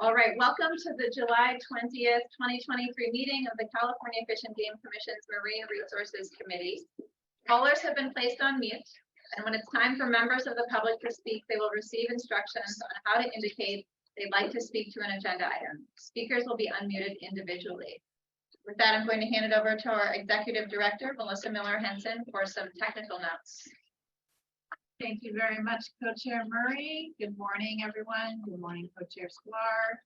All right, welcome to the July 20th, 2023 meeting of the California Fish and Game Commission's Marine Resources Committee. Callers have been placed on mute, and when it's time for members of the public to speak, they will receive instructions on how to indicate they'd like to speak to an agenda item. Speakers will be unmuted individually. With that, I'm going to hand it over to our Executive Director, Melissa Miller-Henson, for some technical notes. Thank you very much, Co-Chair Murray. Good morning, everyone. Good morning, Co-Chair Sklar.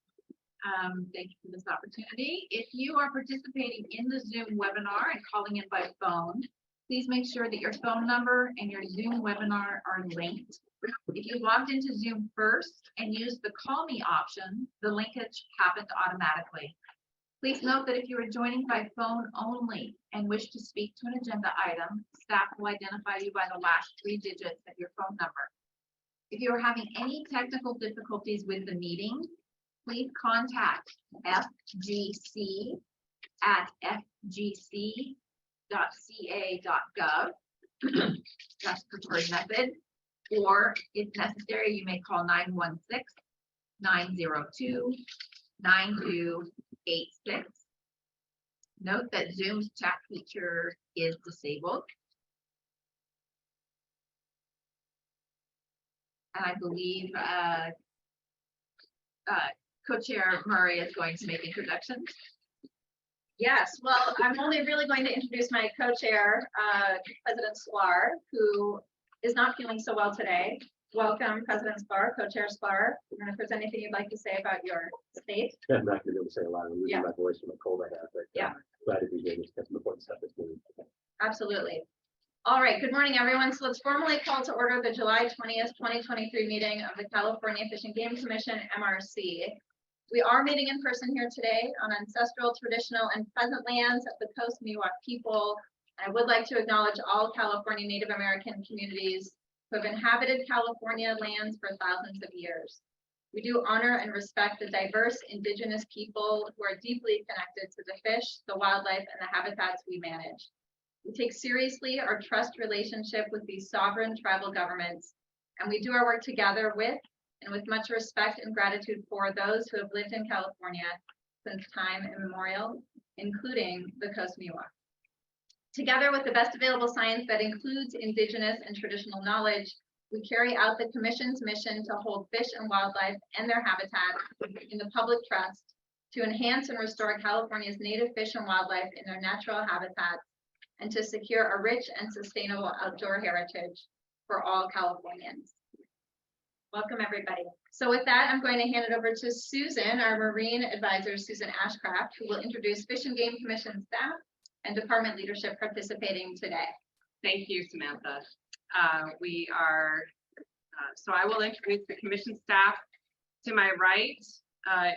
Thank you for this opportunity. If you are participating in the Zoom webinar and calling in by phone, please make sure that your phone number and your Zoom webinar are linked. If you logged into Zoom first and used the call me option, the linkage happened automatically. Please note that if you are joining by phone only and wish to speak to an agenda item, staff will identify you by the last 3 digits of your phone number. If you are having any technical difficulties with the meeting, please contact fgc@fgc.ca.gov. That's preferred method. Or if necessary, you may call 916-902-9286. Note that Zoom's chat feature is disabled. And I believe Co-Chair Murray is going to make introductions. Yes, well, I'm only really going to introduce my co-chair, President Sklar, who is not feeling so well today. Welcome, President Sklar, Co-Chair Sklar. And if there's anything you'd like to say about your state. Yeah, I'm not going to be able to say a lot. I'm losing my voice from a cold I have, but glad to be here. That's important stuff this morning. Absolutely. All right, good morning, everyone. So let's formally call to order the July 20th, 2023 meeting of the California Fish and Game Commission, MRC. We are meeting in person here today on ancestral, traditional, and present lands of the Coast Miwok people. I would like to acknowledge all California Native American communities who have inhabited California lands for thousands of years. We do honor and respect the diverse indigenous people who are deeply connected to the fish, the wildlife, and the habitats we manage. We take seriously our trust relationship with these sovereign tribal governments, and we do our work together with and with much respect and gratitude for those who have lived in California since time immemorial, including the Coast Miwok. Together with the best available science that includes indigenous and traditional knowledge, we carry out the Commission's mission to hold fish and wildlife and their habitats in the public trust to enhance and restore California's native fish and wildlife in their natural habitats and to secure a rich and sustainable outdoor heritage for all Californians. Welcome, everybody. So with that, I'm going to hand it over to Susan, our Marine Advisor, Susan Ashcraft, who will introduce Fish and Game Commission staff and department leadership participating today. Thank you, Samantha. So I will introduce the commission staff. To my right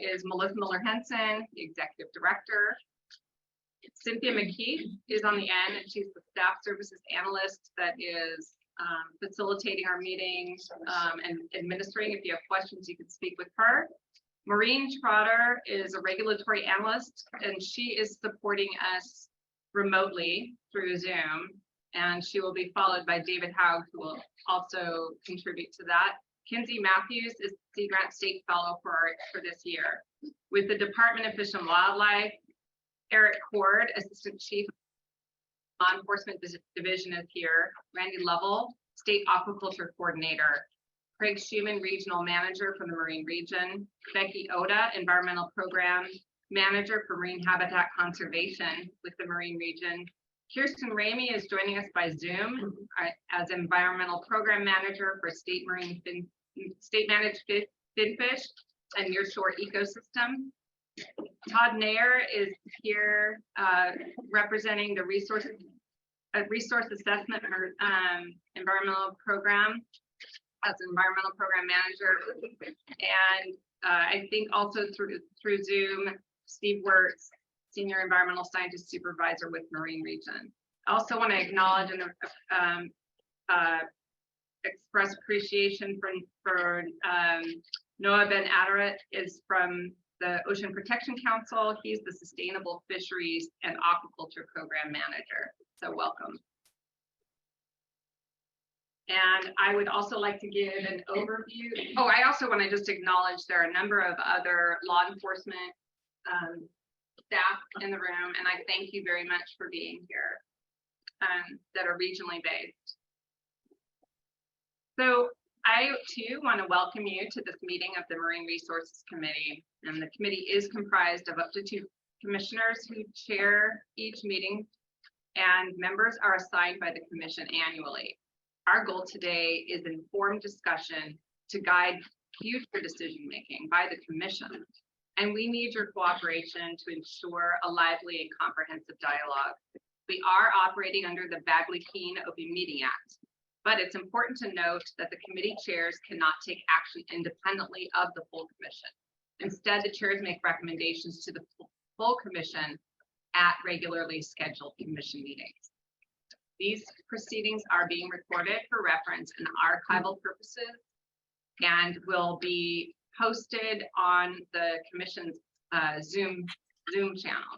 is Melissa Miller-Henson, the executive director. Cynthia McKeith is on the end, and she's the staff services analyst that is facilitating our meetings and administering. If you have questions, you can speak with her. Maureen Trotter is a regulatory analyst, and she is supporting us remotely through Zoom, and she will be followed by David Haug, who will also contribute to that. Kinsey Matthews is Sea Grant State Fellow for this year. With the Department of Fish and Wildlife, Eric Cord, Assistant Chief Law Enforcement Division is here. Randy Lovell, State Aquaculture Coordinator. Craig Schumann, Regional Manager from the Marine Region. Becky Oda, Environmental Program Manager for Marine Habitat Conservation with the Marine Region. Kirsten Ramey is joining us by Zoom as Environmental Program Manager for State Managed Finfish and Nearshore Ecosystem. Todd Nair is here representing the Resource Assessment Environmental Program as Environmental Program Manager. And I think also through Zoom, Steve Wirtz, Senior Environmental Scientist Supervisor with Marine Region. I also want to acknowledge and express appreciation for Noah Ben Adaret is from the Ocean Protection Council. He's the Sustainable Fisheries and Aquaculture Program Manager. So welcome. And I would also like to give an overview. Oh, I also want to just acknowledge there are a number of other law enforcement staff in the room, and I thank you very much for being here that are regionally based. So I too want to welcome you to this meeting of the Marine Resources Committee, and the committee is comprised of up to 2 commissioners who chair each meeting, and members are assigned by the commission annually. Our goal today is informed discussion to guide future decision-making by the commission, and we need your cooperation to ensure a lively and comprehensive dialogue. We are operating under the Bagley-Keene Open Meeting Act, but it's important to note that the committee chairs cannot take action independently of the full commission. Instead, the chairs make recommendations to the full commission at regularly scheduled commission meetings. These proceedings are being recorded for reference and archival purposes and will be posted on the commission's Zoom channel.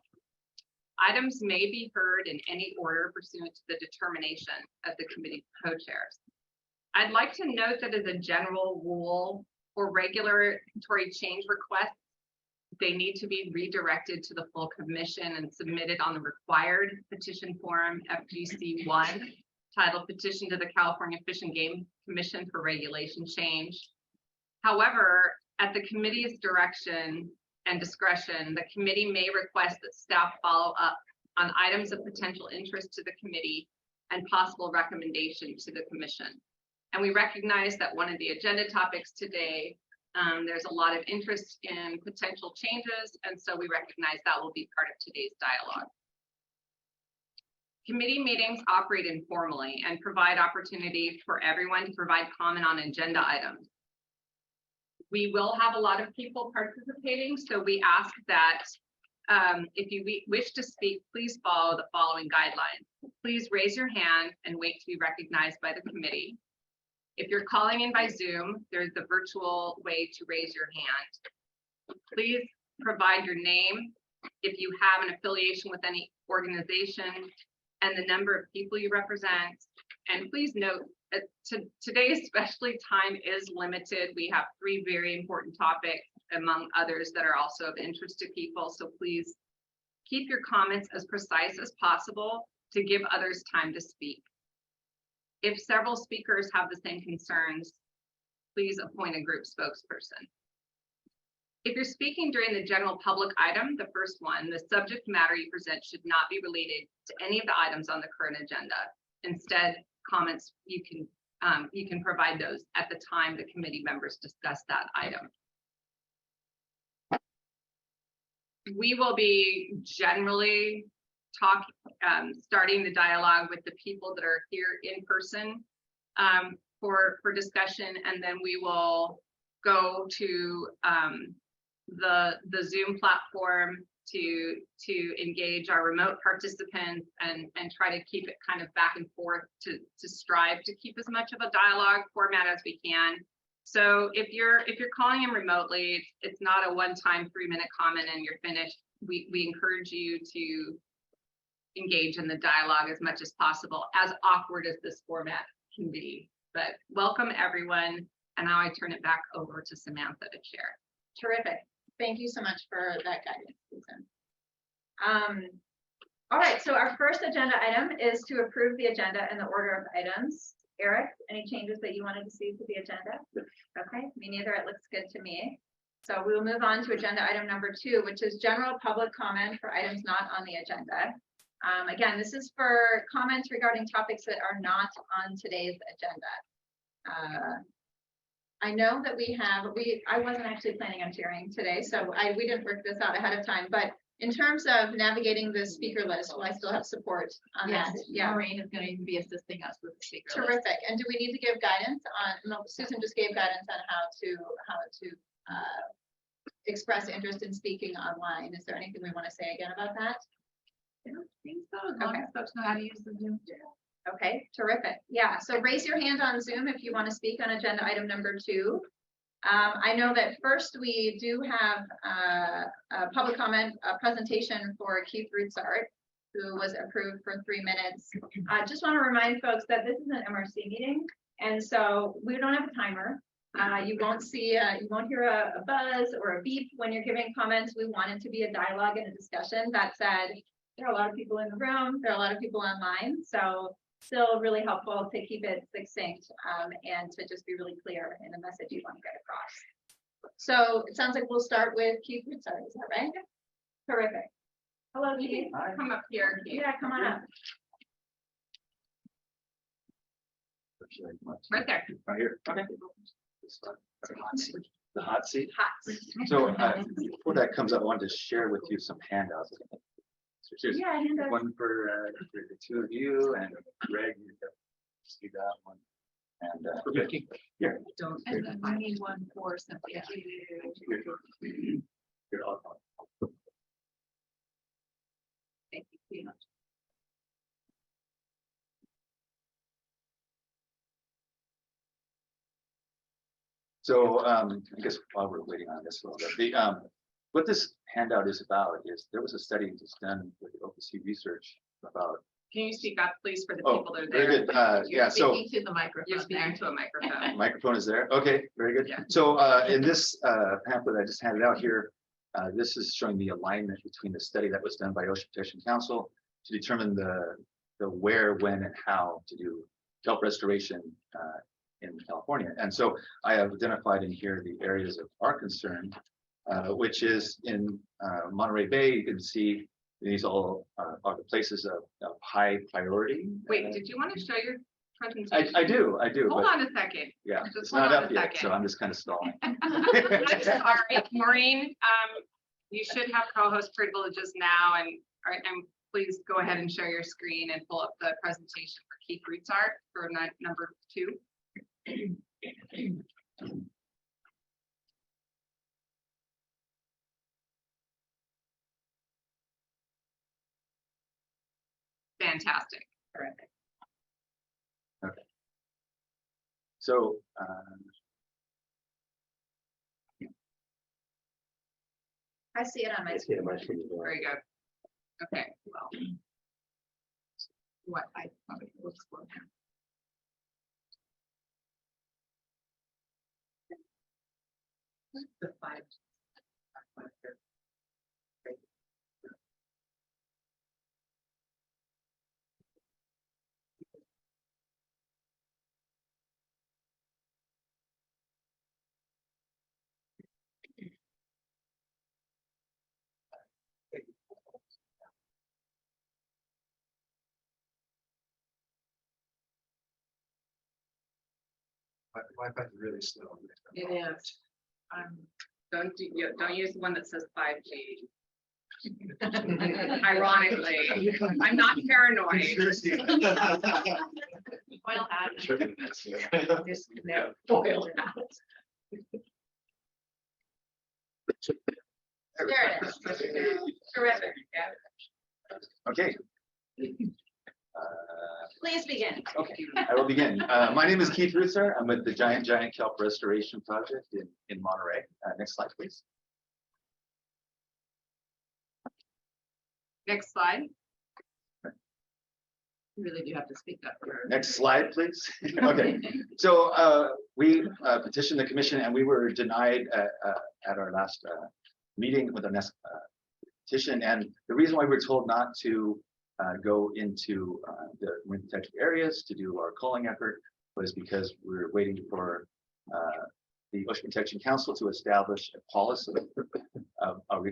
Items may be heard in any order pursuant to the determination of the committee co-chairs. I'd like to note that as a general rule for regulatory change requests, they need to be redirected to the full commission and submitted on the required petition form FGC1, titled Petition to the California Fish and Game Commission for Regulation Change. However, at the committee's direction and discretion, the committee may request that staff follow up on items of potential interest to the committee and possible recommendation to the commission. And we recognize that one of the agenda topics today, there's a lot of interest in potential changes, and so we recognize that will be part of today's dialogue. Committee meetings operate informally and provide opportunity for everyone to provide comment on agenda items. We will have a lot of people participating, so we ask that if you wish to speak, please follow the following guidelines. Please raise your hand and wait to be recognized by the committee. If you're calling in by Zoom, there's the virtual way to raise your hand. Please provide your name, if you have an affiliation with any organization, and the number of people you represent. And please note that today, especially, time is limited. We have 3 very important topics, among others, that are also of interest to people. So please keep your comments as precise as possible to give others time to speak. If several speakers have the same concerns, please appoint a group spokesperson. If you're speaking during the general public item, the first one, the subject matter you present should not be related to any of the items on the current agenda. Instead, comments, you can provide those at the time the committee members discuss that item. We will be generally starting the dialogue with the people that are here in person for discussion, and then we will go to the Zoom platform to engage our remote participants and try to keep it kind of back and forth to strive to keep as much of a dialogue format as we can. So if you're calling in remotely, it's not a one-time 3-minute comment and you're finished. We encourage you to engage in the dialogue as much as possible, as awkward as this format can be. But welcome everyone, and now I turn it back over to Samantha to chair. Terrific. Thank you so much for that guidance, Susan. All right, so our first agenda item is to approve the agenda and the order of items. Eric, any changes that you wanted to see to the agenda? Okay, me neither. It looks good to me. So we will move on to agenda item number 2, which is general public comment for items not on the agenda. Again, this is for comments regarding topics that are not on today's agenda. I know that I wasn't actually planning on chairing today, so we didn't work this out ahead of time, but in terms of navigating the speaker list, will I still have support on that? Yeah, Maureen is going to be assisting us with the speaker list. Terrific. And do we need to give guidance on, no, Susan just gave guidance on how to express interest in speaking online. Is there anything we want to say again about that? I don't think so, as long as folks know how to use the Zoom. Okay, terrific. Yeah, so raise your hand on Zoom if you want to speak on agenda item number 2. I know that first we do have a public comment, a presentation for Keith Rutzart, who was approved for 3 minutes. I just want to remind folks that this is an MRC meeting, And so we don't have a timer. You won't hear a buzz or a beep when you're giving comments. We want it to be a dialogue and a discussion. That said, there are a lot of people in the room. There are a lot of people online. So still really helpful to keep it succinct and to just be really clear in the message you want to get across. So it sounds like we'll start with Keith Ritzard. Is that right? Terrific. Hello, Keith. Hi. Come up here. Keith. Yeah, come on up. Right there. Right here. Okay. The hot seat. Hot. So before that comes up, I wanted to share with you some handouts. So here's Yeah, hand up. one for the two of you, and Greg, you can see that one. And Vicky, here. Don't, and then I need one for Cynthia. Here, I'll- Thank you. So I guess while we're waiting on this a little bit, what this handout is about is there was a study just done with OPC research about. Can you speak up, please, for the Oh, people that are very there? good. Yeah, so Speaking to the microphone. You're speaking to a microphone. microphone is there. Okay, very good. Yeah. So in this pamphlet I just handed out here, this is showing the alignment between the study that was done by Ocean Protection Council to determine the where, when, and how to do kelp restoration in California. And so I have identified in here the areas of our concern, which is in Monterey Bay. You can see these all are the places of high priority. Wait, did you want to show your presentation? I do. Hold But on a second. yeah, Just it's hold not on up a yet, second. so I'm just kind of stalling. I'm sorry, Maureen, you should have co-host privileges now, and please go ahead and share your screen and pull up the presentation for Keith Ritzard for number 2. Fantastic. Okay. So I see it on my I see screen. it on my screen as well. Very good. Okay, well. What I probably will slow down. The 5. Wi-Fi is really slow. It is. Don't use the one that says 5G. Ironically, I'm not paranoid. Well, There it is. Terrific. Okay. Please begin. Okay, I will begin. My name is Keith Ritzard. I'm with the Giant Kelp Restoration Project in Monterey. Next slide, please. Next slide. you really do have to speak up. Next slide, please. Okay, so we petitioned the commission and we were denied at our last meeting with the next petition. And the reason why we were told not to go into the marine protected areas to do our culling effort was because we were waiting for the Ocean Protection Council to establish a policy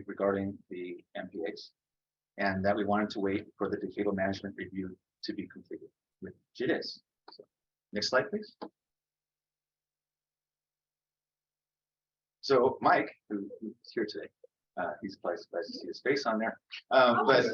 regarding the MPAs, and that we wanted to wait for the decadal management review to be completed, which it is. So, next slide, please. So Mike, who's here today, he's probably surprised to see his face on there. But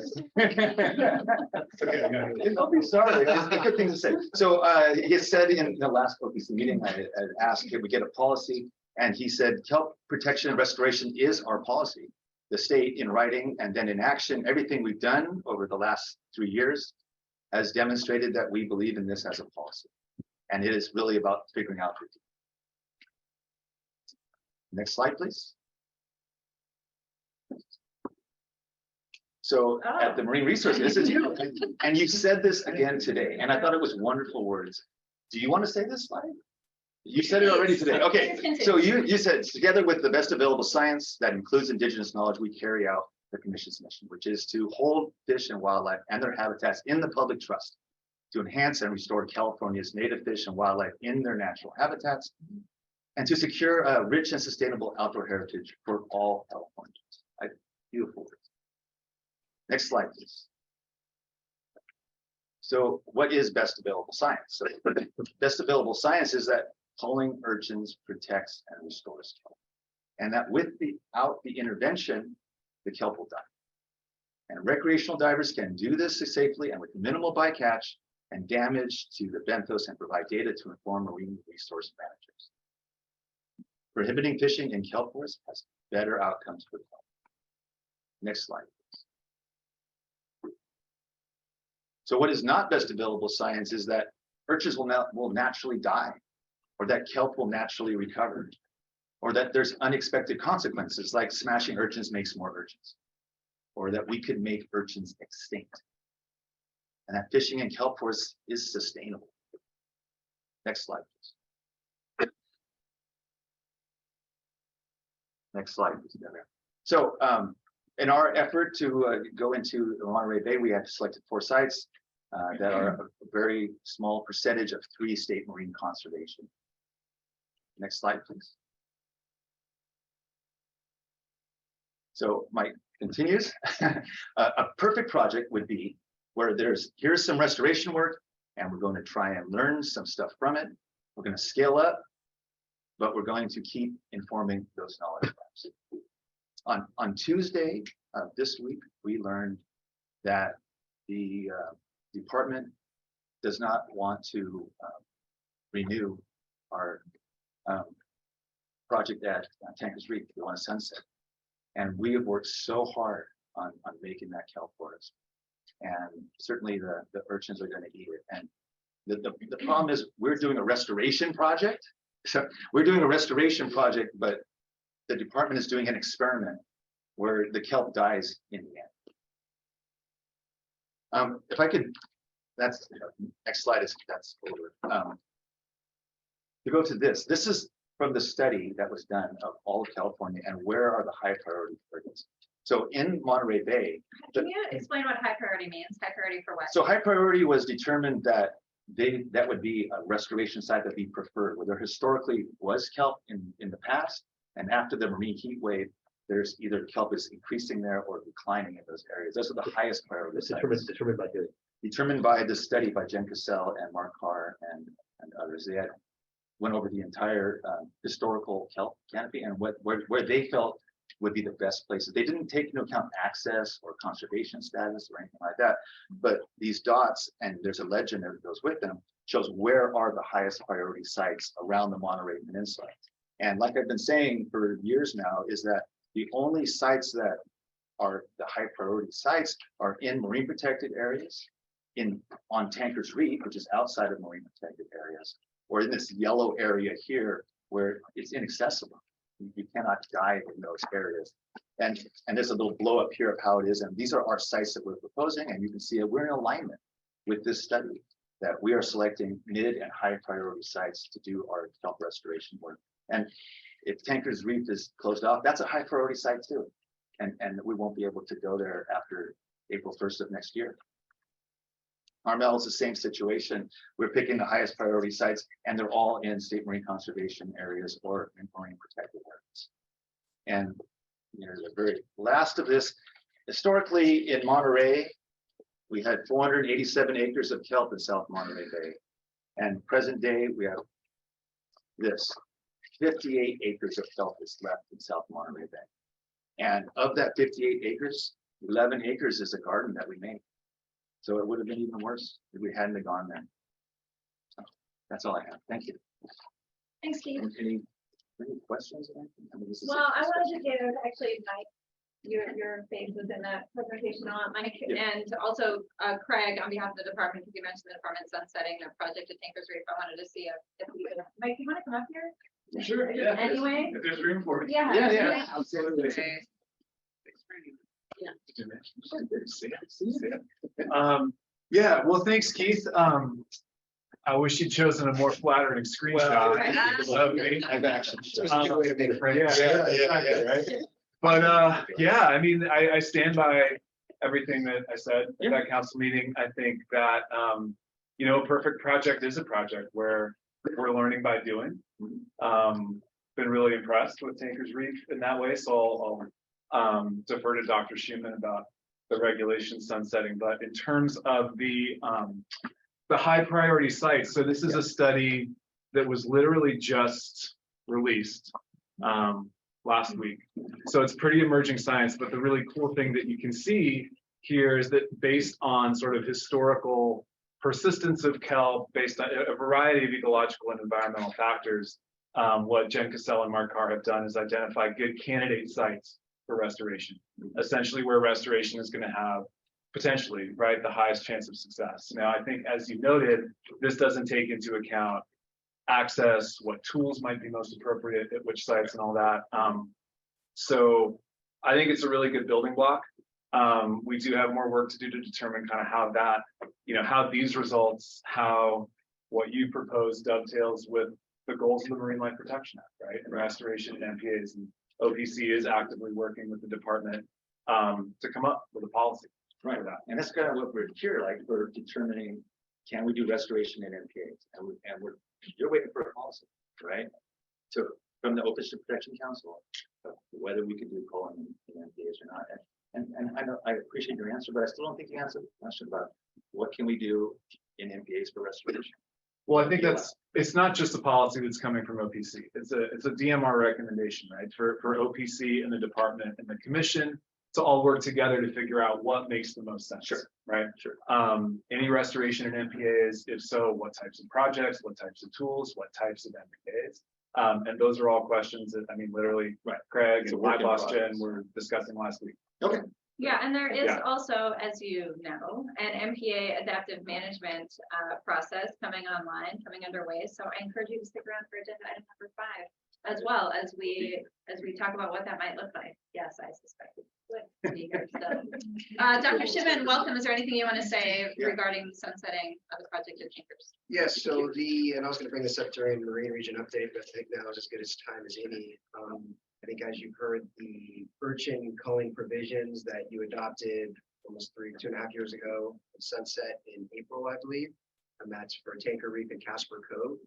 don't be sorry. It's a good thing to say. So he said in the last OPC meeting, I asked if we get a policy, and he said kelp protection and restoration is our policy. The state in writing and then in action, everything we've done over the last 3 years has demonstrated that we believe in this as a policy. And it is really about figuring out. Next slide, please. So at the Marine Resources, this is you. And you said this again today, and I thought it was wonderful words. Do you want to say this slide? You said it already today. Okay, Continue. so you said together with the best available science that includes indigenous knowledge, we carry out the commission's mission, which is to hold fish and wildlife and their habitats in the public trust, to enhance and restore California's native fish and wildlife in their natural habitats, and to secure a rich and sustainable outdoor heritage for all Californians. Beautiful words. Next slide, please. So what is best available science? So best available science is that culling urchins protects and restores kelp, and that without the intervention, the kelp will die. And recreational divers can do this safely and with minimal bycatch and damage to the benthos and provide data to inform marine resource managers. Prohibiting fishing in kelp forests has better outcomes for kelp. Next slide, please. So what is not best available science is that urchins will naturally die, or that kelp will naturally recover, or that there's unexpected consequences like smashing urchins makes more urchins, or that we could make urchins extinct, and that fishing in kelp forests is sustainable. Next slide, please. Next slide, please. So in our effort to go into the Monterey Bay, we have selected 4 sites that are a very small percentage of 3 state marine conservation. Next slide, please. So Mike continues. A perfect project would be where here's some restoration work, and we're going to try and learn some stuff from it. We're going to scale up, but we're going to keep informing those knowledge graphs. On Tuesday of this week, we learned that the department does not want to renew our project at Tankers Reef. They want to sunset. And we have worked so hard on making that kelp forest. And certainly the urchins are going to eat it. And the problem is we're doing a restoration project. So we're doing a restoration project, but the department is doing an experiment where the kelp dies in the end. If I could, next slide that's over. To go to this is from the study that was done of all of California and where are the high priority areas. So in Monterey Bay. Can you explain what high priority means? High priority for what? So high priority was determined that that would be a restoration site that be preferred, where there historically was kelp in the past, and after the marine heat wave, there's either kelp is increasing there or declining in those areas. Those are the highest priority sites. Determined by who? Determined by this study by Jen Cassell and Mark Carr and others. They had went over the entire historical kelp canopy and where they felt would be the best places. They didn't take into account access or conservation status or anything like that, but these dots, and there's a legend that goes with them, shows where are the highest priority sites around the Monterey Peninsula. And like I've been saying for years now, is that the only sites that are the high priority sites are in marine protected areas, on Tankers Reef, which is outside of marine protected areas, or in this yellow area here where it's inaccessible. You cannot dive in those areas. And there's a little blow up here of how it is. And these are our sites that we're proposing. And you can see we're in alignment with this study that we are selecting mid and high priority sites to do our kelp restoration work. And if Tankers Reef is closed off, that's a high priority site too. And we won't be able to go there after April 1st of next year. Armel is the same situation. We're picking the highest priority sites, and they're all in state marine conservation areas or in marine protected areas. And the very last of this, historically in Monterey, we had 487 acres of kelp in South Monterey Bay. And present day, we have this, 58 acres of kelp is left in South Monterey Bay. And of that 58 acres, 11 acres is a garden that we made. So it would have been even worse if we hadn't gone there. So that's all I have. Thank you. Thanks, Steve. Any questions? I mean, Well, I wanted to give actually Mike your face within that presentation on Mike, and also Craig on behalf of the department, because you mentioned the department sunsetting the project at Tankers Reef. I wanted to see if we could. Mike, you want to come up here? Sure. Yeah. Anyway. If there's room for it. Yeah. Absolutely. Yeah. Well, thanks, Keith. I wish you'd chosen a more flattering screenshot of me. I've actually. There's a good way to make friends. Yeah, right. But yeah, I mean, I stand by everything that I said at that council meeting. I think that you know, a perfect project is a project where we're learning by doing. Been really impressed with Tankers Reef in that way, so I'll defer to Dr. Schumann about the regulation sunsetting. But in terms of the high priority sites, so this is a study that was literally just released last week. So it's pretty emerging science, but the really cool thing that you can see here is that based on sort of historical persistence of kelp, based on a variety of ecological and environmental factors, what Jen Cassell and Mark Carr have done is identify good candidate sites for restoration, essentially where restoration is going to have potentially, right, the highest chance of success. Now, I think, as you noted, this doesn't take into account access, what tools might be most appropriate at which sites and all that. So I think it's a really good building block. We do have more work to do to determine kind of how that, you know, how these results, how what you propose dovetails with the goals of the Marine Life Protection Act, right? And restoration and MPAs, and OPC is actively working with the department to come up with a policy. Right, and that's kind of what we're here, like, we're determining, can we do restoration in MPAs? And you're waiting for a policy, right? So from the Ocean Protection Council, whether we can do calling in MPAs or not. And I know I appreciate your answer, but I still don't think you answered the question about what can we do in MPAs for restoration. Well, I think it's not just a policy that's coming from OPC. It's a DMR recommendation, right? For OPC and the department and the commission to all work together to figure out what makes the most sense. Sure. Right. Sure. Any restoration in MPAs? If so, what types of projects? What types of tools? What types of MPAs? And those are all questions that, I mean, literally, Right. Craig It's a and work my in boss progress. Jen were discussing last week. Okay. Yeah, and there is Yeah. also, as you know, an MPA adaptive management process coming underway. So I encourage you to stick around for agenda item number 5, as well as we talk about what that might look like. Yes, I suspect it would be here. So, Dr. Shipman, welcome. Is there anything you want to say regarding sunsetting of the project at Tankers? Yes, so and I was going to bring the Secretary and Marine Region update, but I think now is as good as time as any. I think, as you've heard, the urchin culling provisions that you adopted almost 2.5 years ago sunset in April, I believe, and that's for Tanker Reef and Casper Cove.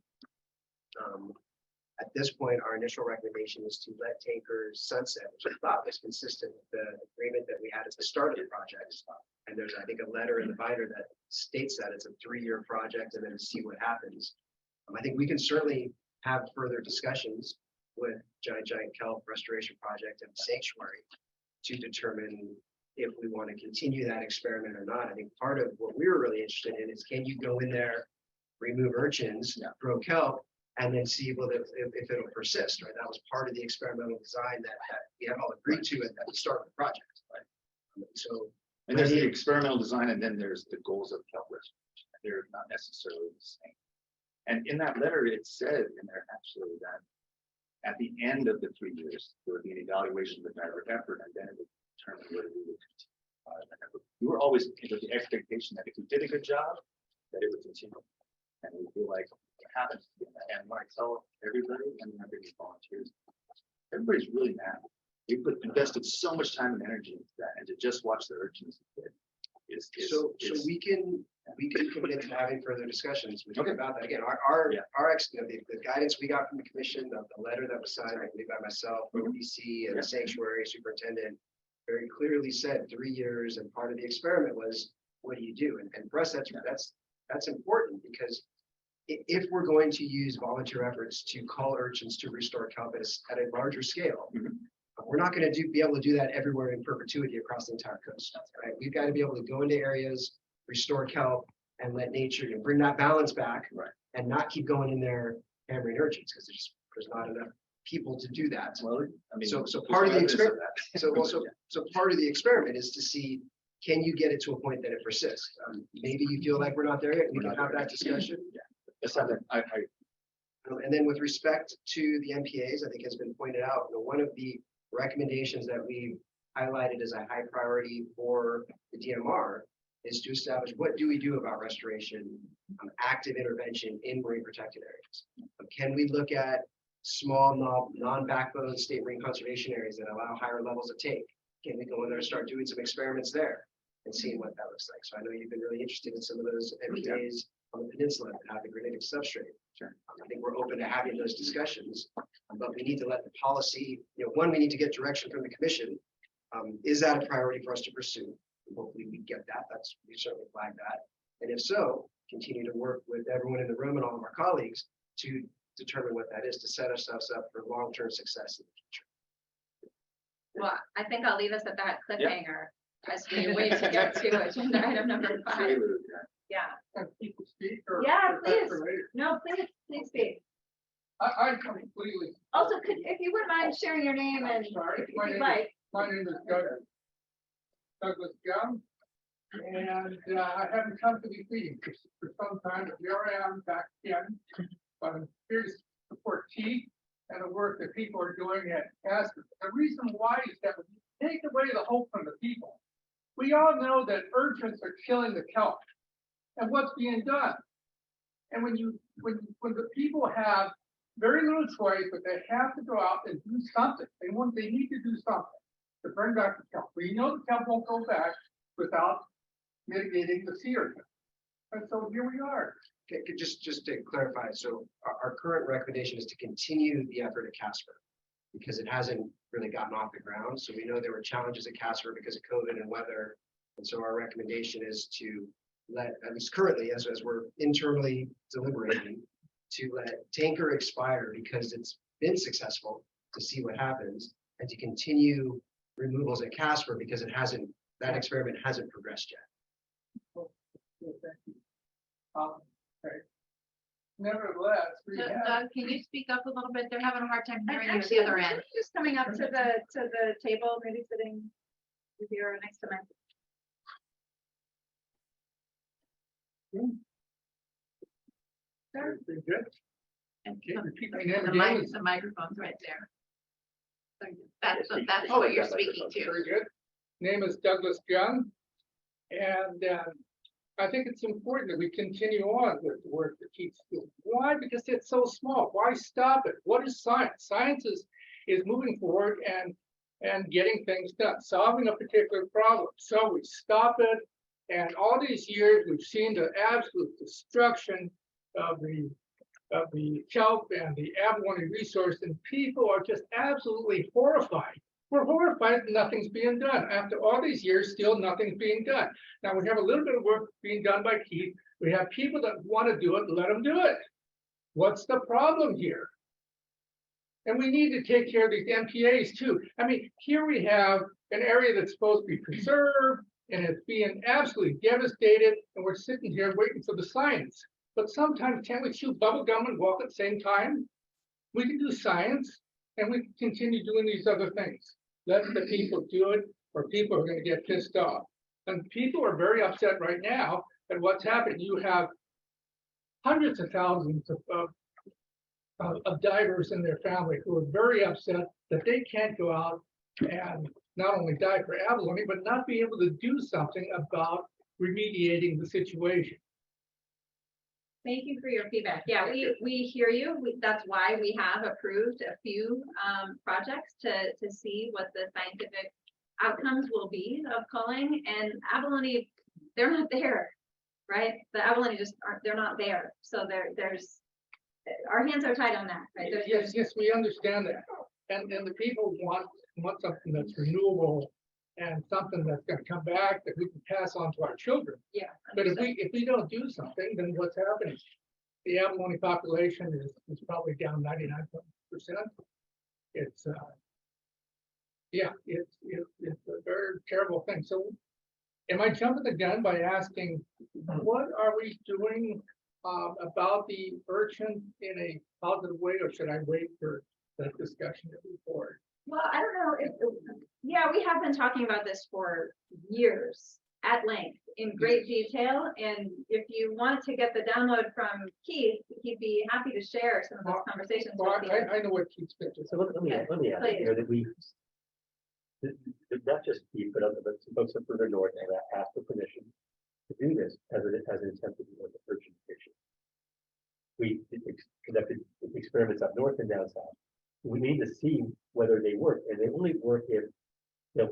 At this point, our initial recommendation is to let tankers sunset, which I thought was consistent with the agreement that we had at the start of the project. And there's, I think, a letter in the binder that states that it's a 3-year project and then to see what happens. I think we can certainly have further discussions with Giant Kelp Restoration Project and Sanctuary to determine if we want to continue that experiment or not. I think part of what we were really interested in is, can you go in there, remove urchins, grow kelp, and then see if it'll persist, right? That was part of the experimental design that we had all agreed to at the start of the project, right? So, and there's the experimental design, and then there's the goals of kelp restoration. They're not necessarily the same. And in that letter, it said in there actually that at the end of the 3 years, there would be an evaluation of the direct effort, and then it would determine whether we would continue. We were always with the expectation that if we did a good job, that it would continue. And we feel like what happens, and when I tell everybody, and everybody volunteers, everybody's really mad. We invested so much time and energy into that, and to just watch the urchins so we can commit to having further discussions with you about that. Again, the guidance we got from the commission, the letter that was signed, I believe, by myself, OPC, and the Sanctuary Superintendent, very clearly said 3 years, and part of the experiment was, what do you do? And for us, that's important, because if we're going to use volunteer efforts to cull urchins to restore kelp at a larger scale, we're not going to be able to do that everywhere in perpetuity across the entire coast. Right? We've got to be able to go into areas, restore kelp, and let nature bring that balance back, and not keep going in there hammering urchins, because there's not enough people to do that. Well, I mean, so part of the experiment. So part of the experiment is to see, can you get it to a point that it persists? Maybe you feel like we're not there yet. We can have that discussion. Yes, I And then with respect to the MPAs, I think has been pointed out, one of the recommendations that we highlighted as a high priority for the DMR is to establish what do we do about restoration, active intervention in marine protected areas. Can we look at small non-backbone state marine conservation areas that allow higher levels of take? Can we go in there and start doing some experiments there and seeing what that looks like? So I know you've been really interested in some of those MPAs on the peninsula that have the granitic substrate. Sure. I think we're open to having those discussions, but we need to let the policy, one, we need to get direction from the commission. Is that a priority for us to pursue? Hopefully we get that. We certainly flag that. And if so, continue to work with everyone in the room and all of our colleagues to determine what that is, to set ourselves up for long-term success in the future. Well, I think I'll leave us at that cliffhanger as we wait to get to agenda item number 5. Yeah. Have people speak or? Yeah, or that's please. for later? No, please speak. I completely. Also, if you wouldn't mind sharing your name and Sorry, if you'd like. my name is Douglas Young. And I haven't come to these meetings for some time, but here I am back again. But I'm here to support Keith and the work that people are doing at Casper. The reason why is that when you take away the hope from the people, we all know that urchins are killing the kelp. And what's being done? And when the people have very little choice, but they have to go out and do something. They need to do something to bring back the kelp. We know the kelp won't go back without mitigating the sea urchin. And so here we are. Okay, just to clarify, so our current recommendation is to continue the effort at Casper because it hasn't really gotten off the ground. So we know there were challenges at Casper because of COVID and weather. And so our recommendation is to let, at least currently, as we're internally deliberating, to let Tanker expire because it's been successful, to see what happens, and to continue removals at Casper because that experiment hasn't progressed yet. Thank you. Okay. Nevertheless, we have. Doug, can you speak up a little bit? They're having a hard time And hearing you at actually, the other end. just coming up to the table, maybe sitting with you or next to me. Everything good? And Okay, so- repeat my name The again. the microphone's right there. That's what you're speaking to. Very good. Name is Douglas Young. And I think it's important that we continue on with the work that Keith's doing. Why? Because it's so small. Why stop it? What is science? Science is moving forward and getting things done, solving a particular problem. So we stop it. And all these years, we've seen the absolute destruction of the kelp and the abalone resource, and people are just absolutely horrified. We're horrified that nothing's being done. After all these years, still nothing's being done. Now we have a little bit of work being done by Keith. We have people that want to do it, let them do it. What's the problem here? And we need to take care of these MPAs too. I mean, here we have an area that's supposed to be preserved and it's being absolutely devastated, and we're sitting here waiting for the science. But sometimes can't we chew bubble gum and walk at the same time? We can do science and we can continue doing these other things. Let the people do it, or people are going to get pissed off. And people are very upset right now at what's happening. You have hundreds of thousands of divers in their family who are very upset that they can't go out and not only dive for abalone, but not be able to do something about remediating the situation. Thank you for your feedback. Yeah, we hear you. That's why we have approved a few projects to see what the scientific outcomes will be of culling. And abalone, they're not there, right? The abalone just aren't, they're not there. So there's, our hands are tied on that, right? Yes, we understand that. And the people want something that's renewable and something that's going to come back that we can pass on to our children. Yeah. But if we don't do something, then what's happening? The abalone population is probably down 99%. It's it's a very terrible thing. So am I jumping the gun by asking what are we doing about the urchin in a positive way, or should I wait for that discussion to move forward? Well, I don't know if, yeah, we have been talking about this for years at length in great detail. And if you want to get the download from Keith, he'd be happy to share some of those conversations Well, with you. I know what Keith's thinking. So let me add Please. here that not just Keith, but other, but some folks up further north have asked for permission to do this as an attempt to do like a urchin fishing. We conducted experiments up north and down south. We need to see whether they work, and they only work if the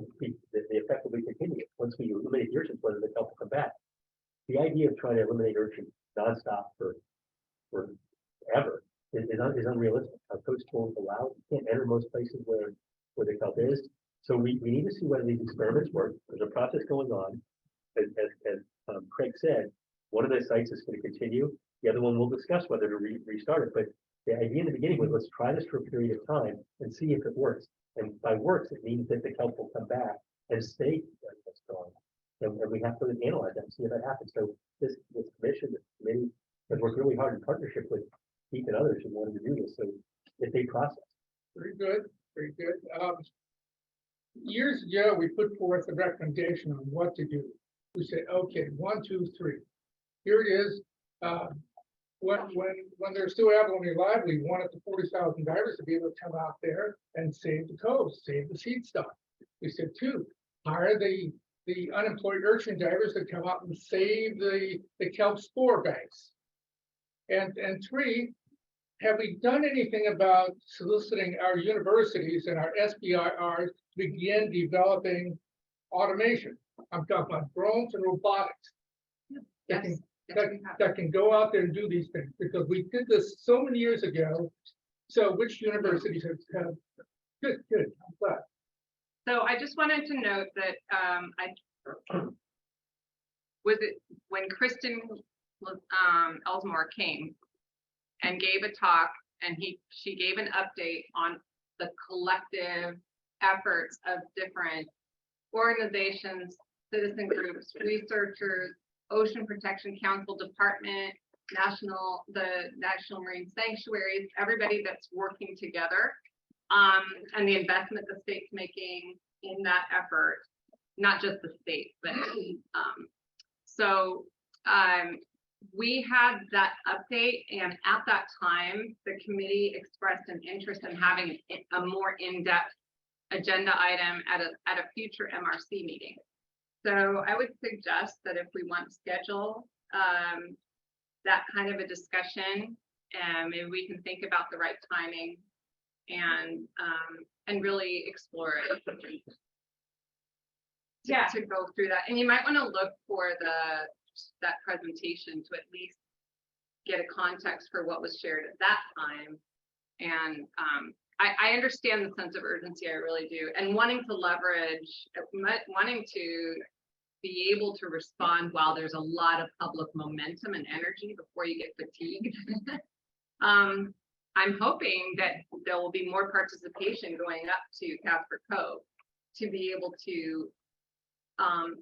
effect will be continuous. Once we eliminate the urchins, whether the kelp will come back. The idea of trying to eliminate urchins nonstop for forever is unrealistic. Our coast won't allow. You can't enter most places where the kelp is. So we need to see whether these experiments work. There's a process going on. As Craig said, one of the sites is going to continue. The other one we'll discuss whether to restart it. But the idea in the beginning was let's try this for a period of time and see if it works. And by works, it means that the kelp will come back and stay strong. And we have to analyze that and see if that happens. So this commission, this committee, has worked really hard in partnership with Keith and others who wanted to do this. So it's a process. Very good, very good. Years ago, we put forth a recommendation on what to do. We said, okay, 1, 2, 3. Here it is. When they're still abnormally lively, we wanted the 40,000 divers to be able to come out there and save the coast, save the seed stock. We said 2, hire the unemployed urchin divers that come out and save the kelp spore banks. And 3, have we done anything about soliciting our universities and our SBIRs to begin developing automation? I'm talking about drones and robotics. Yes. That can go out there and do these things, because we did this so many years ago. So which universities have good, I'm glad. So I just wanted to note that was it when Kristen Elsmore came and gave a talk, and she gave an update on the collective efforts of different organizations, citizen groups, researchers, Ocean Protection Council Department, the National Marine Sanctuaries, everybody that's working together, and the investment the state's making in that effort, not just the state, but we had that update, and at that time, the committee expressed an interest in having a more in-depth agenda item at a future MRC meeting. So I would suggest that if we want to schedule that kind of a discussion, maybe we can think about the right timing and really explore it. To go through that, and you might want to look for that presentation to at least get a context for what was shared at that time. And I understand the sense of urgency, I really do, and wanting to leverage, wanting to be able to respond while there's a lot of public momentum and energy before you get fatigued. I'm hoping that there will be more participation going up to Casper Cove to be able to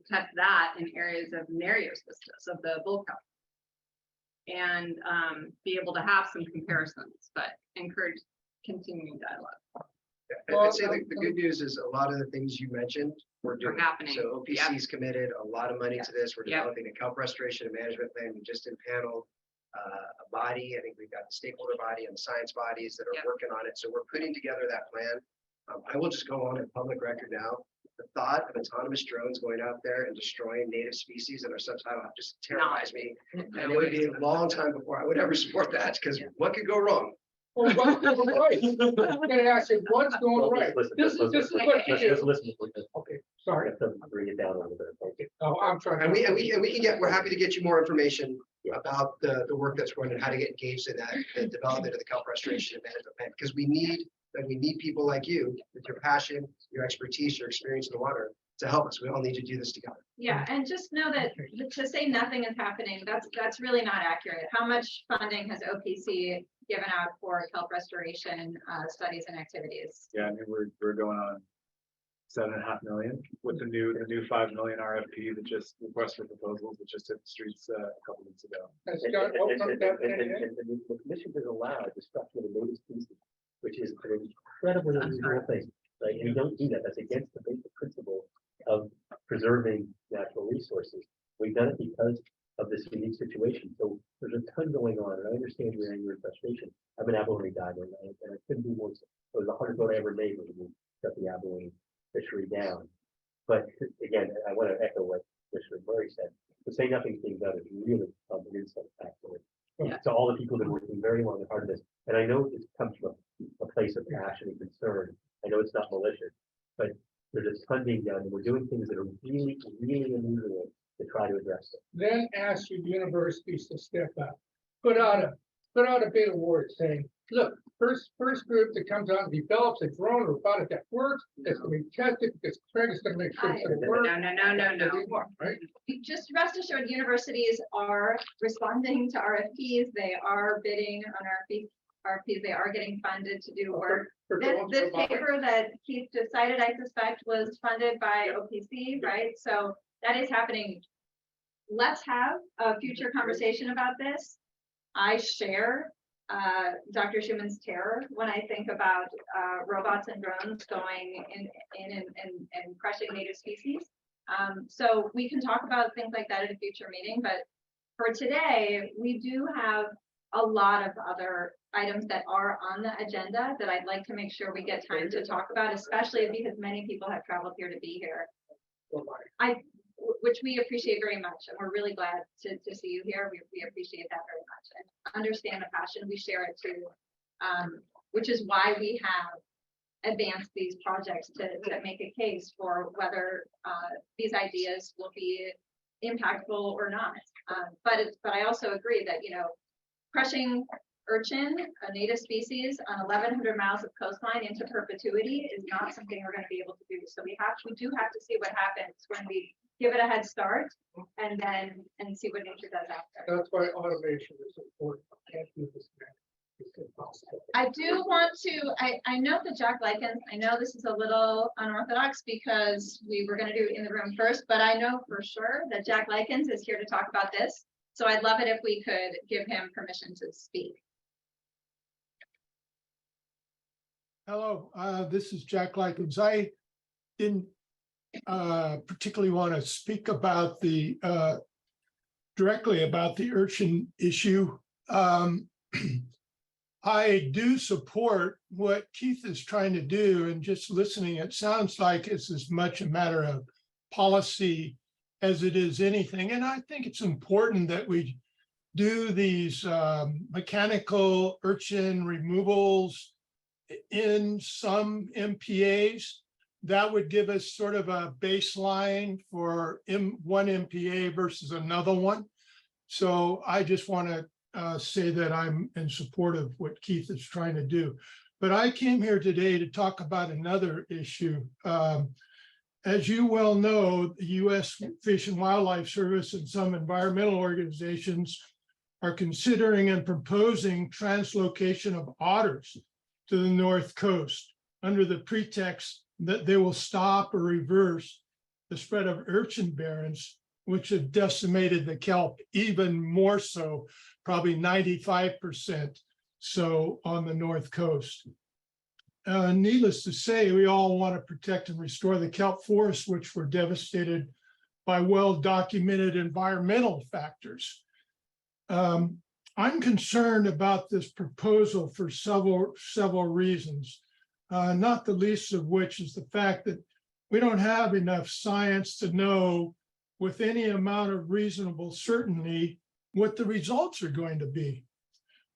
test that in areas of Nereus-Vistus of the bull cup, and be able to have some comparisons, but encourage continuing dialogue. I'd say the good news is a lot of the things you mentioned we're doing. Happening. So OPC's committed a lot of money to this. We're Yep. developing a kelp restoration and management plan. We just impaneled a body. I think we've got the stakeholder body and the science bodies that are Yep. working on it. So we're putting together that plan. I will just go on in public record now. The thought of autonomous drones going out there and destroying native species in our subtidal just terrifies me. And it would be a long time before I would ever support that, because what could go wrong? Well, what's going right? I'm gonna ask you, what's going right? This is what you do. Listen. Okay, Sorry. I have to bring it down a little bit. Okay. Oh, I'm sorry. And we can get, we're happy to get you more information Yeah. about the work that's going and how to get engaged in that, the development of the kelp restoration and management plan, because we need people like you with your passion, your expertise, your experience in the water to help us. We all need to do this together. Yeah, and just know that to say nothing is happening, that's really not accurate. How much funding has OPC given out for kelp restoration studies and activities? Yeah, I mean, we're going on 7.5 million with the new 5 million RFP that just request for proposals that just hit the streets a couple weeks ago. Has And Scott opened up that thing the yet? commission has allowed destruction of native species, which is an incredibly unusual thing. Like, we don't do that. That's against the basic principle of preserving natural resources. We've done it because of this unique situation. So there's a ton going on, and I understand your anger and frustration. I'm an abalone diver, and I couldn't be more. It was the hardest boat I ever made when we got the abalone fishery down. But again, I want to echo what Commissioner Murray said. The say nothing's being done is really an insult actually. Yeah. To all the people that are working very long and hard on this, and I know it comes from a place of passion and concern. I know it's not malicious, but there's a ton being done, and we're doing things that are really, really unusual to try to address it. Then ask your universities to step up. Put out a big award saying, look, first group that comes out and develops a drone or robot that works, it's gonna be tested because Craig is gonna make sure it's gonna work. No. Right? Just rest assured, universities are responding to RFPs. They are bidding on RFPs. They are getting funded to do work. For This drones, robotics. paper that Keith just cited, I suspect, was funded by OPC, right? So that is happening. Let's have a future conversation about this. I share Dr. Schumann's terror when I think about robots and drones going in and crushing native species. So we can talk about things like that at a future meeting, but for today, we do have a lot of other items that are on the agenda that I'd like to make sure we get time to talk about, especially because many people have traveled here to be here. Which we appreciate very much, and we're really glad to see you here. We appreciate that very much and understand the passion. We share it too, which is why we have advanced these projects to make a case for whether these ideas will be impactful or not. But I also agree that, crushing urchin, a native species, on 1,100 miles of coastline into perpetuity is not something we're going to be able to do. So we do have to see what happens when we give it a head start and see what nature does after. That's why automation is important. Can't do this now. It's impossible. I do want to, I note that Jack Likens, I know this is a little unorthodox because we were going to do it in the room first, but I know for sure that Jack Likens is here to talk about this. So I'd love it if we could give him permission to speak. Hello, this is Jack Likens. I didn't particularly want to speak about directly about the urchin issue. I do support what Keith is trying to do, and just listening, it sounds like it's as much a matter of policy as it is anything. And I think it's important that we do these mechanical urchin removals in some MPAs. That would give us sort of a baseline for one MPA versus another one. So I just want to say that I'm in support of what Keith is trying to do. But I came here today to talk about another issue. As you well know, the U.S. Fish and Wildlife Service and some environmental organizations are considering and proposing translocation of otters to the North Coast under the pretext that they will stop or reverse the spread of urchin barrens, which have decimated the kelp even more so, probably 95% so on the North Coast. Needless to say, we all want to protect and restore the kelp forests, which were devastated by well-documented environmental factors. I'm concerned about this proposal for several reasons, not the least of which is the fact that we don't have enough science to know with any amount of reasonable certainty what the results are going to be.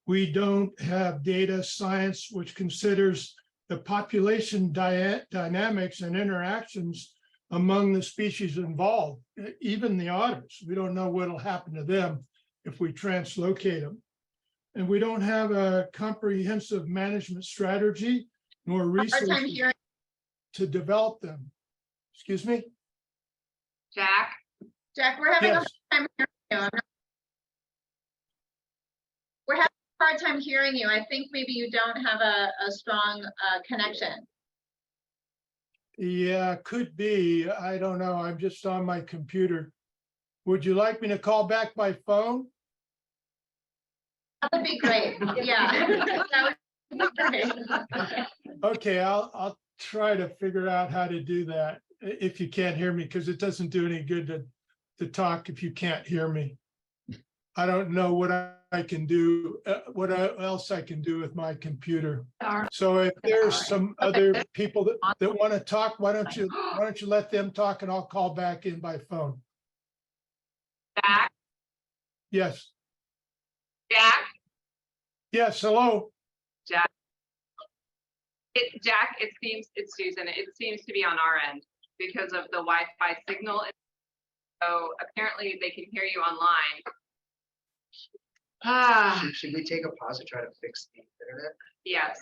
We don't have data science which considers the population dynamics and interactions among the species involved, even the otters. We don't know what will happen to them if we translocate them. And we don't have a comprehensive management strategy nor resources to develop them. Excuse me? Jack, We're having Yes. a hard time hearing you. We're having a hard time hearing you. I think maybe you don't have a strong connection. Yeah, could be. I don't know. I'm just on my computer. Would you like me to call back by phone? That would be great. Yeah. That would be great. Okay, I'll try to figure out how to do that if you can't hear me, because it doesn't do any good to talk if you can't hear me. I don't know what I can do, what else I can do with my computer. So if there's some other people that want to talk, why don't you let them talk and I'll call back in by phone. Jack, Yes, Jack, yes, hello. Jack. Jack, it's Susan. It seems to be on our end because of the Wi-Fi signal. So apparently they can hear you online. Should we take a pause and try to fix the internet? Yes,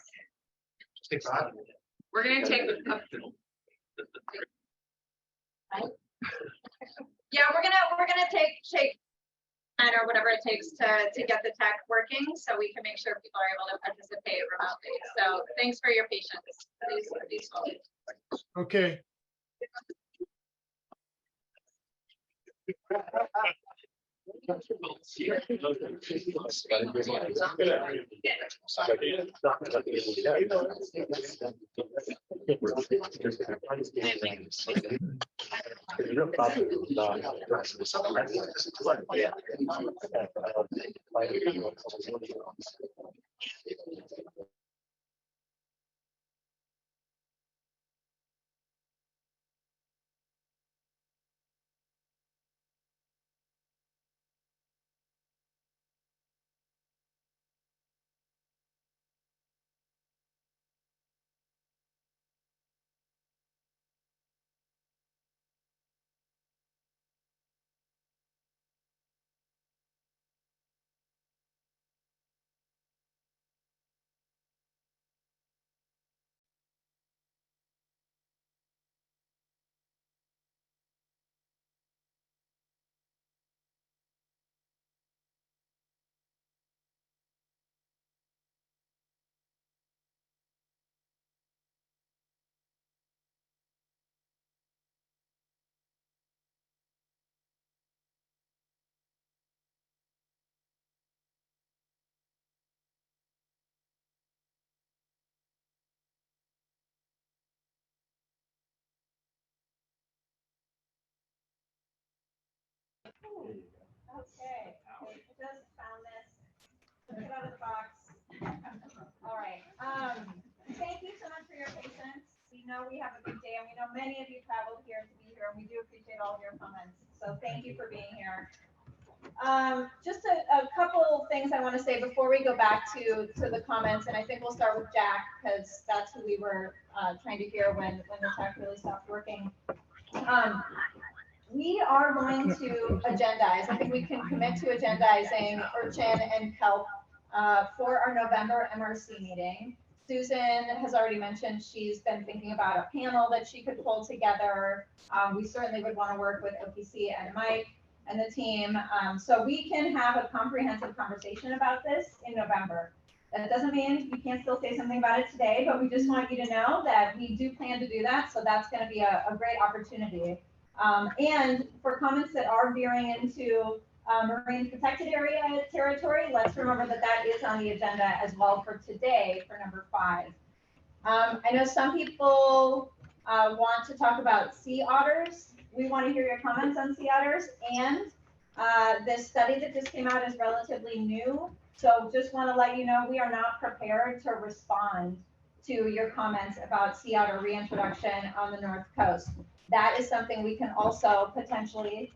Just take 5 minutes. we're gonna take a, Yeah, we're gonna take time or whatever it takes to get the tech working, so we can make sure people are able to participate remotely. So thanks for your patience. Please hold. Okay. Okay, it just found this. Took it out of the box. All right, thank you so much for your patience. We know we have a big day and we know many of you traveled here to be here and we do appreciate all of your comments. So thank you for being here. Just a couple things I want to say before we go back to the comments, and I think we'll start with Jack because that's who we were trying to hear when the tech really stopped working. We are going to agendize. I think we can commit to agendizing urchin and kelp for our November MRC meeting. Susan has already mentioned she's been thinking about a panel that she could pull together. We certainly would want to work with OPC and Mike and the team so we can have a comprehensive conversation about this in November. That doesn't mean you can't still say something about it today, but we just want you to know that we do plan to do that. So that's going to be a great opportunity. And for comments that are veering into marine protected area territory, let's remember that that is on the agenda as well for today for number 5. I know some people want to talk about sea otters. We want to hear your comments on sea otters, and this study that just came out is relatively new. So just want to let you know we are not prepared to respond to your comments about sea otter reintroduction on the North Coast. That is something we can also potentially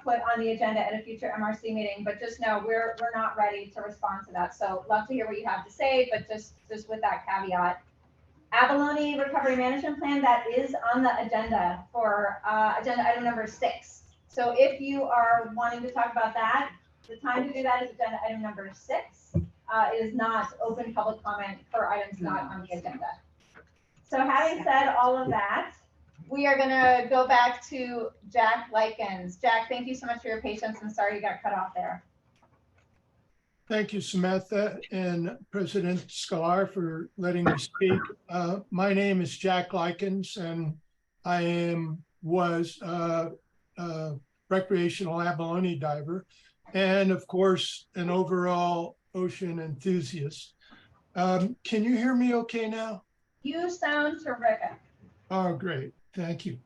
put on the agenda at a future MRC meeting, but just know we're not ready to respond to that. So love to hear what you have to say, but just with that caveat. Abalone Recovery Management Plan, that is on the agenda for agenda item number 6. So if you are wanting to talk about that, the time to do that is agenda item number 6. It is not open public comment for items not on the agenda. So having said all of that, we are going to go back to Jack Likens. Jack, thank you so much for your patience, and sorry you got cut off there. Thank you, Samantha and President Sklar for letting me speak. My name is Jack Likens, and I was a recreational abalone diver, and of course, an overall ocean enthusiast. Can you hear me okay now? You sound terrific. Oh, great. Thank you.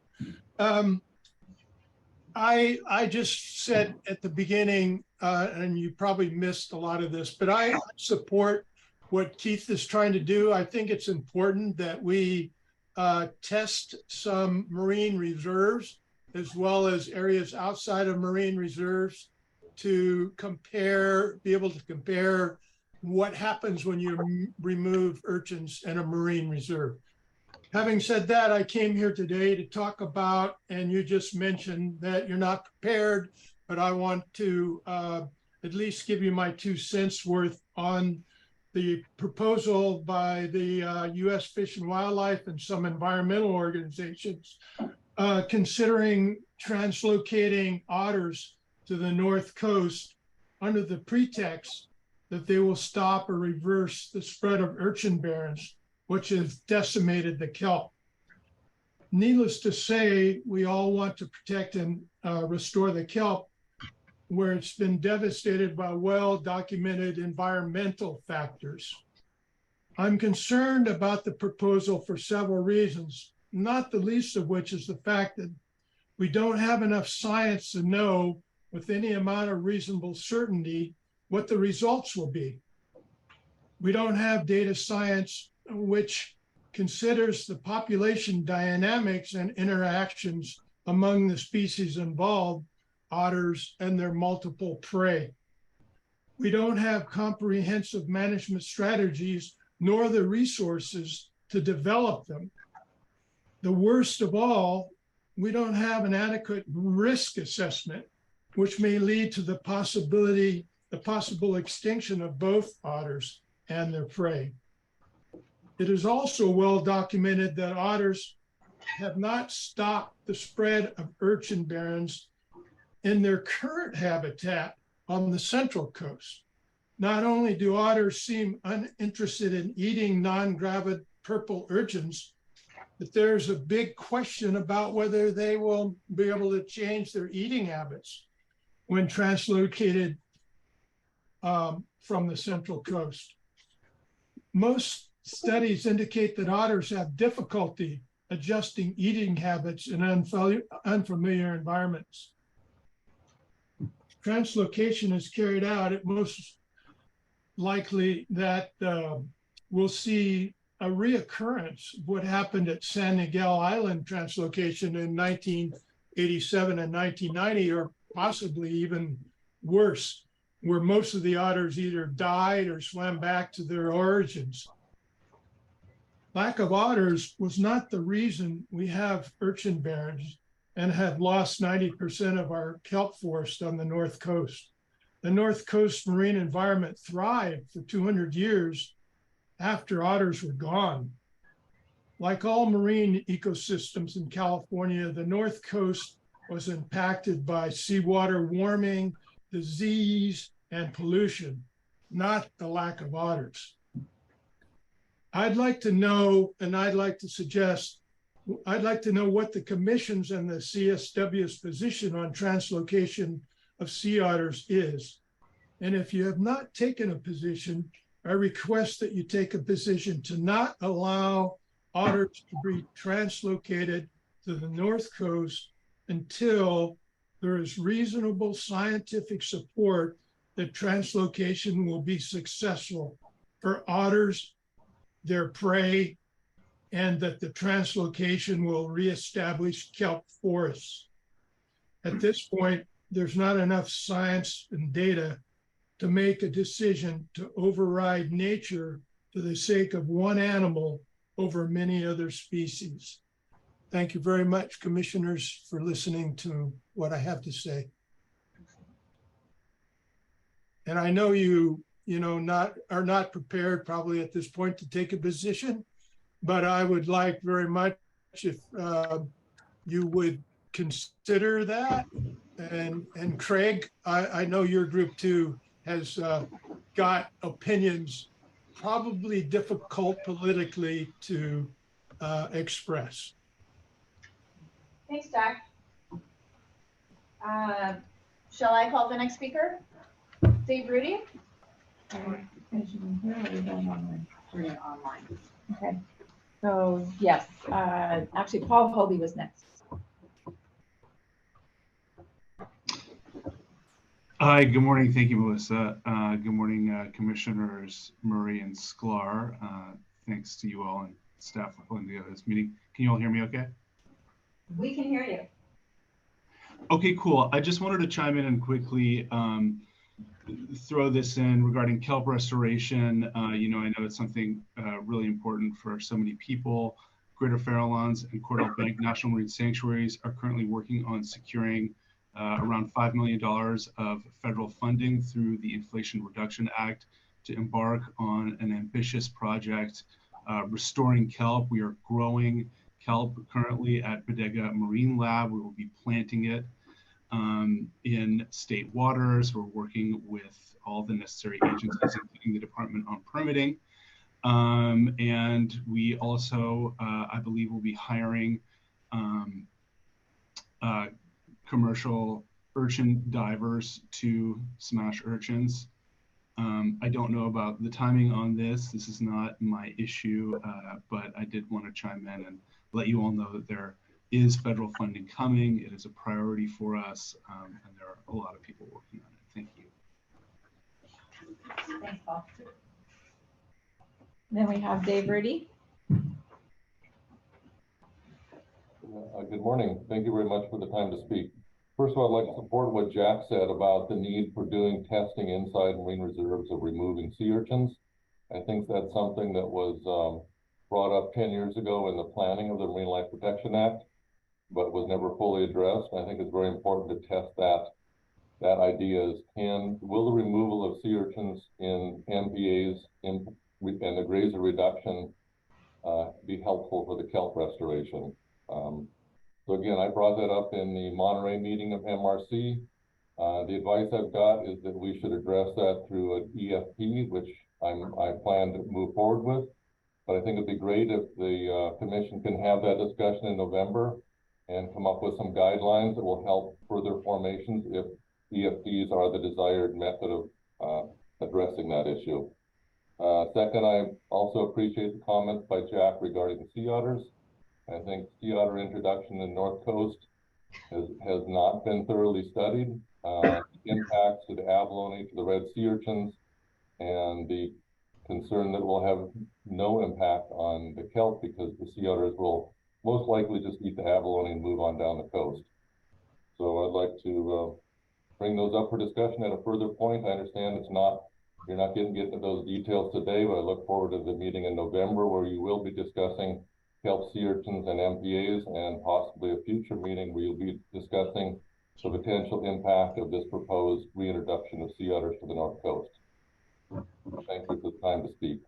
I just said at the beginning, and you probably missed a lot of this, but I support what Keith is trying to do. I think it's important that we test some marine reserves as well as areas outside of marine reserves to be able to compare what happens when you remove urchins in a marine reserve. Having said that, I came here today to talk about, and you just mentioned that you're not prepared, but I want to at least give you my 2 cents worth on the proposal by the U.S. Fish and Wildlife and some environmental organizations considering translocating otters to the North Coast under the pretext that they will stop or reverse the spread of urchin barrens, which has decimated the kelp. Needless to say, we all want to protect and restore the kelp where it's been devastated by well-documented environmental factors. I'm concerned about the proposal for several reasons, not the least of which is the fact that we don't have enough science to know with any amount of reasonable certainty what the results will be. We don't have data science which considers the population dynamics and interactions among the species involved, otters and their multiple prey. We don't have comprehensive management strategies nor the resources to develop them. The worst of all, we don't have an adequate risk assessment, which may lead to the possible extinction of both otters and their prey. It is also well documented that otters have not stopped the spread of urchin barrens in their current habitat on the Central Coast. Not only do otters seem uninterested in eating non-gravid purple urchins, but there's a big question about whether they will be able to change their eating habits when translocated from the Central Coast. Most studies indicate that otters have difficulty adjusting eating habits in unfamiliar environments. Translocation is carried out, it most likely that we'll see a reoccurrence of what happened at San Miguel Island translocation in 1987 and 1990, or possibly even worse, where most of the otters either died or swam back to their origins. Lack of otters was not the reason we have urchin barrens and have lost 90% of our kelp forest on the North Coast. The North Coast marine environment thrived for 200 years after otters were gone. Like all marine ecosystems in California, the North Coast was impacted by seawater warming, disease, and pollution, not the lack of otters. I'd like to know, and I'd like to suggest, I'd like to know what the commission's and the CSW's position on translocation of sea otters is. And if you have not taken a position, I request that you take a position to not allow otters to be translocated to the North Coast until there is reasonable scientific support that translocation will be successful for otters, their prey, and that the translocation will reestablish kelp forests. At this point, there's not enough science and data to make a decision to override nature for the sake of one animal over many other species. Thank you very much, commissioners, for listening to what I have to say. And I know you are not prepared probably at this point to take a position, but I would like very much if you would consider that. And Craig, I know your group too has got opinions probably difficult politically to express. Thanks, Jack. Shall I call the next speaker? Dave Rudy? Okay, so yes, actually Paul Hobie was next. Hi, good morning. Thank you, Melissa. Good morning, Commissioners Murray and Sklar. Thanks to you all and staff for putting together this meeting. Can you all hear me okay? We can hear you. Okay, cool. I just wanted to chime in and quickly throw this in regarding kelp restoration. You know, I know it's something really important for so many people. Greater Farallones and Cordell Bank National Marine Sanctuaries are currently working on securing around $5 million of federal funding through the Inflation Reduction Act to embark on an ambitious project restoring kelp. We are growing kelp currently at Bodega Marine Lab. We will be planting it in state waters. We're working with all the necessary agencies, including the Department on Permitting. And we also, I believe, will be hiring commercial urchin divers to smash urchins. I don't know about the timing on this. This is not my issue, but I did want to chime in and let you all know that there is federal funding coming. It is a priority for us, and there are a lot of people working on it. Thank you. Thanks, Paul. Then we have Dave Rudy. Good morning. Thank you very much for the time to speak. First of all, I'd like to support what Jack said about the need for doing testing inside marine reserves of removing sea urchins. I think that's something that was brought up 10 years ago in the planning of the Marine Life Protection Act, but was never fully addressed. I think it's very important to test that idea is, will the removal of sea urchins in MPAs and the grazer reduction be helpful for the kelp restoration? So again, I brought that up in the Monterey meeting of MRC. The advice I've got is that we should address that through an EFP, which I plan to move forward with. But I think it'd be great if the commission can have that discussion in November and come up with some guidelines that will help further formations if EFPs are the desired method of addressing that issue. Second, I also appreciate the comments by Jack regarding sea otters. I think sea otter introduction in the North Coast has not been thoroughly studied. The impacts to the abalone, to the red sea urchins, and the concern that we'll have no impact on the kelp because the sea otters will most likely just eat the abalone and move on down the coast. So I'd like to bring those up for discussion at a further point. I understand you're not getting into those details today, but I look forward to the meeting in November where you will be discussing kelp sea urchins and MPAs, and possibly a future meeting where you'll be discussing the potential impact of this proposed reintroduction of sea otters to the North Coast. Thank you for the time to speak.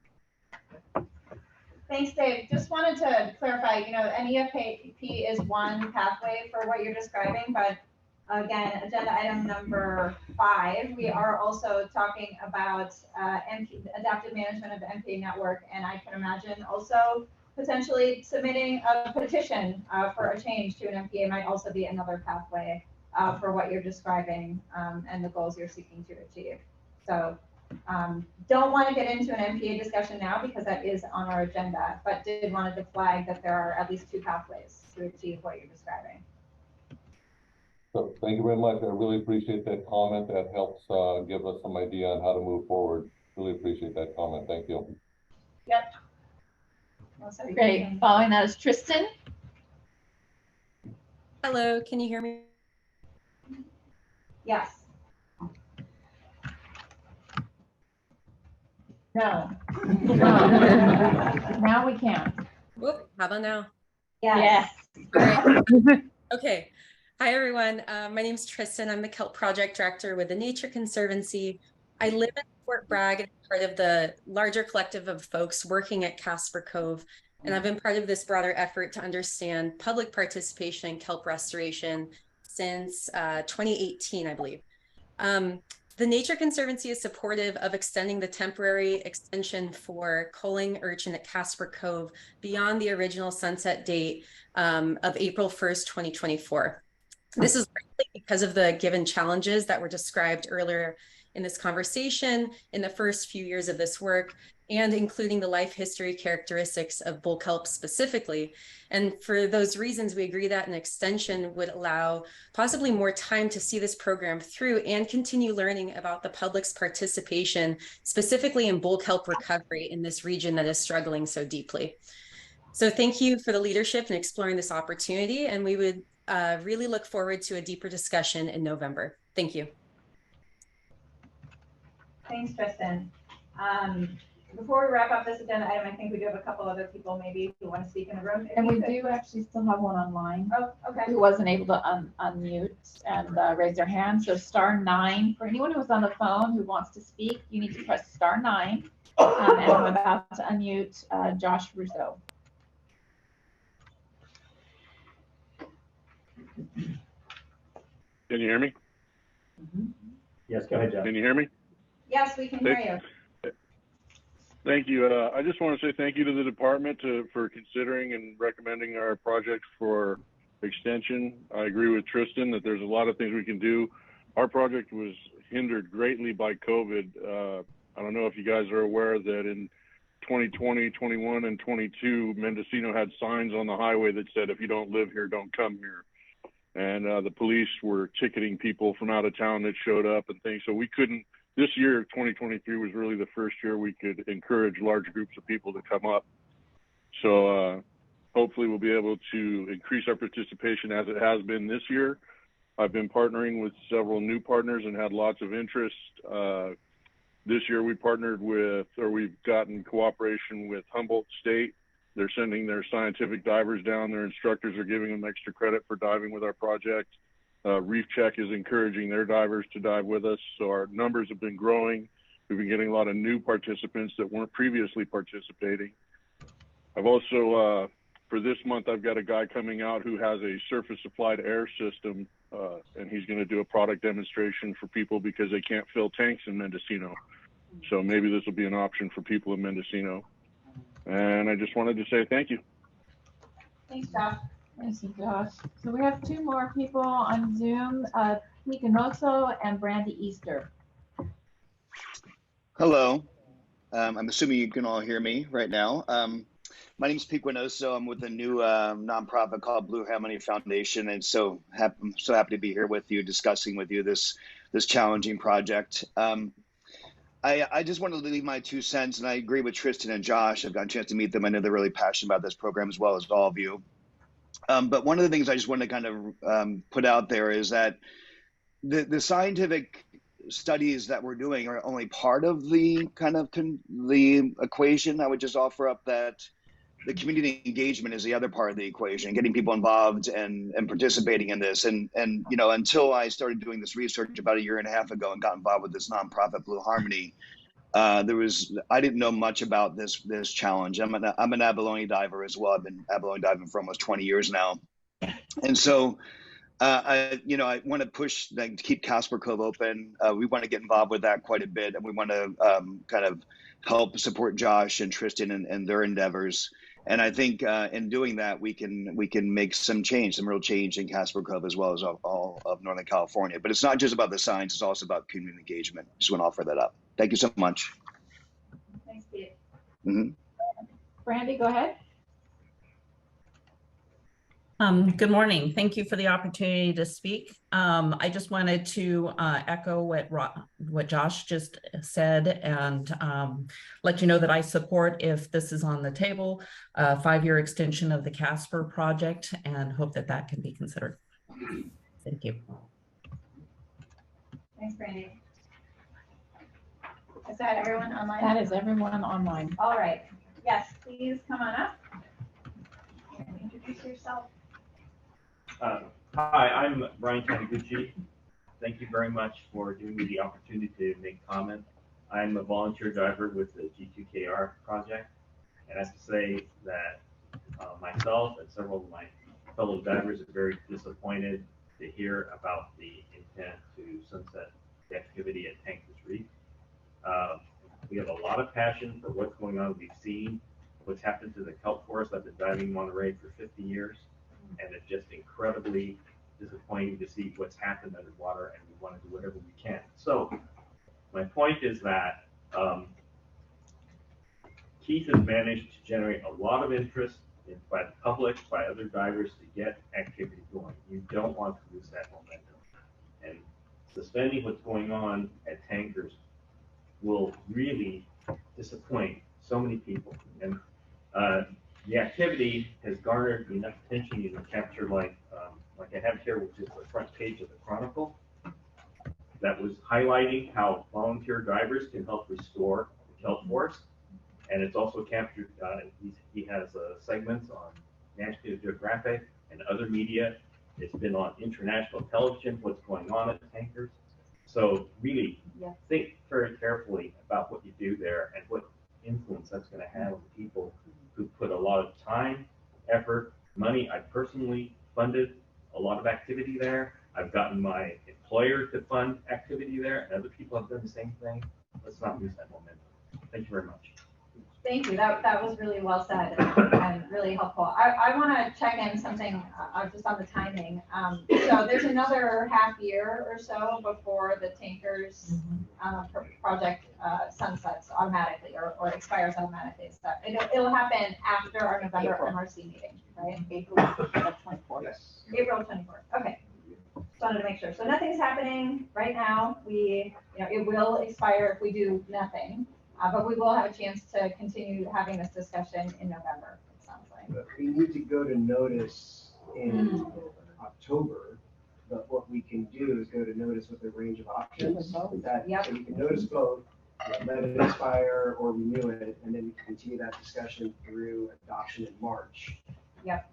Thanks, Dave. Just wanted to clarify, you know, an EFP is one pathway for what you're describing, but again, agenda item number 5, we are also talking about adaptive management of the MPA network, and I can imagine also potentially submitting a petition for a change to an MPA might also be another pathway for what you're describing and the goals you're seeking to achieve. So don't want to get into an MPA discussion now because that is on our agenda, but did wanted to flag that there are at least 2 pathways to achieve what you're describing. So thank you very much. I really appreciate that comment. That helps give us some idea on how to move forward. Really appreciate that comment. Thank you. Yep. Great. Following that is Tristan. Hello, can you hear me? Yes. No. Now we can. Whoop, how about now? Yes. All right. Okay. Hi, everyone. My name is Tristan. I'm the kelp project director with the Nature Conservancy. I live in Fort Bragg and part of the larger collective of folks working at Casper Cove. And I've been part of this broader effort to understand public participation in kelp restoration since 2018, I believe. The Nature Conservancy is supportive of extending the temporary extension for culling urchin at Casper Cove beyond the original sunset date of April 1st, 2024. This is likely because of the given challenges that were described earlier in this conversation in the first few years of this work, and including the life history characteristics of bull kelp specifically. And for those reasons, we agree that an extension would allow possibly more time to see this program through and continue learning about the public's participation, specifically in bull kelp recovery in this region that is struggling so deeply. So thank you for the leadership in exploring this opportunity, and we would really look forward to a deeper discussion in November. Thank you. Thanks, Tristan. Before we wrap up this agenda item, I think we do have a couple other people maybe who want to speak in the room. And we do actually still have one online Oh, okay. who wasn't able to unmute and raise their hand. So *9 for anyone who's on the phone who wants to speak. You need to press *9. And I'm about to unmute Josh Russo. Can you hear me? Yes, go ahead, Josh. Can you hear me? Yes, we can hear you. Thank you. I just want to say thank you to the department for considering and recommending our project for extension. I agree with Tristan that there's a lot of things we can do. Our project was hindered greatly by COVID. I don't know if you guys are aware that in 2020, 21, and 22, Mendocino had signs on the highway that said, if you don't live here, don't come here. And the police were ticketing people from out of town that showed up and things. So we couldn't. This year, 2023, was really the first year we could encourage large groups of people to come up. So hopefully we'll be able to increase our participation as it has been this year. I've been partnering with several new partners and had lots of interest. This year we partnered with, or we've gotten cooperation with Humboldt State. They're sending their scientific divers down. Their instructors are giving them extra credit for diving with our project. Reef Check is encouraging their divers to dive with us. So our numbers have been growing. We've been getting a lot of new participants that weren't previously participating. I've also, for this month, I've got a guy coming out who has a surface applied air system, and he's going to do a product demonstration for people because they can't fill tanks in Mendocino. So maybe this will be an option for people in Mendocino. And I just wanted to say thank you. Thanks, Josh. Thank you, Josh. So we have two more people on Zoom, Pete Ganoso and Brandy Easter. Hello. I'm assuming you can all hear me right now. My name is Pete Guinoso. I'm with a new nonprofit called Blue Harmony Foundation, and I'm so happy to be here with you, discussing with you this challenging project. I just wanted to leave my 2 cents, and I agree with Tristan and Josh. I've got a chance to meet them. I know they're really passionate about this program as well as all of you. But one of the things I just want to kind of put out there is that the scientific studies that we're doing are only part of the kind of the equation. I would just offer up that the community engagement is the other part of the equation, getting people involved and participating in this. And you know, until I started doing this research about 1.5 years ago and got involved with this nonprofit Blue Harmony, I didn't know much about this challenge. I'm an abalone diver as well. I've been abalone diving for almost 20 years now, and so I want to push to keep Casper Cove open. We want to get involved with that quite a bit, and we want to kind of help support Josh and Tristan and their endeavors. And I think in doing that, we can make some real change in Casper Cove as well as all of Northern California. But it's not just about the science; it's also about community engagement. Just want to offer that up. Thank you so much. Thanks, Pete. Mm-hmm. Brandy, go ahead. Good morning. Thank you for the opportunity to speak. I just wanted to echo what Josh just said and let you know that I support, if this is on the table, a 5-year extension of the Casper project, and hope that that can be considered. Thank you. Thanks, Brandy. Is that everyone online? That is everyone online. All right. Yes, please come on up. Introduce yourself. Hi, I'm Brian Taniguchi. Thank you very much for giving me the opportunity to make comment. I'm a volunteer diver with the G2KR project, and I have to say that myself and several of my fellow divers are very disappointed to hear about the intent to sunset the activity at Tankers Reef. We have a lot of passion for what's going on. We've seen what's happened to the kelp forest. I've been diving Monterey for 50 years. And it's just incredibly disappointing to see what's happened underwater, and we want to do whatever we can. So my point is that Keith has managed to generate a lot of interest by the public, by other divers, to get activity going. You don't want to lose that momentum. And suspending what's going on at Tankers will really disappoint so many people. And the activity has garnered enough attention. You can capture like like I have here, which is the front page of the Chronicle, that was highlighting how volunteer drivers can help restore the kelp forest. And it's also captured, he has segments on National Geographic and other media. It's been on international television, what's going on at the tankers. So really think very carefully about what you do there and what influence that's going to have on people who put a lot of time, effort, money. I personally funded a lot of activity there. I've gotten my employer to fund activity there, and other people have done the same thing. Let's not lose that momentum. Thank you very much. Thank you. That was really well said and really helpful. I want to check in something just on the timing. So there's another half year or so before the tankers project sunsets automatically or expires automatically. So it'll happen after our November MRC meeting, right? April 24th. Yes. April 24th. Okay. Just wanted to make sure. So nothing's happening right now. It will expire if we do nothing. But we will have a chance to continue having this discussion in November, it sounds like. But we need to go to notice in October, but what we can do is go to notice with a range of options. So we can notice both, let it expire or renew it, and then we can continue that discussion through adoption in March. Yep.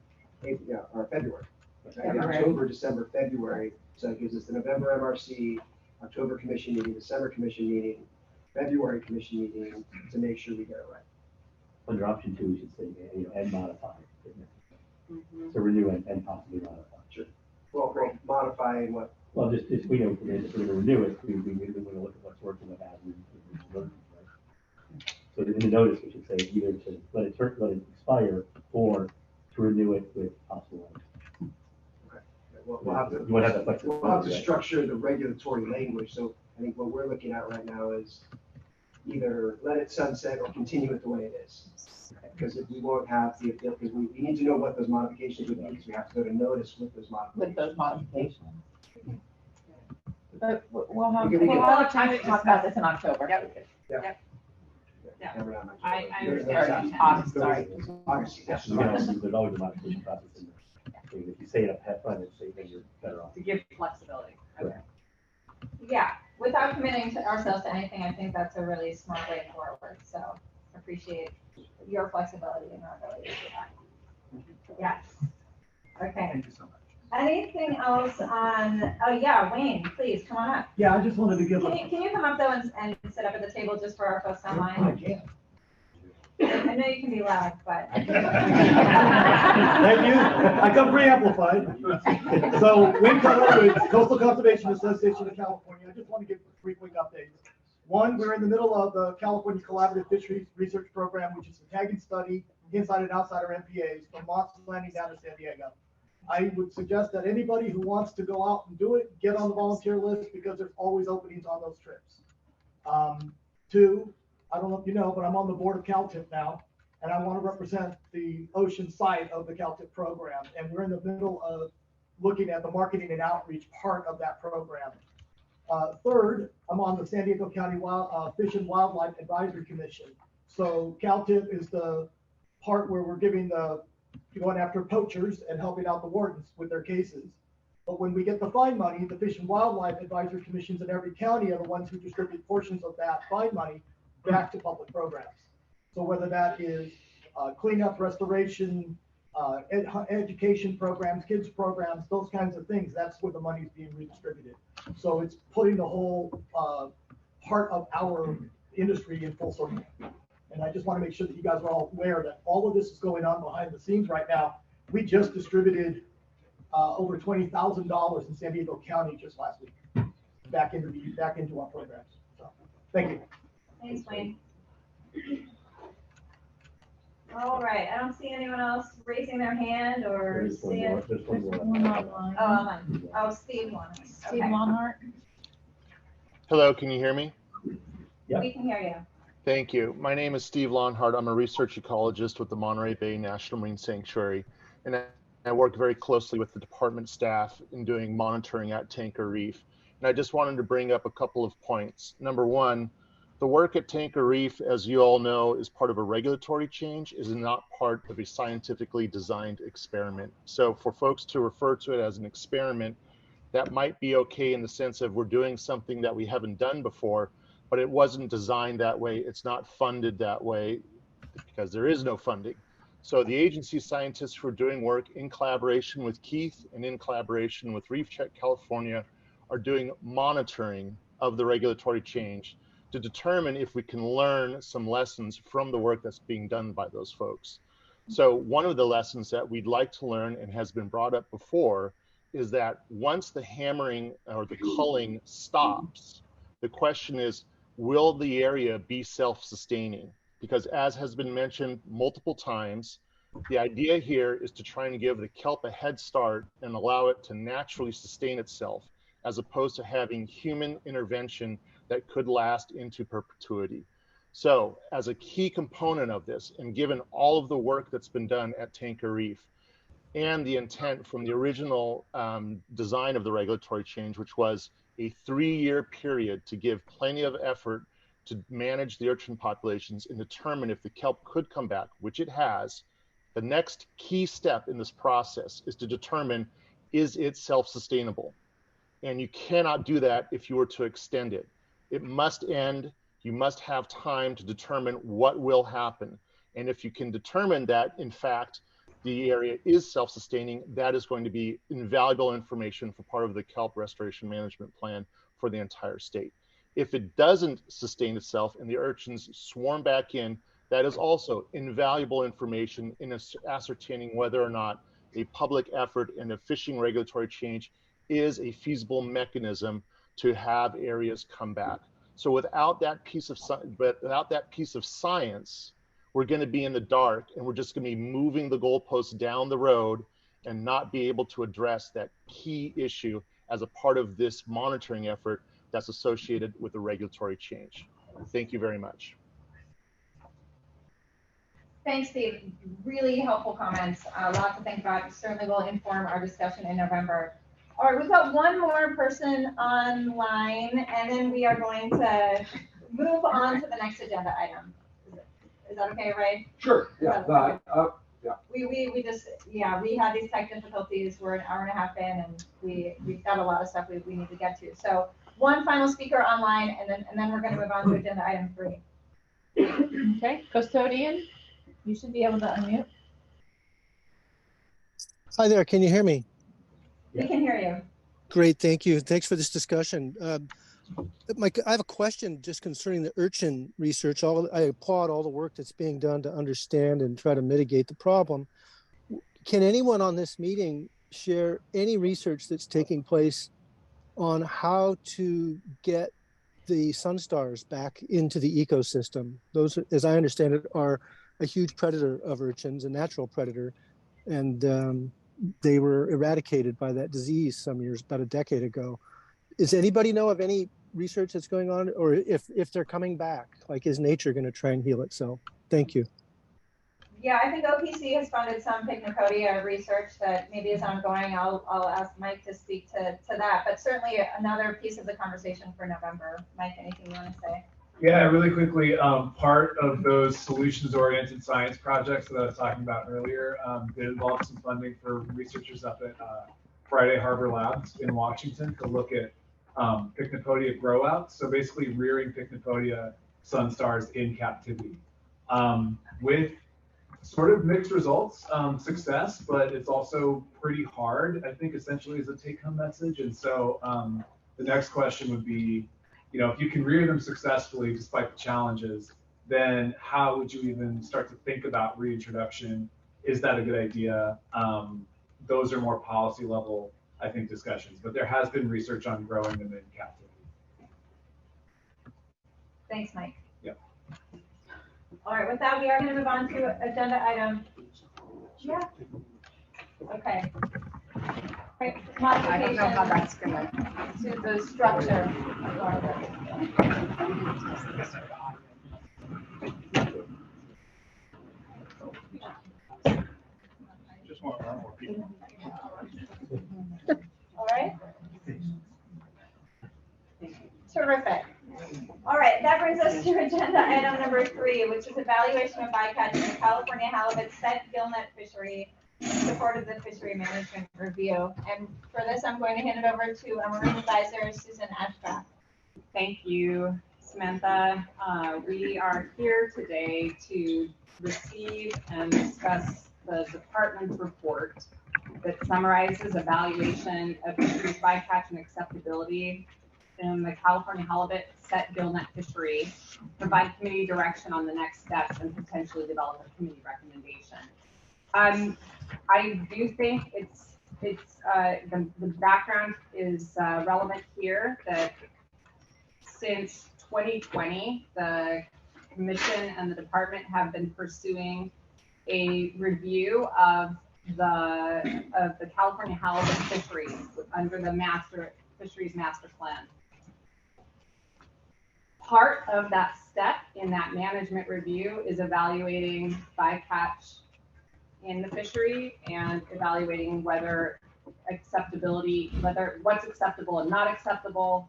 Or February. Okay? October, December, February. So it gives us the November MRC, October commission meeting, December commission meeting, February commission meeting to make sure we get it right. Under option 2, we should say, and modify. So renew and possibly modify. Sure. Well, modify and what? Well, just we know if we're going to renew it, we want to look at what's working, what hasn't. Right? So in the notice, we should say either to let it expire or to renew it with possible. Okay. We'll have to. You want to have that flexibility. We'll have to structure the regulatory language. So I think what we're looking at right now is either let it sunset or continue it the way it is. Because if we won't have the, because we need to know what those modifications would be, because we have to go to notice with those modifications. But we'll have, We can- we'll have time to talk about this in October. Yep. Yeah. I understand. August, sorry. August, yes. There's always a modification process in there. So if you say it up front, it's then you're better off. To give flexibility. Okay. Yeah, without committing to ourselves to anything, I think that's a really smart way forward. So appreciate your flexibility and our ability to do that. Yes. Okay. Thank you so much. Anything else on, oh yeah, Wayne, please come on up. Yeah, I just wanted to give Can you come up though and sit up at the table just for our folks online? I can. I know you can be loud, but. Thank you. I come pre-amplified. So Wayne Cutler with Coastal Conservation Association of California. I just want to give 3 quick updates. One, we're in the middle of the California Collaborative Fisheries Research Program, which is a tag and study inside and outside our MPAs from Monster Landing down to San Diego. I would suggest that anybody who wants to go out and do it, get on the volunteer list because there's always openings on those trips. 2, I don't know if you know, but I'm on the board of CalTIP now, and I want to represent the ocean side of the CalTIP program. And we're in the middle of looking at the marketing and outreach part of that program. 3rd, I'm on the San Diego County Fish and Wildlife Advisory Commission. So CalTIP is the part where we're going after poachers and helping out the wardens with their cases. But when we get the fine money, the Fish and Wildlife Advisory Commissions in every county are the ones who distribute portions of that fine money back to public programs. So whether that is cleanup, restoration, education programs, kids programs, those kinds of things, that's where the money is being redistributed. So it's putting the whole part of our industry in full circle. And I just want to make sure that you guys are all aware that all of this is going on behind the scenes right now. We just distributed over $20,000 in San Diego County just last week back into our programs. So thank you. Thanks, Wayne. All right, I don't see anyone else raising their hand or seeing. Oh, Steve Lonhart. Steve Lonhart. Hello, can you hear me? Yeah. We can hear you. Thank you. My name is Steve Lonhart. I'm a research ecologist with the Monterey Bay National Marine Sanctuary, and I work very closely with the department staff in doing monitoring at Tanker Reef. And I just wanted to bring up a couple of points. Number one, The work at Tanker Reef, as you all know, is part of a regulatory change, is not part of a scientifically designed experiment. So for folks to refer to it as an experiment, that might be okay in the sense of we're doing something that we haven't done before, but it wasn't designed that way. It's not funded that way because there is no funding. So the agency scientists who are doing work in collaboration with Keith and in collaboration with Reef Check California are doing monitoring of the regulatory change to determine if we can learn some lessons from the work that's being done by those folks. So one of the lessons that we'd like to learn and has been brought up before is that once the hammering or the culling stops, the question is, will the area be self-sustaining? Because as has been mentioned multiple times, the idea here is to try and give the kelp a head start and allow it to naturally sustain itself, as opposed to having human intervention that could last into perpetuity. So as a key component of this, and given all of the work that's been done at Tanker Reef and the intent from the original design of the regulatory change, which was a 3-year period to give plenty of effort to manage the urchin populations and determine if the kelp could come back, which it has, the next key step in this process is to determine, is it self-sustainable? And you cannot do that if you were to extend it. It must end. You must have time to determine what will happen. And if you can determine that, in fact, the area is self-sustaining, that is going to be invaluable information for part of the kelp restoration management plan for the entire state. If it doesn't sustain itself and the urchins swarm back in, that is also invaluable information in ascertaining whether or not a public effort and a fishing regulatory change is a feasible mechanism to have areas come back. So without that piece of science, we're going to be in the dark, and we're just going to be moving the goalposts down the road and not be able to address that key issue as a part of this monitoring effort that's associated with the regulatory change. Thank you very much. Thanks, Steve. Really helpful comments. A lot to think about. Certainly will inform our discussion in November. All right, we've got one more person online, and then we are going to move on to the next agenda item. Is that okay, Ray? Sure. Yeah. Yeah. We just, yeah, we had these tech difficulties. We're an hour and a half in, and we've got a lot of stuff we need to get to. So one final speaker online, and then we're going to move on to agenda item 3. Okay, custodian, you should be able to unmute. Hi there, can you hear me? We can hear you. Great, thank you. Thanks for this discussion. Mike, I have a question just concerning the urchin research. I applaud all the work that's being done to understand and try to mitigate the problem. Can anyone on this meeting share any research that's taking place on how to get the sunstars back into the ecosystem? Those, as I understand it, are a huge predator of urchins, a natural predator, and they were eradicated by that disease some years, about a decade ago. Does anybody know of any research that's going on, or if they're coming back? Like, is nature going to try and heal itself? Thank you. Yeah, I think OPC has funded some Pycnopodia research that maybe is ongoing. I'll ask Mike to speak to that, but certainly another piece of the conversation for November. Mike, anything you want to say? Yeah, really quickly, part of those solutions-oriented science projects that I was talking about earlier did involve some funding for researchers up at Friday Harbor Labs in Washington to look at Pycnopodia grow-outs. So basically rearing Pycnopodia sunstars in captivity with sort of mixed results, success, but it's also pretty hard, I think, essentially is a take-home message. And so the next question would be, if you can rear them successfully despite the challenges, then how would you even start to think about reintroduction? Is that a good idea? Those are more policy level, I think, discussions, but there has been research on growing them in captivity. Thanks, Mike. Yep. All right, with that, we are going to move on to agenda item. Yeah. Okay. I don't know how that's gonna. To the structure. Just want more people. All right. Terrific. All right, that brings us to agenda item number 3, which is evaluation of bycatch in the California halibut set gillnet fishery in support of the fishery management review. And for this, I'm going to hand it over to our marine advisor, Susan Ashcraft. Thank you, Samantha. We are here today to receive and discuss the department's report that summarizes evaluation of fisheries bycatch and acceptability in the California halibut set gillnet fishery, provide committee direction on the next steps, and potentially develop a committee recommendation. I do think the background is relevant here, that since 2020, the commission and the department have been pursuing a review of the California halibut fisheries under the fisheries master plan. Part of that step in that management review is evaluating bycatch in the fishery and evaluating whether what's acceptable and not acceptable,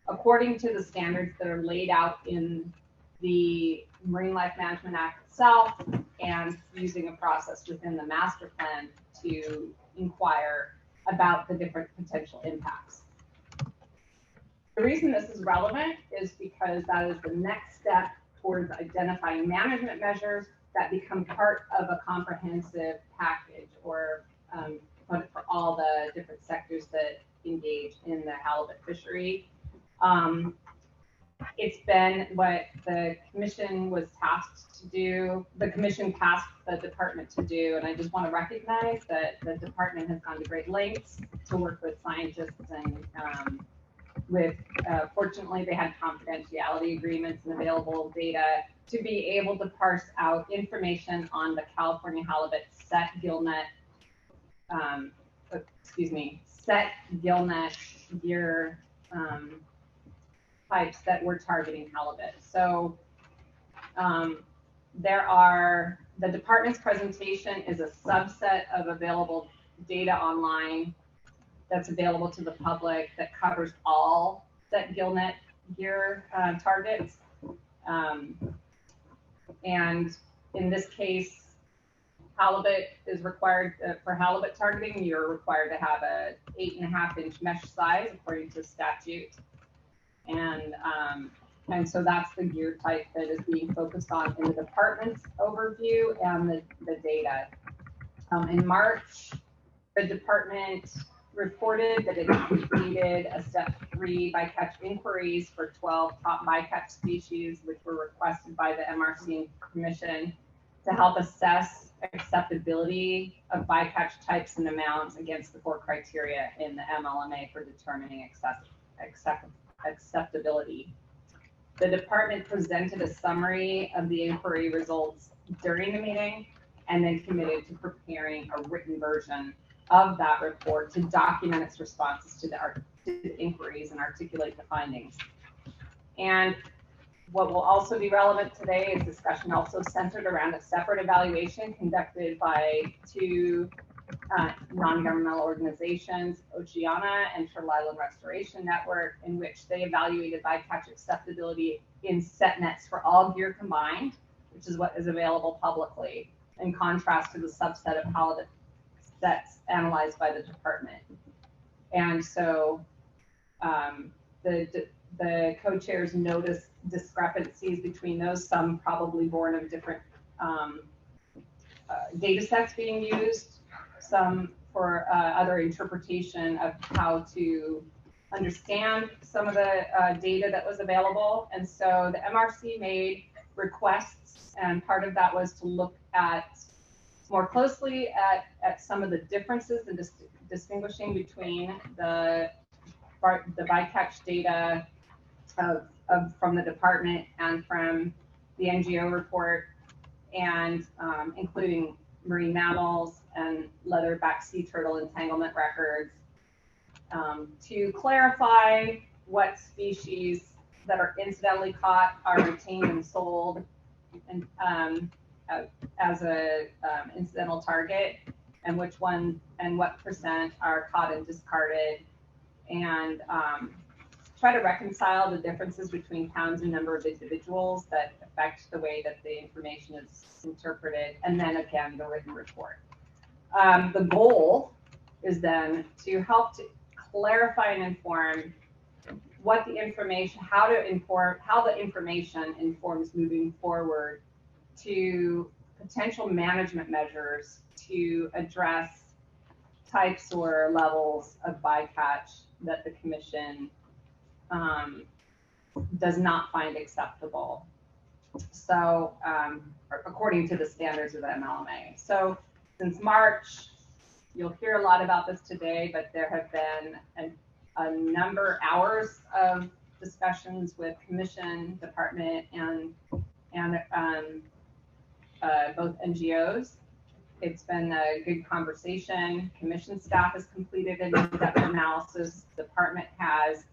according to the standards that are laid out in the Marine Life Management Act itself, and using a process within the master plan to inquire about the different potential impacts. The reason this is relevant is because that is the next step towards identifying management measures that become part of a comprehensive package, or for all the different sectors that engage in the halibut fishery. It's been what the commission was tasked to do. The commission tasked the department to do, and I just want to recognize that the department has gone to great lengths to work with scientists and fortunately, they had confidentiality agreements and available data to be able to parse out information on the California halibut set gillnet gear types that we're targeting halibut. So the department's presentation is a subset of available data online that's available to the public that covers all set gillnet gear targets. And in this case, halibut is required for halibut targeting. You're required to have a 8.5-inch mesh size according to statute. And so that's the gear type that is being focused on in the department's overview and the data. In March, the department reported that it completed a step 3 bycatch inquiries for 12 top bycatch species, which were requested by the MRC commission to help assess acceptability of bycatch types and amounts against the 4 criteria in the MLMA for determining acceptability. The department presented a summary of the inquiry results during the meeting and then committed to preparing a written version of that report to document its responses to the inquiries and articulate the findings. And what will also be relevant today is discussion also centered around a separate evaluation conducted by 2 non-governmental organizations, Oceana and Turtle Island Restoration Network, in which they evaluated bycatch acceptability in set nets for all gear combined, which is what is available publicly, in contrast to the subset of halibut sets analyzed by the department. And so the co-chairs noticed discrepancies between those, some probably born of different data sets being used, some for other interpretation of how to understand some of the data that was available. And so the MRC made requests, and part of that was to look at more closely at some of the differences and distinguishing between the bycatch data from the department and from the NGO report, and including marine mammals and leatherback sea turtle entanglement records, to clarify what species that are incidentally caught are retained and sold and as a incidental target, and which one and what % are caught and discarded, and try to reconcile the differences between towns and number of individuals that affect the way that the information is interpreted, and then again, the written report. The goal is then to help to clarify and inform what the information, how the information informs moving forward to potential management measures to address types or levels of bycatch that the commission does not find acceptable. So according to the standards of the MLMA. So since March, you'll hear a lot about this today, but there have been a number of hours of discussions with commission, department, and both NGOs. It's been a good conversation. Commission staff has completed an in-depth analysis. Department has.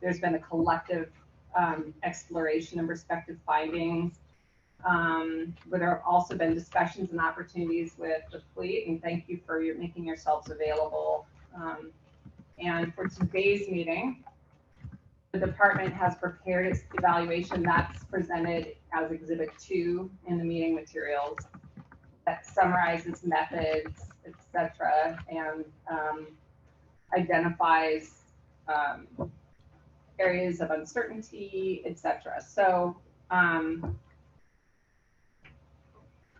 There's been a collective exploration of respective findings. But there have also been discussions and opportunities with the fleet, and thank you for making yourselves available. And for today's meeting, the department has prepared its evaluation that's presented as Exhibit 2 in the meeting materials that summarizes methods, etc., and identifies areas of uncertainty, etc. So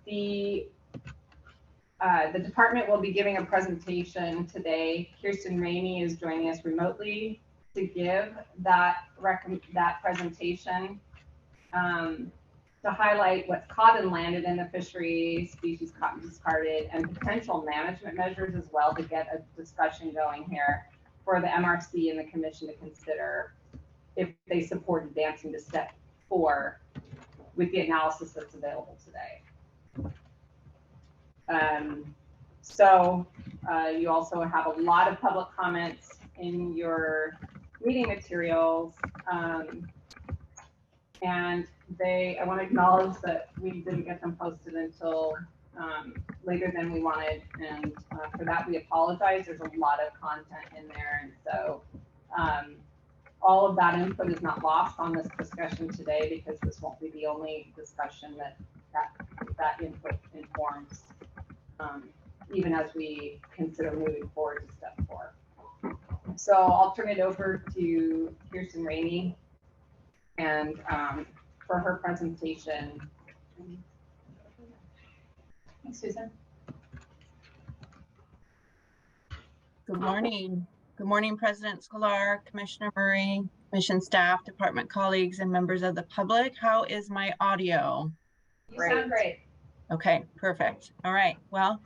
the department will be giving a presentation today. Kirsten Ramey is joining us remotely to give that presentation to highlight what's caught and landed in the fishery, species caught and discarded, and potential management measures as well, to get a discussion going here for the MRC and the commission to consider if they support advancing to step 4 with the analysis that's available today. You also have a lot of public comments in your meeting materials. And I want to acknowledge that we didn't get them posted until later than we wanted. And for that, we apologize. There's a lot of content in there. And so all of that input is not lost on this discussion today, because this won't be the only discussion that input informs, even as we consider moving forward to step 4. So I'll turn it over to Kirsten Ramey and for her presentation. Thanks, Susan. Good morning. Good morning, President Sklar, Commissioner Murray, Commission staff, department colleagues, and members of the public. How is my audio? You sound great. Okay, perfect. All right. Well,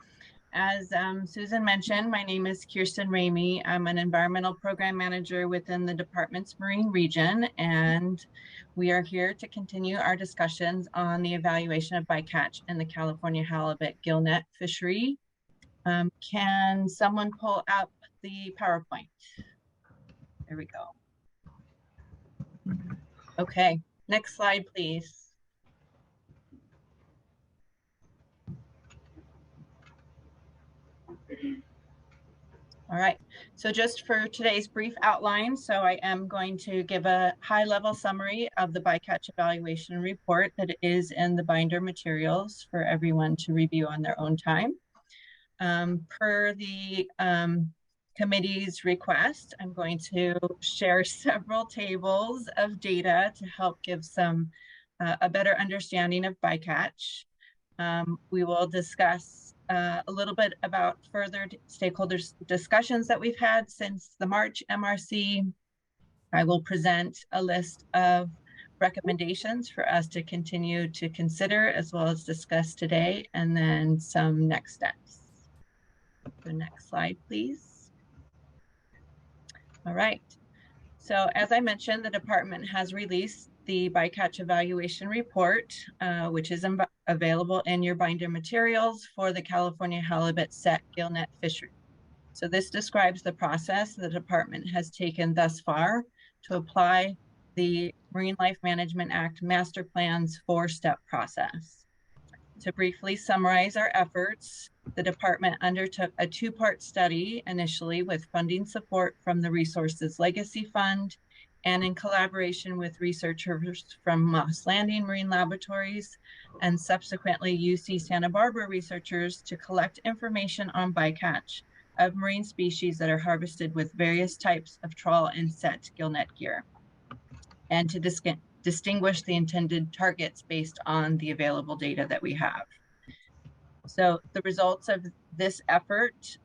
as Susan mentioned, my name is Kirsten Ramey. I'm an environmental program manager within the department's marine region, and we are here to continue our discussions on the evaluation of bycatch in the California halibut gillnet fishery. Can someone pull up the PowerPoint? There we go. Okay, next slide, please. All right, so just for today's brief outline, so I am going to give a high-level summary of the bycatch evaluation report that is in the binder materials for everyone to review on their own time. Per the committee's request, I'm going to share several tables of data to help give a better understanding of bycatch. We will discuss a little bit about further stakeholders discussions that we've had since the March MRC. I will present a list of recommendations for us to continue to consider as well as discuss today, and then some next steps. The next slide, please. All right. So as I mentioned, the department has released the bycatch evaluation report, which is available in your binder materials for the California halibut set gillnet fishery. So this describes the process the department has taken thus far to apply the Marine Life Management Act Master Plan's 4-step process. To briefly summarize our efforts, the department undertook a 2-part study initially with funding support from the Resources Legacy Fund and in collaboration with researchers from Moss Landing Marine Laboratories and subsequently UC Santa Barbara researchers to collect information on bycatch of marine species that are harvested with various types of trawl and set gillnet gear, and to distinguish the intended targets based on the available data that we have. So the results of this effort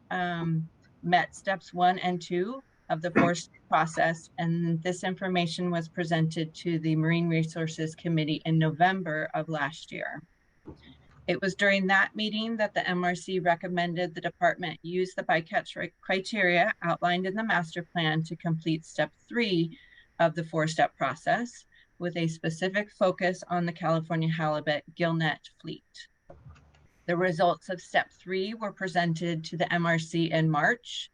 met steps 1 and 2 of the 4-step process, and this information was presented to the Marine Resources Committee in November of last year. It was during that meeting that the MRC recommended the department use the bycatch criteria outlined in the master plan to complete step 3 of the 4-step process with a specific focus on the California halibut gillnet fleet. The results of step 3 were presented to the MRC in March,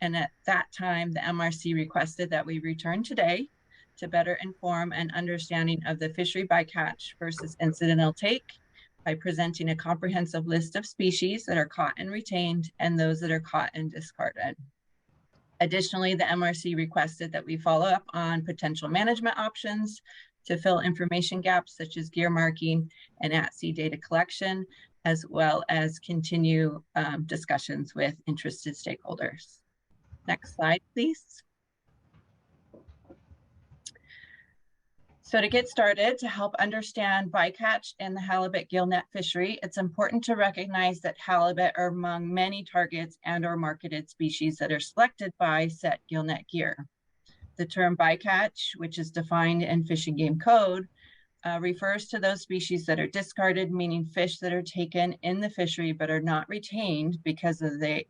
and at that time, the MRC requested that we return today to better inform an understanding of the fishery bycatch versus incidental take by presenting a comprehensive list of species that are caught and retained and those that are caught and discarded. Additionally, the MRC requested that we follow up on potential management options to fill information gaps such as gear marking and at-sea data collection, as well as continue discussions with interested stakeholders. Next slide, please. So to get started, to help understand bycatch and the halibut gillnet fishery, it's important to recognize that halibut are among many targets and or marketed species that are selected by set gillnet gear. The term bycatch, which is defined in Fish and Game Code, refers to those species that are discarded, meaning fish that are taken in the fishery but are not retained because they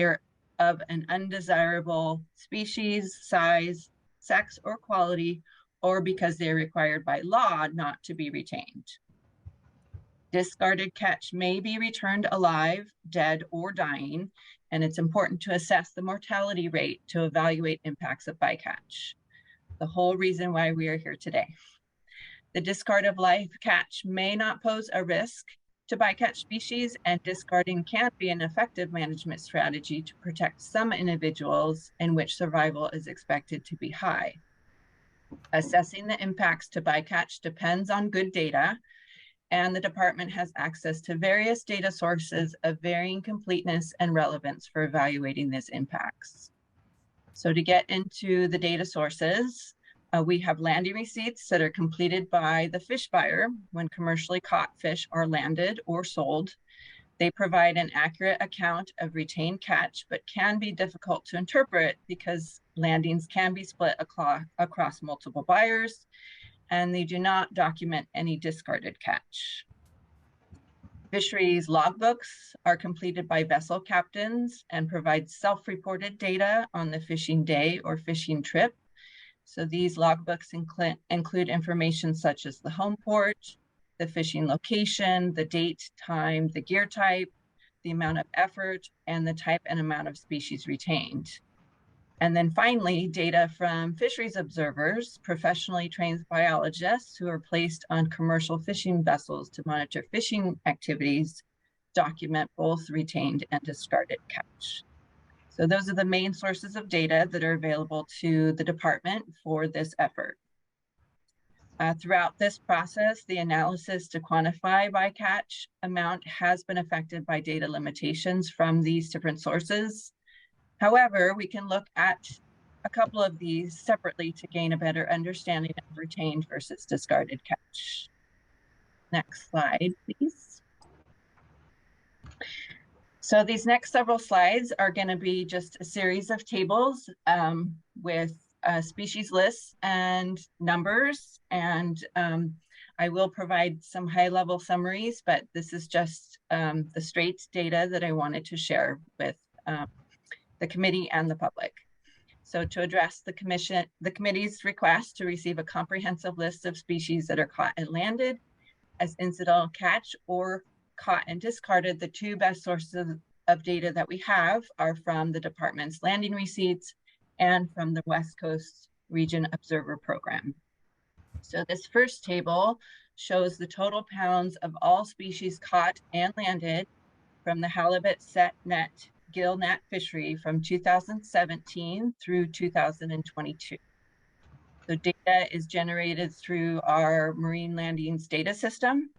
are of an undesirable species, size, sex, or quality, or because they're required by law not to be retained. Discarded catch may be returned alive, dead, or dying, and it's important to assess the mortality rate to evaluate impacts of bycatch. The whole reason why we are here today. The discard of live catch may not pose a risk to bycatch species, and discarding can be an effective management strategy to protect some individuals in which survival is expected to be high. Assessing the impacts to bycatch depends on good data, and the department has access to various data sources of varying completeness and relevance for evaluating these impacts. So to get into the data sources, we have landing receipts that are completed by the fish buyer when commercially caught fish are landed or sold. They provide an accurate account of retained catch, but can be difficult to interpret because landings can be split across multiple buyers, and they do not document any discarded catch. Fisheries logbooks are completed by vessel captains and provide self-reported data on the fishing day or fishing trip. So these logbooks include information such as the home port, the fishing location, the date, time, the gear type, the amount of effort, and the type and amount of species retained. And then finally, data from fisheries observers, professionally trained biologists who are placed on commercial fishing vessels to monitor fishing activities, document both retained and discarded catch. So those are the main sources of data that are available to the department for this effort. Throughout this process, the analysis to quantify bycatch amount has been affected by data limitations from these different sources. However, we can look at a couple of these separately to gain a better understanding of retained versus discarded catch. Next slide, please. So these next several slides are going to be just a series of tables with species lists and numbers, and I will provide some high-level summaries, but this is just the straight data that I wanted to share with the committee and the public. So to address the committee's request to receive a comprehensive list of species that are caught and landed as incidental catch or caught and discarded, the two best sources of data that we have are from the department's landing receipts and from the West Coast Region Observer Program. So this first table shows the total pounds of all species caught and landed from the halibut set net gillnet fishery from 2017 through 2022. So data is generated through our marine landings data system.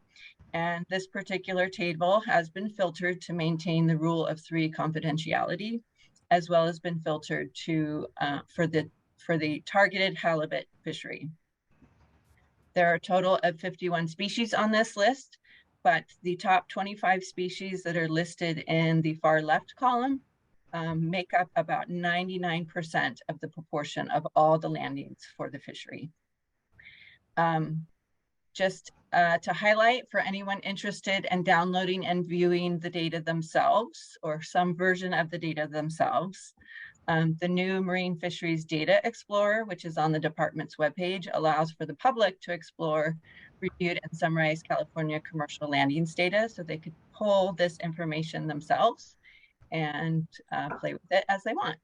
And this particular table has been filtered to maintain the rule of 3 confidentiality, as well as been filtered to for the targeted halibut fishery. There are a total of 51 species on this list, but the top 25 species that are listed in the far left column make up about 99% of the proportion of all the landings for the fishery. Just to highlight for anyone interested in downloading and viewing the data themselves or some version of the data themselves, the new Marine Fisheries Data Explorer, which is on the department's webpage, allows for the public to explore reviewed and summarized California commercial landings data so they could pull this information themselves and play with it as they want.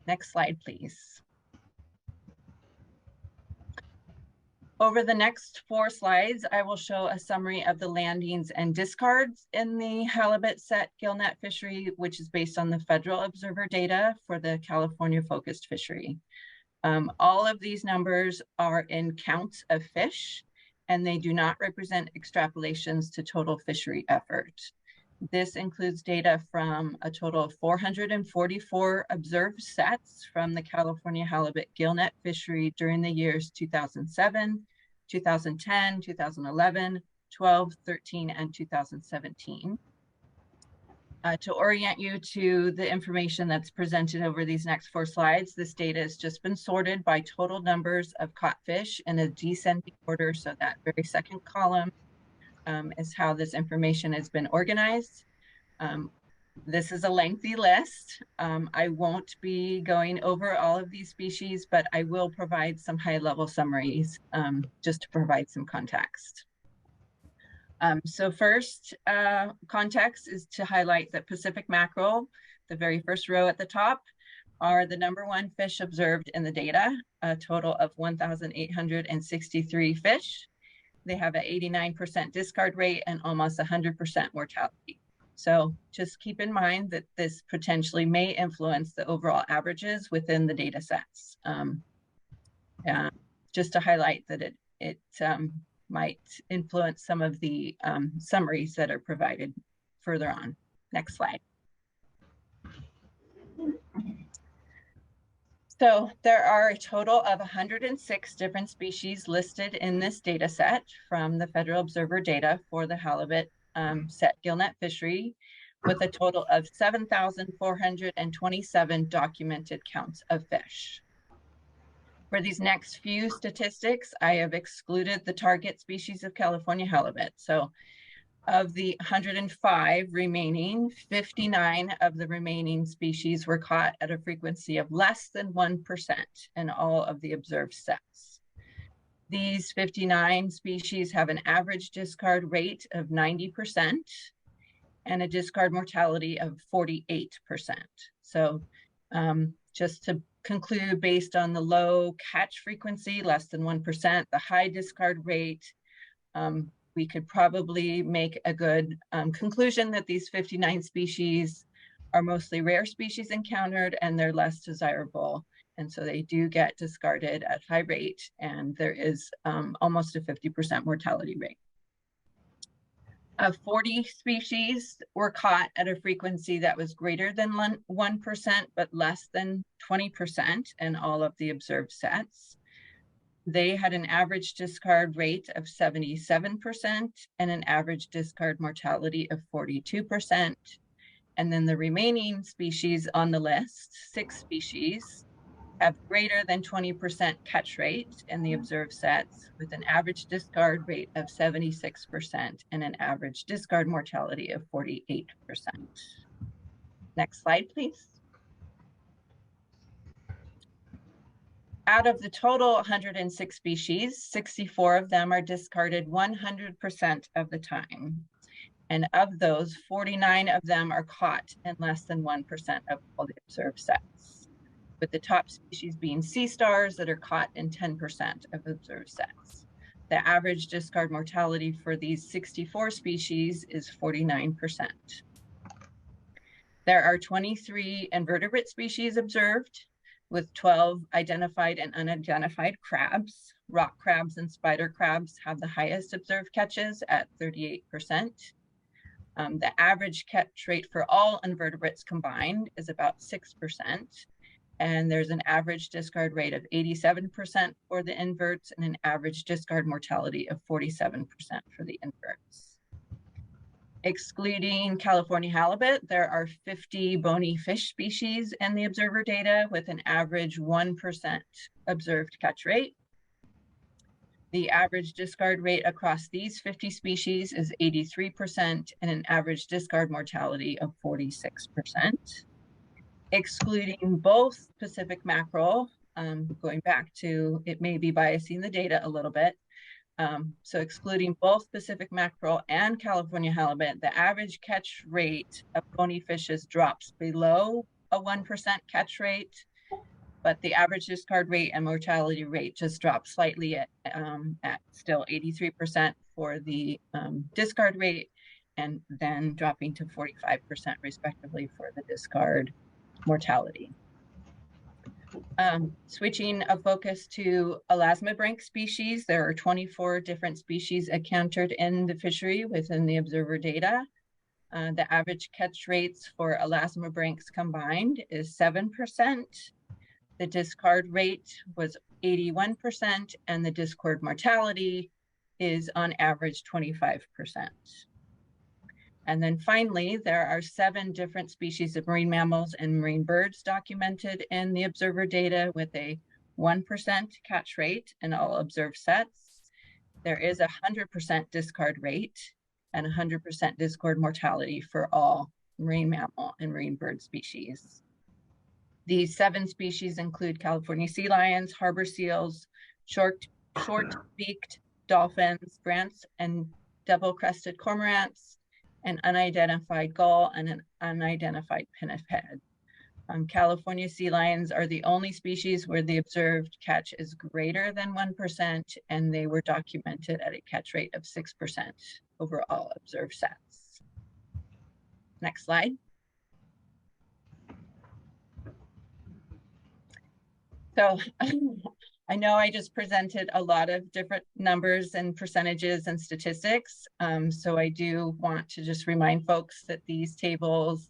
Next slide, please. Over the next 4 slides, I will show a summary of the landings and discards in the halibut set gillnet fishery, which is based on the federal observer data for the California focused fishery. All of these numbers are in counts of fish, and they do not represent extrapolations to total fishery effort. This includes data from a total of 444 observed sets from the California halibut gillnet fishery during the years 2007, 2010, 2011, 12, 13, and 2017. To orient you to the information that's presented over these next 4 slides, this data has just been sorted by total numbers of caught fish in a descending order. So that very second column is how this information has been organized. This is a lengthy list. I won't be going over all of these species, but I will provide some high-level summaries just to provide some context. So first, context is to highlight that Pacific mackerel, the very first row at the top, are the #1 fish observed in the data, a total of 1,863 fish. They have an 89% discard rate and almost 100% mortality. So just keep in mind that this potentially may influence the overall averages within the data sets. Just to highlight that it might influence some of the summaries that are provided further on. Next slide. So there are a total of 106 different species listed in this data set from the Federal Observer data for the halibut set gillnet fishery, with a total of 7,427 documented counts of fish. For these next few statistics, I have excluded the target species of California halibut. So of the 105 remaining, 59 of the remaining species were caught at a frequency of less than 1% in all of the observed sets. These 59 species have an average discard rate of 90% and a discard mortality of 48%. So just to conclude, based on the low catch frequency, less than 1%, the high discard rate, we could probably make a good conclusion that these 59 species are mostly rare species encountered and they're less desirable. And so they do get discarded at high rate, and there is almost a 50% mortality rate. 40 species were caught at a frequency that was greater than 1%, but less than 20% in all of the observed sets. They had an average discard rate of 77% and an average discard mortality of 42%. And then the remaining species on the list, 6 species, have greater than 20% catch rate in the observed sets, with an average discard rate of 76% and an average discard mortality of 48%. Next slide, please. Out of the total 106 species, 64 of them are discarded 100% of the time. And of those, 49 of them are caught in less than 1% of all the observed sets, with the top species being sea stars that are caught in 10% of observed sets. The average discard mortality for these 64 species is 49%. There are 23 invertebrate species observed, with 12 identified and unidentified crabs. Rock crabs and spider crabs have the highest observed catches at 38%. The average catch rate for all invertebrates combined is about 6%. And there's an average discard rate of 87% for the inverts and an average discard mortality of 47% for the inverts. Excluding California halibut, there are 50 bony fish species in the observer data with an average 1% observed catch rate. The average discard rate across these 50 species is 83% and an average discard mortality of 46%. Excluding both Pacific mackerel, going back to, it may be biasing the data a little bit. So excluding both Pacific mackerel and California halibut, the average catch rate of bony fishes drops below a 1% catch rate, but the average discard rate and mortality rate just drops slightly at still 83% for the discard rate, and then dropping to 45% respectively for the discard mortality. Switching a focus to elasmobranch species, there are 24 different species encountered in the fishery within the observer data. The average catch rates for elasmobranchs combined is 7%. The discard rate was 81%, and the discard mortality is on average 25%. And then finally, there are 7 different species of marine mammals and marine birds documented in the observer data with a 1% catch rate in all observed sets. There is a 100% discard rate and 100% discard mortality for all marine mammal and marine bird species. These 7 species include California sea lions, harbor seals, short-beaked dolphins, brants and double-crested cormorants, an unidentified gull, and an unidentified pinniped. California sea lions are the only species where the observed catch is greater than 1%, and they were documented at a catch rate of 6% over all observed sets. Next slide. So I know I just presented a lot of different numbers and percentages and statistics. So I do want to just remind folks that these tables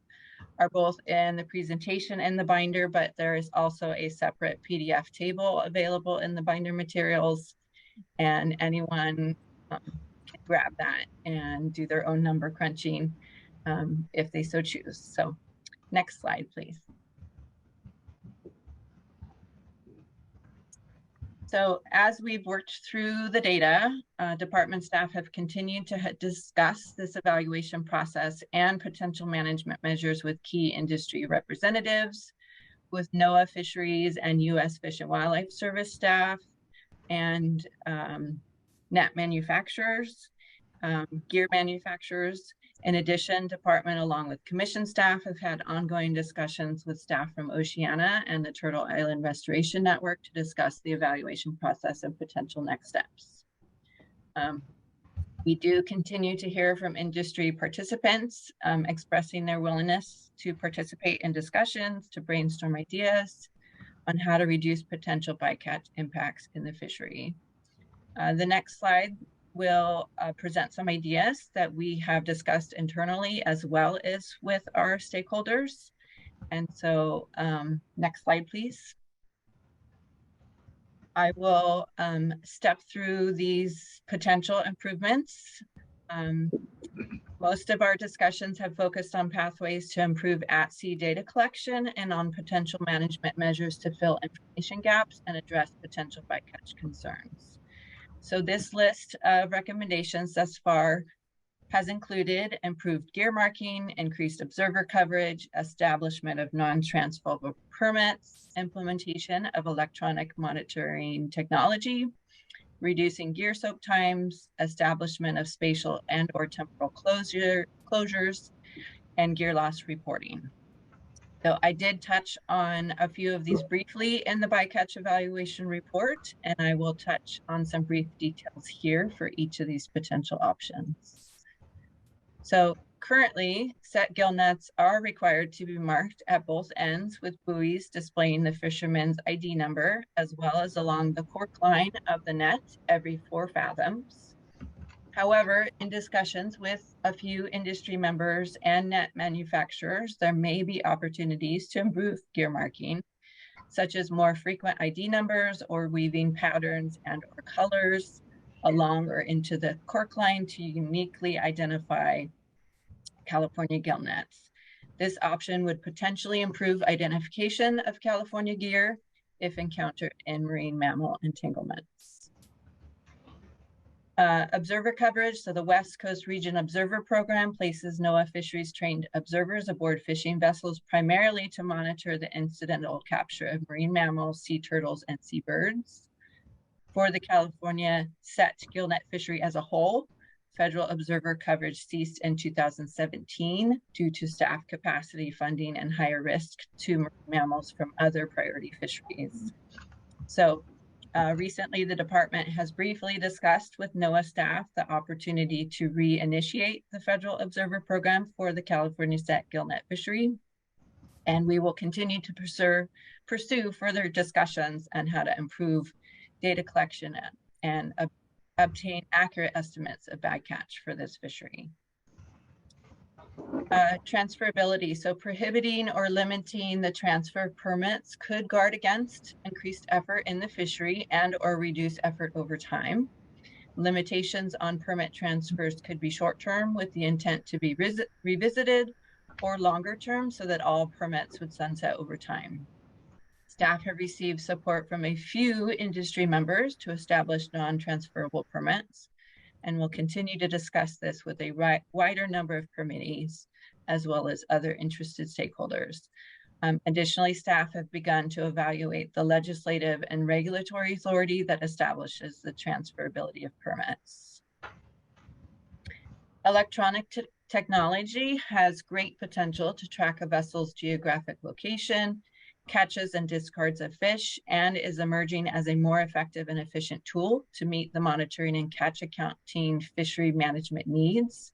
are both in the presentation and the binder, but there is also a separate PDF table available in the binder materials, and anyone can grab that and do their own number crunching if they so choose. So next slide, please. So as we've worked through the data, department staff have continued to discuss this evaluation process and potential management measures with key industry representatives, with NOAA Fisheries and U.S. Fish and Wildlife Service staff, and net manufacturers, gear manufacturers. In addition, department along with commission staff have had ongoing discussions with staff from Oceana and the Turtle Island Restoration Network to discuss the evaluation process and potential next steps. We do continue to hear from industry participants expressing their willingness to participate in discussions, to brainstorm ideas on how to reduce potential bycatch impacts in the fishery. The next slide will present some ideas that we have discussed internally as well as with our stakeholders. And so next slide, please. I will step through these potential improvements. Most of our discussions have focused on pathways to improve at-sea data collection and on potential management measures to fill information gaps and address potential bycatch concerns. So this list of recommendations thus far has included improved gear marking, increased observer coverage, establishment of non-transferable permits, implementation of electronic monitoring technology, reducing gear soak times, establishment of spatial and/or temporal closures, and gear loss reporting. So I did touch on a few of these briefly in the bycatch evaluation report, and I will touch on some brief details here for each of these potential options. So Currently, set gill nets are required to be marked at both ends with buoys displaying the fisherman's ID number, as well as along the cork line of the net every 4 fathoms. However, in discussions with a few industry members and net manufacturers, there may be opportunities to improve gear marking, such as more frequent ID numbers or weaving patterns and or colors along or into the cork line to uniquely identify California gill nets. This option would potentially improve identification of California gear if encountered in marine mammal entanglements. Observer coverage. So the West Coast Region Observer Program places NOAA fisheries trained observers aboard fishing vessels primarily to monitor the incidental capture of marine mammals, sea turtles, and seabirds. For the California set gillnet fishery as a whole, federal observer coverage ceased in 2017 due to staff capacity, funding, and higher risk to marine mammals from other priority fisheries. So recently, the department has briefly discussed with NOAA staff the opportunity to reinitiate the federal observer program for the California set gillnet fishery. And we will continue to pursue further discussions on how to improve data collection and obtain accurate estimates of bycatch for this fishery. Transferability. So prohibiting or limiting the transfer of permits could guard against increased effort in the fishery and or reduce effort over time. Limitations on permit transfers could be short-term with the intent to be revisited, or longer term so that all permits would sunset over time. Staff have received support from a few industry members to establish non-transferable permits, and will continue to discuss this with a wider number of committees, as well as other interested stakeholders. Additionally, staff have begun to evaluate the legislative and regulatory authority that establishes the transferability of permits. Electronic technology has great potential to track a vessel's geographic location, catches and discards of fish, and is emerging as a more effective and efficient tool to meet the monitoring and catch accounting fishery management needs.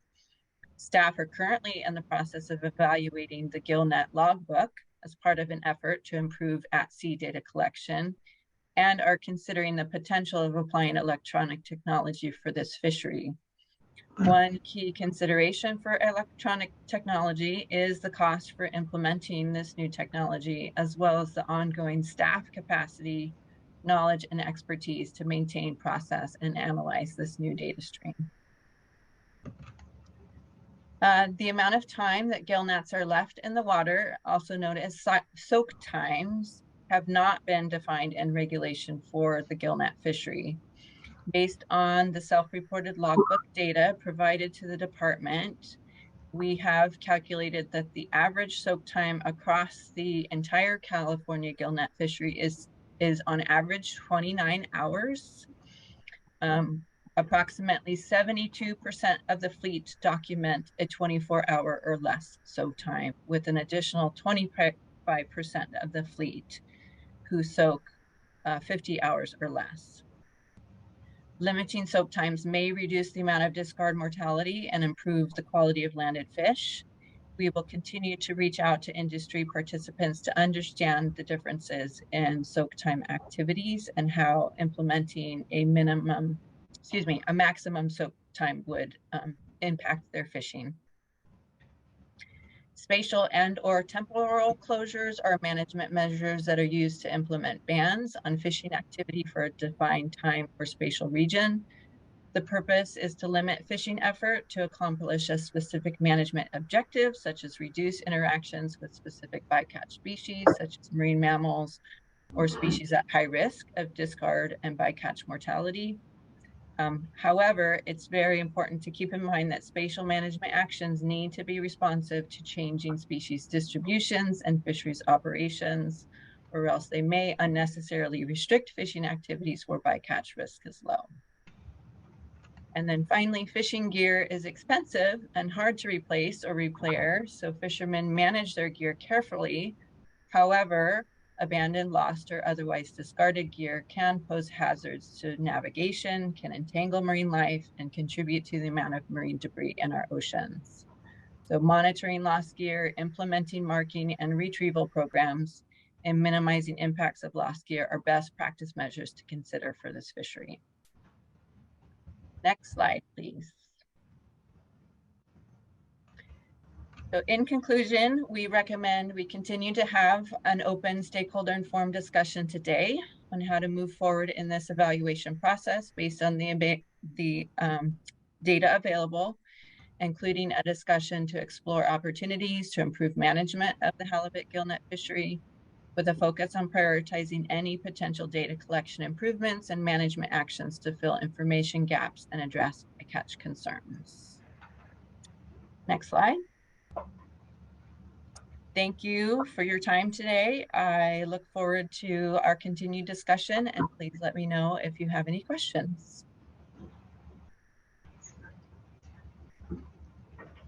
Staff are currently in the process of evaluating the gillnet logbook as part of an effort to improve at-sea data collection, and are considering the potential of applying electronic technology for this fishery. One key consideration for electronic technology is the cost for implementing this new technology, as well as the ongoing staff capacity, knowledge, and expertise to maintain, process, and analyze this new data stream. The amount of time that gill nets are left in the water, also known as soak times, have not been defined in regulation for the gillnet fishery. Based on the self-reported logbook data provided to the department, we have calculated that the average soak time across the entire California gillnet fishery is on average 29 hours. Approximately 72% of the fleet document a 24-hour or less soak time, with an additional 25% of the fleet who soak 50 hours or less. Limiting soak times may reduce the amount of discard mortality and improve the quality of landed fish. We will continue to reach out to industry participants to understand the differences in soak time activities and how implementing a maximum soak time would impact their fishing. Spatial and or temporal closures are management measures that are used to implement bans on fishing activity for a defined time or spatial region. The purpose is to limit fishing effort to accomplish a specific management objective, such as reduce interactions with specific bycatch species, such as marine mammals, or species at high risk of discard and bycatch mortality. However, it's very important to keep in mind that spatial management actions need to be responsive to changing species distributions and fisheries operations, or else they may unnecessarily restrict fishing activities where bycatch risk is low. And then finally, fishing gear is expensive and hard to replace or repair, so fishermen manage their gear carefully. However, abandoned, lost, or otherwise discarded gear can pose hazards to navigation, can entangle marine life, and contribute to the amount of marine debris in our oceans. So monitoring lost gear, implementing marking and retrieval programs, and minimizing impacts of lost gear are best practice measures to consider for this fishery. Next slide, please. So in conclusion, we recommend we continue to have an open stakeholder informed discussion today on how to move forward in this evaluation process based on the data available, including a discussion to explore opportunities to improve management of the halibut gillnet fishery with a focus on prioritizing any potential data collection improvements and management actions to fill information gaps and address bycatch concerns. Next slide. Thank you for your time today. I look forward to our continued discussion, and please let me know if you have any questions.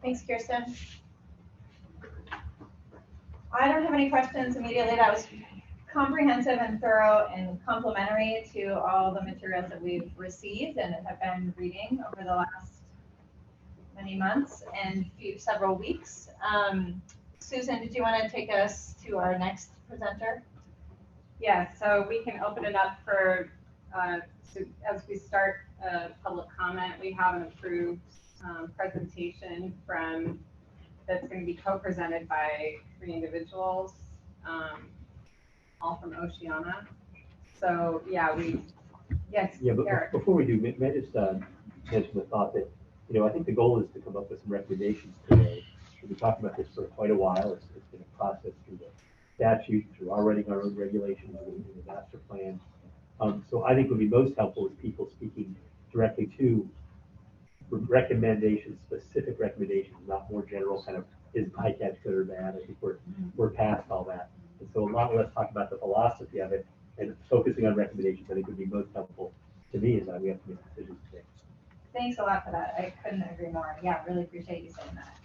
Thanks, Kirsten. I don't have any questions immediately. That was comprehensive and thorough and complementary to all the materials that we've received and have been reading over the last many months and several weeks. Susan, did you want to take us to our next presenter? Yeah, so we can open it up for, so as we start public comment, we have an approved presentation that's going to be co-presented by 3 individuals, all from Oceana. So yeah, yes, yeah, but Eric. Before we do, may I just mention the thought that, I think the goal is to come up with some recommendations today. We've been talking about this for quite a while. It's been a process through the statute, through our writing our own regulations in the master plan. So I think what would be most helpful is people speaking directly to recommendations, specific recommendations, not more general kind of, is bycatch good or bad? I think we're past all that. And so a lot less talk about the philosophy of it and focusing on recommendations, I think would be most helpful to me as we have to make decisions today. Thanks a lot for that. I couldn't agree more. Yeah, really appreciate you saying that.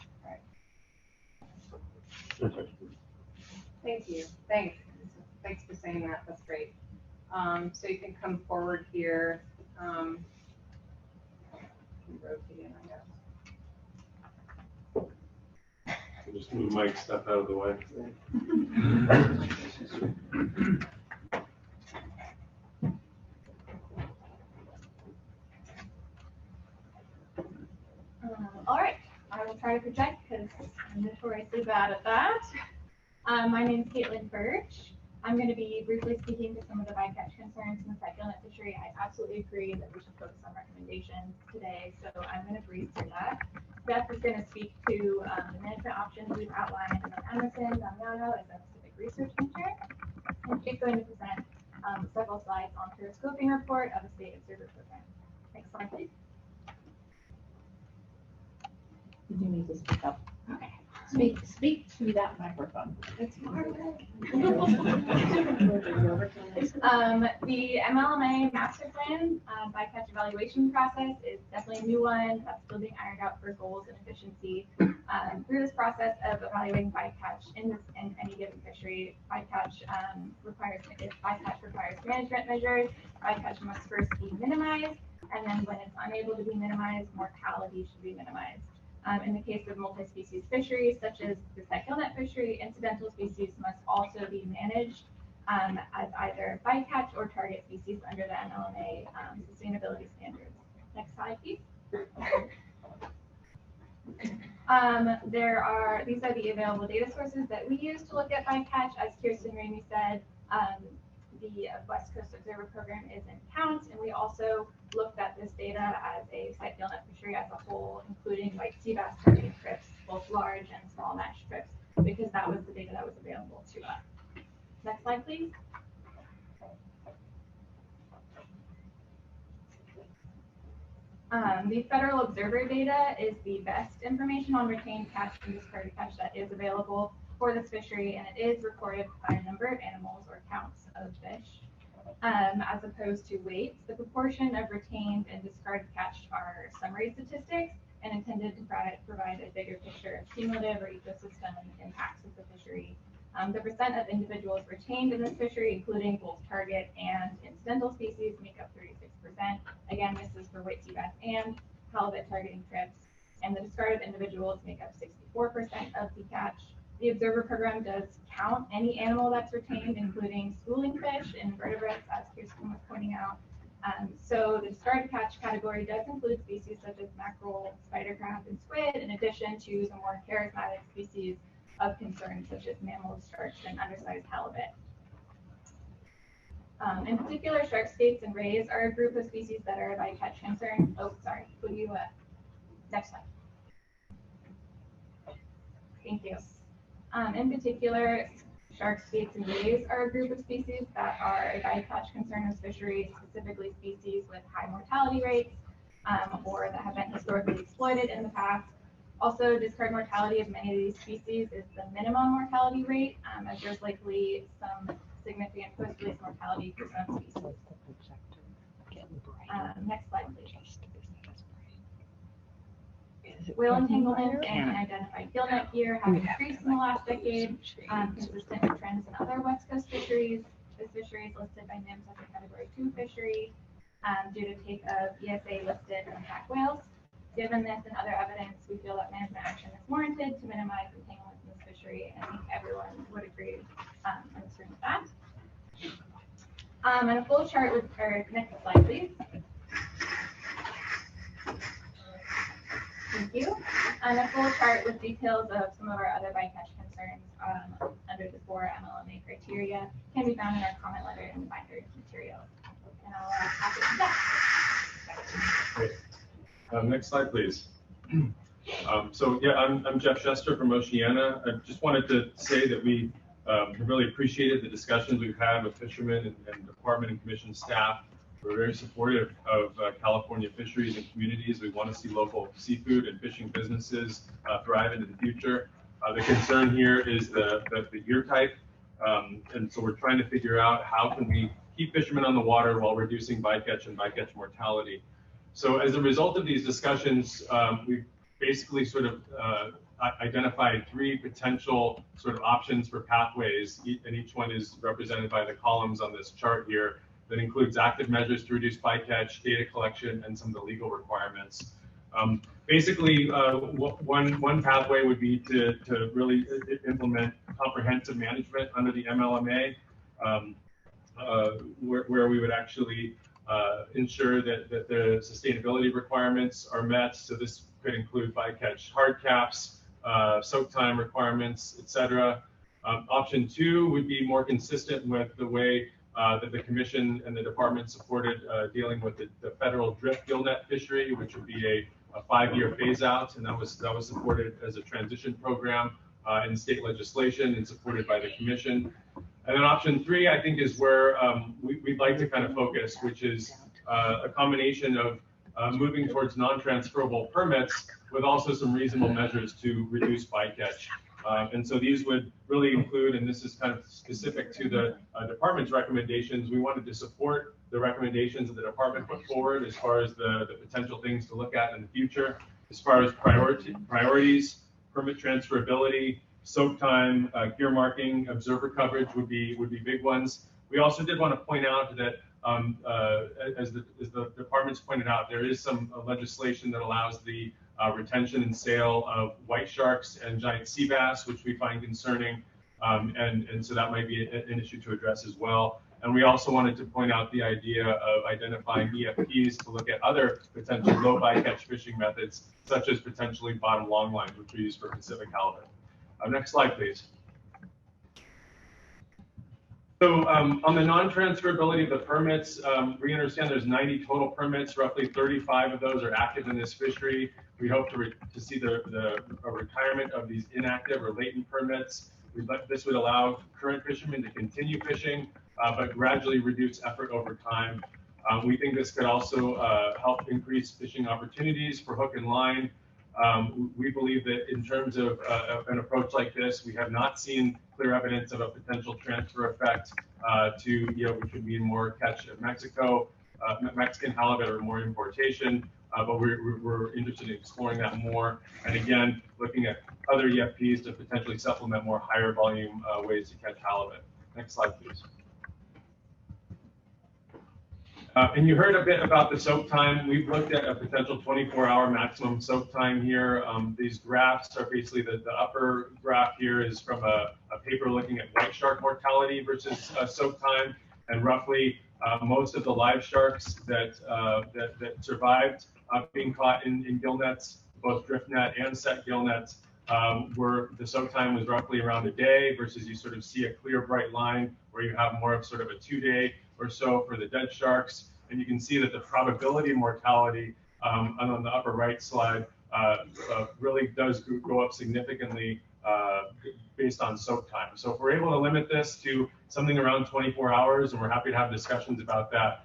All right. Thank you. Thanks for saying that. That's great. So you can come forward here. Rotate in, I guess. Just move Mike's stuff out of the way. All right, I will try to project because I'm notoriously bad at that. My name is Caitlin Birch. I'm going to be briefly speaking to some of the bycatch concerns in the gillnet fishery. I absolutely agree that we should focus on recommendations today, so I'm going to breeze through that. Beth is going to speak to the management options we've outlined, and then Emerson Damiano is a specific research intern, and she's going to present several slides onto a scoping report of the state observer program. Next slide, please. You do need to speak up. Okay. Speak to that microphone. It's hard. The MLMA master plan bycatch evaluation process is definitely a new one that's still being ironed out for goals and efficiency. Through this process of evaluating bycatch in any given fishery, bycatch requires management measures. Bycatch must first be minimized, and then when it's unable to be minimized, mortality should be minimized. In the case of multi-species fisheries, such as the gillnet fishery, incidental species must also be managed as either bycatch or target species under the MLMA sustainability standards. Next slide, please. These are the available data sources that we use to look at bycatch. As Kirsten Ramey said, the West Coast Observer Program is in count, and we also looked at this data as a gillnet fishery as a whole, including white sea bass targeting trips, both large and small mesh trips, because that was the data that was available to us. Next slide, please. The federal observer data is the best information on retained catch and discarded catch that is available for this fishery, and it is recorded by number of animals or counts of fish, as opposed to weights. The proportion of retained and discarded catch are summary statistics and intended to provide a bigger picture of cumulative or ecosystem impacts of the fishery. The percent of individuals retained in this fishery, including both target and incidental species, make up 36%. Again, this is for white sea bass and halibut targeting trips. and the discarded individuals make up 64% of decatch. The observer program does count any animal that's retained, including schooling fish, invertebrates, as Kirsten was pointing out. So the discarded catch category does include species such as mackerel, spider crab, and squid, in addition to the more charismatic species of concern, such as mammals, sharks, and undersized halibut. In particular, shark skates and rays are a group of species that are a bycatch concern. Oh, sorry, could you, next slide. Thank you. In particular, shark skates and rays are a group of species that are a bycatch concern of fisheries, specifically species with high mortality rates or that have been historically exploited in the past. Also, discard mortality of many of these species is the minimum mortality rate, as there's likely some significant post-release mortality for some species. Next slide, please. Whale entanglements and unidentified gillnet gear have increased in the last decade, consistent with trends in other West Coast fisheries. This fishery is listed by NIMS as a Category 2 fishery due to take of ESA listed impact whales. Given this and other evidence, we feel that management action is warranted to minimize entanglements in this fishery, and I think everyone would agree in this room with that. And a full chart with, or next slide, please. Thank you. And a full chart with details of some of our other bycatch concerns under the 4 MLMA criteria can be found in our comment letter in the binder materials. And I'll pass it to Jeff. Great. Next slide, please. So yeah, I'm Jeff Shester from Oceana. I just wanted to say that we have really appreciated the discussions we've had with fishermen and department and commission staff. We're very supportive of California fisheries and communities. We want to see local seafood and fishing businesses thrive into the future. The concern here is the year type. And so we're trying to figure out how can we keep fishermen on the water while reducing bycatch and bycatch mortality. So as a result of these discussions, we've basically sort of identified 3 potential sort of options for pathways, and each one is represented by the columns on this chart here. That includes active measures to reduce bycatch, data collection, and some of the legal requirements. Basically, one pathway would be to really implement comprehensive management under the MLMA, where we would actually ensure that the sustainability requirements are met. So this could include bycatch hard caps, soak time requirements, etc. Option 2 would be more consistent with the way that the commission and the department supported dealing with the federal drift gillnet fishery, which would be a 5-year phase out, and that was supported as a transition program in state legislation and supported by the commission. And then option 3, I think, is where we'd like to kind of focus, which is a combination of moving towards non-transferable permits with also some reasonable measures to reduce bycatch. And so these would really include, and this is kind of specific to the department's recommendations, we wanted to support the recommendations that the department put forward as far as the potential things to look at in the future, as far as priorities, permit transferability, soak time, gear marking, observer coverage would be big ones. We also did want to point out that as the department's pointed out, there is some legislation that allows the retention and sale of white sharks and giant sea bass, which we find concerning, and so that might be an issue to address as well. And we also wanted to point out the idea of identifying EFPs to look at other potential low bycatch fishing methods, such as potentially bottom long lines, which we use for Pacific halibut. Next slide, please. So on the non-transferability of the permits, we understand there's 90 total permits. Roughly 35 of those are active in this fishery. We hope to see a retirement of these inactive or latent permits. This would allow current fishermen to continue fishing, but gradually reduce effort over time. We think this could also help increase fishing opportunities for hook and line. We believe that in terms of an approach like this, we have not seen clear evidence of a potential transfer effect which would mean more catch of Mexican halibut or more importation. But we're interested in exploring that more. And again, looking at other EFPs to potentially supplement more higher volume ways to catch halibut. Next slide, please. And you heard a bit about the soak time. We've looked at a potential 24-hour maximum soak time here. These graphs are basically the upper graph here is from a paper looking at white shark mortality versus soak time. And roughly most of the live sharks that survived being caught in gill nets, both drift net and set gill nets, the soak time was roughly around a day versus you sort of see a clear bright line where you have more of sort of a 2-day or so for the dead sharks. And you can see that the probability of mortality on the upper right slide really does go up significantly based on soak time. So if we're able to limit this to something around 24 hours, and we're happy to have discussions about that,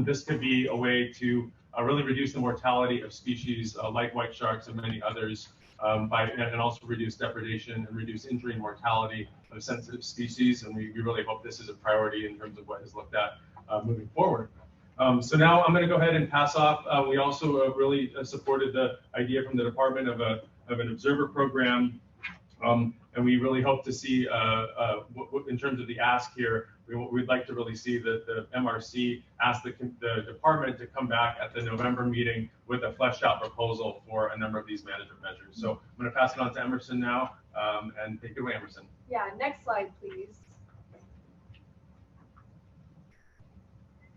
this could be a way to really reduce the mortality of species like white sharks and many others, and also reduce depredation and reduce injury and mortality of sensitive species. And we really hope this is a priority in terms of what is looked at moving forward. So now I'm going to go ahead and pass off. We also really supported the idea from the department of an observer program. And we really hope to see, in terms of the ask here, we'd like to really see that the MRC ask the department to come back at the November meeting with a fleshed out proposal for a number of these management measures. So I'm going to pass it on to Emerson now, and take it away, Emerson. Yeah, next slide, please.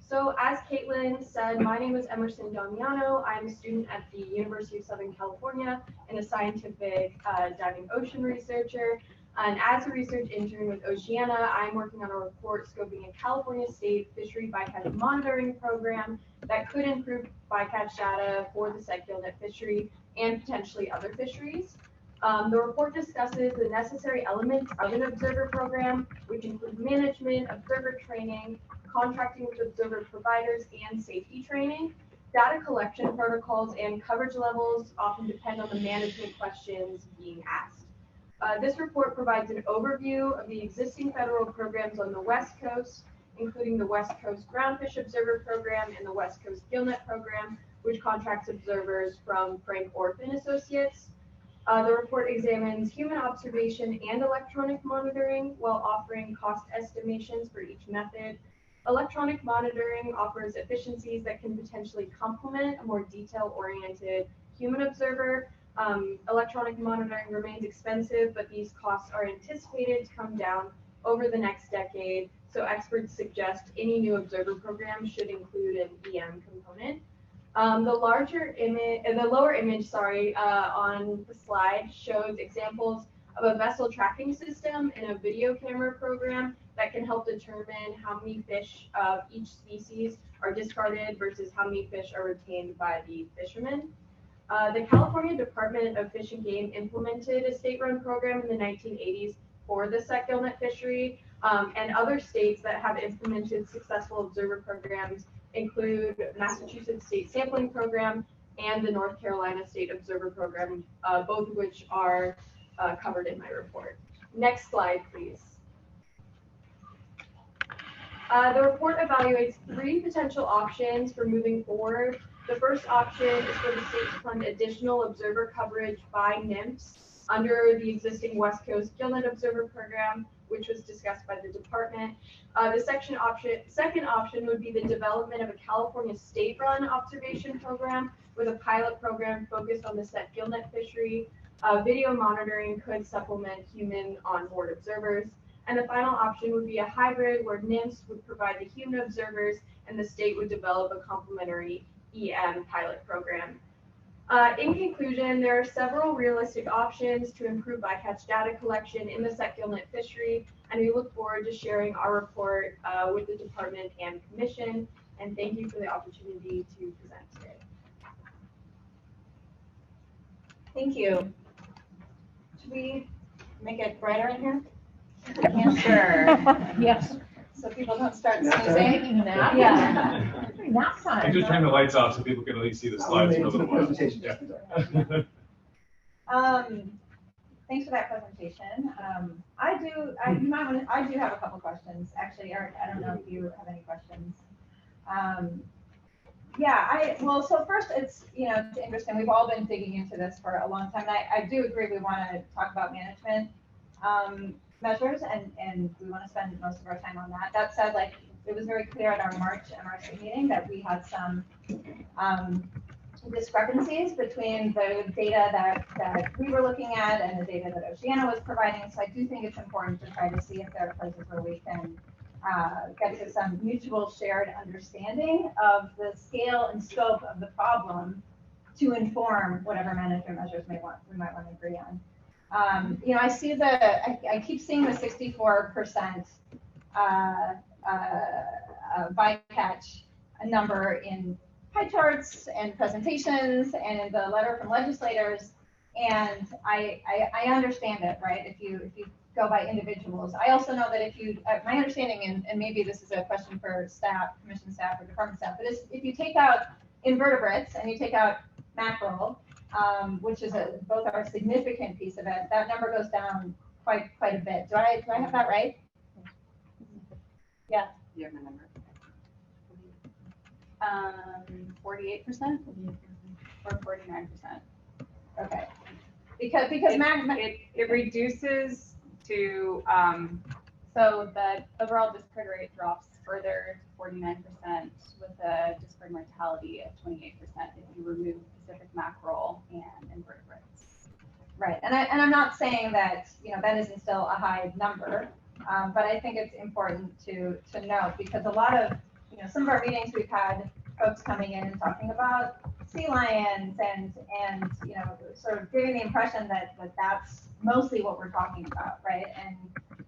So as Caitlin said, my name is Emerson Damiano. I'm a student at the University of Southern California and a scientific diving ocean researcher. And as a research intern with Oceana, I'm working on a report scoping a California state fishery bycatch monitoring program that could improve bycatch data for the set gillnet fishery and potentially other fisheries. The report discusses the necessary elements of an observer program, which include management, observer training, contracting with observer providers, and safety training. Data collection protocols and coverage levels often depend on the management questions being asked. This report provides an overview of the existing federal programs on the West Coast, including the West Coast Groundfish Observer Program and the West Coast Gillnet Program, which contracts observers from Frank Orphan Associates. The report examines human observation and electronic monitoring while offering cost estimations for each method. Electronic monitoring offers efficiencies that can potentially complement a more detail-oriented human observer. Electronic monitoring remains expensive, but these costs are anticipated to come down over the next decade. So experts suggest any new observer program should include an EM component. The lower image, on the slide shows examples of a vessel tracking system and a video camera program that can help determine how many fish of each species are discarded versus how many fish are retained by the fishermen. The California Department of Fish and Game implemented a state-run program in the 1980s for the set gillnet fishery, and other states that have implemented successful observer programs include Massachusetts State Sampling Program and the North Carolina State Observer Program, both of which are covered in my report. Next slide, please. The report evaluates 3 potential options for moving forward. The first option is for the state to fund additional observer coverage by NIMS under the existing West Coast Gillnet Observer Program, which was discussed by the department. The second option would be the development of a California state-run observation program with a pilot program focused on the set gillnet fishery. Video monitoring could supplement human onboard observers. And the final option would be a hybrid where NIMS would provide the human observers and the state would develop a complementary EM pilot program. In conclusion, there are several realistic options to improve bycatch data collection in the set gillnet fishery, and we look forward to sharing our report with the department and commission. And thank you for the opportunity to present today. Thank you. Should we make it brighter in here? Sure. Yes. So people don't start Taking sneezing. a nap? Yeah. Nap time. I just turn the lights off so people can at least see the slides for a little while. Yeah. Thanks for that presentation. I do have a couple questions. Actually, Eric, I don't know if you have any questions. So first it's, it's interesting. We've all been digging into this for a long time. I do agree we want to talk about management measures and we want to spend most of our time on that. That said, it was very clear at our March MRC meeting that we had some discrepancies between the data that we were looking at and the data that Oceana was providing. So I do think it's important to try to see if there are places where we can get to some mutual shared understanding of the scale and scope of the problem to inform whatever management measures we might want to agree on. You know, I see I keep seeing the 64% bycatch number in pie charts and presentations and in the letter from legislators, and I understand it, right? If you go by individuals, I also know that if you, my understanding, and maybe this is a question for staff, commission staff or department staff, but if you take out invertebrates and you take out mackerel, which is both are a significant piece of it, that number goes down quite a bit. Do I have that right? Yeah. You have my number. 48% or 49%. Okay. Because it reduces to so the overall discard rate drops further to 49% with a discard mortality of 28% if you remove Pacific mackerel and invertebrates. Right, and I'm not saying that that isn't still a high number, but I think it's important to note, because a lot of some of our meetings we've had folks coming in and talking about sea lions and sort of giving the impression that that's mostly what we're talking about, right? And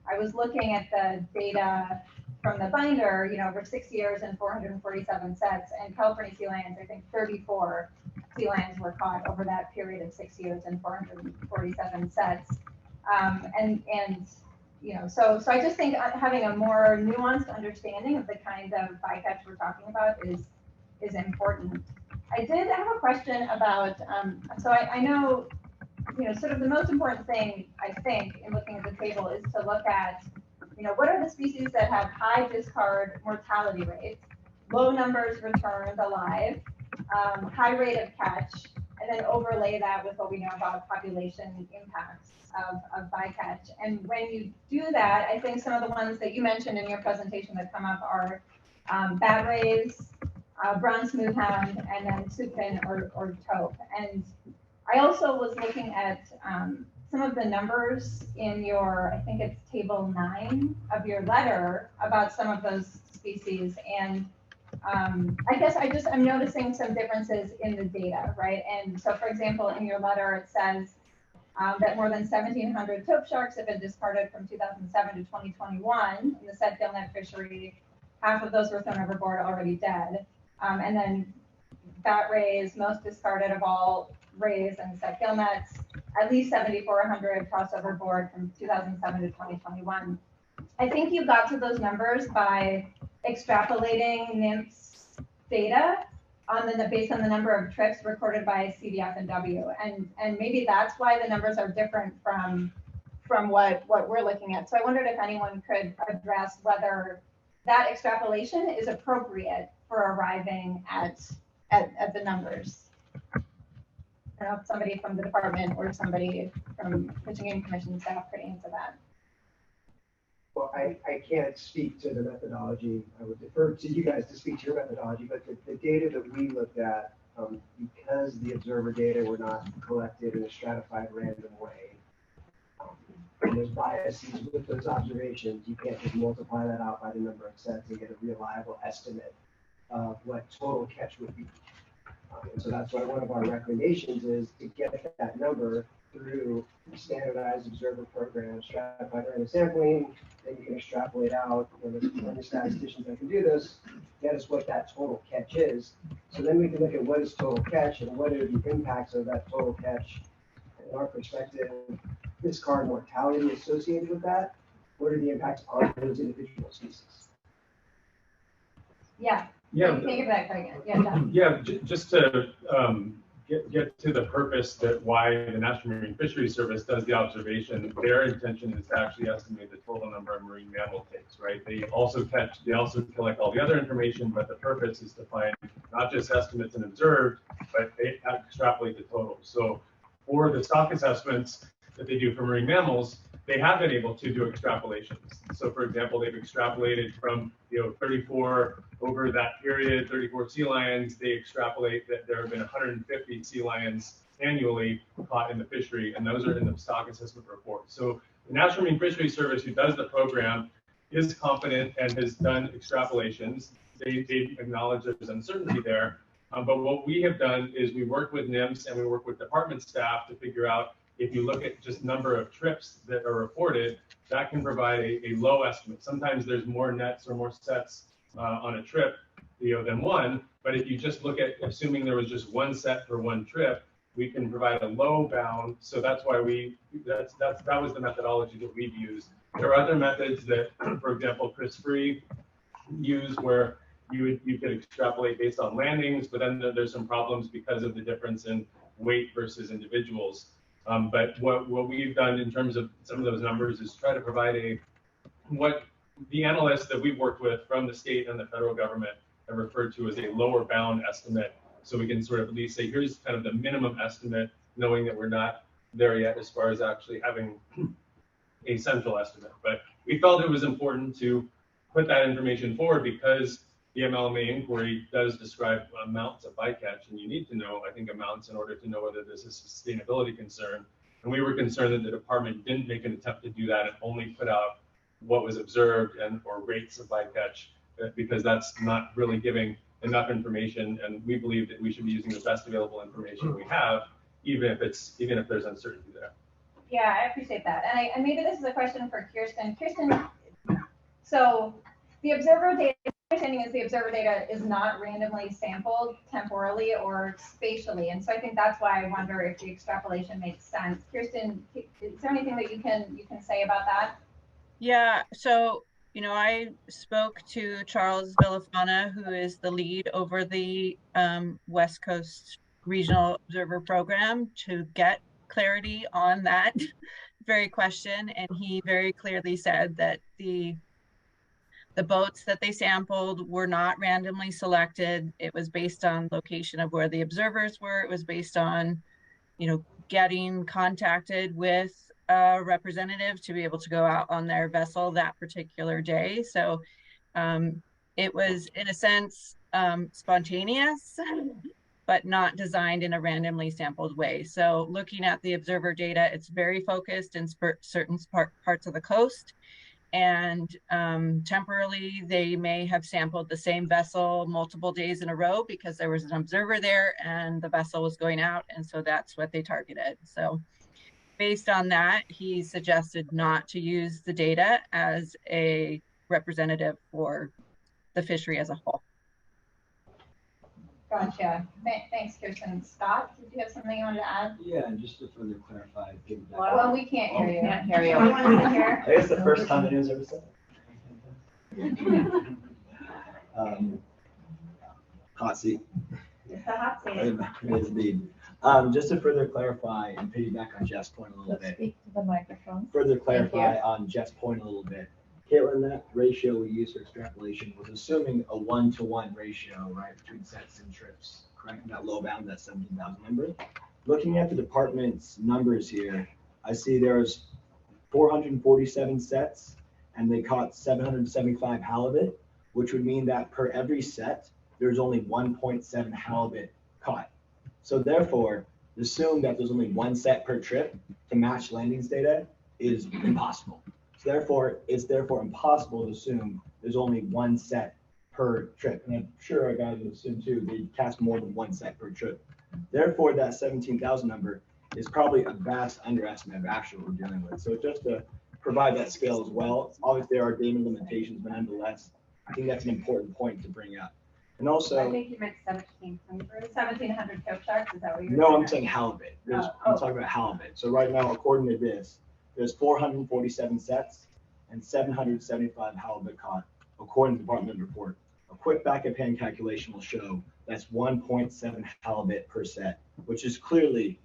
I was looking at the data from the binder, over 6 years and 447 sets, and California sea lions, I think 34 sea lions were caught over that period of 6 years and 447 sets. So I just think having a more nuanced understanding of the kind of bycatch we're talking about is important. I did have a question about, so I know, sort of the most important thing, I think, in looking at the table is to look at, what are the species that have high discard mortality rates, low numbers returned alive, high rate of catch, and then overlay that with what we know about population impacts of bycatch. And when you do that, I think some of the ones that you mentioned in your presentation that come up are bat rays, brown smoothhound, and then soupfin or taupe. And I also was looking at some of the numbers in your, I think it's table 9 of your letter about some of those species. And I guess I'm noticing some differences in the data, right? And so, for example, in your letter, it says that more than 1,700 taupe sharks have been discarded from 2007 to 2021 in the said gillnet fishery. Half of those were thrown overboard, already dead. And then bat rays, most discarded of all rays and set gillnets, at least 7,400 crossed overboard from 2007 to 2021. I think you got to those numbers by extrapolating NIMS data based on the number of trips recorded by CDF and W, and maybe that's why the numbers are different from what we're looking at. So I wondered if anyone could address whether that extrapolation is appropriate for arriving at the numbers. I don't know if somebody from the department or somebody from Fishing Game Commission staff could answer that. Well, I can't speak to the methodology. I would defer to you guys to speak to your methodology, but the data that we looked at, because the observer data were not collected in a stratified random way, and there's biases with those observations, you can't just multiply that out by the number of sets and get a reliable estimate of what total catch would be. And so that's why one of our recommendations is to get that number through standardized observer programs, stratified random sampling. Then you can extrapolate out, there's plenty of statisticians that can do this, get us what that total catch is. So then we can look at what is total catch and what are the impacts of that total catch. And in our perspective, discard mortality associated with that. What are the impacts on those individual species? Yeah. Yeah. Think of that, Craig. Yeah, John. Yeah, just to get to the purpose that why the National Marine Fisheries Service does the observation. Their intention is to actually estimate the total number of marine mammal takes, right? They also collect all the other information, but the purpose is to find not just estimates and observed, but they extrapolate the total. So for the stock assessments that they do for marine mammals, they have been able to do extrapolations. So for example, they've extrapolated from 34 over that period, 34 sea lions. They extrapolate that there have been 150 sea lions annually caught in the fishery, and those are in the stock assessment report. So the National Marine Fisheries Service, who does the program, is confident and has done extrapolations. They acknowledge there's uncertainty there. But what we have done is we work with NIMS and we work with department staff to figure out, if you look at just number of trips that are reported, that can provide a low estimate. Sometimes there's more nets or more sets on a trip, than one. But if you just look at assuming there was just one set for one trip, we can provide a low bound. So that's why that was the methodology that we've used. There are other methods that, for example, Chris Free used, where you could extrapolate based on landings, but then there's some problems because of the difference in weight versus individuals. But what we've done in terms of some of those numbers is try to provide what the analysts that we've worked with from the state and the federal government have referred to as a lower bound estimate. So we can sort of at least say, here's kind of the minimum estimate, knowing that we're not there yet as far as actually having a central estimate. But we felt it was important to put that information forward because the MLMA inquiry does describe amounts of bycatch, and you need to know, I think, amounts in order to know whether there's a sustainability concern. And we were concerned that the department didn't make an attempt to do that and only put out what was observed or rates of bycatch, because that's not really giving enough information. And we believe that we should be using the best available information we have, even if there's uncertainty there. Yeah, I appreciate that. And maybe this is a question for Kirsten. Kirsten, so the observer data, my understanding is the observer data is not randomly sampled temporally or spatially. And so I think that's why I wonder if the extrapolation makes sense. Kirsten, is there anything that you can say about that? Yeah, so, I spoke to Charles Villafana, who is the lead over the West Coast Regional Observer Program, to get clarity on that very question. And he very clearly said that the boats that they sampled were not randomly selected. It was based on location of where the observers were. It was based on, getting contacted with a representative to be able to go out on their vessel that particular day. So it was, in a sense, spontaneous, but not designed in a randomly sampled way. So looking at the observer data, it's very focused in certain parts of the coast. And temporarily, they may have sampled the same vessel multiple days in a row because there was an observer there and the vessel was going out. And so that's what they targeted. So based on that, he suggested not to use the data as a representative for the fishery as a whole. Gotcha. Thanks, Kirsten. Scott, did you have something you wanted to add? Yeah, and just to further clarify, Well, we can't hear you. Can't hear you. We want to hear. I guess the first time anyone's ever said that. Hot seat. It's a hot seat. It's indeed. Just to further clarify and piggyback on Jeff's point a little bit. Speak to the microphone. Further clarify on Jeff's point a little bit. Caitlin, that ratio we used for extrapolation was assuming a 1-to-1 ratio, right, between sets and trips, correct? And that low bound, that 17,000 number. Looking at the department's numbers here, I see there's 447 sets and they caught 775 halibut, which would mean that per every set, there's only 1.7 halibut caught. So therefore, assume that there's only one set per trip to match landings data is impossible. Therefore, it's impossible to assume there's only one set per trip. And I'm sure our guys would assume too, they cast more than one set per trip. Therefore, that 17,000 number is probably a vast underestimate of actually what we're dealing with. So just to provide that scale as well, obviously there are data limitations, but nonetheless, I think that's an important point to bring up. And also, I think you meant 1,700 choke sharks. Is that what you're saying? no, I'm saying halibut. I'm talking about halibut. So right now, according to this, there's 447 sets and 775 halibut caught, according to the department report. A quick back-of-hand calculation will show that's 1.7 halibut per set, which is clearly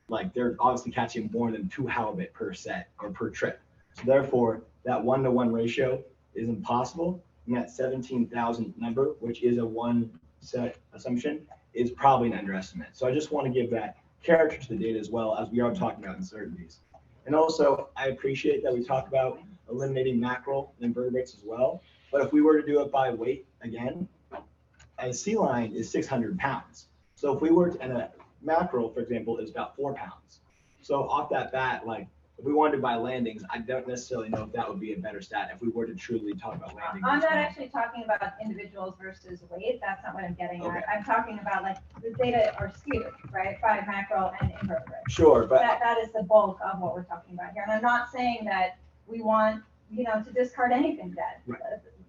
like they're obviously catching more than 2 halibut per set or per trip. So therefore, that 1-to-1 ratio is impossible. And that 17,000 number, which is a one set assumption, is probably an underestimate. So I just want to give that character to the data as well, as we are talking about uncertainties. And also, I appreciate that we talk about eliminating mackerel and invertebrates as well. But if we were to do it by weight again, a sea lion is 600 pounds. So if we were to, and a mackerel, for example, is about 4 pounds. So off that bat, like if we wanted to buy landings, I don't necessarily know if that would be a better stat if we were to truly talk about landings. I'm not actually talking about individuals versus weight. That's not what I'm getting at. I'm talking about like the data are skewed, right? By mackerel and invertebrates. Sure, but that is the bulk of what we're talking about here. And I'm not saying that we want, to discard anything dead. Right.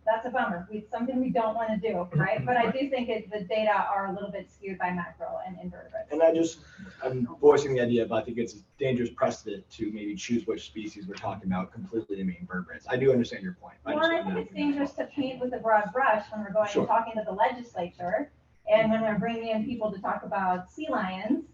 That's a bummer. It's something we don't want to do, right? But I do think the data are a little bit skewed by mackerel and invertebrates. And I'm voicing the idea of I think it's a dangerous precedent to maybe choose which species we're talking about completely to mean invertebrates. I do understand your point. Well, I think it's dangerous to paint with a broad brush when we're going Sure. and talking to the legislature, and when we're bringing in people to talk about sea lions.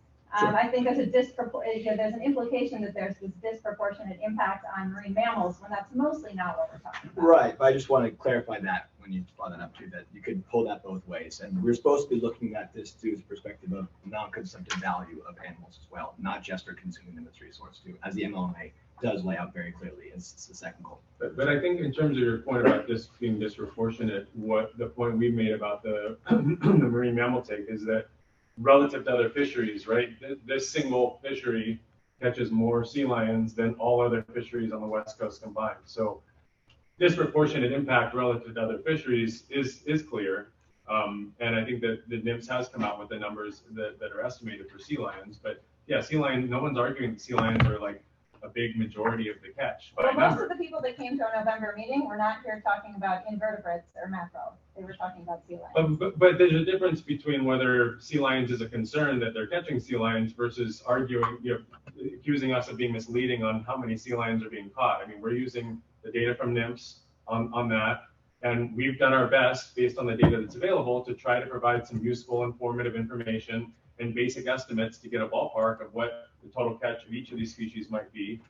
Sure. I think there's there's an implication that there's this disproportionate impact on marine mammals when that's mostly not what we're talking about. Right, but I just want to clarify that when you brought that up too, that you could pull that both ways. And we're supposed to be looking at this through the perspective of non-consumptive value of animals as well, not just for consuming them as resource too, as the MLMA does lay out very clearly. It's the second goal. But I think in terms of your point about this being disproportionate, what the point we made about the, the marine mammal take is that relative to other fisheries, right? This single fishery catches more sea lions than all other fisheries on the West Coast combined. So disproportionate impact relative to other fisheries is clear. And I think that the NIMS has come out with the numbers that are estimated for sea lions. But yeah, sea lion, no one's arguing that sea lions are like a big majority of the catch. Well, most of the people that came to our November meeting were not here talking about invertebrates or mackerel. They were talking about sea lions. But there's a difference between whether sea lions is a concern that they're catching sea lions versus arguing, accusing us of being misleading on how many sea lions are being caught. I mean, we're using the data from NIMS on that, and we've done our best based on the data that's available to try to provide some useful, informative information and basic estimates to get a ballpark of what the total catch of each of these species might be.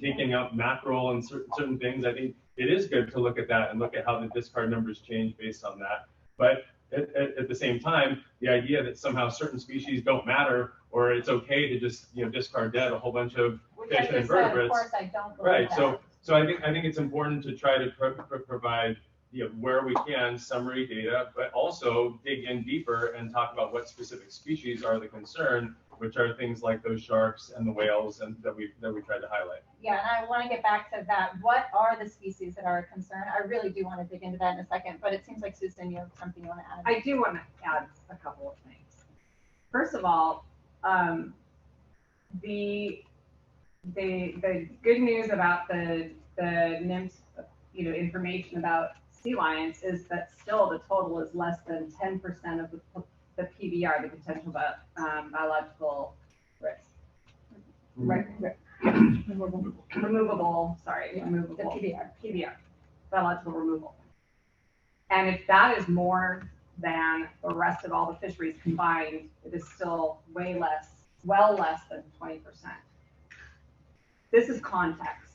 Taking out mackerel and certain things, I think it is good to look at that and look at how the discard numbers change based on that. But at the same time, the idea that somehow certain species don't matter or it's okay to just discard dead a whole bunch of fish and invertebrates. Of course, I don't believe Right. that. So I think it's important to try to provide where we can summary data, but also dig in deeper and talk about what specific species are the concern, which are things like those sharks and the whales and that we tried to highlight. Yeah, and I want to get back to that. What are the species that are a concern? I really do want to dig into that in a second, but it seems like Susan, you have something you want to add. I do want to add a couple of things. First of all, the good news about the NIMS, information about sea lions is that still the total is less than 10% of the PBR, the potential biological risk. Removable, PBR, biological removal. And if that is more than the rest of all the fisheries combined, it is still way less, well less than 20%. This is context.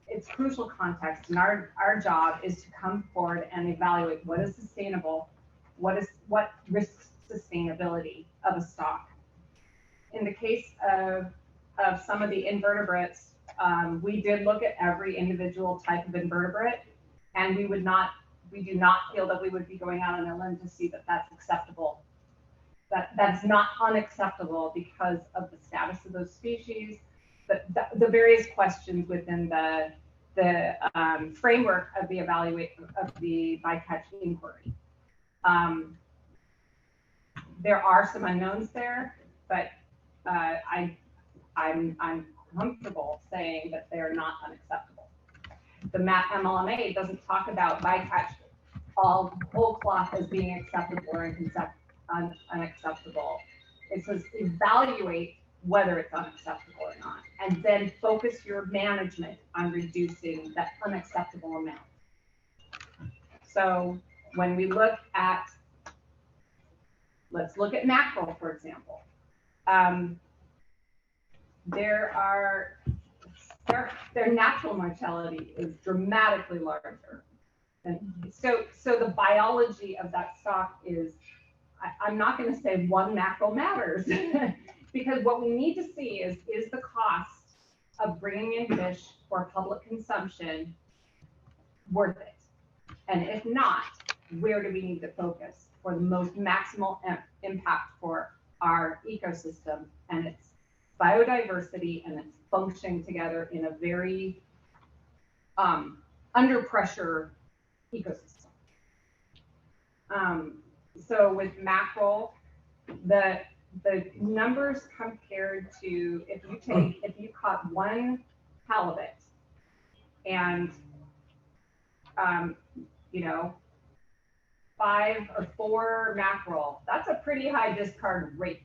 It's crucial context, and our job is to come forward and evaluate what is sustainable, what risks sustainability of a stock. In the case of some of the invertebrates, we did look at every individual type of invertebrate, and we do not feel that we would be going out on a limb to see that that's acceptable. That's not unacceptable because of the status of those species, but the various questions within the framework of the bycatch inquiry. There are some unknowns there, but I'm comfortable saying that they're not unacceptable. The MLMA doesn't talk about bycatch all whole cloth as being acceptable or unacceptable. It says evaluate whether it's unacceptable or not, and then focus your management on reducing that unacceptable amount. So when we look at, let's look at mackerel, for example. Their natural mortality is dramatically larger. And so the biology of that stock is, I'm not going to say one mackerel matters, because what we need to see is the cost of bringing in fish for public consumption worth it? And if not, where do we need to focus for the most maximal impact for our ecosystem and its biodiversity and its functioning together in a very under pressure ecosystem? So with mackerel, the numbers compared to if you caught one halibut and you know, 5 or 4 mackerel, that's a pretty high discard rate.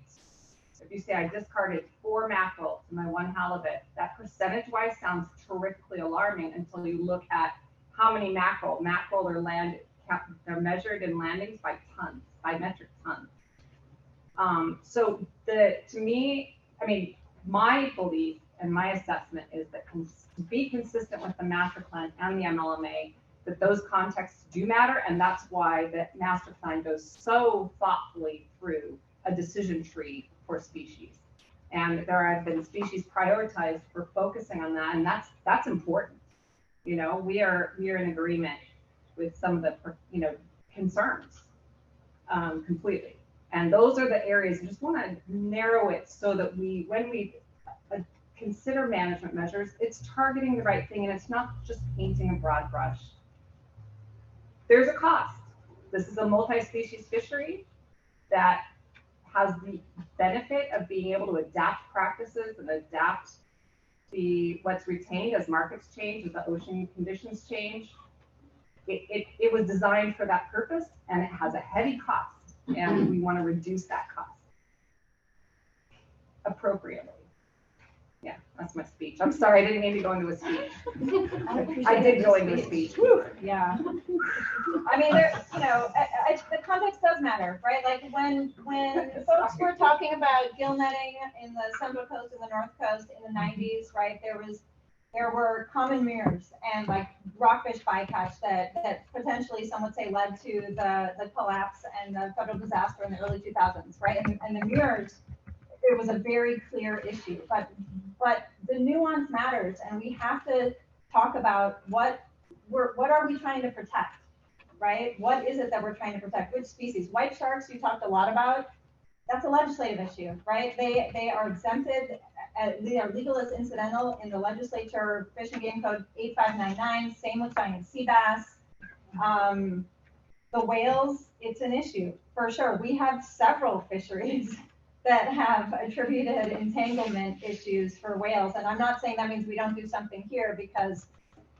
If you say I discarded 4 mackerel to my 1 halibut, that percentage-wise sounds terrifically alarming until you look at how many mackerel. Mackerel are they're measured in landings by tons, by metric tons. So to me, I mean, my belief and my assessment is that to be consistent with the master plan and the MLMA, that those contexts do matter, and that's why the master plan goes so thoughtfully through a decision tree for species. And there have been species prioritized for focusing on that, and that's important. You know, we are in agreement with some of the concerns completely. And those are the areas we just want to narrow it so that when we consider management measures, it's targeting the right thing and it's not just painting a broad brush. There's a cost. This is a multi-species fishery that has the benefit of being able to adapt practices and adapt what's retained as markets change, as the ocean conditions change. It was designed for that purpose, and it has a heavy cost, and we want to reduce that cost appropriately. Yeah, that's my speech. I'm sorry, I didn't mean to go into a speech. I did go into a speech. Whew. Yeah. I mean, the context does matter, right? Like when folks were talking about gill netting in the Central Coast and the North Coast in the 90s, right? There were common mirrors and like rockfish bycatch that potentially some would say led to the collapse and the federal disaster in the early 2000s, right? And the mirrors, it was a very clear issue, but the nuance matters, and we have to talk about what are we trying to protect, right? What is it that we're trying to protect? Which species? White sharks, you talked a lot about. That's a legislative issue, right? They are exempted. They are legal as incidental in the legislature, Fish and Game Code 8599. Same with giant sea bass. The whales, it's an issue for sure. We have several fisheries that have attributed entanglement issues for whales. And I'm not saying that means we don't do something here because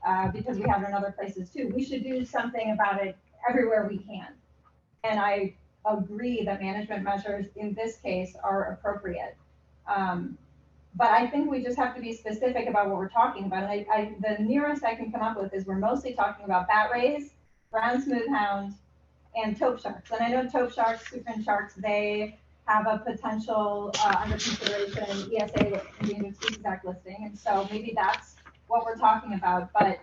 we have it in other places too. We should do something about it everywhere we can. And I agree that management measures in this case are appropriate. But I think we just have to be specific about what we're talking about. And the nearest I can come up with is we're mostly talking about bat rays, brown smoothhound, and taupe sharks. And I know taupe sharks, superfin sharks, they have a potential under consideration ESA Endangered Species Act listing, and so maybe that's what we're talking about. But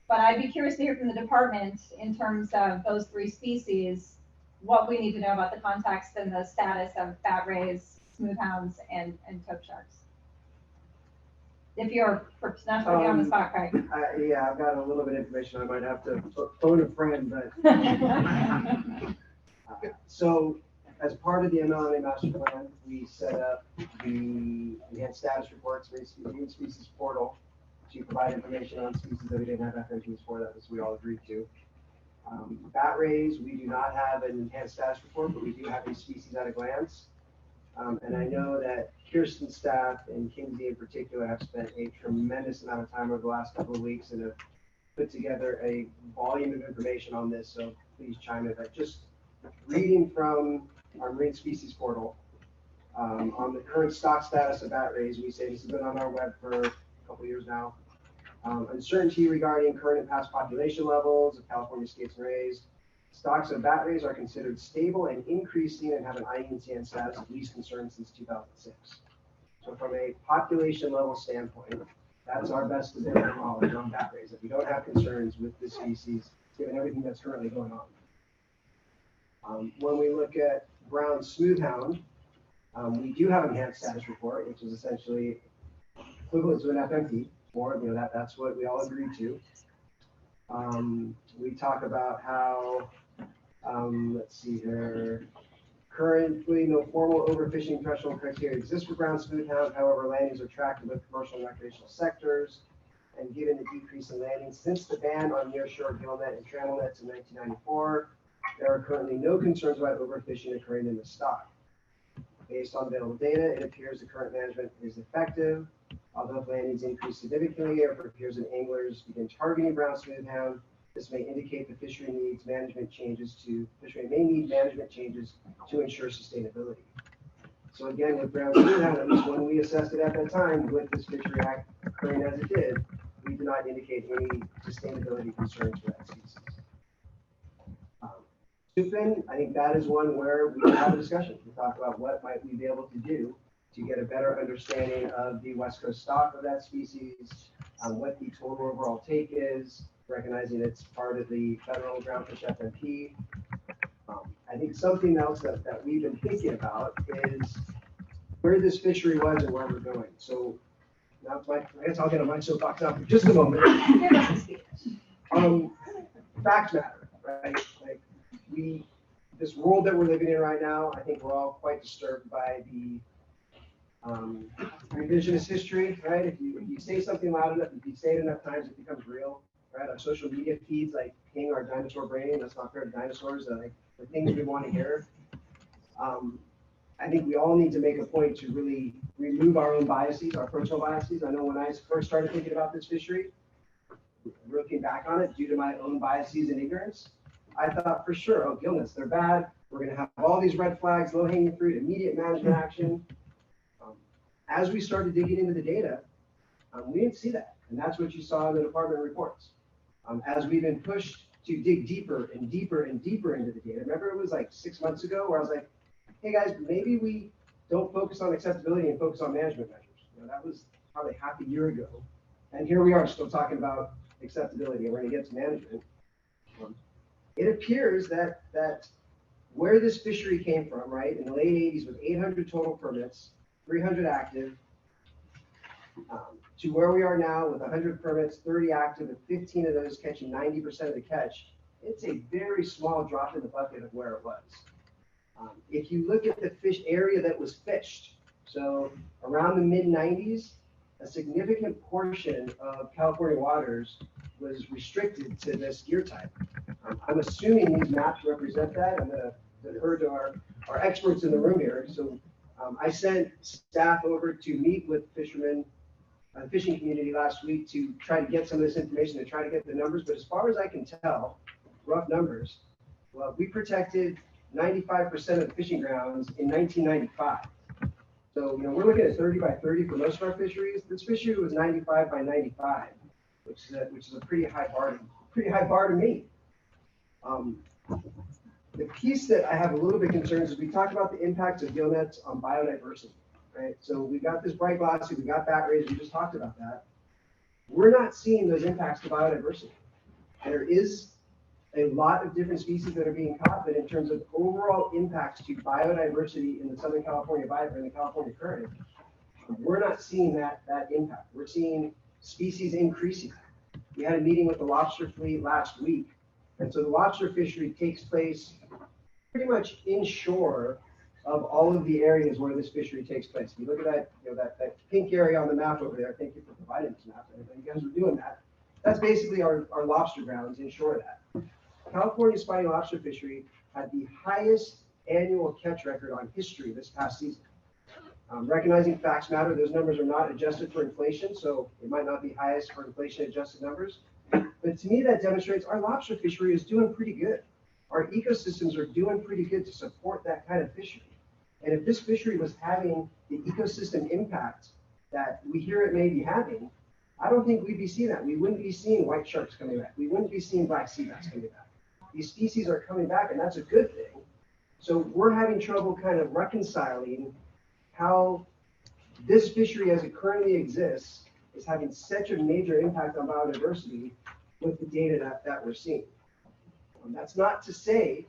I'd be curious to hear from the department in terms of those 3 species, what we need to know about the context and the status of bat rays, smoothhounds, and taupe sharks. If you're not putting on the spot, Craig. Yeah, I've got a little bit of information. I might have to phone a friend, but so. As part of the MLMA master plan, we set up the enhanced status reports, marine species portal, to provide information on species that we didn't have FMPs for, that we all agreed to. Bat rays, we do not have an enhanced status report, but we do have a species at a glance. And I know that Kirsten's staff and Kinsey in particular have spent a tremendous amount of time over the last couple of weeks and have put together a volume of information on this. So please chime in. But just reading from our marine species portal, on the current stock status of bat rays, we say this has been on our web for a couple of years now. Uncertainty regarding current and past population levels of California skates and rays. Stocks of bat rays are considered stable and increasing and have an IUCN status of least concern since 2006. So from a population level standpoint, that's our best available knowledge on bat rays, that we don't have concerns with this species given everything that's currently going on. When we look at brown smoothhound, we do have an enhanced status report, which is essentially equivalent to an FMP, or that's what we all agreed to. We talk about how, let's see here, currently no formal overfishing threshold criteria exists for brown smoothhound. However, landings are tracked in both commercial and recreational sectors. And given the decrease in landings since the ban on nearshore gillnet and trammel nets in 1994, there are currently no concerns about overfishing occurring in the stock. Based on available data, it appears the current management is effective. Although if landings increase significantly, or if it appears that anglers begin targeting brown smoothhound, this may indicate the fishery may need management changes to ensure sustainability. So again, with brown smoothhound, at least when we assessed it at that time, with this fishery act occurring as it did, we did not indicate any sustainability concerns for that species. Supin, I think that is one where we can have a discussion. We talk about what might we be able to do to get a better understanding of the West Coast stock of that species, what the total overall take is, recognizing it's part of the federal groundfish FMP. I think something else that we've been thinking about is where this fishery was and where we're going. So now I guess I'll get on my soapbox now for just a moment. Facts matter, right? Like this world that we're living in right now, I think we're all quite disturbed by the revisionist history, right? If you say something loud enough, if you say it enough times, it becomes real, right? Our social media feeds like ping our dinosaur brain. That's not fair to dinosaurs. Like the things we want to hear. I think we all need to make a point to really remove our own biases, our personal biases. I know when I first started thinking about this fishery, looking back on it due to my own biases and ignorance, I thought for sure, oh, gillnets, they're bad. We're going to have all these red flags, low-hanging fruit, immediate management action. As we started digging into the data, we didn't see that. And that's what you saw in the department reports. As we've been pushed to dig deeper and deeper and deeper into the data. Remember, it was like 6 months ago where I was like, hey guys, maybe we don't focus on acceptability and focus on management measures. That was probably half a year ago. And here we are still talking about acceptability, and we're going to get to management. It appears that where this fishery came from, right, in the late 80s with 800 total permits, 300 active, to where we are now with 100 permits, 30 active, and 15 of those catching 90% of the catch, it's a very small drop in the bucket of where it was. If you look at the fish area that was fished, so around the mid-90s, a significant portion of California waters was restricted to this gear type. I'm assuming these maps represent that. I'm going to defer to our experts in the room here. So I sent staff over to meet with fishermen, the fishing community last week to try to get some of this information, to try to get the numbers. But as far as I can tell, rough numbers, well, we protected 95% of the fishing grounds in 1995. So, we're looking at 30 by 30 for most of our fisheries. This fishery was 95 by 95, which is a pretty high bar to meet. The piece that I have a little bit concerned is we talked about the impacts of gillnets on biodiversity, right? So we got this bright glossy, we got bat rays, we just talked about that. We're not seeing those impacts to biodiversity. There is a lot of different species that are being caught, but in terms of overall impacts to biodiversity in the Southern California biome, in the California current, we're not seeing that impact. We're seeing species increasing. We had a meeting with the lobster fleet last week, and so the lobster fishery takes place pretty much inshore of all of the areas where this fishery takes place. If you look at that, that pink area on the map over there, thank you for providing this map. You guys were doing that. That's basically our lobster grounds inshore of that. California spiny lobster fishery had the highest annual catch record on history this past season. Recognizing facts matter, those numbers are not adjusted for inflation, so it might not be highest for inflation adjusted numbers. But to me, that demonstrates our lobster fishery is doing pretty good. Our ecosystems are doing pretty good to support that kind of fishery. And if this fishery was having the ecosystem impact that we hear it may be having, I don't think we'd be seeing that. We wouldn't be seeing white sharks coming back. We wouldn't be seeing black sea bass coming back. These species are coming back, and that's a good thing. So we're having trouble kind of reconciling how this fishery as it currently exists is having such a major impact on biodiversity with the data that we're seeing. That's not to say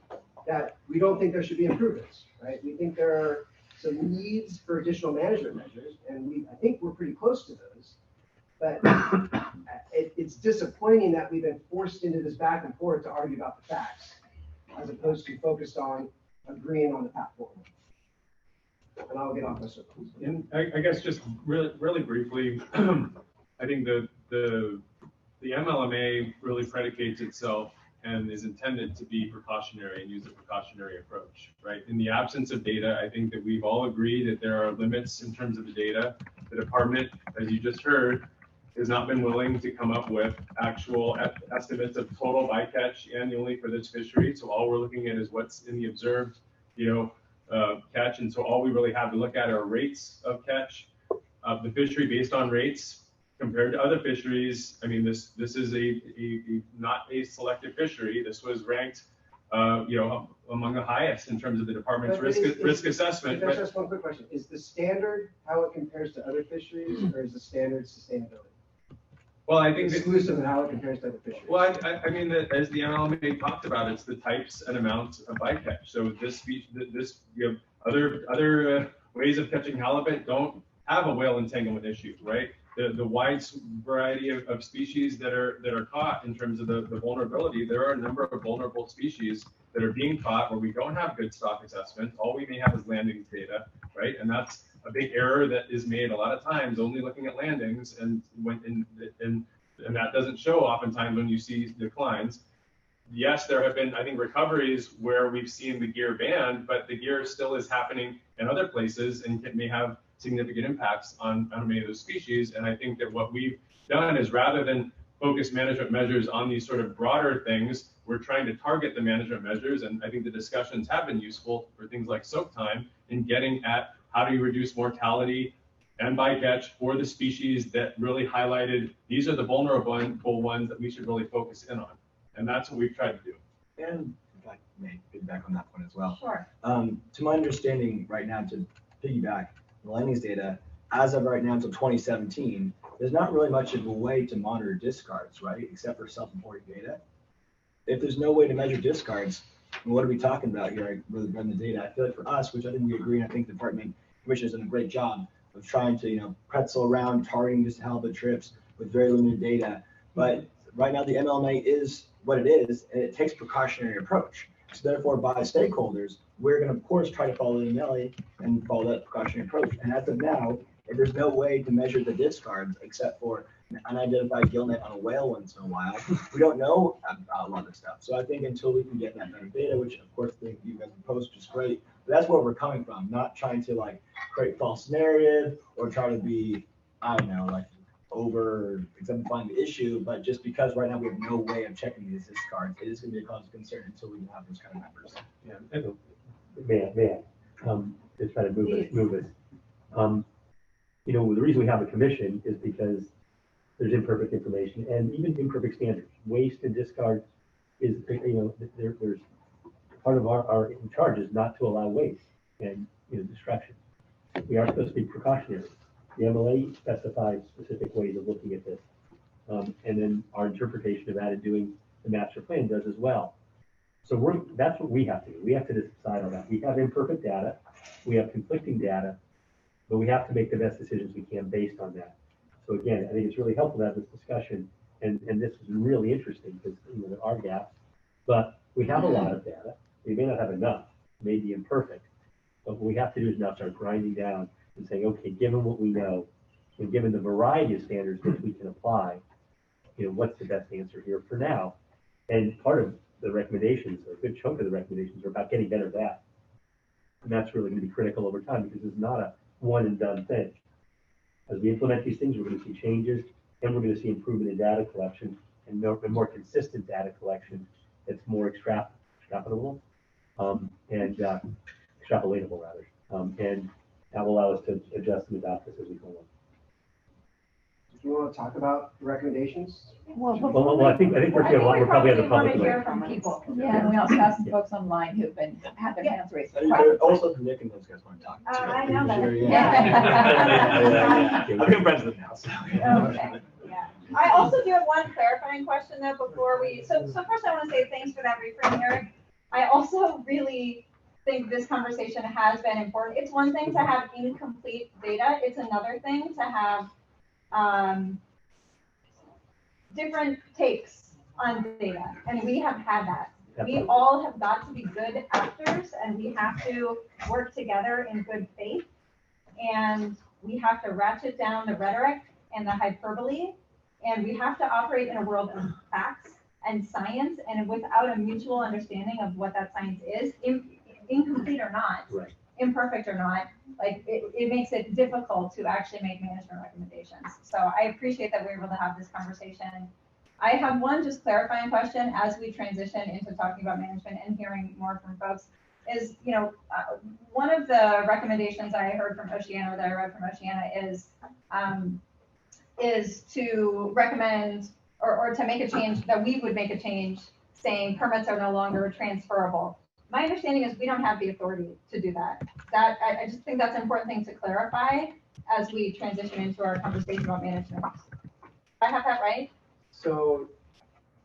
that we don't think there should be improvements, right? We think there are some needs for additional management measures, and I think we're pretty close to those. But it's disappointing that we've been forced into this back and forth to argue about the facts, as opposed to focused on agreeing on the path forward. And I'll get off my soapbox. And I guess just really briefly, I think the MLMA really predicates itself and is intended to be precautionary and use a precautionary approach, right? In the absence of data, I think that we've all agreed that there are limits in terms of the data. The department, as you just heard, has not been willing to come up with actual estimates of total bycatch annually for this fishery. So all we're looking at is what's in the observed, catch. And so all we really have to look at are rates of catch of the fishery based on rates compared to other fisheries. I mean, this is not a selective fishery. This was ranked, among the highest in terms of the department's risk assessment. Can I ask one quick question? Is the standard how it compares to other fisheries, or is the standard sustainability? Well, I think exclusive of how it compares to other fisheries. Well, I mean, as the MLMA talked about, it's the types and amounts of bycatch. So other ways of catching halibut don't have a whale entanglement issue, right? The wide variety of species that are caught in terms of the vulnerability, there are a number of vulnerable species that are being caught where we don't have good stock assessment. All we may have is landings data, right? And that's a big error that is made a lot of times, only looking at landings, and that doesn't show oftentimes when you see declines. Yes, there have been, I think, recoveries where we've seen the gear banned, but the gear still is happening in other places and it may have significant impacts on many of those species. And I think that what we've done is, rather than focus management measures on these sort of broader things, we're trying to target the management measures. And I think the discussions have been useful for things like soak time in getting at how do you reduce mortality and bycatch for the species that really highlighted these are the vulnerable ones that we should really focus in on. And that's what we've tried to do. And if I may piggyback on that point as well. Sure. To my understanding right now, to piggyback the landings data, as of right now until 2017, there's not really much of a way to monitor discards, right? Except for self-reporting data. If there's no way to measure discards, what are we talking about here? I really run the data. I feel like for us, which I think we agree, and I think the department commissioner's done a great job of trying to, pretzel around targeting just halibut trips with very limited data. But right now the MLMA is what it is, and it takes a precautionary approach. So therefore, by stakeholders, we're going to, of course, try to follow the MLA and follow that precautionary approach. And as of now, if there's no way to measure the discards except for an unidentified gillnet on a whale once in a while, we don't know about a lot of stuff. So I think until we can get that better data, which of course you guys proposed, which is great, but that's where we're coming from, not trying to create false narrative or try to be, over exemplifying the issue, but just because right now we have no way of checking these discards, it is going to be a cause of concern until we have those kind of numbers. To try to move it. The reason we have a commission is because there's imperfect information and even imperfect standards. Waste and discard is, there's part of our charge is not to allow waste and destruction. We are supposed to be precautionary. The MLA specifies specific ways of looking at this. And then our interpretation of that and doing the master plan does as well. So that's what we have to do. We have to decide on that. We have imperfect data, we have conflicting data, but we have to make the best decisions we can based on that. So again, I think it's really helpful to have this discussion, and this is really interesting because there are gaps, but we have a lot of data. We may not have enough, may be imperfect, but what we have to do is now start grinding down and saying, okay, given what we know, and given the variety of standards that we can apply, what's the best answer here for now? And part of the recommendations, or a good chunk of the recommendations, are about getting better at that. And that's really going to be critical over time because it's not a one and done thing. As we implement these things, we're going to see changes, and we're going to see improvement in data collection and more consistent data collection that's more extrapolatable and extrapolatable rather. And that will allow us to adjust and adapt this as we go along. Do you want to talk about the recommendations? Well, I think we're probably at the want public. to hear from people. Yeah, and we also have some folks online who've had their hands raised. Also, Nick and those guys want to talk. I know that. Sure, Yeah. I'm good friends with them now. So. Okay. Yeah. I also do have one clarifying question though before we. So first I want to say thanks for that reframe, Eric. I also really think this conversation has been important. It's one thing to have incomplete data. It's another thing to have different takes on data, and we have had that. We all have got to be good actors, and we have to work together in good faith. And we have to ratchet down the rhetoric and the hyperbole, and we have to operate in a world of facts and science, and without a mutual understanding of what that science is, incomplete or not, Right. imperfect or not, like it makes it difficult to actually make management recommendations. So I appreciate that we're able to have this conversation. I have one just clarifying question as we transition into talking about management and hearing more from folks is, one of the recommendations I heard from Oceana, that I read from Oceana is to recommend or to make a change, that we would make a change saying permits are no longer transferable. My understanding is we don't have the authority to do that. I just think that's an important thing to clarify as we transition into our conversation about management. Do I have that right? So,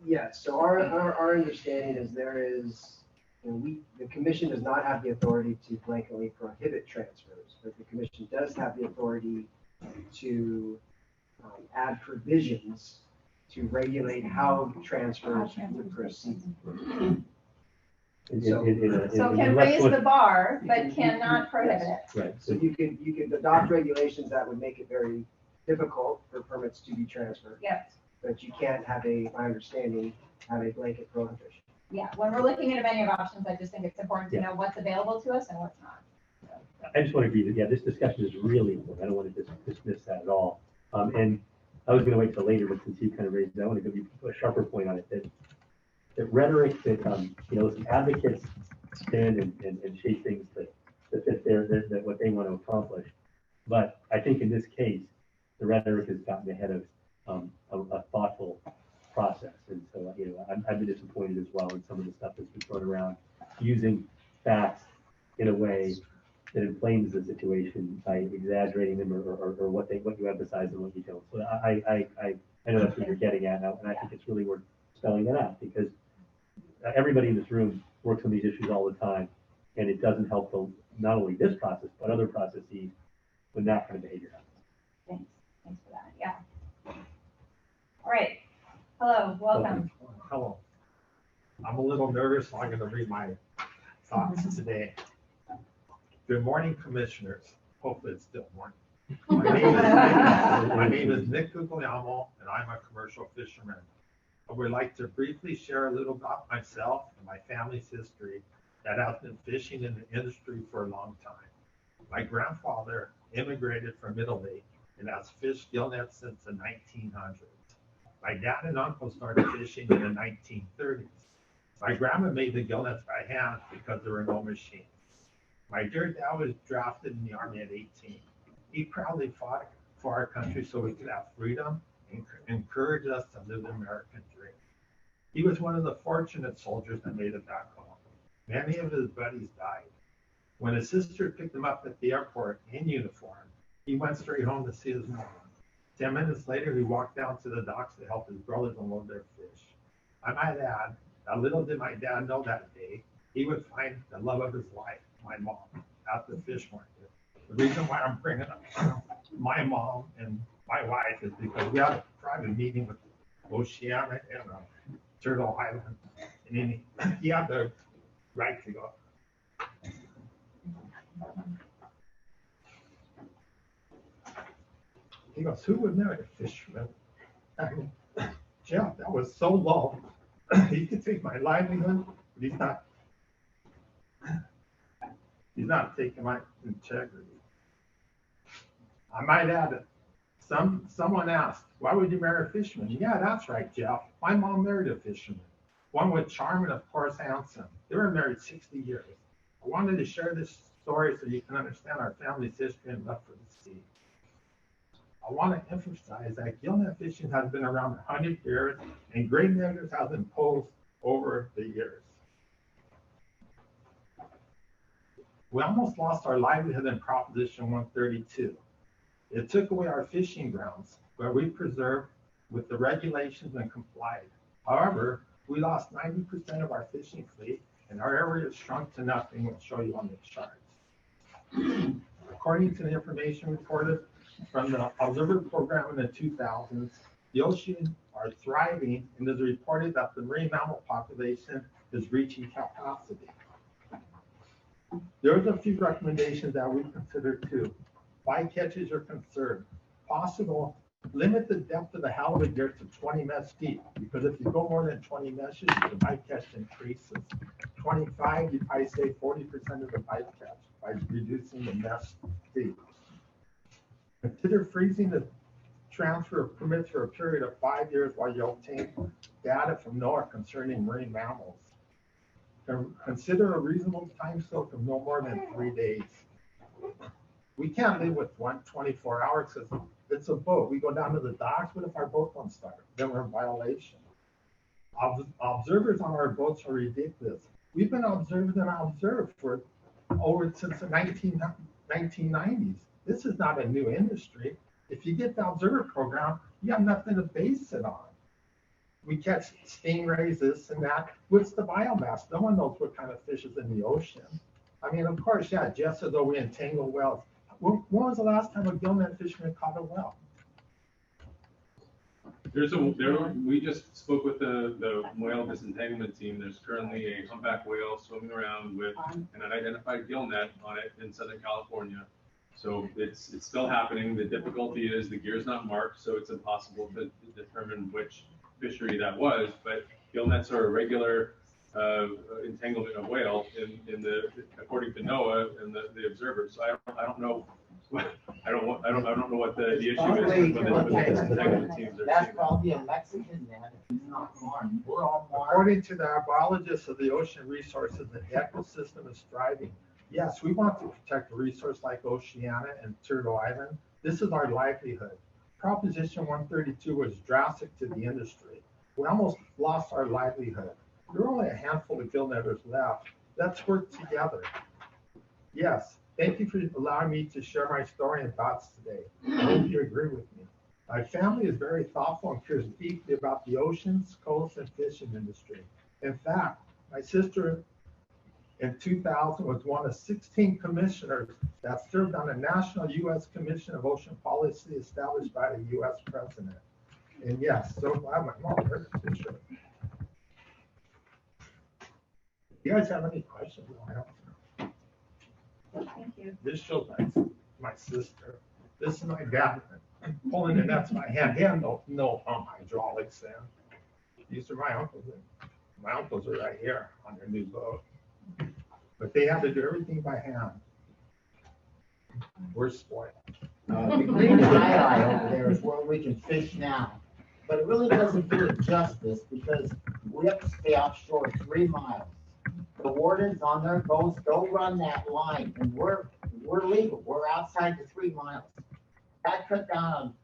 yes, so our understanding is the commission does not have the authority to blanketly prohibit transfers, but the commission does have the authority to add provisions to regulate how transfers would proceed. So can raise the bar, but cannot prohibit it. Right. So you could adopt regulations that would make it very difficult for permits to be transferred. Yes. But you can't have my understanding, have a blanket prohibition. Yeah, when we're looking at a menu of options, I just think it's important to know what's available to us and what's not. I just want to agree that, yeah, this discussion is really important. I don't want to dismiss that at all. And I was going to wait till later, but since you kind of raised it, I want to give you a sharper point on it, that rhetoric that, some advocates stand and shape things that fit what they want to accomplish. But I think in this case, the rhetoric has gotten ahead of a thoughtful process. And so, I've been disappointed as well in some of the stuff that's been thrown around, using facts in a way that inflames the situation by exaggerating them or what you emphasize and what you don't. So I know that's what you're getting at now, and I think it's really worth spelling that out, because everybody in this room works on these issues all the time, and it doesn't help not only this process, but other processes when that kind of behavior happens. Thanks for that, yeah. All right, hello, welcome. Hello. I'm a little nervous, so I'm going to read my thoughts today. Good morning, commissioners. Hopefully it's still morning. My name is Nick Guglielmo, and I'm a commercial fisherman. I would like to briefly share a little about myself and my family's history that has been fishing in the industry for a long time. My grandfather immigrated from Italy and has fished gillnets since the 1900s. My dad and uncle started fishing in the 1930s. My grandma made the gillnets by hand because there were no machines. My dear dad was drafted in the Army at 18. He proudly fought for our country so we could have freedom and encouraged us to live the American dream. He was one of the fortunate soldiers that made it back home. Many of his buddies died. When his sister picked him up at the airport in uniform, he went straight home to see his mom. 10 minutes later, he walked down to the docks to help his brothers unload their fish. I might add that little did my dad know that day, he would find the love of his life, my mom, at the fish market. The reason why I'm bringing up my mom and my wife is because we had a private meeting with Oceana and Turtle Island, and he had the right to go. He goes, who would marry a fisherman? I mean, Jeff, that was so low. He could take my livelihood, but he's not taking my integrity. I might add that someone asked, why would you marry a fisherman? Yeah, that's right, Jeff. My mom married a fisherman. One with charm and, of course, handsome. They were married 60 years. I wanted to share this story so you can understand our family's history and love for the sea. I want to emphasize that gillnet fishing has been around 100 years, and great measures have been imposed over the years. We almost lost our livelihood in Proposition 132. It took away our fishing grounds, where we preserved with the regulations and complied. However, we lost 90% of our fishing fleet, and our area shrunk to nothing. We'll show you on the charts. According to the information reported from the Delivery program in the 2000s, The ocean are thriving, and it is reported that the marine mammal population is reaching capacity. There's a few recommendations that we consider too. Bycatches are concerned. Possible, limit the depth of the halibut gear to 20 mesh deep, because if you go more than 20 meshes, the bycatch increases. 25, you probably save 40% of the bycatch by reducing the mesh deep. Consider freezing the transfer of permits for a period of 5 years while you obtain data from NOAA concerning marine mammals. Consider a reasonable time scope of no more than 3 days. We can't live with 24 hours because it's a boat. We go down to the docks. What if our boat don't start? Then we're in violation. Observers on our boats are ridiculous. We've been observed and observed for since the 1990s. This is not a new industry. If you get the observer program, you have nothing to base it on. We catch stingrays, this and that. What's the biomass? No one knows what kind of fish is in the ocean. I mean, of course, yeah, Jeff said, though, we entangle wells. When was the last time a gillnet fisherman caught a well? We just spoke with the whale disentanglement team. There's currently a humpback whale swimming around with an unidentified gillnet on it in Southern California. So it's still happening. The difficulty is the gear is not marked, so it's impossible to determine which fishery that was. But gillnets are a regular entanglement of whale according to NOAA and the observers. So I don't know. I don't know what the issue is with the entanglement teams. That's probably a Mexican net. It's not marked. We're all marked. According to the biologists of the ocean resources, the ecosystem is thriving. Yes, we want to protect a resource like Oceania and Turtle Island. This is our livelihood. Proposition 132 was drastic to the industry. We almost lost our livelihood. There are only a handful of gillnetters left. Let's work together. Yes, thank you for allowing me to share my story and thoughts today. I hope you agree with me. My family is very thoughtful and cares deeply about the oceans, coasts, and fishing industry. In fact, my sister in 2000 was one of 16 commissioners that served on a national U.S. Commission of Ocean Policy established by the U.S. President. And yes, so glad my mom heard the picture. You guys have any questions? Thank you. This shows my sister. This is my dad. Pulling the nets by hand. He had no hydraulics then. These are my uncles. My uncles are right here on their new boat. But they had to do everything by hand. We're spoiled. The green highlight over there is where we can fish now. But it really doesn't do it justice because we have to stay offshore 3 miles. The wardens on their boats don't run that line, and we're legal. We're outside the 3 miles. That cut down on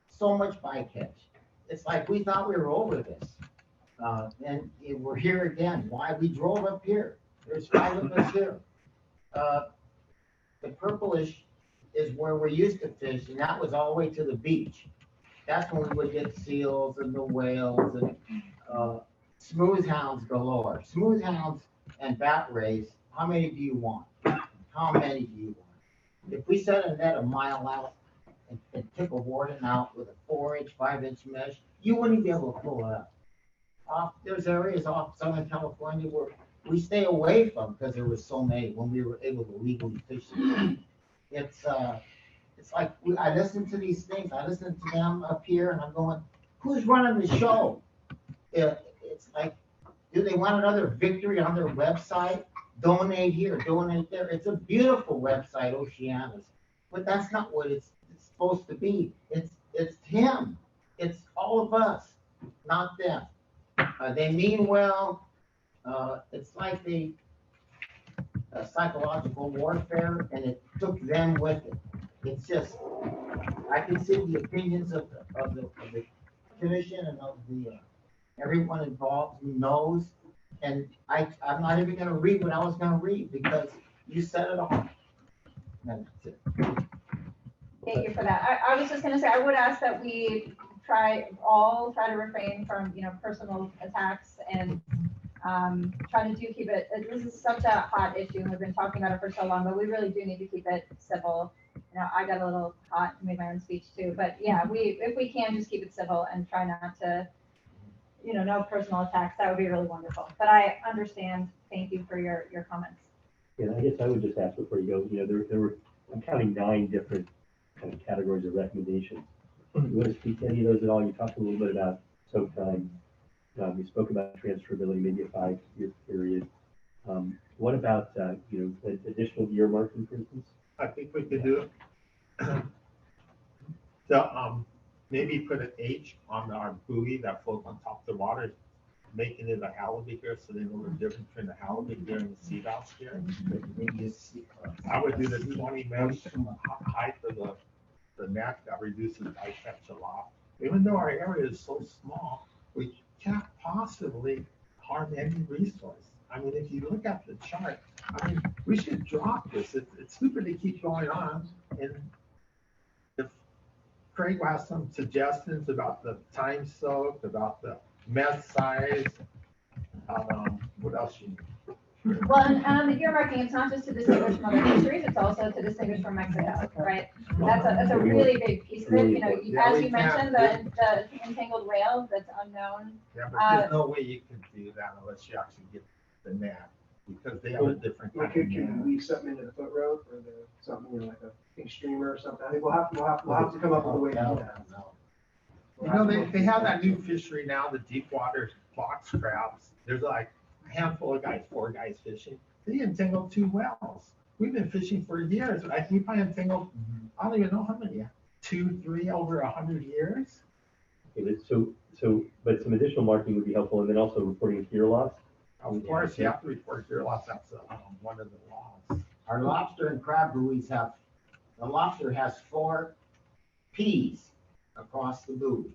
so much bycatch. It's like we thought we were over this. And we're here again. Why? We drove up here. There's 5 of us here. The purplish is where we used to fish, and that was all the way to the beach. That's when we would get seals and the whales and smooth hounds galore. Smooth hounds and bat rays, how many do you want? How many do you want? If we set a net a mile out and tip a warden out with a 4-inch, 5-inch mesh, you wouldn't be able to pull it up. There's areas off Southern California where we stay away from because there was so many when we were able to legally fish them. It's like I listen to these things. I listen to them up here, and I'm going, "Who's running the show?" It's like, do they want another victory on their website? Donate here, donate there. It's a beautiful website, Oceanus, but that's not what it's supposed to be. It's him. It's all of us, not them. They mean well. It's like the psychological warfare, and it took them with it. It's just, I can see the opinions of the commission and of the everyone involved who knows, and I'm not even going to read what I was going to read because you said it all. And that's it. Thank you for that. I was just going to say, I would ask that we try to refrain from, personal attacks and try to keep it. This is such a hot issue, and we've been talking about it for so long, but we really do need to keep it civil. Now, I got a little hot, made my own speech too, but yeah, if we can just keep it civil and try not to, no personal attacks, that would be really wonderful. But I understand. Thank you for your comments. Yeah, I guess I would just ask before you go, there were, I'm counting 9 different kind of categories of recommendations. You want to speak to any of those at all? You talked a little bit about soak time. We spoke about transferability, maybe a 5-year period. What about, additional gear marking, for instance? I think we could do the, maybe put an H on our buoy that floats on top of the water, making it a halibut gear, so they know the difference between the halibut gear and the sea bass gear. I would do the 20 mesh height of the neck that reduces bycatch a lot. Even though our area is so small, we can't possibly harm any resource. I mean, if you look at the chart, I mean, we should drop this. It's stupid to keep going on. And if Craig will have some suggestions about the time soak, about the mess size, what else you need? Well, and on the gear marking, it's not just to distinguish from other fisheries, it's also to distinguish from Mexico, right? That's a really big piece of it. As you mentioned, the entangled whale that's unknown. Yeah, but there's no way you can do that unless you actually get the net, because they have a different kind of net. Can we weave something into the foot rope or something like a big streamer or something? I think we'll have to come up with a way to do that. They have that new fishery now, the deep water box crabs. There's like a handful of guys, 4 guys fishing. They entangled 2 whales. We've been fishing for years. I think I entangled, I don't even know how many, 2, 3 over 100 years. Okay, but some additional marking would be helpful, and then also reporting gear loss. Of course, you have to report gear loss. That's one of the laws. Our lobster and crab buoys the lobster has 4 P's across the buoy,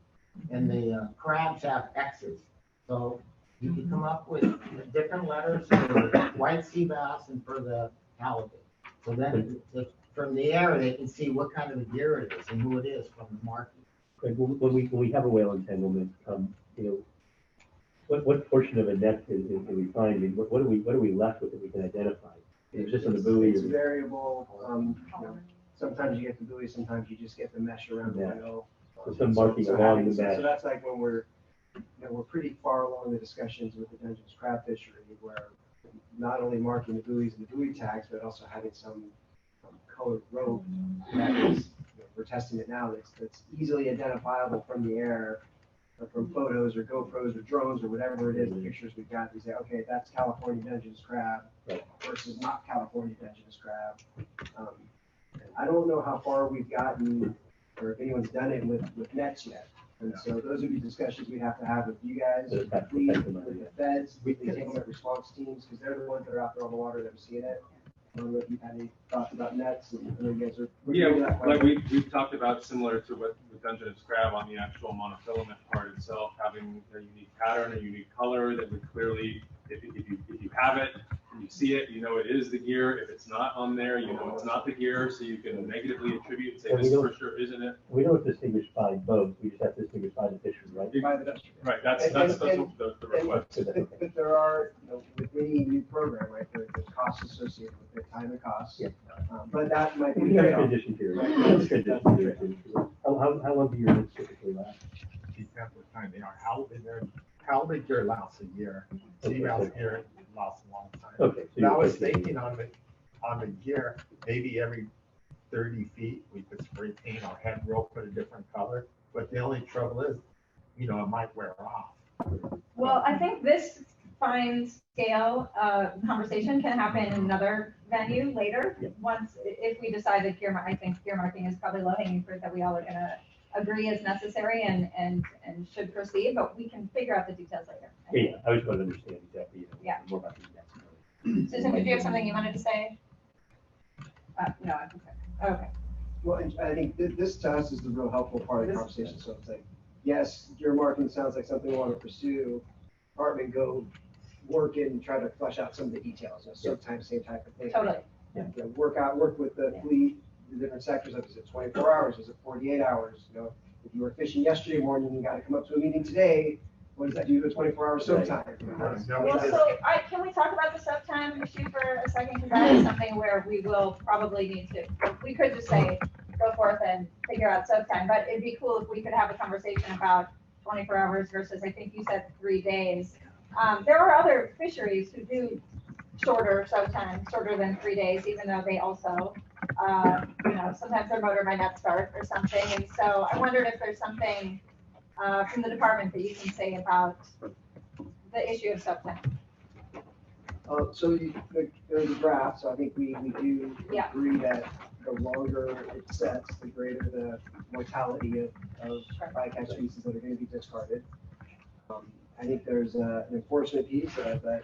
and the crabs have X's. So you can come up with different letters for white sea bass and for the halibut. So then from the air, they can see what kind of a gear it is and who it is from the marking. When we have a whale entanglement, what portion of a net is we find? I mean, what are we left with that we can identify? It's just on the buoy. It's variable. Sometimes you get the buoy, sometimes you just get the mesh around the whale. So some marking along the mesh. So that's like when we're pretty far along the discussions with the Dungeness crab fishery, where not only marking the buoys and the buoy tags, but also having some colored rope that is, we're testing it now, that's easily identifiable from the air, or from photos or GoPros or drones or whatever it is, the pictures we've got. We say, okay, that's California Dungeness crab versus not California Dungeness crab. I don't know how far we've gotten, or if anyone's done it with nets yet. And so those would be discussions we'd have to have with you guys, with the fleet, with the feds, with the entanglement response teams, because they're the ones that are out there on the water that are seeing it. I don't know if you've had any thoughts about nets, and you guys are. Yeah, like we've talked about, similar to what with Dungeness crab on the actual monofilament part itself, having a unique pattern, a unique color that would clearly, if you have it and you see it, you know it is the gear. If it's not on there, you know it's not the gear, so you can negatively attribute and say this for sure isn't it. We don't distinguish by both. We just have to distinguish by the fishery, right? By the fishery. Right. That's the request. But there are, with any new program, right, there's costs associated with it, time and costs. Yeah. But that might be. We have a transition period. How long do your nets typically last? Depends what time they are. Halibut gear lasts a year. Sea bass gear lasts a long time. Okay. So I was thinking on the gear, maybe every 30 feet we could spray paint our head rope with a different color. But the only trouble is, it might wear off. Well, I think this fine scale conversation can happen in another venue later. Once, if we decide that I think gear marking is probably low hanging fruit that we all are going to agree is necessary and should proceed, but we can figure out the details later. Yeah, I just want to understand exactly more about the nets. Susan, did you have something you wanted to say? No, I think so. Okay. Well, and I think this to us is the real helpful part of the conversation. So it's like, yes, gear marking sounds like something we want to pursue. Department, go work and try to flesh out some of the details. Sometimes same type of thing. Totally. Work with the fleet, the different sectors. Like, is it 24 hours? Is it 48 hours? If you were fishing yesterday morning and you got to come up to a meeting today, what does that do to a 24-hour soak time? Well, so can we talk about the soak time issue for a second? Because that is something where we will probably need to. We could just say go forth and figure out soak time, but it'd be cool if we could have a conversation about 24 hours versus, I think you said 3 days. There are other fisheries who do shorter soak time, shorter than 3 days, even though they also, sometimes their motor might not start or something. And so I wondered if there's something from the department that you can say about the issue of soak time. So there's a graph, so I think we do agree that the longer it sets, the greater the mortality of bycatch species that are going to be discarded. I think there's an enforcement piece that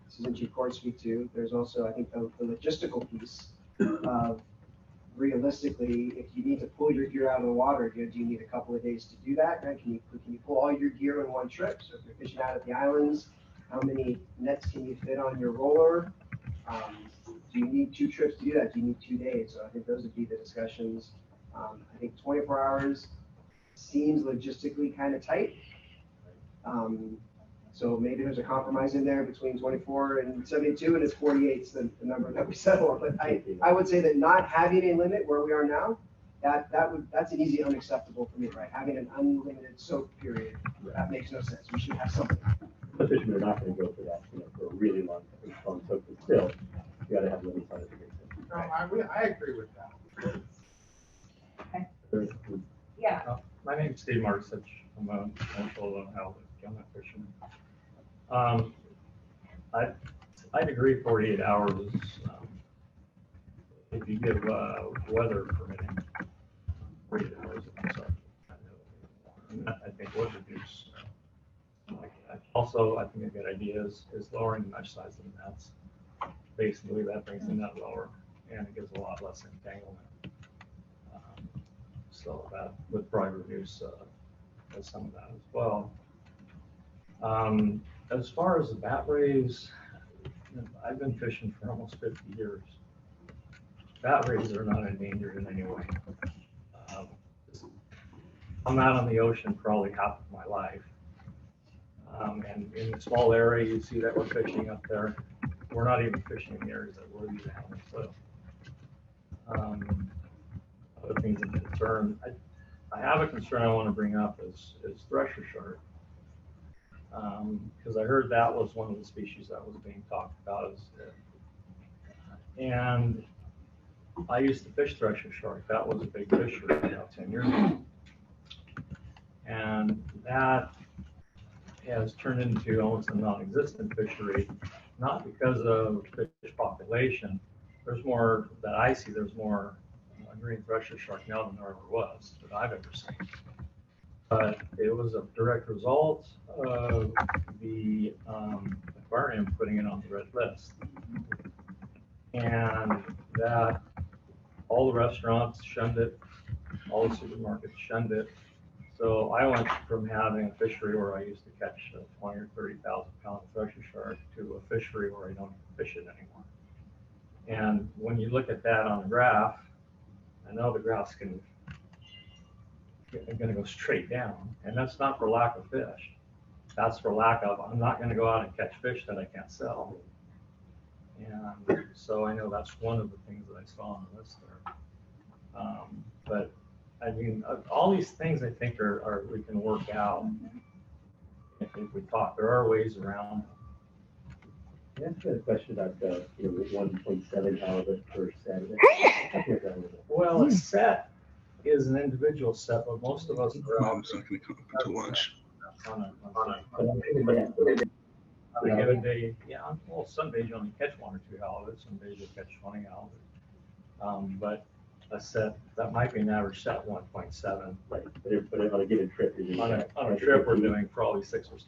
Susan Chief Court speak to. There's also, I think, the logistical piece of realistically, if you need to pull your gear out of the water, do you need a couple of days to do that? Right? Can you pull all your gear in one trip? So if you're fishing out at the islands, how many nets can you fit on your roller? Do you need 2 trips to do that? Do you need 2 days? So I think those would be the discussions. I think 24 hours seems logistically kind of tight. So maybe there's a compromise in there between 24 and 72, and it's 48 is the number that we settle on. But I would say that not having a limit where we are now, that's an easy unacceptable for me, right? Having an unlimited soak period, that makes no sense. We should have something. The fishermen are not going to go for that, for a really long soak, but still, you got to have limits on it. No, I agree with that. Okay. Yeah. My name is Steve Marsich. I'm a commercial halibut gillnet fisherman. I'd agree 48 hours is, if you give weather permitting, 48 hours of soak. I think would reduce. Also, I think a good idea is lowering the mesh size of the nets. Basically, that brings the net lower, and it gives a lot less entanglement. So that would probably reduce some of that as well. As far as the bat rays, I've been fishing for almost 50 years. Bat rays are not endangered in any way. I'm out on the ocean probably half of my life. And in the small area, you see that we're fishing up there. We're not even fishing in the areas that we're using. So, other things of concern. I have a concern I want to bring up is thresher shark. Because I heard that was one of the species that was being talked about. And I used to fish thresher shark. That was a big fishery about 10 years ago. And that has turned into almost a non-existent fishery, not because of fish population. There's more that I see, there's more green thresher shark now than there ever was that I've ever seen. But it was a direct result of the aquarium putting it on the red list. And that all the restaurants shunned it, all the supermarkets shunned it. So I went from having a fishery where I used to catch 20 or 30,000 pound thresher shark to a fishery where I don't fish it anymore. And when you look at that on the graph, I know the graph's going to go straight down, and that's not for lack of fish. That's for lack of, I'm not going to go out and catch fish that I can't sell. And so I know that's one of the things that I saw on the list there. But I mean, all these things I think are we can work out if we talk. There are ways around. I asked you a question about the 1.7 halibut per set. Well, a set is an individual set, but most of us are out. Mom's not going to come up to lunch. On a given day, yeah. Well, some days you only catch 1 or 2 halibuts. Some days you catch 20 halibuts. But a set that might be an average set 1.7. Right, but on a given trip, on a trip, we're doing probably 6 or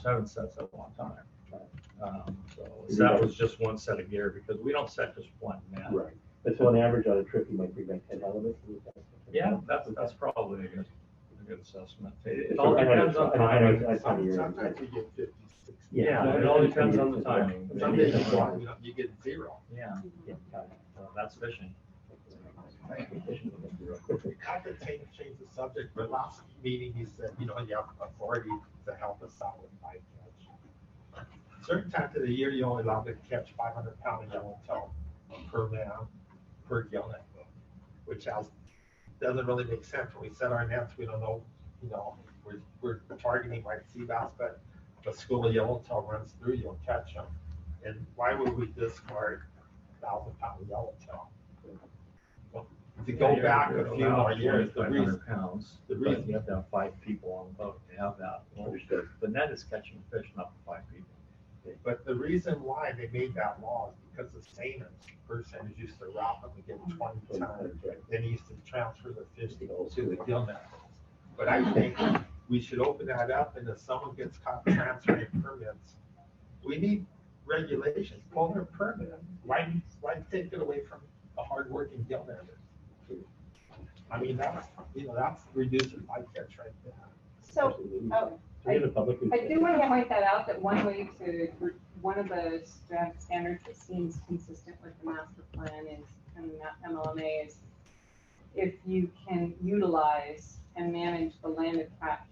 7 sets at one time. So that was just one set of gear because we don't set just one net. Right. But so on average on a trip, you might bring back 10 halibuts. Yeah, that's probably a good assessment. It all depends on timing. Sometimes you get 50, 60. Yeah, it all depends on the timing. Some days you get 0. Yeah, that's fishing. I could change the subject, but last meeting you said, you have authority to help us out with bycatch. Certain times of the year, you're only allowed to catch 500 pound yellowtail per man per gillnet. which doesn't really make sense. When we set our nets, we don't know, we're targeting white sea bass, but a school of yellowtail runs through, you'll catch them. And why would we discard 1,000-pound yellowtail? Well, to go back a few more years, the reason, but you have to have 5 people on the boat to have that. Well, the net is catching fish, not 5 people. but the reason why they made that law is because the seiners, person is used to wrap them and get 20 tons, then he used to transfer the fish to the gillnet. But I think we should open that up, and if someone gets caught transferring permits, we need regulations, pull their permit. Why take it away from the hardworking gillnet? I mean, that's reducing bycatch right there. So, I do want to point that out, that one of the standards that seems consistent with the master plan is, and the MLMA is, if you can utilize and manage the landed catch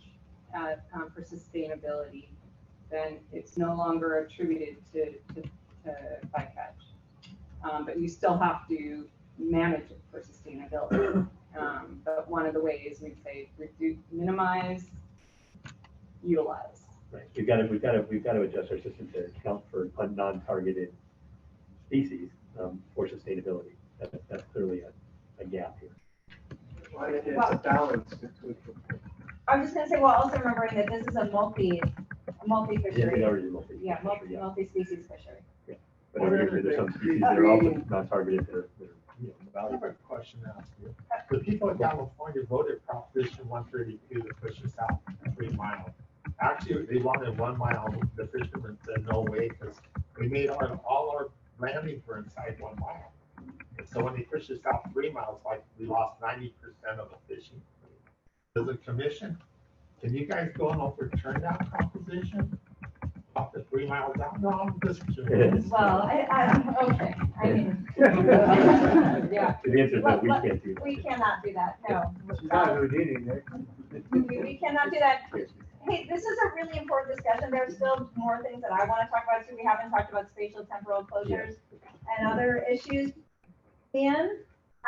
for sustainability, then it's no longer attributed to bycatch. But you still have to manage it for sustainability. But one of the ways we'd say reduce, minimize, utilize. Right. We've got to adjust our system to account for non-targeted species for sustainability. That's clearly a gap here. Well, it's a balance. I'm just gonna say, well, also remembering that this is a multi-fishery. Yeah, multi-species fishery. Yeah. But every year there's some species that are also non-targeted that are I have a question to ask you. The people in California voted Proposition 132 to push us out 3 miles. Actually, they wanted 1 mile. The fishermen said no way, because we made all our landings were inside 1 mile. And so when they pushed us out 3 miles, like we lost 90% of the fishing. Does the commission, can you guys go and overturn that proposition? Off the 3 miles out? No, I'm just curious. Well, okay, I mean. Yeah. The answer is that we can't do that. We cannot do that, no. We cannot do that. Hey, this is a really important discussion. There's still more things that I want to talk about too. We haven't talked about spatial temporal closures and other issues. And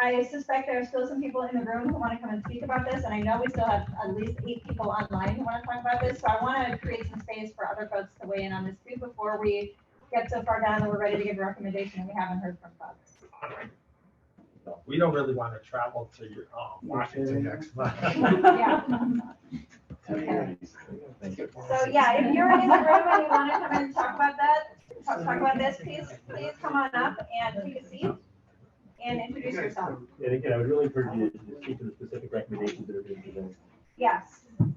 I suspect there are still some people in the room who want to come and speak about this. And I know we still have at least 8 people online who want to talk about this. So I want to create some space for other folks to weigh in on this too before we get so far down that we're ready to give a recommendation and we haven't heard from folks. We don't really want to travel to your Washington next month. Yeah. Okay. So yeah, if you're in the room and you want to come and talk about that, talk about this, please come on up and take a seat and introduce yourself. And again, I would really encourage you to speak to the specific recommendations that are being presented. Yes. You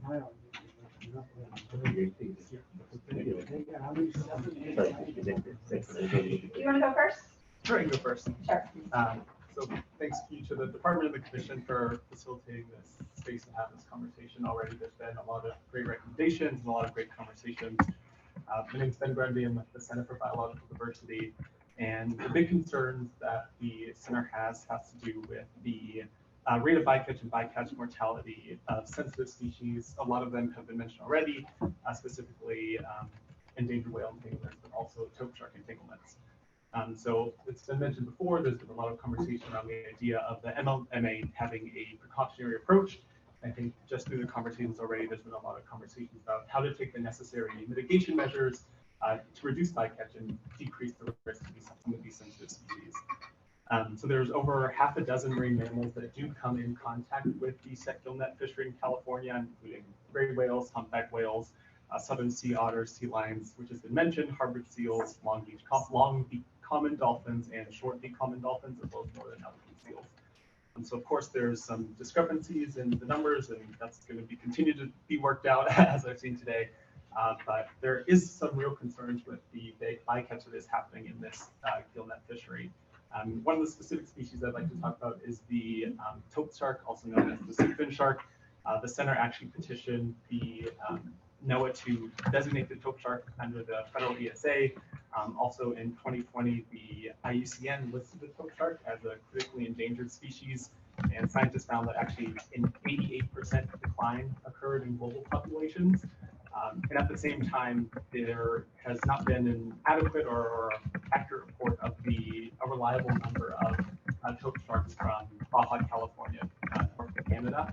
want to go first? Sure, I can go first. Sure. So thanks you to the department and the commission for facilitating this space and having this conversation already. There's been a lot of great recommendations and a lot of great conversations. My name is Ben Grundy. I'm with the Center for Biological Diversity. And the big concerns that the center has to do with the rate of bycatch and bycatch mortality of sensitive species. A lot of them have been mentioned already, specifically endangered whale entanglements, but also taupe shark entanglements. So it's been mentioned before, there's been a lot of conversation around the idea of the MLMA having a precautionary approach. I think just through the conversations already, there's been a lot of conversations about how to take the necessary mitigation measures to reduce bycatch and decrease the risk to some of these sensitive species. So there's over half a dozen marine mammals that do come in contact with the set gillnet fishery in California, including gray whales, humpback whales, southern sea otters, sea lions, which has been mentioned, harbor seals, long beach common dolphins, and short beak common dolphins, as well as northern alligator seals. And so, of course, there's some discrepancies in the numbers, and that's going to be continued to be worked out as I've seen today. But there is some real concerns with the bycatch that is happening in this gillnet fishery. One of the specific species I'd like to talk about is the taupe shark, also known as the sea fin shark. The center actually petitioned the NOAA to designate the taupe shark under the federal ESA. Also in 2020, the IUCN listed the taupe shark as a critically endangered species, and scientists found that actually an 88% decline occurred in global populations. And at the same time, there has not been an adequate or accurate report of a reliable number of toped sharks from Baja California, north of Canada.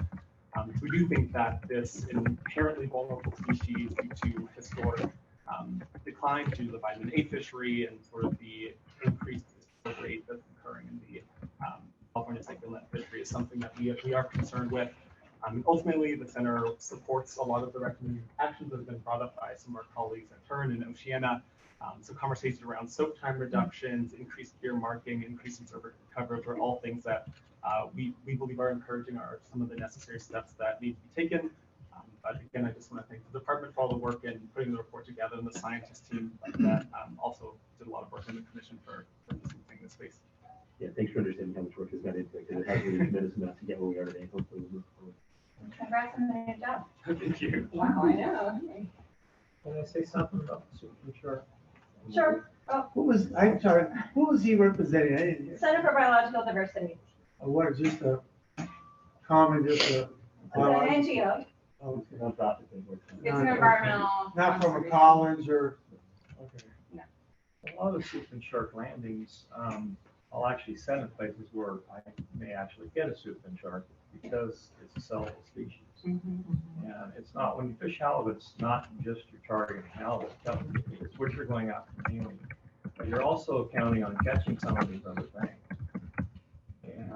We do think that this inherently vulnerable species, due to historic decline due to the vitamin A fishery and sort of the increased rate that's occurring in the California gillnet fishery, is something that we are concerned with. Ultimately, the center supports a lot of the recommended actions that have been brought up by some of our colleagues at Turn and Oceana. So conversations around soak time reductions, increased gear marking, increased observer coverage are all things that we believe are encouraging are some of the necessary steps that need to be taken. But again, I just want to thank the department for all the work in putting the report together, and the scientist team that also did a lot of work in the commission for listening this space. Yeah, thanks for understanding how much work has gone into it, because it has really a tremendous amount to get where we are today. Hopefully we'll move forward. Congrats on the new job. Thank you. Wow, I know. Can I say something about the super shark? Sure. Oh, I'm sorry, who was he representing? I didn't hear. Center for Biological Diversity. What, just a comment, just a. It's an NGO. Oh, It's a nonprofit thing. It's an environmental. not from a college or, okay. A lot of soup and shark landings, I'll actually send in places where I may actually get a soup and shark because it's a sellable species. Mm-hmm. And it's not, when you fish halibut, it's not just your targeting halibut, it's what you're going after mainly. But you're also counting on catching some of these other things. And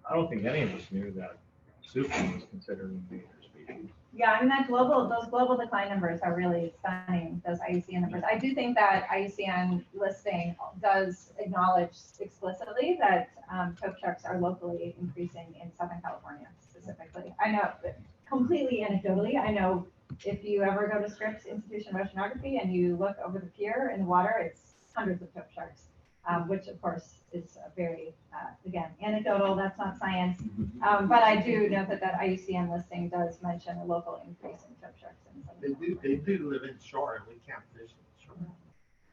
I don't think any of us knew that soup was considered an endangered species. Yeah, I mean, those global decline numbers are really stunning, those IUCN numbers. I do think that IUCN listing does acknowledge explicitly that toped sharks are locally increasing in Southern California specifically. I know, completely anecdotally, I know if you ever go to Scripps Institution of Oceanography and you look over the pier in the water, it's hundreds of toped sharks, which of course is very, again, anecdotal, that's not science. But I do know that IUCN listing does mention a local increase in toped sharks. They do live in shore, and we can't fish in shore.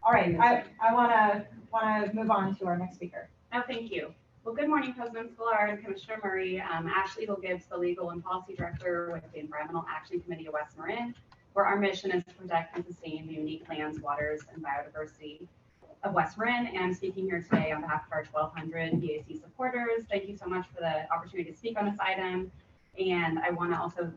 All right, I wanna move on to our next speaker. Oh, thank you. Well, good morning, President Sklar and Commissioner Murray. Ashley Hill Gibbs, the Legal and Policy Director with the Environmental Action Committee of West Marin, where our mission is to protect and sustain the unique lands, waters, and biodiversity of West Marin. And I'm speaking here today on behalf of our 1,200 BAC supporters. Thank you so much for the opportunity to speak on this item. And I want to also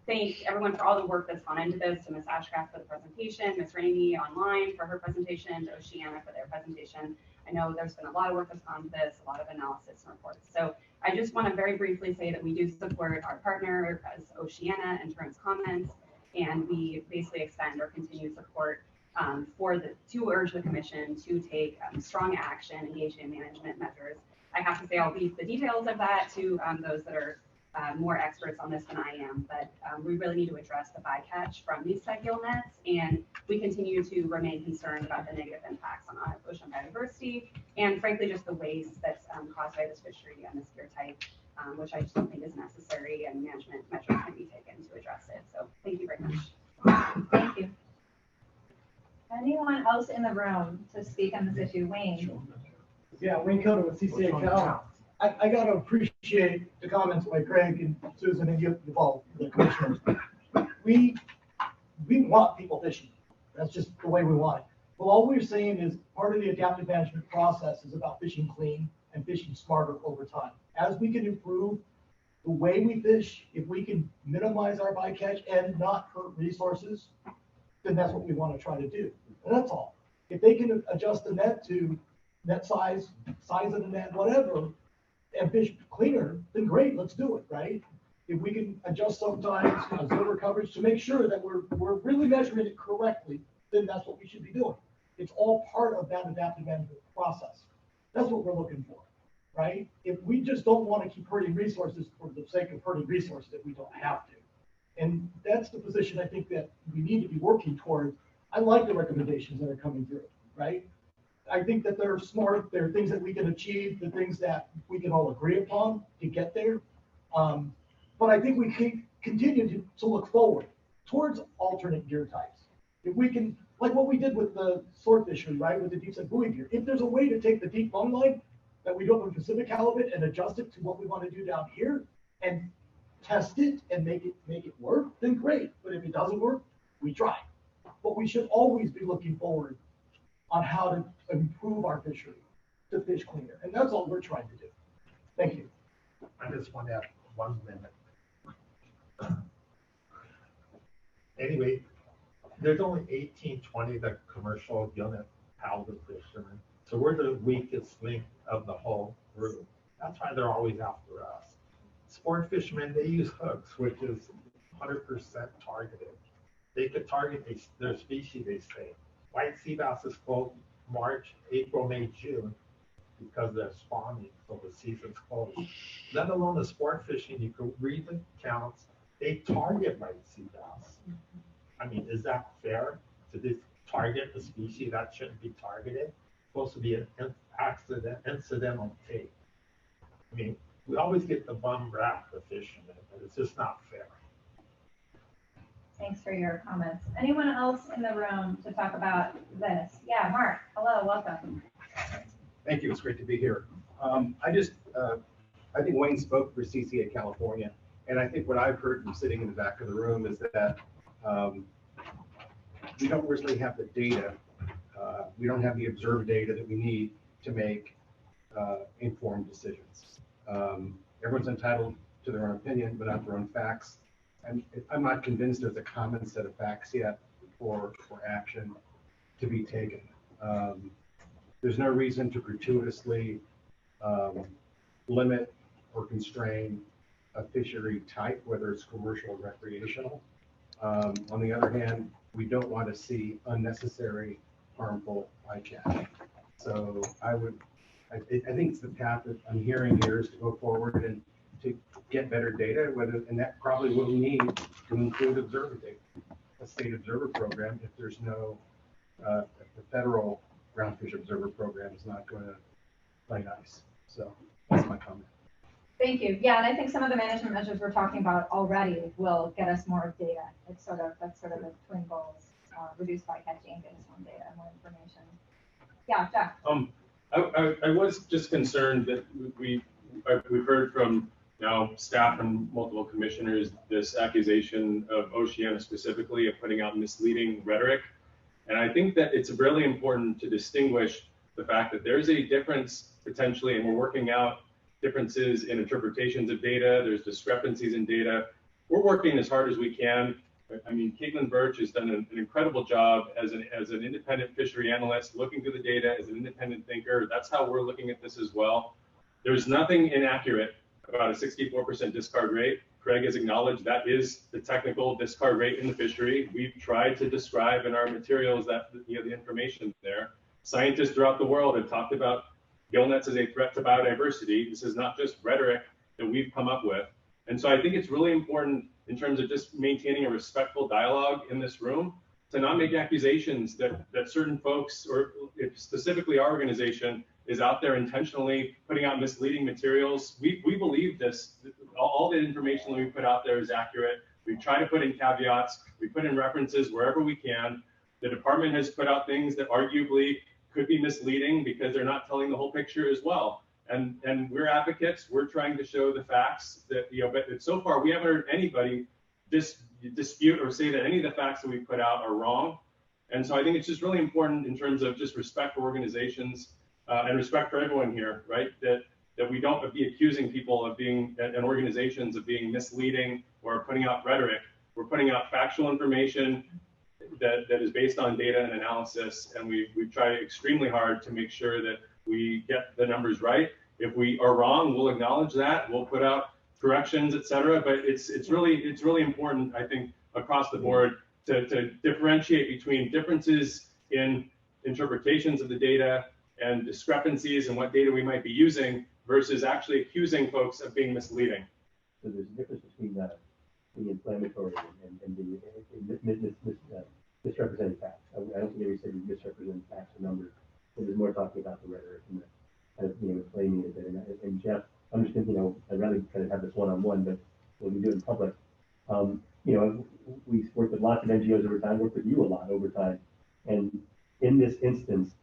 thank everyone for all the work that's gone into this, to Ms. Ashcraft for the presentation, Ms. Rainey online for her presentation, to Oceana for their presentation. I know there's been a lot of work that's gone into this, a lot of analysis and reports. So I just want to very briefly say that we do support our partner as Oceana and Turns Comments, and we basically extend our continued support to urge the commission to take strong action, engage in management measures. I have to say I'll leave the details of that to those that are more experts on this than I am, but we really need to address the bycatch from these gillnets, and we continue to remain concerned about the negative impacts on ocean biodiversity, and frankly just the waste that's caused by this fishery and this gear type, which I just don't think is necessary, and management measures can be taken to address it. So thank you very much. Thank you. Anyone else in the room to speak on this issue? Wayne? Yeah, Wayne Coder with CCHL. I got to appreciate the comments by Craig and Susan and you all, the commissioners. We want people fishing. That's just the way we want it. But all we're saying is part of the adaptive management process is about fishing clean and fishing smarter over time. As we can improve the way we fish, if we can minimize our bycatch and not hurt resources, then that's what we want to try to do. And that's all. If they can adjust the net to net size of the net, whatever, and fish cleaner, then great, let's do it, right? If we can adjust sometimes observer coverage to make sure that we're really measuring it correctly, then that's what we should be doing. It's all part of that adaptive management process. That's what we're looking for, right? If we just don't want to keep hurting resources for the sake of hurting resources that we don't have to. And that's the position I think that we need to be working toward. I like the recommendations that are coming through, right? I think that they're smart. They're things that we can achieve, the things that we can all agree upon to get there. But I think we can continue to look forward towards alternate gear types. If we can, like what we did with the sword fishery, right, with the deep set buoy gear, if there's a way to take the deep bone line that we do up in Pacific halibut and adjust it to what we want to do down here and test it and make it work, then great. But if it doesn't work, we try. But we should always be looking forward on how to improve our fishery. to fish cleaner. And that's all we're trying to do. Thank you. I just want to have 1 minute. Anyway, there's only 18, 20 that commercial gillnet halibut fishermen. So we're the weakest link of the whole group. That's why they're always after us. Sport fishermen, they use hooks, which is 100% targeted. They could target their species, they say. White sea bass is closed March, April, May, June because they're spawning, so the season's closed. Let alone the sport fishing, you can read the counts, they target white sea bass. I mean, is that fair to just target a species that shouldn't be targeted? It's supposed to be an incidental take. I mean, we always get the bum rap, the fishermen, but it's just not fair. Thanks for your comments. Anyone else in the room to talk about this? Yeah, Mark, hello, welcome. Thank you, it's great to be here. I think Wayne spoke for CCA California, and I think what I've heard from sitting in the back of the room is that we don't really have the data. We don't have the observed data that we need to make informed decisions. Everyone's entitled to their own opinion, but not their own facts. And I'm not convinced there's a common set of facts yet for action to be taken. There's no reason to gratuitously limit or constrain a fishery type, whether it's commercial or recreational. On the other hand, we don't want to see unnecessary, harmful bycatch. So I think it's the path that I'm hearing here is to go forward and to get better data, and that probably will need to include observer data, a state observer program if there's no, if the federal groundfish observer program is not going to play nice. So that's my comment. Thank you. Yeah, and I think some of the management measures we're talking about already will get us more data. That's sort of the twin goals, reduce bycatching, get us more data, more information. Yeah, Jack. I was just concerned that we've heard from now staff and multiple commissioners this accusation of Oceana specifically of putting out misleading rhetoric. And I think that it's really important to distinguish the fact that there's a difference potentially, and we're working out differences in interpretations of data. There's discrepancies in data. We're working as hard as we can. I mean, Caitlin Birch has done an incredible job as an independent fishery analyst, looking through the data as an independent thinker. That's how we're looking at this as well. There's nothing inaccurate about a 64% discard rate. Craig has acknowledged that is the technical discard rate in the fishery. We've tried to describe in our materials that the information there. Scientists throughout the world have talked about gillnets as a threat to biodiversity. This is not just rhetoric that we've come up with. And so I think it's really important in terms of just maintaining a respectful dialogue in this room to not make accusations that certain folks, or if specifically our organization, is out there intentionally putting out misleading materials. We believe this, all the information that we put out there is accurate. We try to put in caveats, we put in references wherever we can. The department has put out things that arguably could be misleading because they're not telling the whole picture as well. And we're advocates, we're trying to show the facts that, but so far we haven't heard anybody dispute or say that any of the facts that we put out are wrong. And so I think it's just really important in terms of just respect for organizations and respect for everyone here, right? That we don't be accusing people of being, and organizations of being misleading or putting out rhetoric. We're putting out factual information that is based on data and analysis, and we try extremely hard to make sure that we get the numbers right. If we are wrong, we'll acknowledge that. We'll put out corrections, et cetera. But it's really important, I think, across the board to differentiate between differences in interpretations of the data and discrepancies in what data we might be using versus actually accusing folks of being misleading. So there's a difference between the inflammatory and the misrepresented facts. I don't think anybody said we misrepresented facts or numbers. There's more talking about the rhetoric and the kind of inflaming it. And Jeff, I'm just thinking, I'd rather kind of have this one-on-one, but when we do it in public, we've worked with lots of NGOs over time, worked with you a lot over time. And in this instance,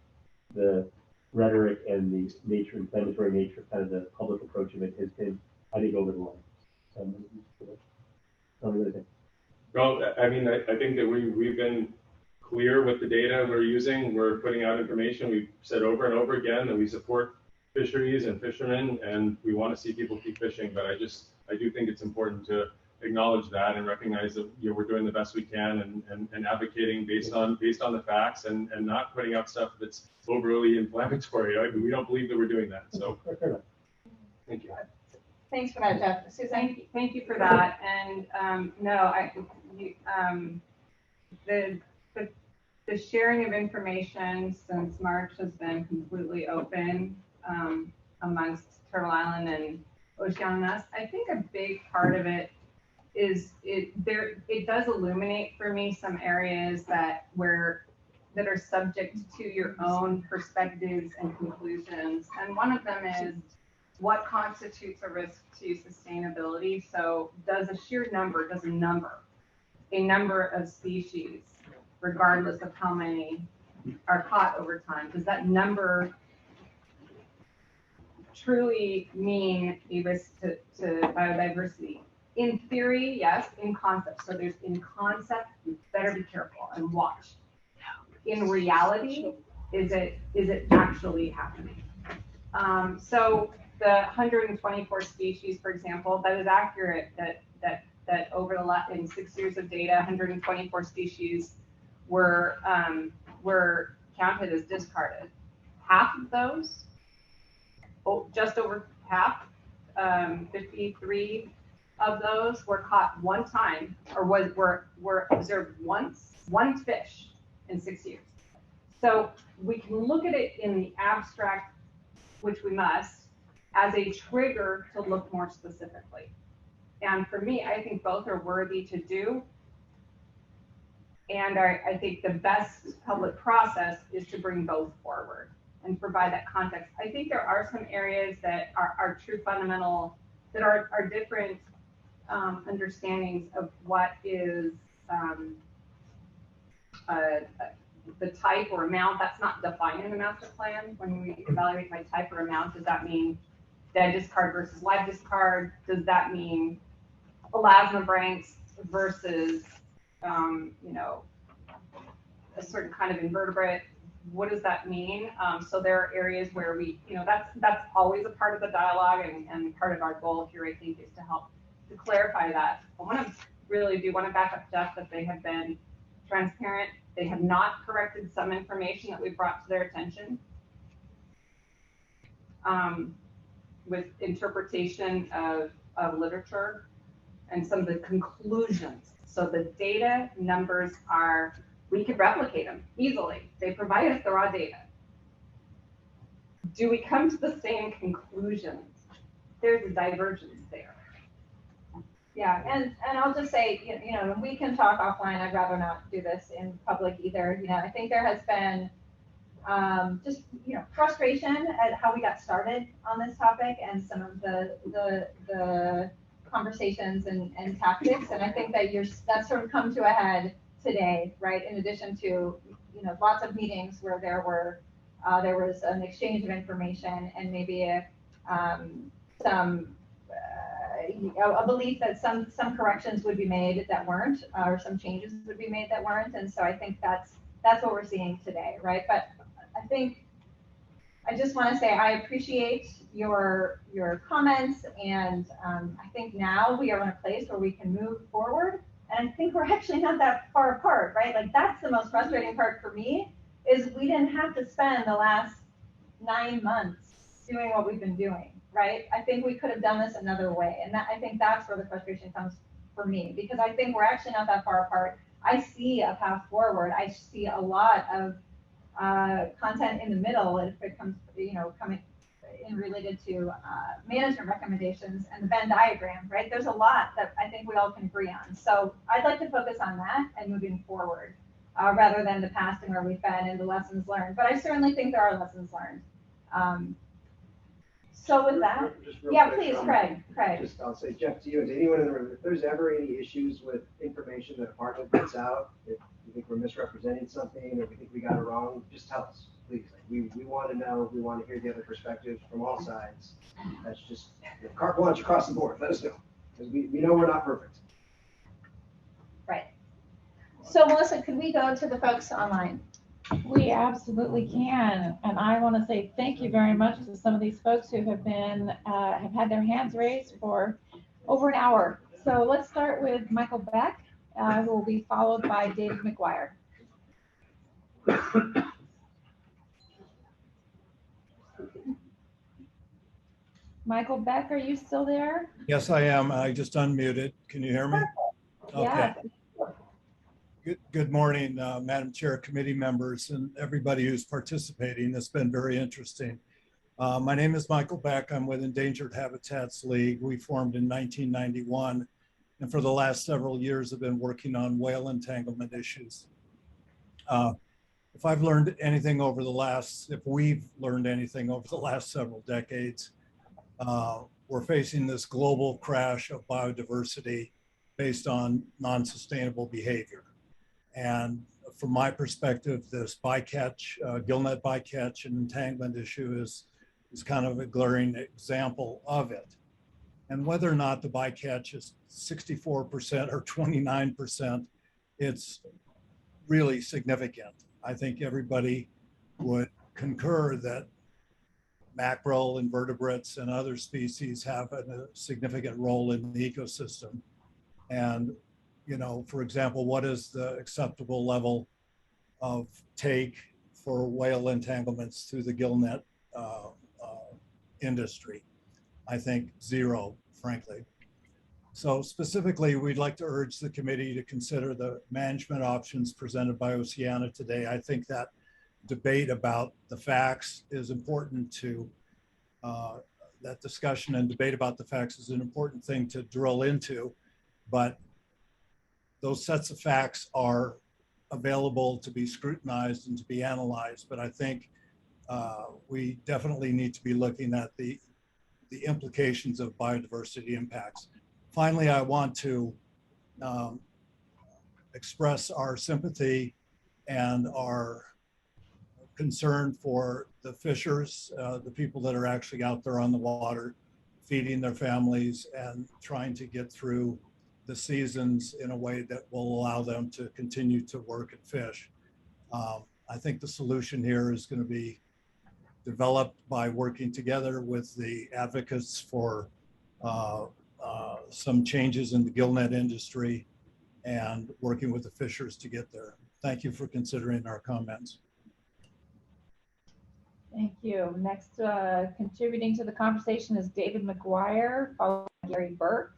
the rhetoric and the inflammatory nature, kind of the public approach of it has been, I think, over the line. Tell me what you think. Well, I mean, I think that we've been clear with the data we're using. We're putting out information. We've said over and over again that we support fisheries and fishermen, and we want to see people keep fishing. But I do think it's important to acknowledge that and recognize that we're doing the best we can and advocating based on the facts and not putting out stuff that's overly inflammatory. We don't believe that we're doing that. So thank you. Thanks for that, Jeff. Susan? Thank you for that. And no, the sharing of information since March has been completely open amongst Turtle Island and Oceanus. I think a big part of it is it does illuminate for me some areas that are subject to your own perspectives and conclusions. And one of them is what constitutes a risk to sustainability. So does a number of species, regardless of how many are caught over time, does that number truly mean a risk to biodiversity? In theory, yes. In concept, so there's in concept, you better be careful and watch. In reality, is it actually happening? So the 124 species, for example, that is accurate. That over in 6 years of data, 124 species were counted as discarded. Half of those, just over half, 53 of those were caught one time, or were observed once, one fish in 6 years. So we can look at it in the abstract, which we must, as a trigger to look more specifically. And for me, I think both are worthy to do. And I think the best public process is to bring both forward and provide that context. I think there are some areas that are true fundamental, that are different understandings of what is the type or amount. That's not defined in the master plan. When we evaluate by type or amount, does that mean dead discard versus live discard? Does that mean elasmobranchs versus a certain kind of invertebrate? What does that mean? So there are areas where that's always a part of the dialogue, and part of our goal here, I think, is to help to clarify that. I want to back up Jeff that they have been transparent. They have not corrected some information that we've brought to their attention with interpretation of literature and some of the conclusions. So the data numbers we could replicate them easily. They provide us the raw data. Do we come to the same conclusions? There's a divergence there. Yeah, and I'll just say, we can talk offline. I'd rather not do this in public either. I think there has been just frustration at how we got started on this topic and some of the conversations and tactics. And I think that that's sort of come to a head today, right? In addition to lots of meetings where there was an exchange of information and maybe a belief that some corrections would be made that weren't, or some changes would be made that weren't. And so I think that's what we're seeing today, right? But I think I just want to say I appreciate your comments, and I think now we are in a place where we can move forward. And I think we're actually not that far apart, right? Like, that's the most frustrating part for me, is we didn't have to spend the last 9 months doing what we've been doing, right? I think we could have done this another way. And I think that's where the frustration comes for me, because I think we're actually not that far apart. I see a path forward. I see a lot of content in the middle, if it comes, coming in related to management recommendations and the Venn diagram, right? There's a lot that I think we all can agree on. So I'd like to focus on that and moving forward, rather than the past and where we've been and the lessons learned. But I certainly think there are lessons learned. So with that, yeah, please, Craig. I'll say, Jeff, to you and to anyone in the room, if there's ever any issues with information that department puts out, if you think we're misrepresenting something or we think we got it wrong, just tell us, please. We want to know. We want to hear the other perspectives from all sides. That's just carte blanche across the board. Let us know, because we know we're not perfect. Right. So Melissa, could we go to the folks online? We absolutely can. And I want to say thank you very much to some of these folks who have had their hands raised for over an hour. So let's start with Michael Beck, who will be followed by David McGuire. Michael Beck, are you still there? Yes, I am. I just unmuted. Can you hear me? Okay. Yes. Good morning, Madam Chair, committee members, and everybody who's participating. It's been very interesting. My name is Michael Beck. I'm with Endangered Habitats League. We formed in 1991, and for the last several years have been working on whale entanglement issues. If we've learned anything over the last several decades, we're facing this global crash of biodiversity based on non-sustainable behavior. And from my perspective, this bycatch, gillnet bycatch and entanglement issue is kind of a glaring example of it. And whether or not the bycatch is 64% or 29%, it's really significant. I think everybody would concur that mackerel, invertebrates, and other species have a significant role in the ecosystem. And, you know, for example, what is the acceptable level of take for whale entanglements through the gillnet industry? I think 0, frankly. So specifically, we'd like to urge the committee to consider the management options presented by Oceana today. I think that debate about the facts is important to, that discussion and debate about the facts is an important thing to drill into, but those sets of facts are available to be scrutinized and to be analyzed. But I think we definitely need to be looking at the implications of biodiversity impacts. Finally, I want to express our sympathy and our concern for the fishers, the people that are actually out there on the water, feeding their families and trying to get through the seasons in a way that will allow them to continue to work and fish. I think the solution here is going to be developed by working together with the advocates for some changes in the gillnet industry and working with the fishers to get there. Thank you for considering our comments. Thank you. Next, contributing to the conversation is David McGuire, followed by Gary Burke.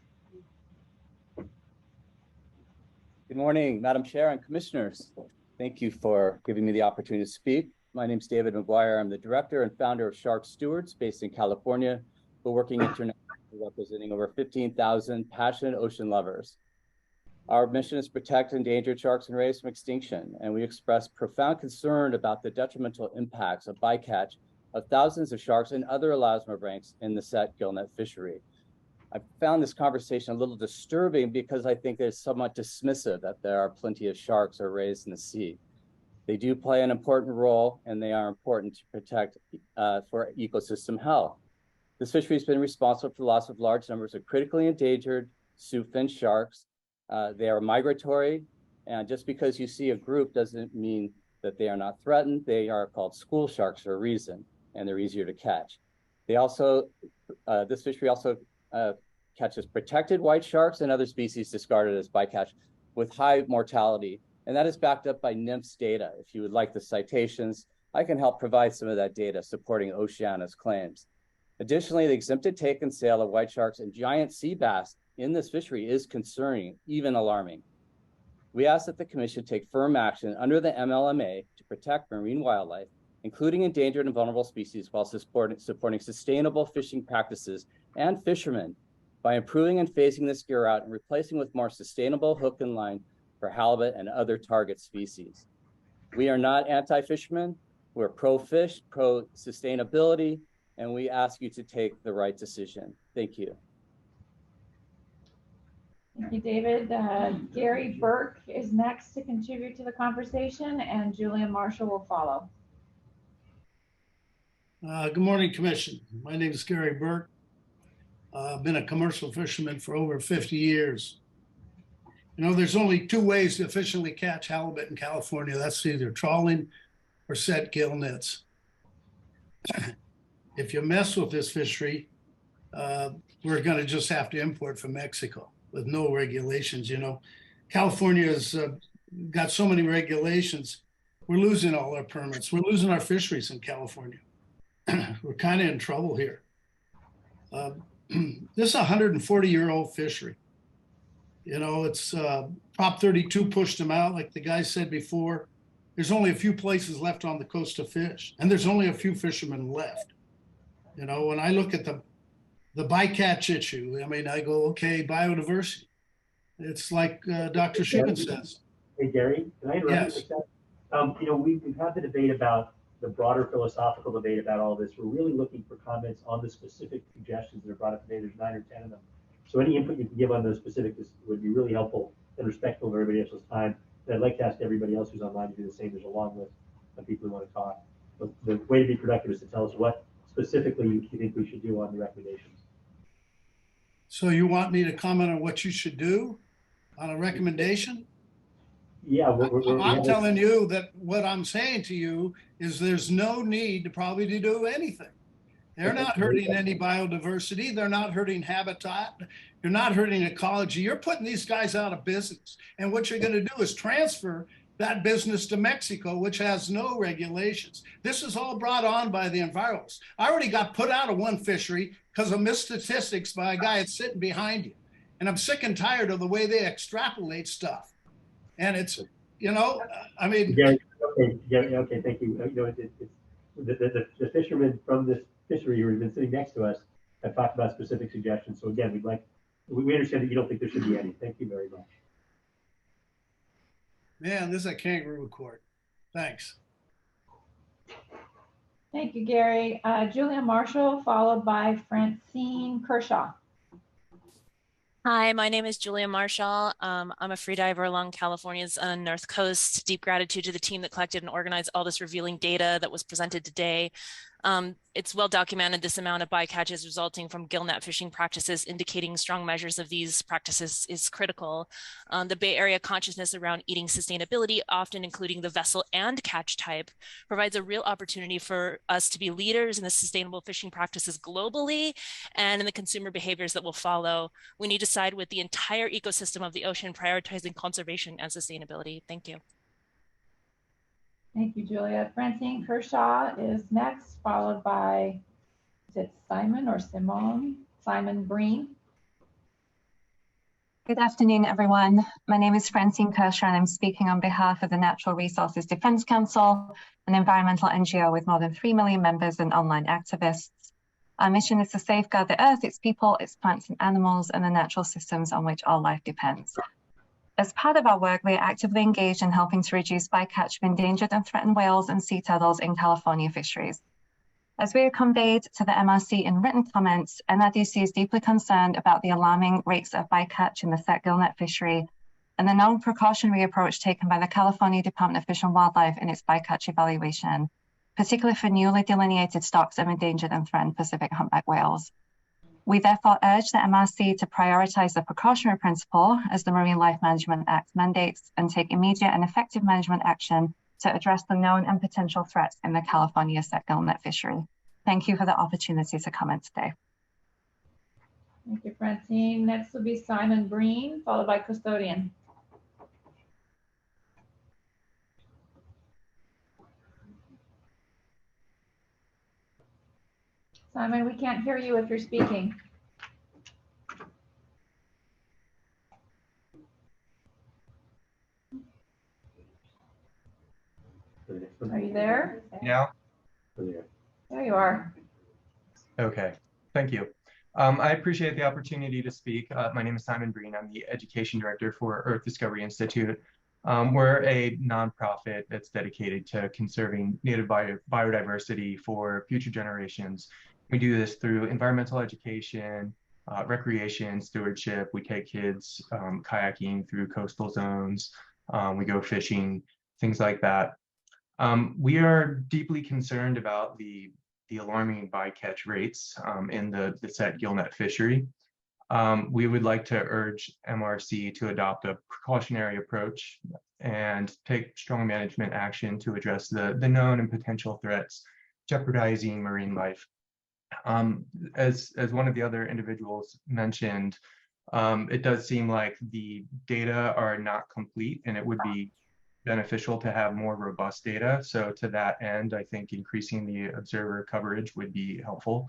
Good morning, Madam Chair and Commissioners. Thank you for giving me the opportunity to speak. My name is David McGuire. I'm the director and founder of Shark Stewards based in California, but working internationally, representing over 15,000 passionate ocean lovers. Our mission is to protect endangered sharks and rays from extinction, and we express profound concern about the detrimental impacts of bycatch of thousands of sharks and other elasmobranchs in the Set gillnet fishery. I found this conversation a little disturbing because I think it's somewhat dismissive that there are plenty of sharks or rays in the sea. They do play an important role, and they are important to protect for ecosystem health. This fishery has been responsible for the loss of large numbers of critically endangered soupfin sharks. They are migratory, and just because you see a group doesn't mean that they are not threatened. They are called school sharks for a reason, and they're easier to catch. They also, this fishery also catches protected white sharks and other species discarded as bycatch with high mortality, and that is backed up by NIMS data. If you would like the citations, I can help provide some of that data supporting Oceana's claims. Additionally, the exempted take and sale of white sharks and giant sea bass in this fishery is concerning, even alarming. We ask that the Commission take firm action under the MLMA to protect marine wildlife, including endangered and vulnerable species, while supporting sustainable fishing practices and fishermen by improving and phasing this gear out and replacing with more sustainable hook and line for halibut and other target species. We are not anti-fishermen. We're pro-fish, pro-sustainability, and we ask you to take the right decision. Thank you. Thank you, David. Gary Burke is next to contribute to the conversation, and Julian Marshall will follow. Good morning, Commission. My name is Gary Burke. I've been a commercial fisherman for over 50 years. You know, there's only two ways to efficiently catch halibut in California. That's either trawling or set gill nets. If you mess with this fishery, we're going to just have to import from Mexico with no regulations. You know, California's got so many regulations. We're losing all our permits. We're losing our fisheries in California. We're kind of in trouble here. This is a 140-year-old fishery. You know, it's Prop 32 pushed them out, like the guy said before. There's only a few places left on the coast to fish, and there's only a few fishermen left. You know, when I look at the bycatch issue, I mean, I go, okay, biodiversity. It's like Dr. Schumann says. Hey, Gary, can I interrupt Yes. you for a second? You know, we've had the debate about the broader philosophical debate about all this. We're really looking for comments on the specific suggestions that are brought up today. There's 9 or 10 of them. So any input you can give on those specifics would be really helpful and respectful of everybody else's time. And I'd like to ask everybody else who's online to do the same. There's a long list of people who want to talk. But the way to be productive is to tell us what specifically you think we should do on the recommendations. So you want me to comment on what you should do on a recommendation? Yeah, I'm telling you that what I'm saying to you is there's no need to do anything. They're not hurting any biodiversity. They're not hurting habitat. You're not hurting ecology. You're putting these guys out of business. And what you're going to do is transfer that business to Mexico, which has no regulations. This is all brought on by the environmentalists. I already got put out of one fishery because of missed statistics by a guy that's sitting behind you. And I'm sick and tired of the way they extrapolate stuff. And it's, you know, I mean. Okay, thank you. You know, it's the fishermen from this fishery who have been sitting next to us have talked about specific suggestions. So again, we understand that you don't think there should be any. Thank you very much. Man, this is a kangaroo court. Thanks. Thank you, Gary. Julia Marshall, followed by Francine Kershaw. Hi, my name is Julia Marshall. I'm a freediver along California's north coast. Deep gratitude to the team that collected and organized all this revealing data that was presented today. It's well documented this amount of bycatches resulting from gillnet fishing practices, indicating strong measures of these practices is critical. The Bay Area consciousness around eating sustainability, often including the vessel and catch type, provides a real opportunity for us to be leaders in the sustainable fishing practices globally and in the consumer behaviors that will follow. We need to side with the entire ecosystem of the ocean, prioritizing conservation and sustainability. Thank you. Thank you, Julia. Francine Kershaw is next, followed by, is it Simon or Simone? Simon Breen. Good afternoon, everyone. My name is Francine Kershaw, and I'm speaking on behalf of the Natural Resources Defense Council, an environmental NGO with more than 3 million members and online activists. Our mission is to safeguard the earth, its people, its plants and animals, and the natural systems on which all life depends. As part of our work, we are actively engaged in helping to reduce bycatch of endangered and threatened whales and sea turtles in California fisheries. As we have conveyed to the MRC in written comments, NRDC is deeply concerned about the alarming rates of bycatch in the set gillnet fishery and the non-precautionary approach taken by the California Department of Fish and Wildlife in its bycatch evaluation, particularly for newly delineated stocks of endangered and threatened Pacific humpback whales. We therefore urge the MRC to prioritize the precautionary principle as the Marine Life Management Act mandates and take immediate and effective management action to address the known and potential threats in the California set gillnet fishery. Thank you for the opportunity to comment today. Thank you, Francine. Next will be Simon Breen, followed by Custodian. Simon, we can't hear you if you're speaking. Are you there? Now? There you are. Okay, thank you. I appreciate the opportunity to speak. My name is Simon Breen. I'm the Education Director for Earth Discovery Institute. We're a nonprofit that's dedicated to conserving native biodiversity for future generations. We do this through environmental education, recreation, stewardship. We take kids kayaking through coastal zones. We go fishing, things like that. We are deeply concerned about the alarming bycatch rates in the set gillnet fishery. We would like to urge MRC to adopt a precautionary approach and take strong management action to address the known and potential threats jeopardizing marine life. As one of the other individuals mentioned, it does seem like the data are not complete, and it would be beneficial to have more robust data. So to that end, I think increasing the observer coverage would be helpful.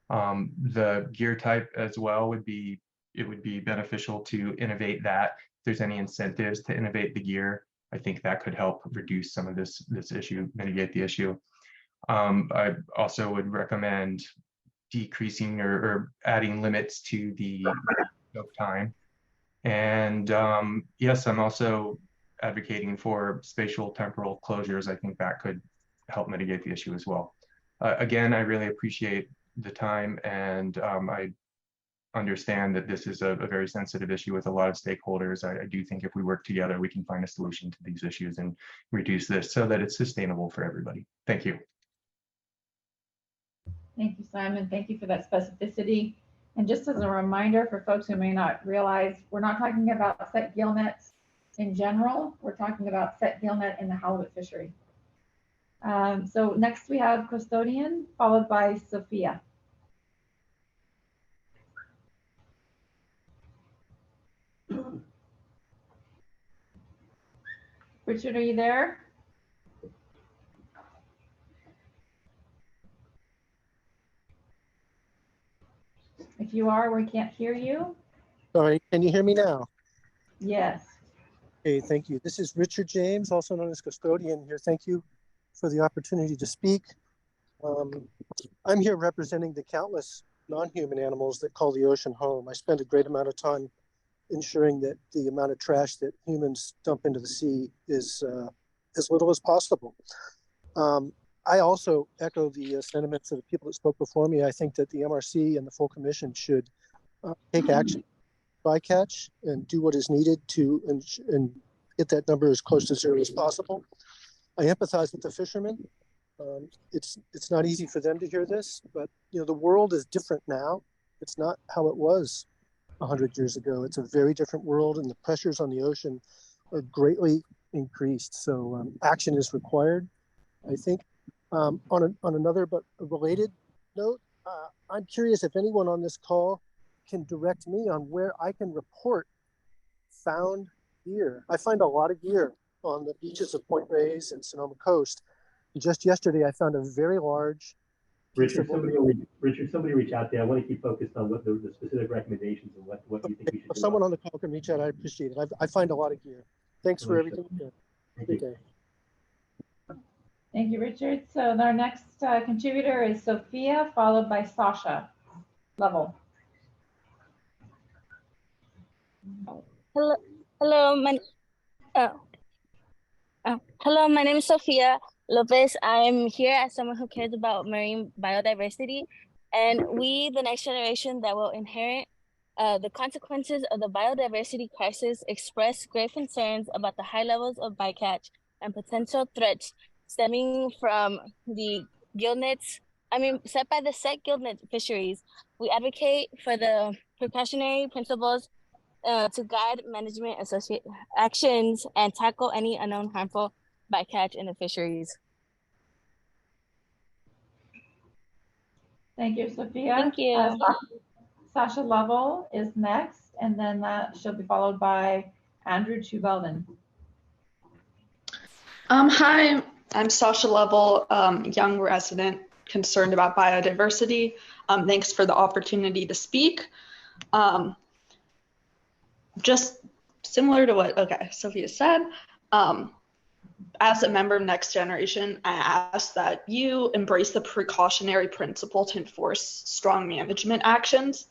The gear type as well would be beneficial to innovate that. If there's any incentives to innovate the gear, I think that could help reduce some of this issue, mitigate the issue. I also would recommend decreasing or adding limits to the soak time. And yes, I'm also advocating for spatial temporal closures. I think that could help mitigate the issue as well. Again, I really appreciate the time, and I understand that this is a very sensitive issue with a lot of stakeholders. I do think if we work together, we can find a solution to these issues and reduce this so that it's sustainable for everybody. Thank you. Thank you, Simon. Thank you for that specificity. And just as a reminder for folks who may not realize, we're not talking about set gillnets in general. We're talking about set gillnet in the halibut fishery. So next we have custodian, followed by Sophia. Richard, are you there? If you are, we can't hear you. Sorry, can you hear me now? Yes. Okay, thank you. This is Richard James, also known as custodian here. Thank you for the opportunity to speak. I'm here representing the countless non-human animals that call the ocean home. I spend a great amount of time ensuring that the amount of trash that humans dump into the sea is as little as possible. I also echo the sentiments of the people that spoke before me. I think that the MRC and the full commission should take action, bycatch, and do what is needed to and get that number as close to zero as possible. I empathize with the fishermen. It's not easy for them to hear this, but the world is different now. It's not how it was 100 years ago. It's a very different world, and the pressures on the ocean are greatly increased. So action is required, I think. On another but related note, I'm curious if anyone on this call can direct me on where I can report found gear. I find a lot of gear on the beaches of Point Reyes and Sonoma Coast. Just yesterday, I found a very large. Richard, somebody reach out there. I want to keep focused on what the specific recommendations and what you think we should do. If someone on the call can reach out, I appreciate it. I find a lot of gear. Thanks for everything. Thank you. Thank you, Richard. So our next contributor is Sophia, followed by Sasha Level. Hello, my name is Sophia Lopez. I'm here as someone who cares about marine biodiversity, and we, the next generation that will inherit the consequences of the biodiversity crisis, express grave concerns about the high levels of bycatch and potential threats stemming from the gillnets, set by the set gillnet fisheries. We advocate for the precautionary principles to guide management actions and tackle any unknown harmful bycatch in the fisheries. Thank you, Sophia. Thank you. Sasha Level is next, and then she'll be followed by Andrew Chubelden. Hi, I'm Sasha Level, young resident concerned about biodiversity. Thanks for the opportunity to speak. Just similar to what Sophia said, as a member of Next Generation, I ask that you embrace the precautionary principle to enforce strong management actions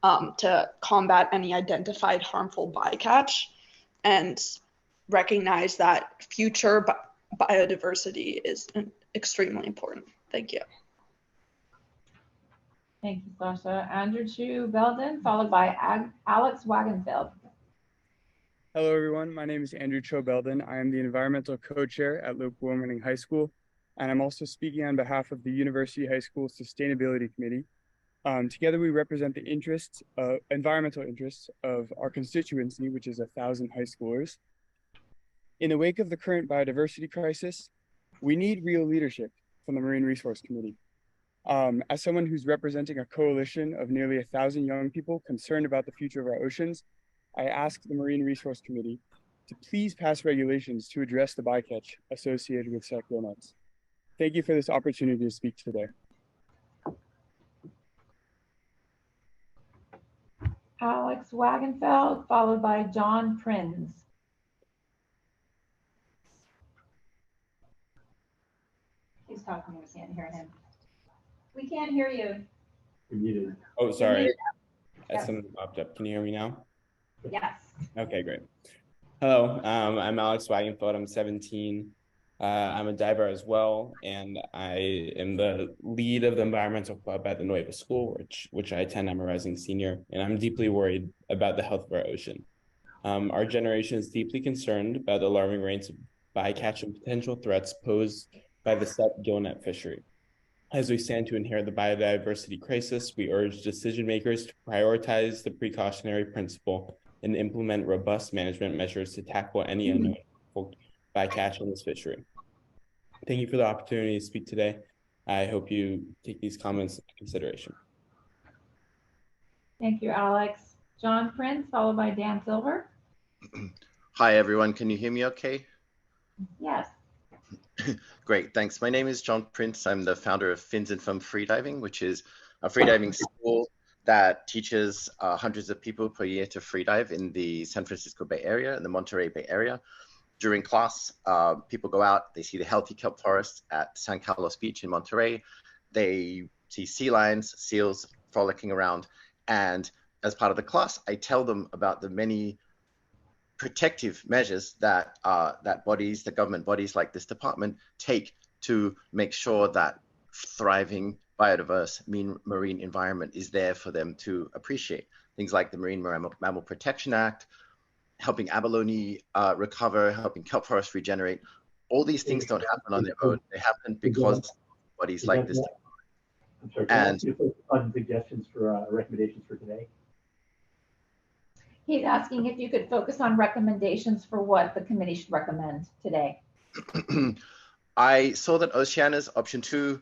to combat any identified harmful bycatch, and recognize that future biodiversity is extremely important. Thank you. Thank you, Sasha. Andrew Chubelden, followed by Alex Wagenfeld. Hello, everyone. My name is Andrew Chobelden. I am the environmental co-chair at Lope Wilmington High School, and I'm also speaking on behalf of the University High School Sustainability Committee. Together, we represent the environmental interests of our constituency, which is 1,000 high schoolers. In the wake of the current biodiversity crisis, we need real leadership from the Marine Resource Committee. As someone who's representing a coalition of nearly 1,000 young people concerned about the future of our oceans, I ask the Marine Resource Committee to please pass regulations to address the bycatch associated with set gillnets. Thank you for this opportunity to speak today. Alex Wagenfeld, followed by John Prinz. He's talking, we can't hear him. We can't hear you. You're muted. Oh, sorry. Yes. Something popped up. Can you hear me now? Yes. Okay, great. Hello, I'm Alex Wagenfeld. I'm 17. I'm a diver as well, and I am the lead of the environmental club at the Nueva School, which I attend. I'm a rising senior, and I'm deeply worried about the health of our ocean. Our generation is deeply concerned about the alarming rates of bycatch and potential threats posed by the set gillnet fishery. As we stand to inherit the biodiversity crisis, we urge decision makers to prioritize the precautionary principle and implement robust management measures to tackle any unknown bycatch in this fishery. Thank you for the opportunity to speak today. I hope you take these comments into consideration. Thank you, Alex. John Prince, followed by Dan Silver. Hi, everyone. Can you hear me okay? Yes. Great, thanks. My name is John Prince. I'm the founder of Fins and Fun Freediving, which is a freediving school that teaches hundreds of people per year to freedive in the San Francisco Bay Area and the Monterey Bay Area. During class, people go out, they see the healthy kelp forest at San Carlos Beach in Monterey. They see sea lions, seals frolicking around. And as part of the class, I tell them about the many protective measures that the government bodies like this department take to make sure that thriving, biodiverse marine environment is there for them to appreciate. Things like the Marine Mammal Protection Act, helping abalone recover, helping kelp forests regenerate. All these things don't happen on their own. They happen because bodies like this. I'm sorry, can I ask you on suggestions for recommendations for today? He's asking if you could focus on recommendations for what the committee should recommend today. I saw that Oceana's option 2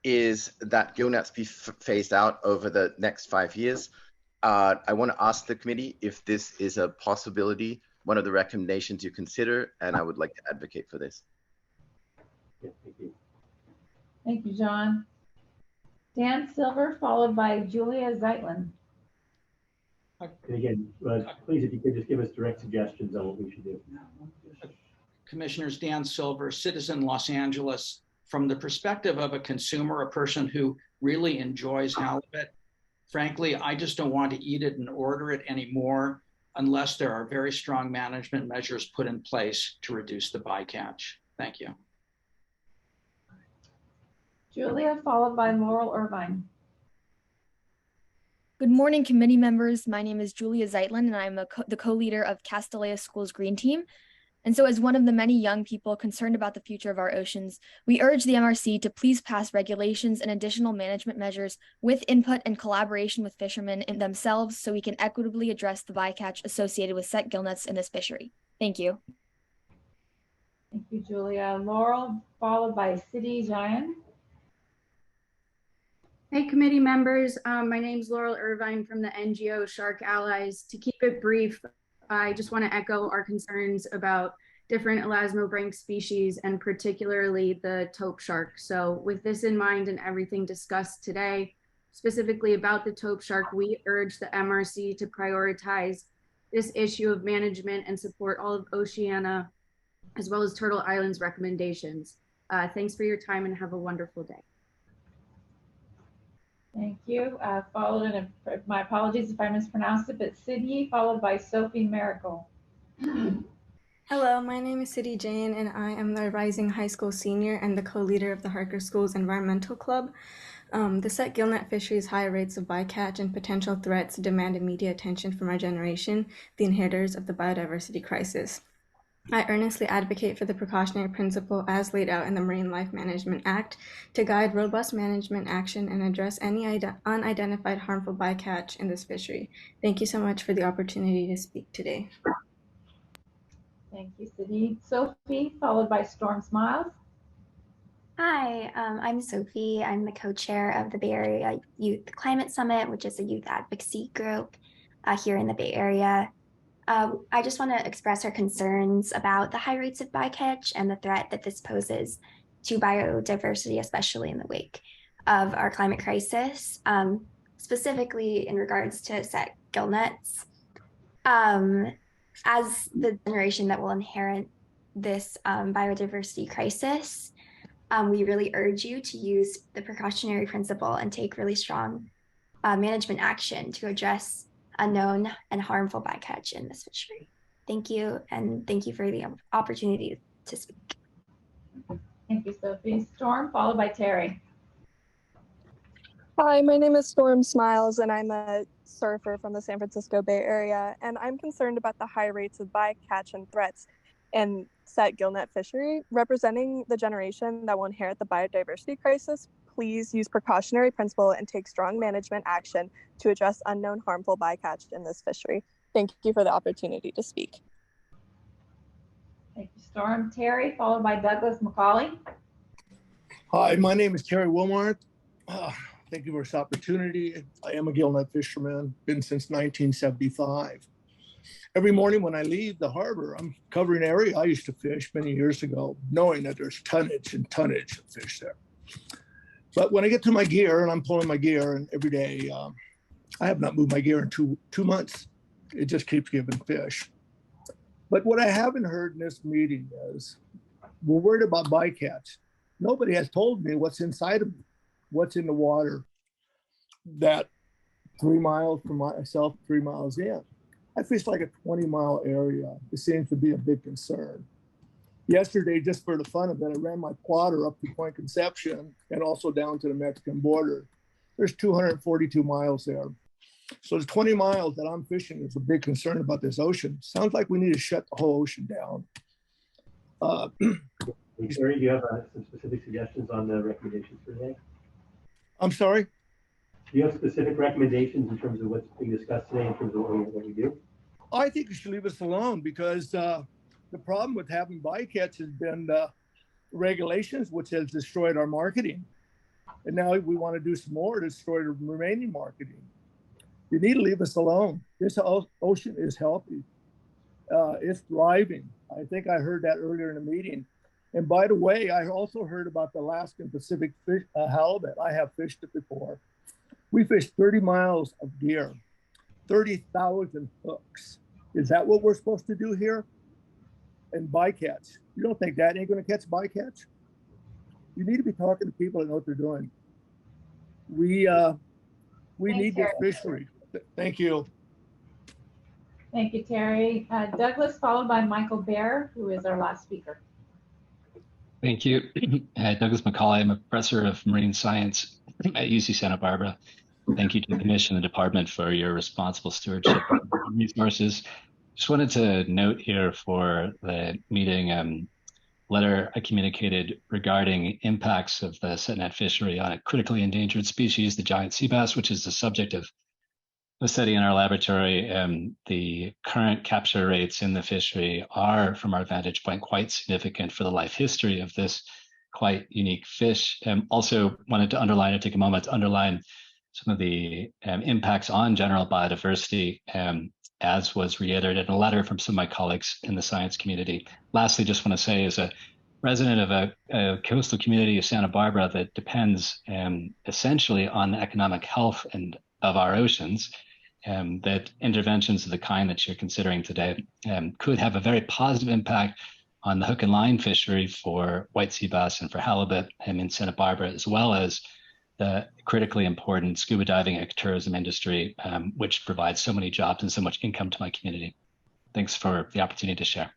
is that gillnets be phased out over the next 5 years. I want to ask the committee if this is a possibility, one of the recommendations you consider, and I would like to advocate for this. Yeah, thank you. Thank you, John. Dan Silver, followed by Julia Zeitlin. And again, please, if you could just give us direct suggestions on what we should do. Commissioners, Dan Silver, citizen Los Angeles. From the perspective of a consumer, a person who really enjoys halibut, frankly, I just don't want to eat it and order it anymore unless there are very strong management measures put in place to reduce the bycatch. Thank you. Julia, followed by Laurel Irvine. Good morning, committee members. My name is Julia Zeitlin, and I'm the co-leader of Castanea School's Green Team. And so as one of the many young people concerned about the future of our oceans, we urge the MRC to please pass regulations and additional management measures with input and collaboration with fishermen in themselves so we can equitably address the bycatch associated with set gillnets in this fishery. Thank you. Thank you, Julia. Laurel, followed by City Zion. Hey, committee members. My name is Laurel Irvine from the NGO Shark Allies. To keep it brief, I just want to echo our concerns about different elasmobranch species and particularly the taupe shark. So with this in mind and everything discussed today, specifically about the taupe shark, we urge the MRC to prioritize this issue of management and support all of Oceania as well as Turtle Island's recommendations. Thanks for your time and have a wonderful day. Thank you. Followed, and my apologies if I mispronounced it, but Sydney, followed by Sophie Miracle. Hello, my name is City Jane, and I am the rising high school senior and the co-leader of the Harker School's Environmental Club. The set gillnet fishery's high rates of bycatch and potential threats demand immediate attention from our generation, the inheritors of the biodiversity crisis. I earnestly advocate for the precautionary principle as laid out in the Marine Life Management Act to guide robust management action and address any unidentified harmful bycatch in this fishery. Thank you so much for the opportunity to speak today. Thank you, Sidi. Sophie, followed by Storm Smiles. Hi, I'm Sophie. I'm the co-chair of the Bay Area Youth Climate Summit, which is a youth advocacy group here in the Bay Area. I just want to express our concerns about the high rates of bycatch and the threat that this poses to biodiversity, especially in the wake of our climate crisis, specifically in regards to set gillnets. As the generation that will inherit this biodiversity crisis, we really urge you to use the precautionary principle and take really strong management action to address unknown and harmful bycatch in this fishery. Thank you, and thank you for the opportunity to speak. Thank you, Sophie. Storm, followed by Terry. Hi, my name is Storm Smiles, and I'm a surfer from the San Francisco Bay Area, and I'm concerned about the high rates of bycatch and threats in set gillnet fishery. Representing the generation that will inherit the biodiversity crisis, please use precautionary principle and take strong management action to address unknown harmful bycatch in this fishery. Thank you for the opportunity to speak. Thank you, Storm. Terry, followed by Douglas McCauley. Hi, my name is Terry Wilmarth. Thank you for this opportunity. I am a gillnet fisherman, been since 1975. Every morning when I leave the harbor, I'm covering an area I used to fish many years ago, knowing that there's tonnage and tonnage of fish there. But when I get to my gear and I'm pulling my gear, and every day, I have not moved my gear in two months. It just keeps giving fish. But what I haven't heard in this meeting is we're worried about bycatch. Nobody has told me what's inside of me, what's in the water that 3 miles from myself, 3 miles in. I fish like a 20-mile area. It seems to be a big concern. Yesterday, just for the fun of it, I ran my plotter up to Point Conception and also down to the Mexican border. There's 242 miles there. So the 20 miles that I'm fishing is a big concern about this ocean. Sounds like we need to shut the whole ocean down. Terry, do you have some specific suggestions on the recommendations for today? I'm sorry? Do you have specific recommendations in terms of what's being discussed today in terms of what we do? I think you should leave us alone because the problem with having bycatch has been regulations, which has destroyed our marketing. And now we want to do some more to destroy the remaining marketing. You need to leave us alone. This ocean is healthy. It's thriving. I think I heard that earlier in the meeting. And by the way, I also heard about the Alaskan Pacific fish, halibut. I have fished it before. We fished 30 miles of gear, 30,000 hooks. Is that what we're supposed to do here? And bycatch. You don't think that ain't going to catch bycatch? You need to be talking to people that know what they're doing. We need this fishery. Thank you. Thank you, Terry. Douglas, followed by Michael Baer, who is our last speaker. Thank you. Douglas McCauley. I'm a professor of marine science at UC Santa Barbara. Thank you to the Commission and the Department for your responsible stewardship of resources. Just wanted to note here for the meeting letter I communicated regarding impacts of the set net fishery on a critically endangered species, the giant sea bass, which is the subject of a study in our laboratory. The current capture rates in the fishery are, from our vantage point, quite significant for the life history of this quite unique fish. Also wanted to underline or take a moment to underline some of the impacts on general biodiversity, as was reiterated in a letter from some of my colleagues in the science community. Lastly, just want to say, as a resident of a coastal community of Santa Barbara that depends essentially on the economic health of our oceans, that interventions of the kind that you're considering today could have a very positive impact on the hook and line fishery for white sea bass and for halibut in Santa Barbara, as well as the critically important scuba diving ecotourism industry, which provides so many jobs and so much income to my community. Thanks for the opportunity to share.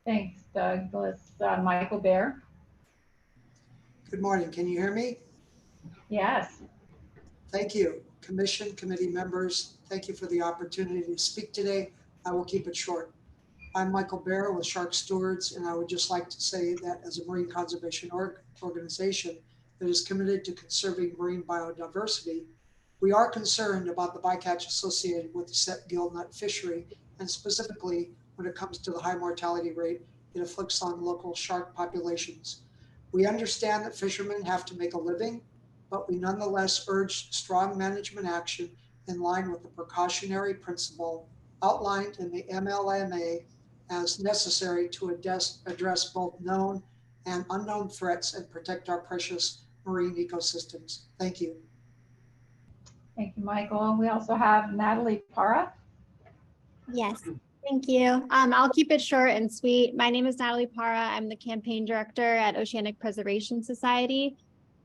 Thanks, Douglas. Michael Baer. Good morning. Can you hear me? Yes. Thank you. Commission, committee members, thank you for the opportunity to speak today. I will keep it short. I'm Michael Barrow with Shark Stewards, and I would just like to say that as a marine conservation organization that is committed to conserving marine biodiversity, we are concerned about the bycatch associated with the set gillnet fishery, and specifically when it comes to the high mortality rate it afflicts on local shark populations. We understand that fishermen have to make a living, but we nonetheless urge strong management action in line with the precautionary principle outlined in the MLMA as necessary to address both known and unknown threats and protect our precious marine ecosystems. Thank you. Thank you, Michael. We also have Natalie Para. Yes, thank you. I'll keep it short and sweet. My name is Natalie Para. I'm the campaign director at Oceanic Preservation Society.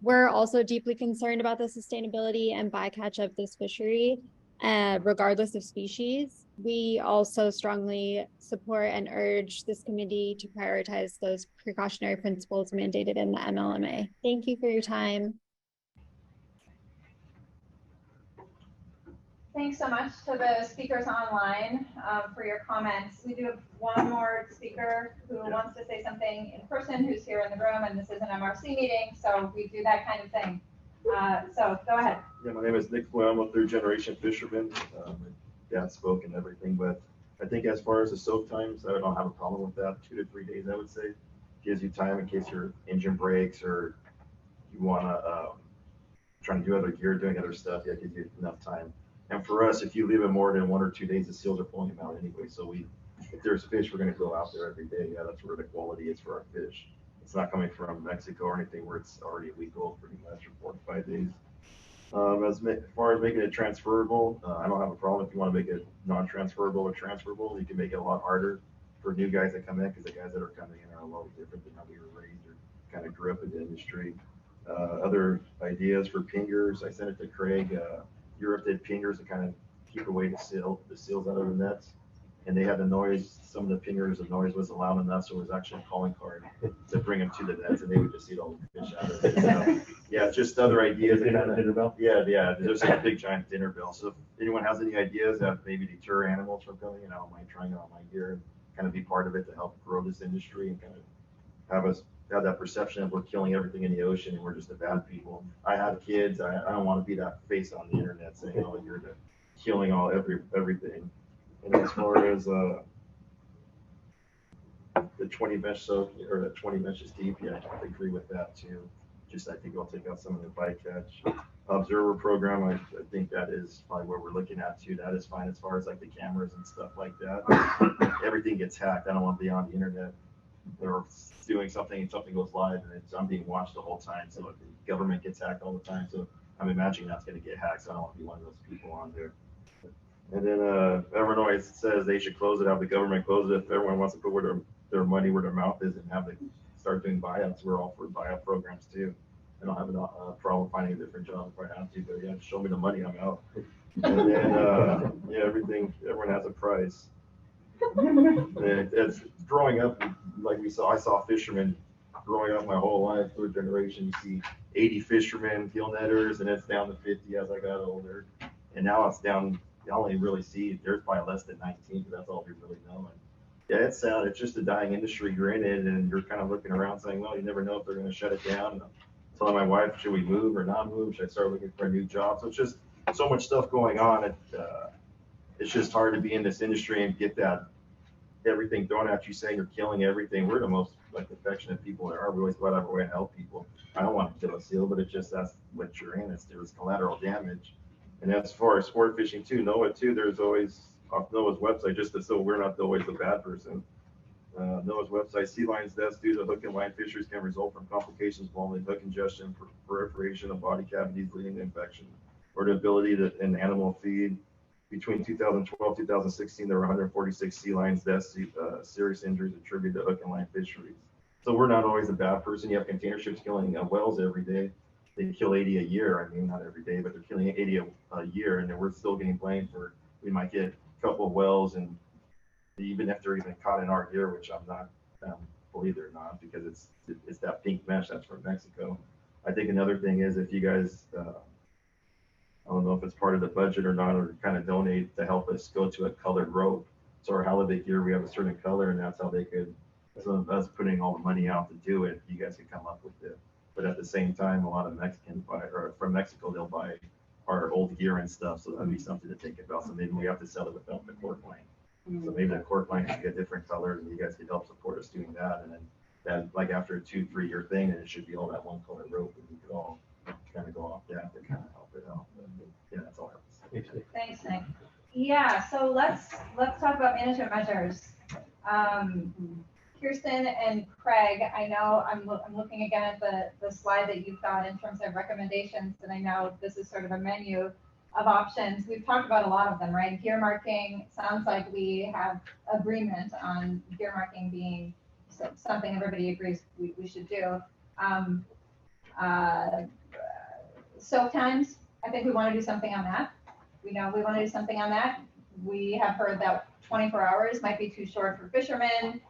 We're also deeply concerned about the sustainability and bycatch of this fishery, regardless of species. We also strongly support and urge this committee to prioritize those precautionary principles mandated in the MLMA. Thank you for your time. Thanks so much to the speakers online for your comments. We do have one more speaker who wants to say something in person, who's here in the room, and this is an MRC meeting, so we do that kind of thing. So go ahead. Yeah, my name is Nick Floyd. I'm a third-generation fisherman. My dad spoke and everything, but I think as far as the soak times, I don't have a problem with that. 2 to 3 days, I would say, gives you time in case your engine breaks or you want to trying to do other gear, doing other stuff. Yeah, it gives you enough time. And for us, if you leave it more than 1 or 2 days, the seals are pulling them out anyway. So if there's fish, we're going to go out there every day. Yeah, that's where the quality is for our fish. It's not coming from Mexico or anything where it's already illegal pretty much for 4 to 5 days. As far as making it transferable, I don't have a problem if you want to make it non-transferable or transferable. You can make it a lot harder for new guys that come in, because the guys that are coming in are a little different than how we were raised or kind of grew up in the industry. Other ideas for pingers, I sent it to Craig. Europe did pingers to kind of keep away the seals out of the nets. And they had the noise, some of the pingers, the noise was loud enough, so it was actually a calling card to bring them to the nets, and they would just eat all the fish out of it. So, yeah, just other ideas. Dinner bell? Yeah, there's a big giant dinner bell. So if anyone has any ideas that maybe deter animals from coming in, I don't mind trying it on my gear and kind of be part of it to help grow this industry and kind of have that perception of we're killing everything in the ocean and we're just the bad people. I have kids. I don't want to be that face on the internet saying, oh, you're killing everything. And as far as the 20 mesh soak or the 20 meshes deep, yeah, I agree with that too. Just I think I'll take out some of the bycatch observer program. I think that is probably what we're looking at too. That is fine as far as like the cameras and stuff like that. Everything gets hacked. I don't want to be on the internet or doing something and something goes live and I'm being watched the whole time. So the government gets hacked all the time. So I'm imagining that's going to get hacked. So I don't want to be one of those people on there. And then everyone always says they should close it, have the government close it. If everyone wants to put their money where their mouth is and have them start doing buyouts, we're all for buyout programs too. I don't have a problem finding a different job if I have to, but yeah, show me the money, I'm out. And then yeah, everyone has a price. It's growing up, like I saw fishermen growing up my whole life, third generation. You see 80 fishermen, gill netters, and it's down to 50 as I got older. And now it's down. You only really see there's probably less than 19, but that's all we really know. And yeah, it's sad. It's just a dying industry. You're in it, and you're kind of looking around saying, well, you never know if they're going to shut it down. And I'm telling my wife, should we move or not move? Should I start looking for a new job? So it's just so much stuff going on. It's just hard to be in this industry and get that everything thrown at you saying you're killing everything. We're the most affectionate people there are. We always go out of our way and help people. I don't want to kill a seal, but it's just that's what you're in. There's collateral damage. And as far as sport fishing too, NOAA too, there's always off NOAA's website, just so we're not always the bad person. NOAA's website, sea lions deaths due to hook and line fisheries can result from complications involving hook ingestion, proliferation of body cavities leading to infection, or the ability to in animal feed. Between 2012 and 2016, there were 146 sea lions deaths, serious injuries attributed to hook and line fisheries. So we're not always the bad person. You have container ships killing whales every day. They kill 80 a year. I mean, not every day, but they're killing 80 a year, and then we're still getting blamed for. We might get a couple of whales, and even if they're even caught in our gear, which I'm not, believe it or not, because it's that pink mesh that's from Mexico. I think another thing is if you guys, I don't know if it's part of the budget or not, or kind of donate to help us go to a colored rope. So our halibut gear, we have a certain color, and that's how they could, so that's putting all the money out to do it. You guys could come up with it. But at the same time, a lot of Mexicans buy, or from Mexico, they'll buy our old gear and stuff. So that'd be something to think about. So maybe we have to sell it without the cork line. So maybe the cork line should get different colors, and you guys could help support us doing that. And then that, like after a 2-3 year thing, then it should be all that one color rope, and we could all kind of go off that to kind of help it out. But, yeah, that's all I have to say. Thanks, Nick. Yeah, so let's talk about management measures. Kirsten and Craig, I know I'm looking again at the slide that you've got in terms of recommendations, and I know this is sort of a menu of options. We've talked about a lot of them, right? Gear marking, sounds like we have agreement on gear marking being something everybody agrees we should do. Soak times, I think we want to do something on that. We know we want to do something on that. We have heard that 24 hours might be too short for fishermen.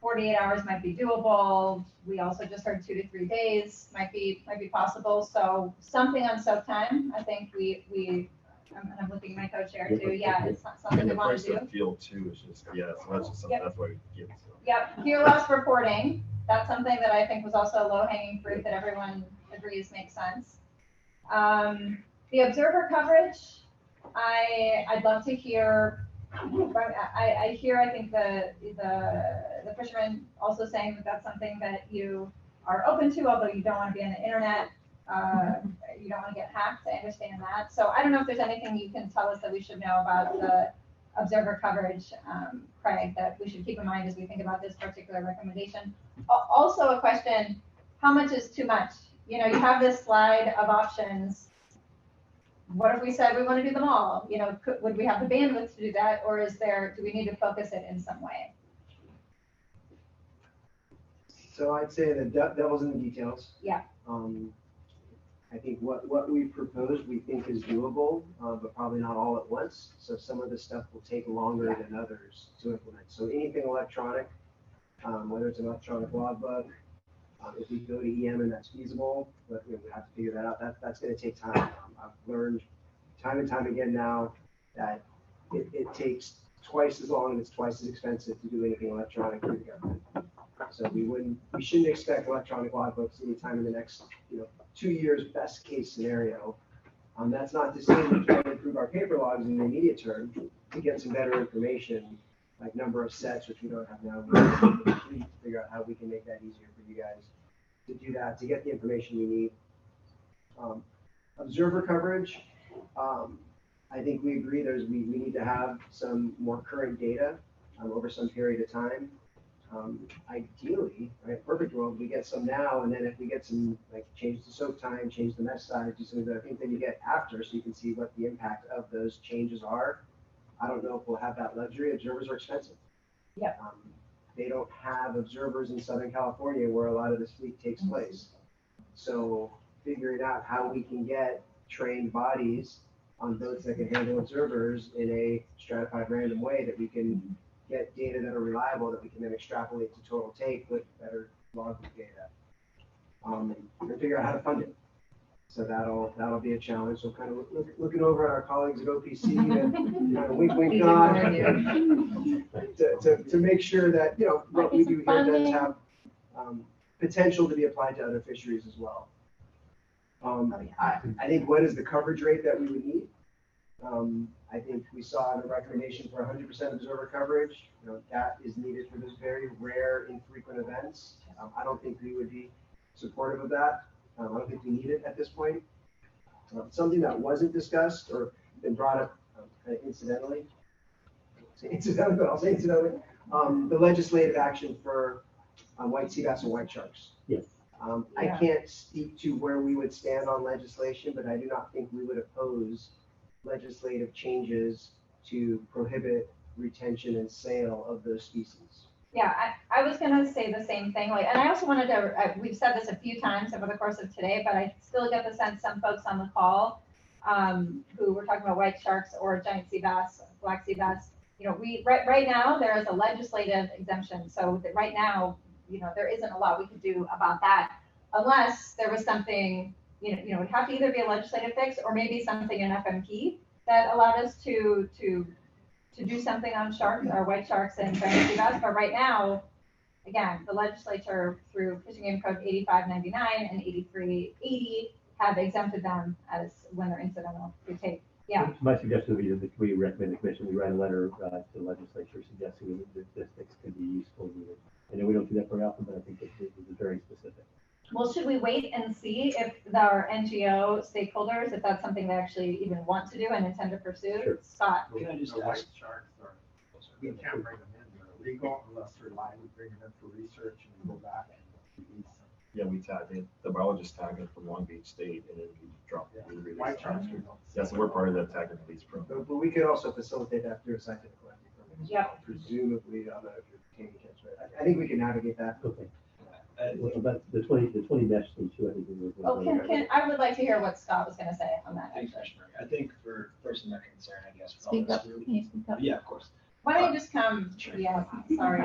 48 hours might be doable. We also just heard 2 to 3 days might be possible. So something on soak time, I think I'm looking at my co-chair too. Yeah, it's not something we want to do. Field too is just, yeah, so that's just something, that's why we give it. Yep, gear loss reporting. That's something that I think was also low-hanging fruit that everyone agrees makes sense. The observer coverage, I'd love to hear. I hear, I think the fishermen also saying that that's something that you are open to, although you don't want to be on the internet. You don't want to get hacked. I understand that. So I don't know if there's anything you can tell us that we should know about the observer coverage, Craig, that we should keep in mind as we think about this particular recommendation. Also a question, how much is too much? You know, you have this slide of options. What if we said we want to do them all? You know, would we have the bandwidth to do that, or do we need to focus it in some way? So I'd say the devil's in the details. Yeah. I think what we've proposed we think is doable, but probably not all at once. So some of the stuff will take longer than others to implement. So anything electronic, whether it's an electronic logbook, if we go to EM and that's feasible, but we have to figure that out. That's going to take time. I've learned time and time again now that it takes twice as long and it's twice as expensive to do anything electronic through the government. So we shouldn't expect electronic logbooks anytime in the next 2 years, best case scenario. That's not to say we can't improve our paper logs in the immediate term to get some better information, like number of sets, which we don't have now. We need to figure out how we can make that easier for you guys to do that, to get the information you need. Observer coverage, I think we agree we need to have some more current data over some period of time. Ideally, right, perfect world, we get some now, and then if we get some, like change the soak time, change the mesh size, do some of the things that you get after, so you can see what the impact of those changes are. I don't know if we'll have that luxury. Observers are expensive. Yeah. They don't have observers in Southern California where a lot of this fleet takes place. So figuring out how we can get trained bodies on boats that can handle observers in a stratified random way that we can get data that are reliable that we can then extrapolate to total take with better logbook data. And figure out how to fund it. So that'll be a challenge. So kind of looking over at our colleagues at OPC and wink nod to make sure that what we do here does have potential to be applied to other fisheries as well. I think what is the coverage rate that we would need? I think we saw the recommendation for 100% observer coverage. That is needed for those very rare, infrequent events. I don't think we would be supportive of that. I don't think we need it at this point. Something that wasn't discussed or been brought up kind of incidentally, but I'll say incidentally, the legislative action for white sea bass and white sharks. Yes. I can't speak to where we would stand on legislation, but I do not think we would oppose legislative changes to prohibit retention and sale of those species. Yeah, I was going to say the same thing. And I also wanted to, we've said this a few times over the course of today, but I still get the sense some folks on the call who were talking about white sharks or giant sea bass, black sea bass, right now there is a legislative exemption. So that right now, there isn't a lot we could do about that unless there was something, it would have to either be a legislative fix or maybe something in FMP that allowed us to to do something on sharks or white sharks and Bering sea bass, but right now, again, the legislature through Fish and Game Code 8599 and 8380 have exempted them as when they're incidental to take. Yeah. My suggestion would be that we recommend the commission, we write a letter to the legislature suggesting that this can be useful. I know we don't do that very often, but I think this is very specific. Well, should we wait and see if our NGO stakeholders, if that's something they actually even want to do and intend to pursue? Sure. Scott. Can I just ask? Sharks are, we can't bring them in, they're illegal unless they're live. We bring them in for research and we go back and we eat some. Yeah, we tag it. The biologists tag it from Long Beach State and then we drop it. Yeah. White sharks. Yeah, so we're part of the tag and release program. But we could also facilitate that through a scientific collecting program. Yep. Presumably, I don't know if you're taking catch, but I think we can navigate that. Okay. But the 20 mesh thing too, I think. Oh, I would like to hear what Scott was going to say on that. I think for person that concern, I guess. Speak up. Can you speak up? Yeah, of course. Why don't you just come? Sure. Yeah, sorry.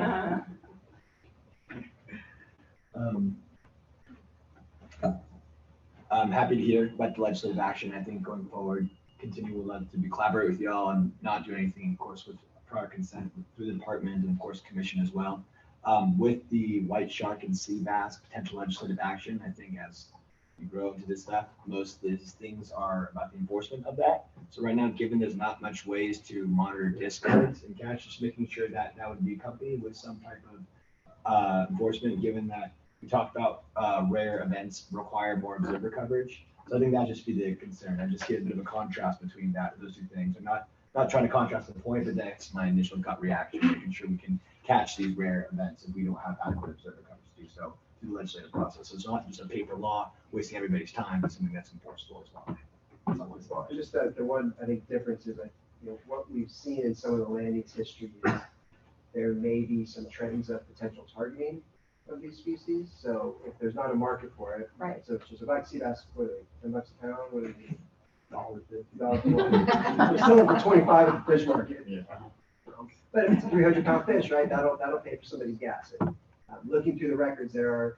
I'm happy to hear about the legislative action. I think going forward, would love to collaborate with y'all and not do anything, of course, with prior consent through the department and of course commission as well. With the white shark and sea bass potential legislative action, I think as we grow into this stuff, most of these things are about the enforcement of that. So right now, given there's not much ways to monitor discards and catch, just making sure that that would be accompanied with some type of enforcement, given that we talked about rare events require more observer coverage. So I think that just be the concern. I just get a bit of a contrast between those two things. I'm not trying to contrast the point, but that's my initial gut reaction, making sure we can catch these rare events if we don't have adequate observer coverage to do so through the legislative process. So it's not just a paper law wasting everybody's time, but something that's enforceable as well. Just the one, I think, difference is like, what we've seen in some of the land use history is there may be some trends of potential targeting of these species. So if there's not a market for it, right? So it's just a black sea bass, what are they, $10 a pound? What are they? $1.50. We're still for 25 at the fish market. Yeah. But if it's a 300-pound fish, right? That'll pay for somebody's gas. And, looking through the records, there are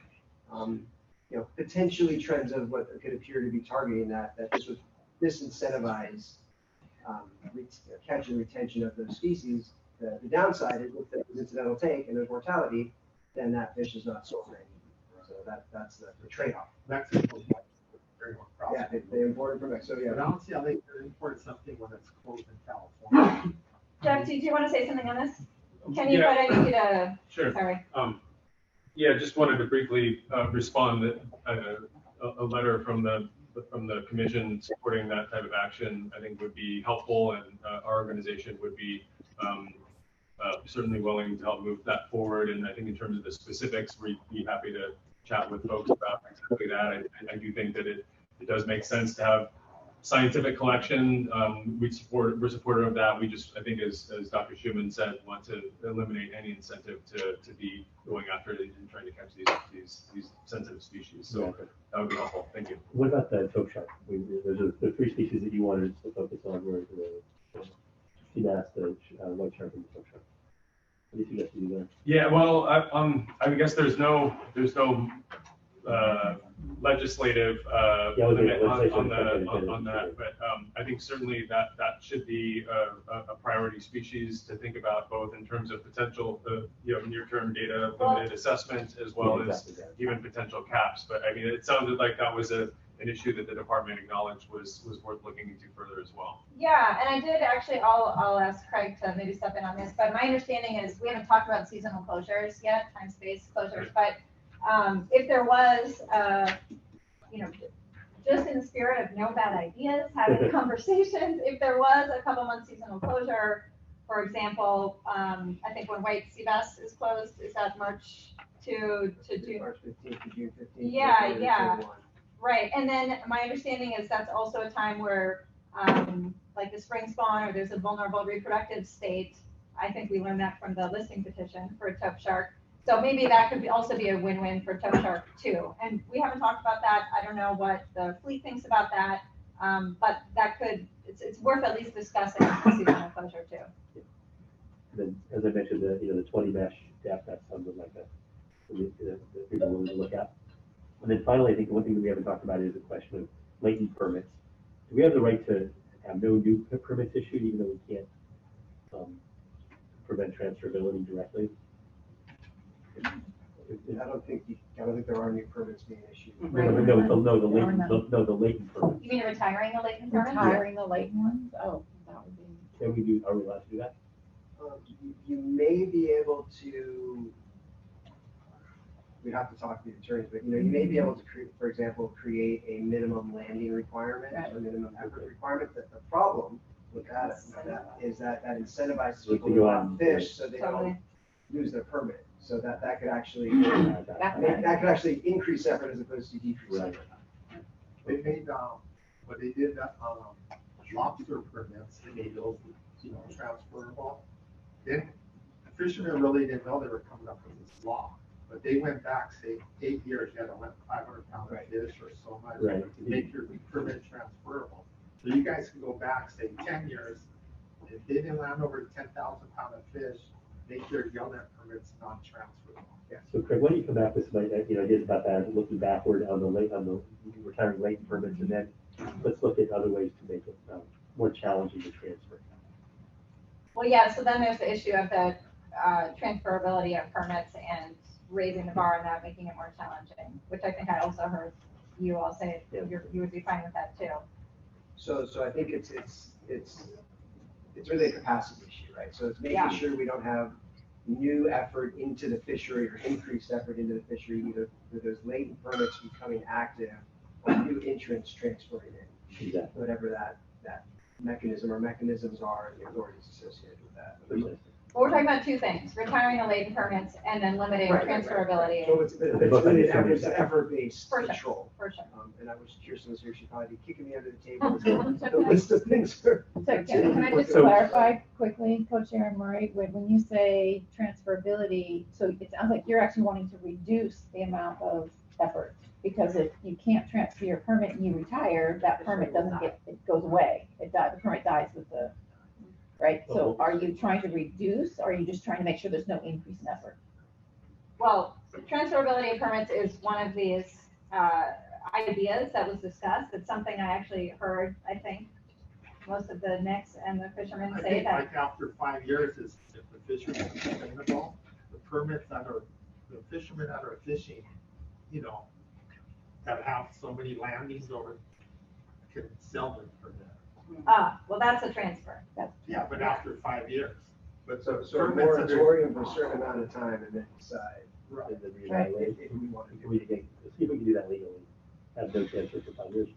potentially trends of what could appear to be targeting that this would disincentivize catch and retention of those species. The downside is if there's incidental take and there's mortality, then that fish is not sold anymore. So that's the trade-off. Mexico's very more profitable. Yeah, they import it from Mexico. Yeah, but I don't see how they could import something when it's closed in California. Jeff, do you want to say something on this? Can you? Yeah. But I need you to. Sure. Sorry. Yeah, just wanted to briefly respond that a letter from the commission supporting that type of action I think would be helpful, and our organization would be certainly willing to help move that forward. And I think in terms of the specifics, we'd be happy to chat with folks about exactly that. I do think that it does make sense to have scientific collection. We're supportive of that. We just, I think, as Dr. Schumann said, want to eliminate any incentive to be going after it and trying to catch these sensitive species. So that would be helpful. Thank you. What about the tope shark? There's the three species that you wanted to focus on were the sea bass, the white shark, and the tope shark. What do you suggest you do there? Yeah, well, I guess there's no legislative limit on that, but I think certainly that should be a priority species to think about, both in terms of potential near-term data limited assessment as well as even potential caps. But I mean, it sounded like that was an issue that the department acknowledged was worth looking into further as well. Yeah, and I did actually. I'll ask Craig to maybe step in on this, but my understanding is we haven't talked about seasonal closures yet, time-space closures, but if there was, just in the spirit of no bad ideas, having conversations, if there was a couple months seasonal closure, for example, I think when white sea bass is closed, is that March to June? March 15th to June 15th. Yeah, yeah. Right. And then my understanding is that's also a time where, like the spring spawn, or there's a vulnerable reproductive state. I think we learned that from the listing petition for a tope shark. So maybe that could also be a win-win for tope shark too. And we haven't talked about that. I don't know what the fleet thinks about that, but that could, it's worth at least discussing the seasonal closure too. Yeah. And then, as I mentioned, the 20 mesh depth, that's something like that people are willing to look at. And then finally, I think the one thing that we haven't talked about is the question of latent permits. Do we have the right to have no new permits issued, even though we can't prevent transferability directly? I don't think there are any permits being issued. No, the latent permits. You mean retiring the latent permits? Retiring the latent ones? Oh, that would be. Can we do, are we allowed to do that? You may be able to, we'd have to talk to the attorneys, but you may be able to create, for example, create a minimum landing requirement or minimum effort requirement. That the problem with that is that incentivizes people to go out and fish so they don't lose their permit. So that could actually increase effort as opposed to decrease effort. They made what they did lobster permits. They made those transferable. Then the fishermen really didn't know they were coming up with this law, but they went back, say 8 years, you had to let 500 pound of fish or so much to make your permit transferable. So you guys can go back, say 10 years. If they didn't land over 10,000 pound of fish, make their gillnet permits non-transferable. Yeah. So Craig, why don't you come back with some ideas about that, looking backward on the retiring latent permits, and then let's look at other ways to make it more challenging to transfer. Well, yeah, so then there's the issue of the transferability of permits and raising the bar on that, making it more challenging, which I think I also heard you all say you would be fine with that too. So I think it's really a capacity issue, right? So it's making sure we don't have new effort into the fishery or increased effort into the fishery, either through those latent permits becoming active or new entrants transferring in, whatever that mechanism or mechanisms are and the authorities associated with that. Well, we're talking about two things: retiring the latent permits and then limiting transferability. So it's really an effort-based control. For sure. And I wish Kirsten was here; she'd probably be kicking me under the table. The list of things. So can I just clarify quickly, Co-Chair and Murray, when you say transferability, so it sounds like you're actually wanting to reduce the amount of effort, because if you can't transfer your permit and you retire, that permit it goes away. The permit dies with the. Right, so are you trying to reduce, or are you just trying to make sure there's no increase in effort? Well, transferability of permits is one of these ideas that was discussed. It's something I actually heard, I think, most of the Nicks and the fishermen say that. Like after 5 years, if the fishermen are sustainable, the permits that are, the fishermen that are fishing, that have so many landings over, can sell them for that. Well, that's a transfer. Yeah, but after 5 years. But so a moratorium for a certain amount of time and then decide. Right. And then reevaluate if we want to see if we can do that legally. Have no transfer for 5 years.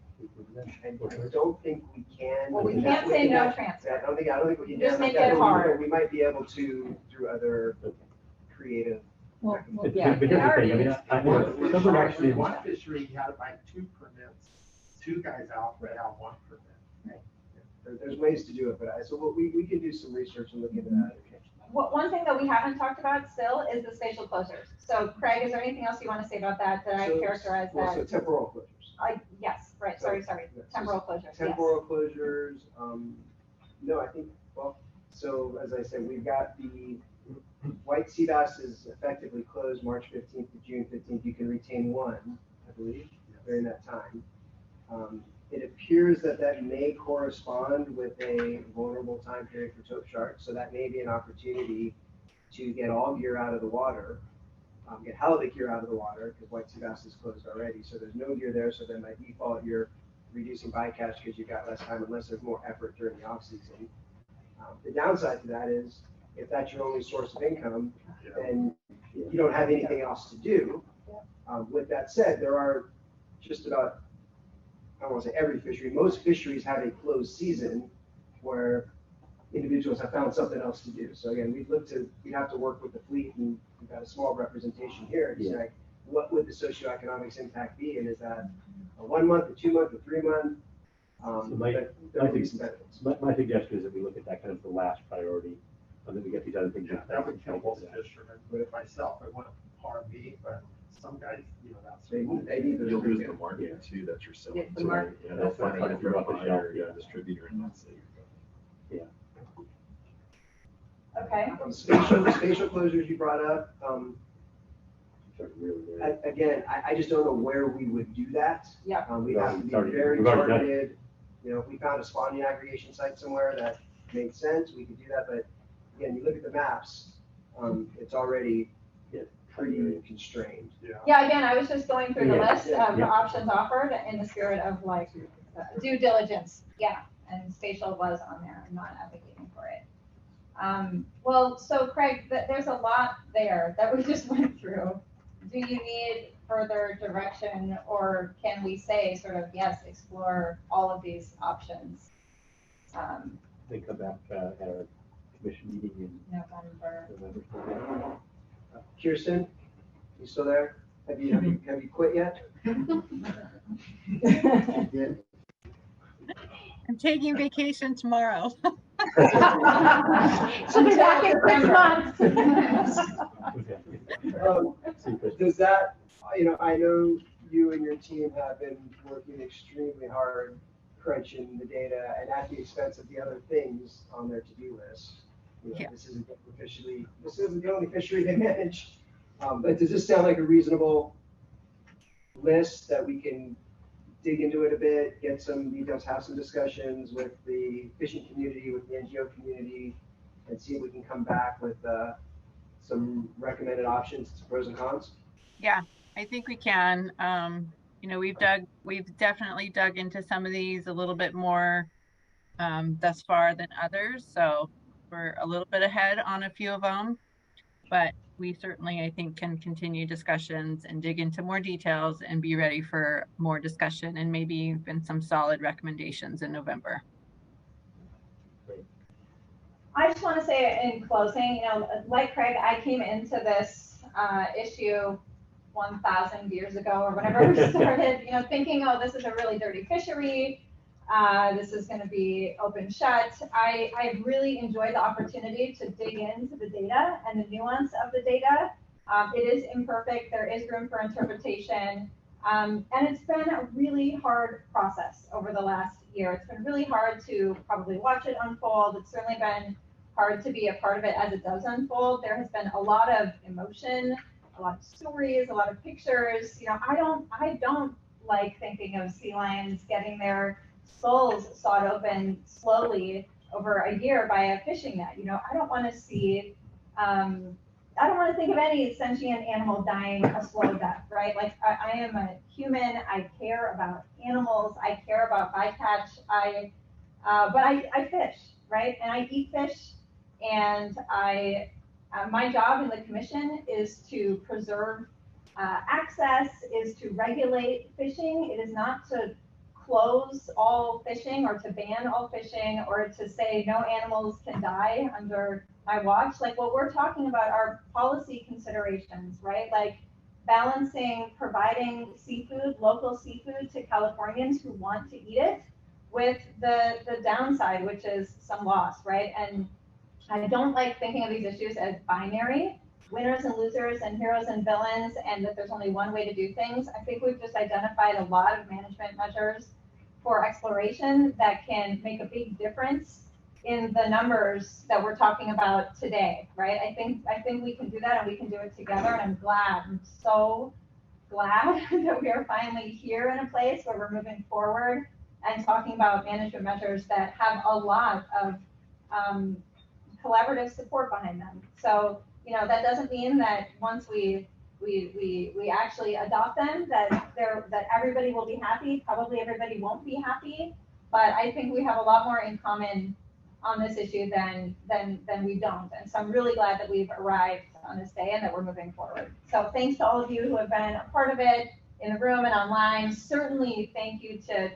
I don't think we can. Well, we can't say no transfer. I don't think we can. Just make it hard. We might be able to through other creative. Well, but here's the thing. I mean, someone actually one fishery you had to buy 2 permits, 2 guys out, but now 1 permit. There's ways to do it, but so we can do some research and look into that. One thing that we haven't talked about still is the spatial closures. So Craig, is there anything else you want to say about that I characterize that? So temporal closures. Yes, right, sorry. Temporal closures, Temporal closures, no, I think, so as I said, we've got the white sea bass is effectively closed March 15th to June 15th. You can retain 1, I believe, during that time. It appears that may correspond with a vulnerable time period for taupe sharks, so that may be an opportunity to get all gear out of the water, get halibut gear out of the water, because white sea bass is closed already, so there's no gear there, so then by default you're reducing bycatch because you've got less time unless there's more effort during the off season. The downside to that is, if that's your only source of income, then you don't have anything else to do. With that said, there are just about, I don't want to say every fishery, most fisheries have a closed season where individuals have found something else to do. So again, we have to work with the fleet, and we've got a small representation here. It's like, what would the socioeconomic impact be? And is that a 1 month, a 2 month, a 3 month? My suggestion is that we look at that kind of the last priority, and then we get these other things. That would kill most fishermen, but if myself, I want to harm me, but some guys, that's. You'll lose the market too, that you're selling. The market. They'll find out if you're off the shelf, you're a distributor, and that's it. Yeah. Okay. Spatial closures you brought up. Again, I just don't know where we would do that. Yeah. We'd have to be very targeted. If we found a spawning aggregation site somewhere that made sense, we could do that. But again, you look at the maps, it's already pretty constrained. Yeah, again, I was just going through the Yeah, list yeah, of yeah. options offered in the spirit of like due diligence. Yeah, and spatial was on there. I'm not advocating for it. Well, so Craig, there's a lot there that we just went through. Do you need further direction, or can we say sort of, yes, explore all of these options? They come back at our commission meeting in November. Kirsten, you still there? Have you quit yet? I'm taking vacation tomorrow. She'll be back in 6 months. Does that, I know you and your team have been working extremely hard crunching the data and at the expense of the other things on their to-do list. This isn't the only fishery they manage. But does this sound like a reasonable list that we can dig into it a bit, get some details, have some discussions with the fishing community, with the NGO community, and see if we can come back with some recommended options, pros and cons? Yeah, I think we can. We've definitely dug into some of these a little bit more thus far than others. So we're a little bit ahead on a few of them, but we certainly, I think, can continue discussions and dig into more details and be ready for more discussion and maybe even some solid recommendations in November. I just want to say in closing, like Craig, I came into this issue 1,000 years ago or whenever we started, thinking, oh, this is a really dirty fishery. This is going to be open shut. I really enjoyed the opportunity to dig into the data and the nuance of the data. It is imperfect. There is room for interpretation. And it's been a really hard process over the last year. It's been really hard to probably watch it unfold. It's certainly been hard to be a part of it as it does unfold. There has been a lot of emotion, a lot of stories, a lot of pictures. I don't like thinking of sea lions getting their skulls sawed open slowly over a year by a fishing net. I don't want to see, I don't want to think of any sentient animal dying a slow death, right? Like I am a human, I care about animals, I care about bycatch, but I fish, right? And I eat fish, and my job in the commission is to preserve access, is to regulate fishing. It is not to close all fishing or to ban all fishing or to say no animals can die under my watch. Like what we're talking about are policy considerations, right? Like balancing providing seafood, local seafood to Californians who want to eat it with the downside, which is some loss, right? And I don't like thinking of these issues as binary, winners and losers and heroes and villains, and that there's only one way to do things. I think we've just identified a lot of management measures for exploration that can make a big difference in the numbers that we're talking about today, right? I think we can do that, and we can do it together, and I'm so glad that we are finally here in a place where we're moving forward and talking about management measures that have a lot of collaborative support behind them. So, that doesn't mean that once we actually adopt them, that everybody will be happy. Probably everybody won't be happy, but I think we have a lot more in common on this issue than we don't. And so I'm really glad that we've arrived on this day and that we're moving forward. So thanks to all of you who have been a part of it in the room and online. Certainly thank you to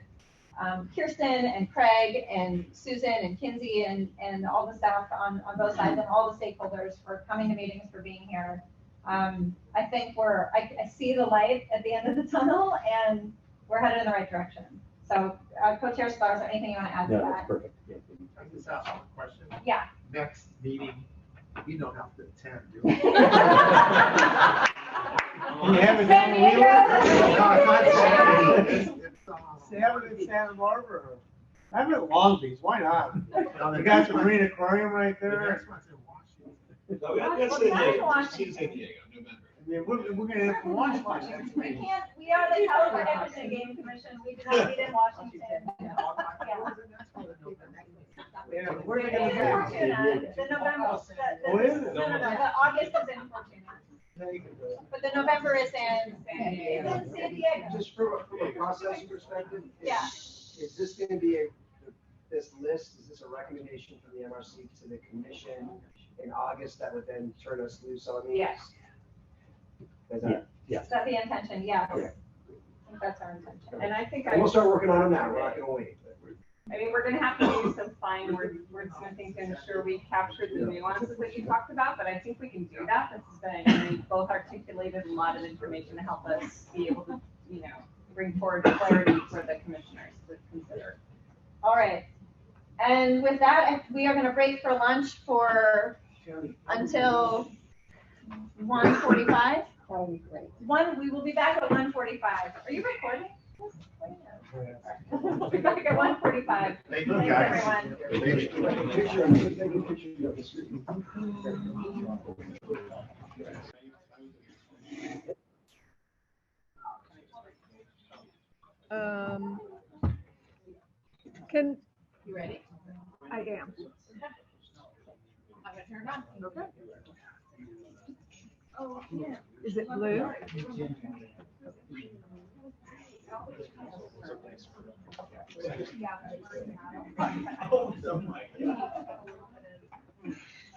Kirsten and Craig and Susan and Kinsey and all the staff on both sides and all the stakeholders for coming to meetings, for being here. I think I see the light at the end of the tunnel, and we're headed in the right direction. So Co-Chair Sklar, is there anything you want to add to that? That's perfect. Yeah, I just ask one question. Yeah. Next meeting, we don't have to attend, do we? You have it San Diego? Have it in Santa Barbara. Have it at Long Beach. Why not? You got the Marine Aquarium right there. No, that's San Diego. San Diego, November. I mean, we're going to have to watch Washington. We are the California Fish and Game Commission. We did not meet in Washington. Yeah. Where's it It's gonna in be? Fortuna, the November, Oh, is it? no, the August is in Fortuna, but the November is in San Diego. It's in San Diego. Just from a process perspective, Yeah. is this gonna be this list, is this a recommendation from the MRC to the commission in August that would then turn us loose on these? Yes. Is that- Is that the intention? Yeah. I think that's our intention. And I think We'll start working on them now, we're not gonna wait. I mean, we're gonna have to do some fine wordsmithing to ensure we capture the nuances that you talked about, but I think we can do that. This has been, we both articulated a lot of information to help us be able to, bring forward clarity for the commissioners to consider. All right. And with that, we are gonna break for lunch until 1:45. That would be great. We will be back at 1:45. Are you recording? We'll be back at 1:45. Thank Thanks, you, guys. Can, You ready? I am. Have it turned on. Okay. Oh, yeah. Is it blue?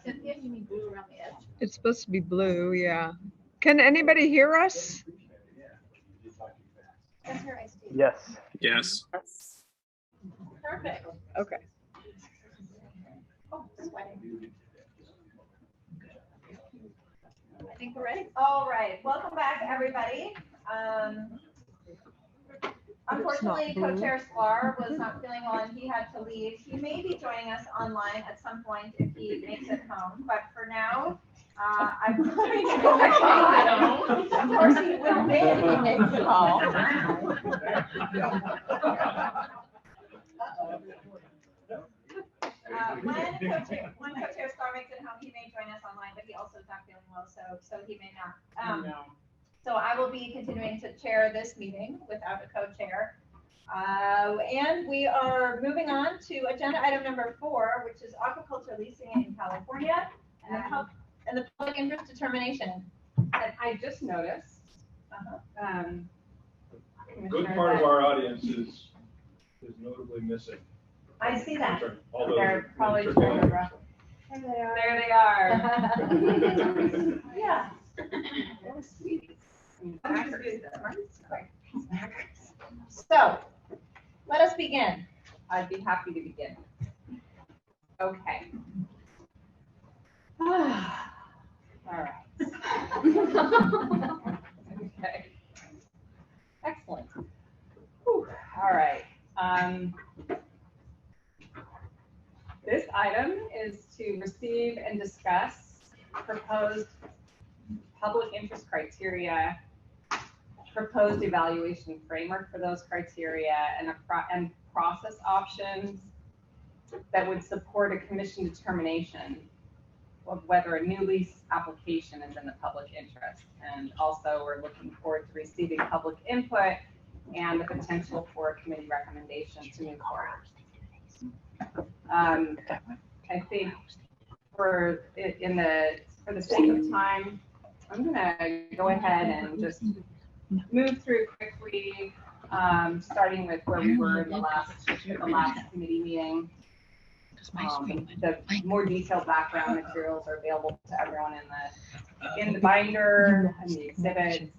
Cynthia, you mean blue around the edge? It's supposed to be blue, yeah. Can anybody hear us? Yes. Yes. Perfect. Okay. Oh, sweating. I think we're ready. All right. Welcome back, everybody. Unfortunately, Co-Chair Sklar was not feeling well and he had to leave. He may be joining us online at some point if he makes it home, but for now, I'm going to go home. Of course, he will be if he makes it home. When Co-Chair Sklar makes it home, he may join us online, but he also is not feeling well, so he may not. So I will be continuing to chair this meeting without a co-chair. And we are moving on to agenda item number 4, which is aquaculture leasing in California and the public interest determination. And I just noticed, A good part of our audience is notably missing. I see that. All those They're probably are- trying to rush. There they are. Yeah. Those sweeties. So, let us begin. I'd be happy to begin. Okay. All right. Okay. Excellent. Whew. All right. This item is to receive and discuss proposed public interest criteria, proposed evaluation framework for those criteria, and process options that would support a commission determination of whether a new lease application is in the public interest. And also, we're looking forward to receiving public input and the potential for a committee recommendation to move forward. I think for the sake of time, I'm gonna go ahead and just move through quickly, starting with where we were in the last committee meeting. The more detailed background materials are available to everyone in the binder and the exhibits.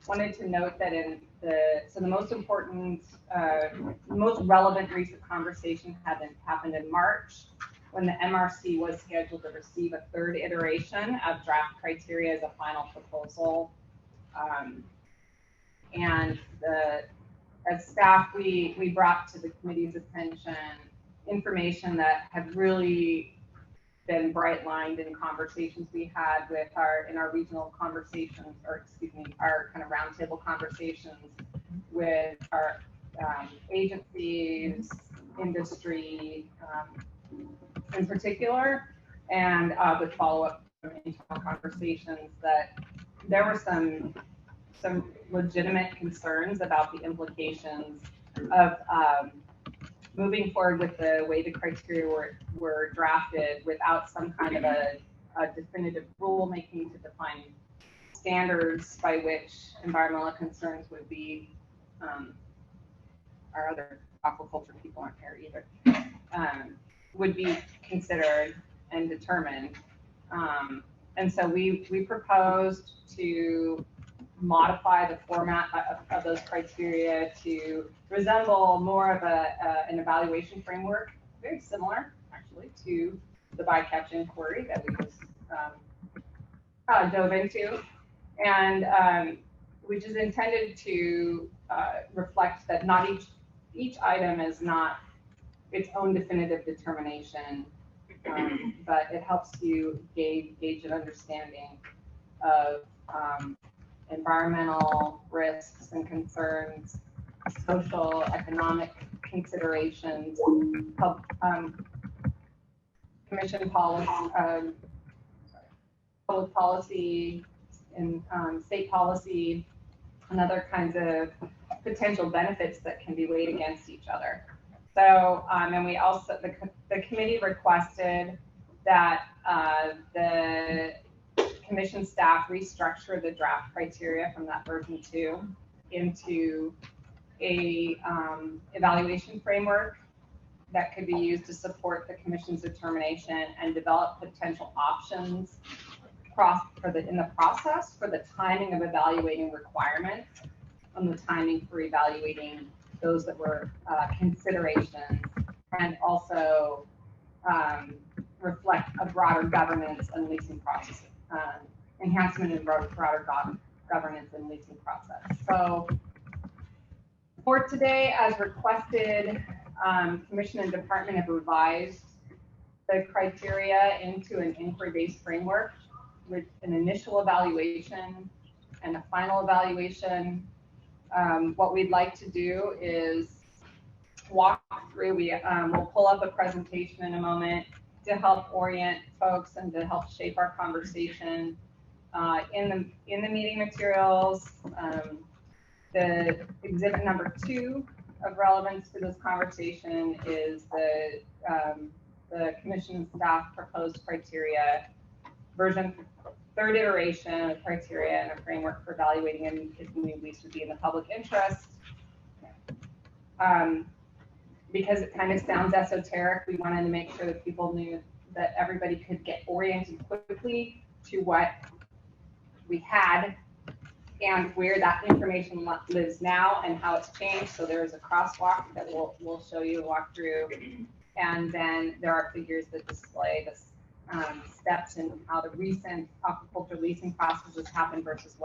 Wanted to note that the most important, most relevant recent conversation happened in March, when the MRC was scheduled to receive a 3rd iteration of draft criteria as a final proposal. And as staff, we brought to the committee's attention information that had really been bright lined in conversations we had with in our regional conversations, or excuse me, our kind of roundtable conversations with our agencies, industry in particular, and with follow-up from internal conversations, that there were some legitimate concerns about the implications of moving forward with the way the criteria were drafted without some kind of a definitive rulemaking to define standards by which environmental concerns would be, our other aquaculture people aren't here either, would be considered and determined. And so we proposed to modify the format of those criteria to resemble more of an evaluation framework, very similar actually to the bycatch inquiry that we just dove into, and which is intended to reflect that not each item is not its own definitive determination, but it helps you gauge an understanding of environmental risks and concerns, social, economic considerations, commission policy, public policy, and state policy, and other kinds of potential benefits that can be weighed against each other. So, and we also, the committee requested that the commission staff restructure the draft criteria from that version 2 into a evaluation framework that could be used to support the commission's determination and develop potential options in the process for the timing of evaluating requirements and the timing for evaluating those that were considerations, and also reflect a broader governance and leasing process, enhancement in broader governance and leasing process. So for today, as requested, Commission and Department have revised the criteria into an inquiry-based framework with an initial evaluation and a final evaluation. What we'd like to do is walk through, we'll pull up a presentation in a moment to help orient folks and to help shape our conversation. In the meeting materials, the exhibit number 2 of relevance to this conversation is the commission staff proposed criteria, version 3rd iteration of criteria and a framework for evaluating if the new lease would be in the public interest. Because it kind of sounds esoteric, we wanted to make sure that people knew that everybody could get oriented quickly to what we had and where that information lives now and how it's changed. So there's a crosswalk that we'll show you, walk through, and then there are figures that display the steps and how the recent aquaculture leasing processes happen versus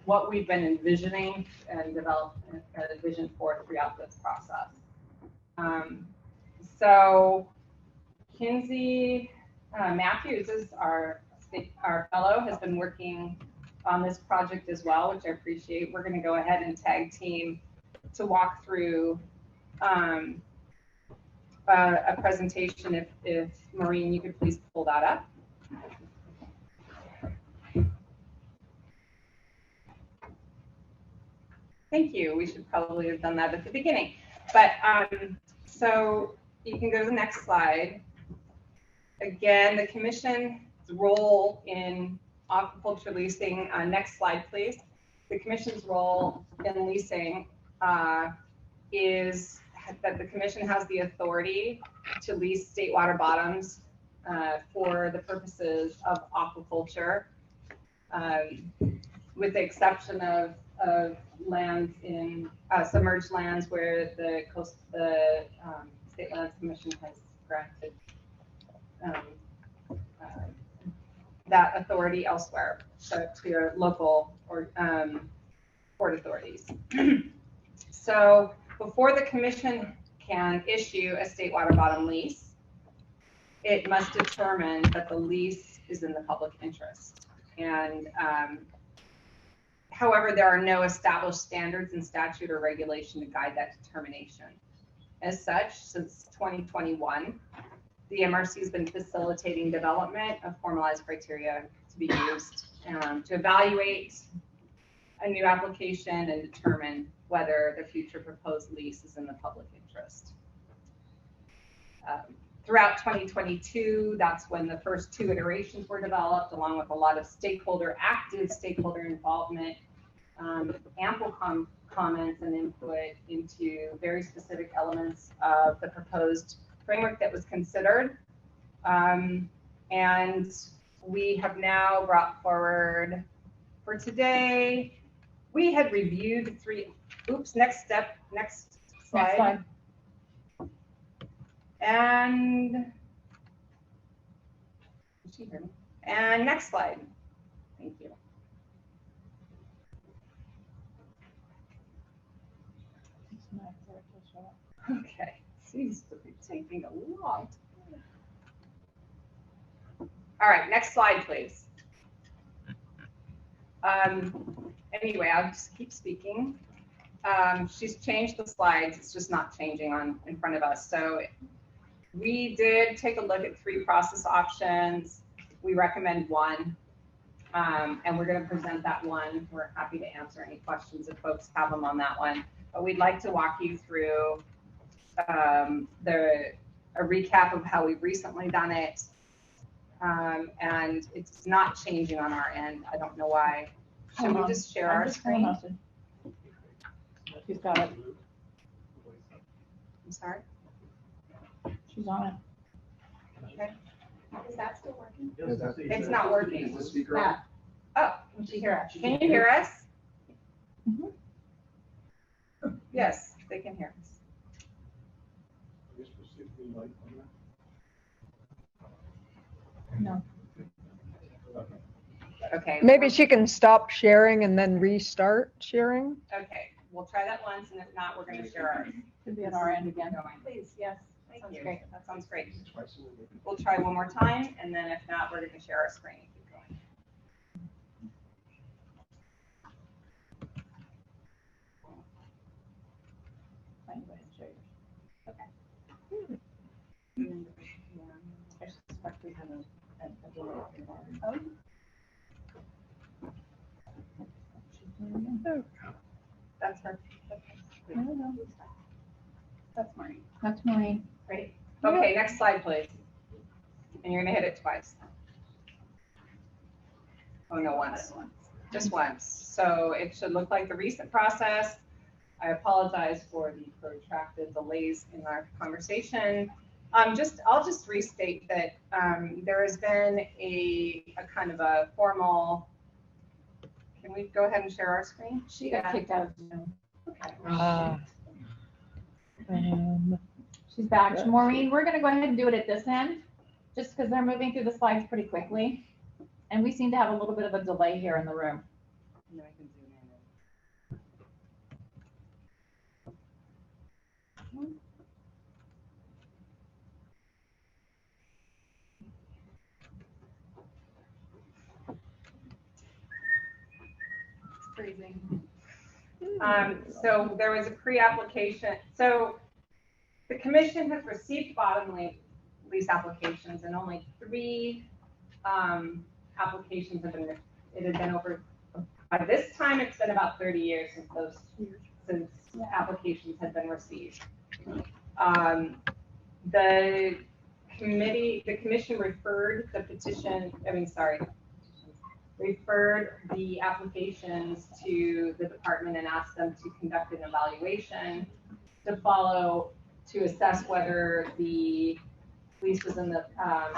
what we've been envisioning and developed a vision for throughout this process. So Kinsey Matthews is our fellow, has been working on this project as well, which I appreciate. We're going to go ahead and tag team to walk through a presentation. If Maureen, you could please pull that up. Thank you. We should probably have done that at the beginning. But so you can go to the next slide. Again, the commission's role in aquaculture leasing, next slide, please. The commission's role in leasing is that the commission has the authority to lease state water bottoms for the purposes of aquaculture, with the exception of lands in submerged lands where the State Lands Commission has granted that authority elsewhere, so to your local or port authorities. So before the commission can issue a state water bottom lease, it must determine that the lease is in the public interest. And however, there are no established standards in statute or regulation to guide that determination. As such, since 2021, the MRC has been facilitating development of formalized criteria to be used to evaluate a new application and determine whether the future proposed lease is in the public interest. Throughout 2022, that's when the first 2 iterations were developed, along with a lot of active stakeholder involvement, ample comments and input into very specific elements of the proposed framework that was considered. And we have now brought forward for today, we had reviewed 3, next slide. And next slide. Thank you. Okay, seems to be taking a long time. All right, next slide, please. Anyway, I'll just keep speaking. She's changed the slides. It's just not changing in front of us. So we did take a look at 3 process options. We recommend 1, and we're going to present that one. We're happy to answer any questions if folks have them on that one. But we'd like to walk you through a recap of how we've recently done it. And it's not changing on our end. I don't know why. Should we just share our screen? She's got it. I'm sorry? She's on it. Okay. Is that still working? Yes, It's not working. Is the speaker on? Oh, can she hear us? Can you hear us? Yes, they can hear us. No. Okay. Maybe she can stop sharing and then restart sharing. Okay, we'll try that once, and if not, we're going to share ours. Could be at our end again. Please, Yes. thank Sounds you. great. That sounds great. We'll try one more time, and then if not, we're going to share our screen and keep going. Find a way to share yours. Okay. I suspect we have a delay. Oh. That's her. No. That's Maureen. That's Maureen. Great. Okay, next slide, please. And you're going to hit it twice. Oh, no, once. Just once. So it should look like the recent process. I apologize for the protracted delays in our conversation. I'll just restate that there has been a kind of a formal. Can we go ahead and share our screen? She got kicked out of Zoom. Okay. She's back. Maureen, we're going to go ahead and do it at this end, just because they're moving through the slides pretty quickly. And we seem to have a little bit of a delay here in the room. And then I can zoom in. It's freezing. So there was a pre-application. So the commission has received bottom lease applications, and only 3 applications have been. It had been over. By this time, it's been about 30 years since applications had been received. The commission referred the petition. Referred the applications to the department and asked them to conduct an evaluation to assess whether the lease was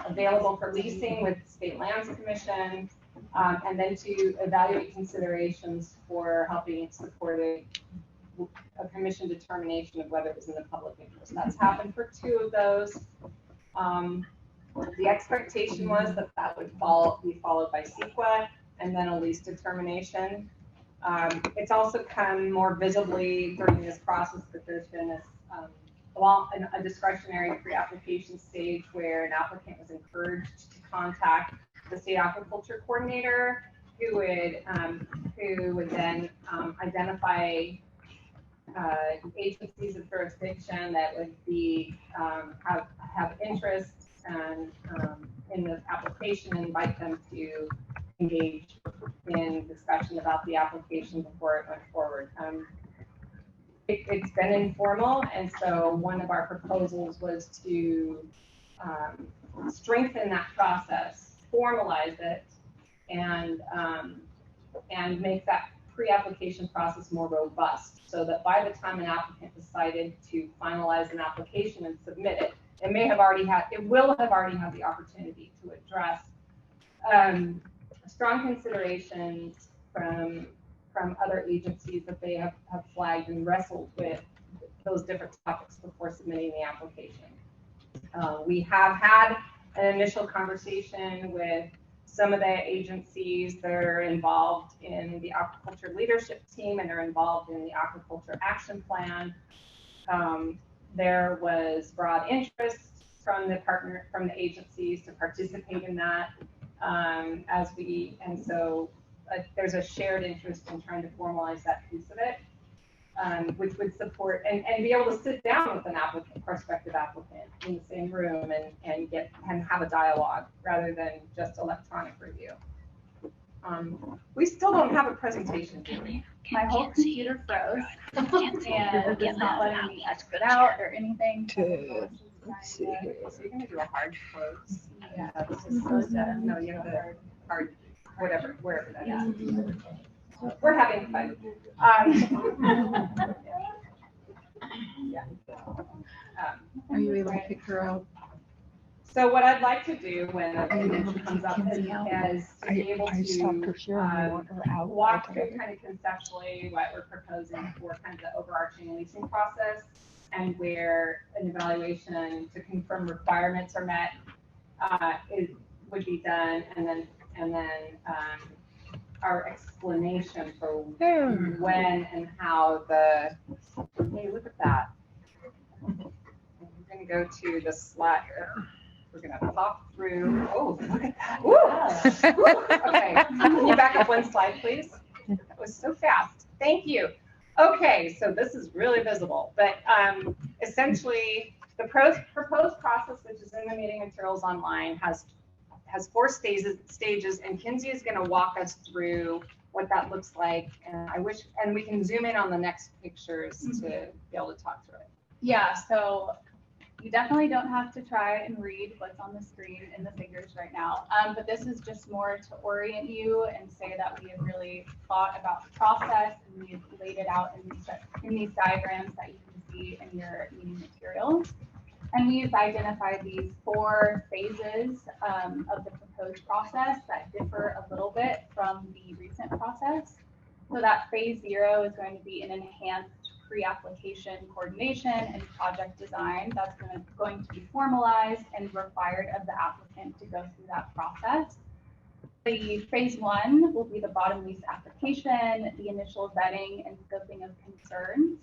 available for leasing with the State Lands Commission, and then to evaluate considerations for helping support a commission determination of whether it was in the public interest. That's happened for 2 of those. The expectation was that would be followed by CEQA and then a lease determination. It's also come more visibly during this process that there's been this a discretionary pre-application stage where an applicant was encouraged to contact the state aquaculture coordinator, who would then identify agencies of jurisdiction that would be have interest and in the application, and invite them to engage in discussion about the application before it went forward. it's been informal, and so one of our proposals was to strengthen that process, formalize it, and make that pre-application process more robust, so that by the time an applicant decided to finalize an application and submit it, it will have already had the opportunity to address strong considerations from other agencies that they have flagged and wrestled with those different topics before submitting the application. We have had an initial conversation with some of the agencies that are involved in the aquaculture leadership team and are involved in the aquaculture action plan. There was broad interest from the agencies to participate in that, so there's a shared interest in trying to formalize that piece of it, which would support and be able to sit down with an prospective applicant in the same room and have a dialogue rather than just electronic review. We still don't have a presentation, do we? My whole computer froze and it's not letting me exit out or anything. Let's see here. So you're gonna do a hard close. Yeah, this is so sad. No, you have the hard, wherever that is. We're having fun. Yeah. Are you able to pick her out? So what I'd like to do when a convention comes up is to be able to walk through kind of conceptually what we're proposing for kind of the overarching leasing process, and where an evaluation to confirm requirements are met would be done, and then our explanation for when and how hey, look at that. We're going to go to the slide. We're going to pop through. Oh, look at that. Woo! Okay, can you back up one slide, please? That was so fast. Thank you. Okay, so this is really visible, but essentially the proposed process, which is in the meeting materials online, has 4 stages, and Kinsey is going to walk us through what that looks like. And we can zoom in on the next pictures to be able to talk through it. Yeah, so you definitely don't have to try and read what's on the screen in the figures right now. But this is just more to orient you and say that we have really thought about the process, and we've laid it out in these diagrams that you can see in your meeting materials. And we've identified these 4 phases of the proposed process that differ a little bit from the recent process. So that phase 0 is going to be an enhanced pre-application coordination and project design that's going to be formalized and required of the applicant to go through that process. The phase 1 will be the bottom lease application, the initial vetting and scoping of concerns.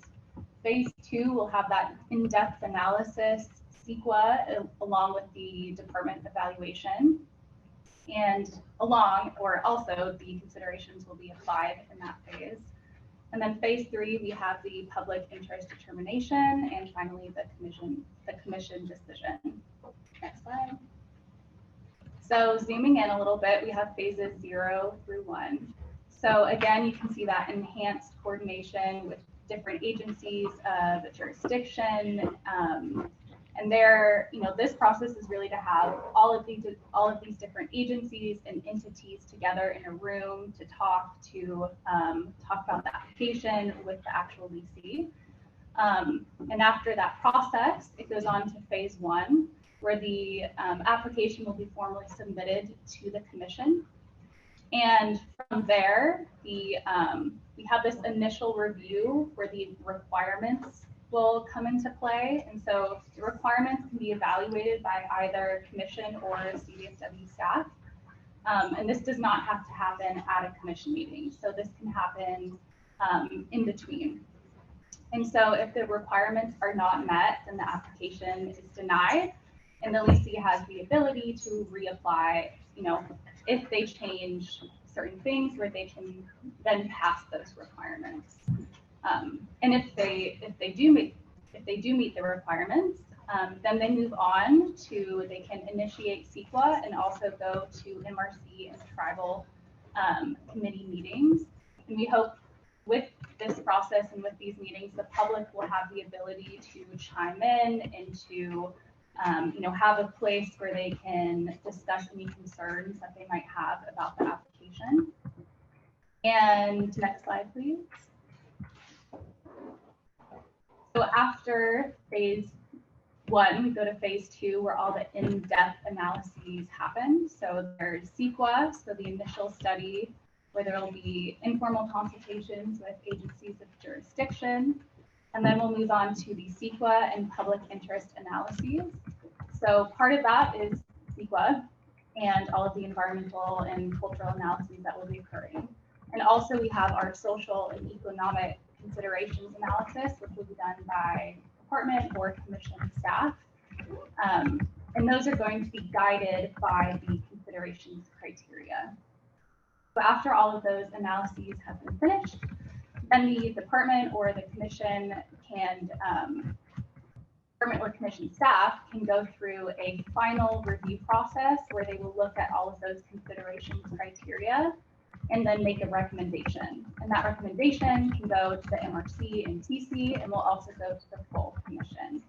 Phase 2 will have that in-depth analysis, CEQA, along with the department evaluation. And also the considerations will be applied in that phase. And then phase 3, we have the public interest determination, and finally the commission decision. Next slide. So zooming in a little bit, we have phases 0 through 1. So again, you can see that enhanced coordination with different agencies of jurisdiction. And this process is really to have all of these different agencies and entities together in a room to talk about the application with the actual leasee. And after that process, it goes on to phase 1, where the application will be formally submitted to the commission. And from there, we have this initial review where the requirements will come into play. And so the requirements can be evaluated by either commission or CDSW staff. And this does not have to happen at a commission meeting. So this can happen in between. And so if the requirements are not met, then the application is denied, and the leasee has the ability to reapply, if they change certain things, where they can then pass those requirements. And if they do meet the requirements, then they move on to, they can initiate CEQA and also go to MRC and tribal committee meetings. And we hope with this process and with these meetings, the public will have the ability to chime in and to have a place where they can discuss any concerns that they might have about the application. And next slide, please. So after phase 1, we go to phase 2, where all the in-depth analyses happen. So there's CEQA, so the initial study, where there will be informal consultations with agencies of jurisdiction. And then we'll move on to the CEQA and public interest analyses. So part of that is CEQA and all of the environmental and cultural analyses that will be occurring. And also we have our social and economic considerations analysis, which will be done by department or commission staff. And those are going to be guided by the considerations criteria. So after all of those analyses have been finished, then the department or the commission can, department or commission staff can go through a final review process where they will look at all of those considerations criteria and then make a recommendation. And that recommendation can go to the MRC and TC and will also go to the full commission.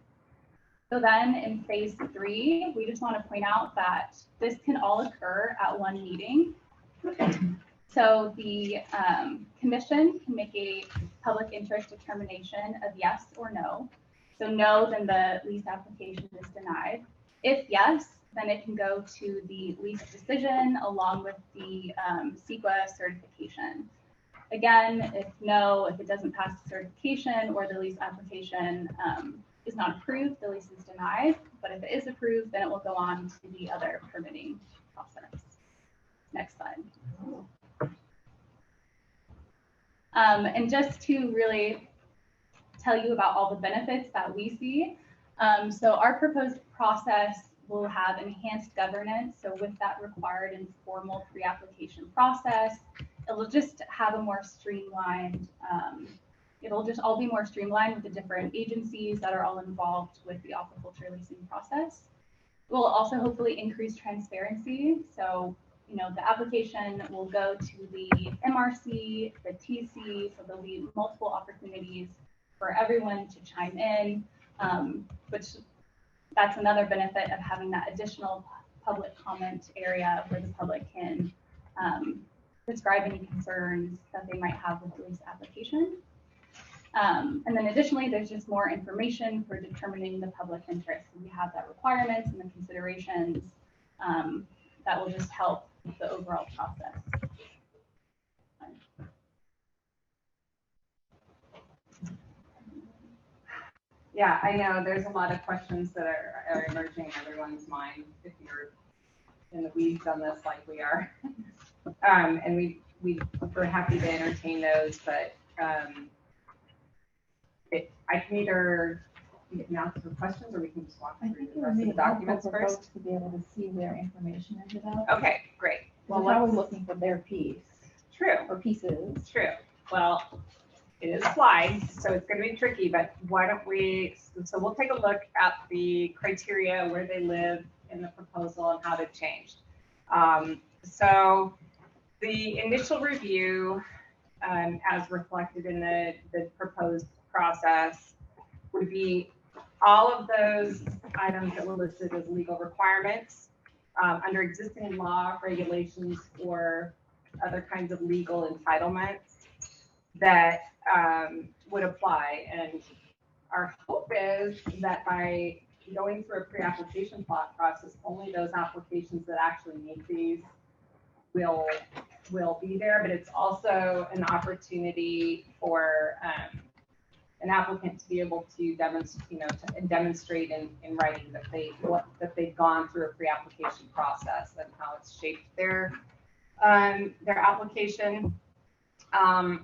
So then in phase 3, we just want to point out that this can all occur at one meeting. So the commission can make a public interest determination of yes or no. So no, then the lease application is denied. If yes, then it can go to the lease decision along with the CEQA certification. Again, if no, if it doesn't pass the certification or the lease application is not approved, the lease is denied. But if it is approved, then it will go on to the other permitting process. Next slide. And just to really tell you about all the benefits that we see. So our proposed process will have enhanced governance. So with that required and formal pre-application process, it will just have a more streamlined, it'll just all be more streamlined with the different agencies that are all involved with the aquaculture leasing process. It will also hopefully increase transparency. So, the application will go to the MRC, the TC, so there'll be multiple opportunities for everyone to chime in, which that's another benefit of having that additional public comment area where the public can describe any concerns that they might have with the lease application. And then additionally, there's just more information for determining the public interest. And we have that requirements and the considerations that will just help the overall process. Yeah, I know there's a lot of questions that are emerging in everyone's mind if you're in the weeds on this like we are. And we're happy to entertain those, but I can either answer the questions or we can just walk through the rest of the documents first. To be able to see their information ended up. Okay, great. Well, we're always looking for their piece. True. Or pieces. True. Well, it is slides, so it's going to be tricky, but why don't we, so we'll take a look at the criteria, where they live in the proposal and how they've changed. So the initial review, as reflected in the proposed process, would be all of those items that were listed as legal requirements under existing law, regulations, or other kinds of legal entitlements that would apply. And our hope is that by going through a pre-application process, only those applications that actually meet these will be there, but it's also an opportunity for an applicant to be able to demonstrate in writing that they've gone through a pre-application process and how it's shaped their application.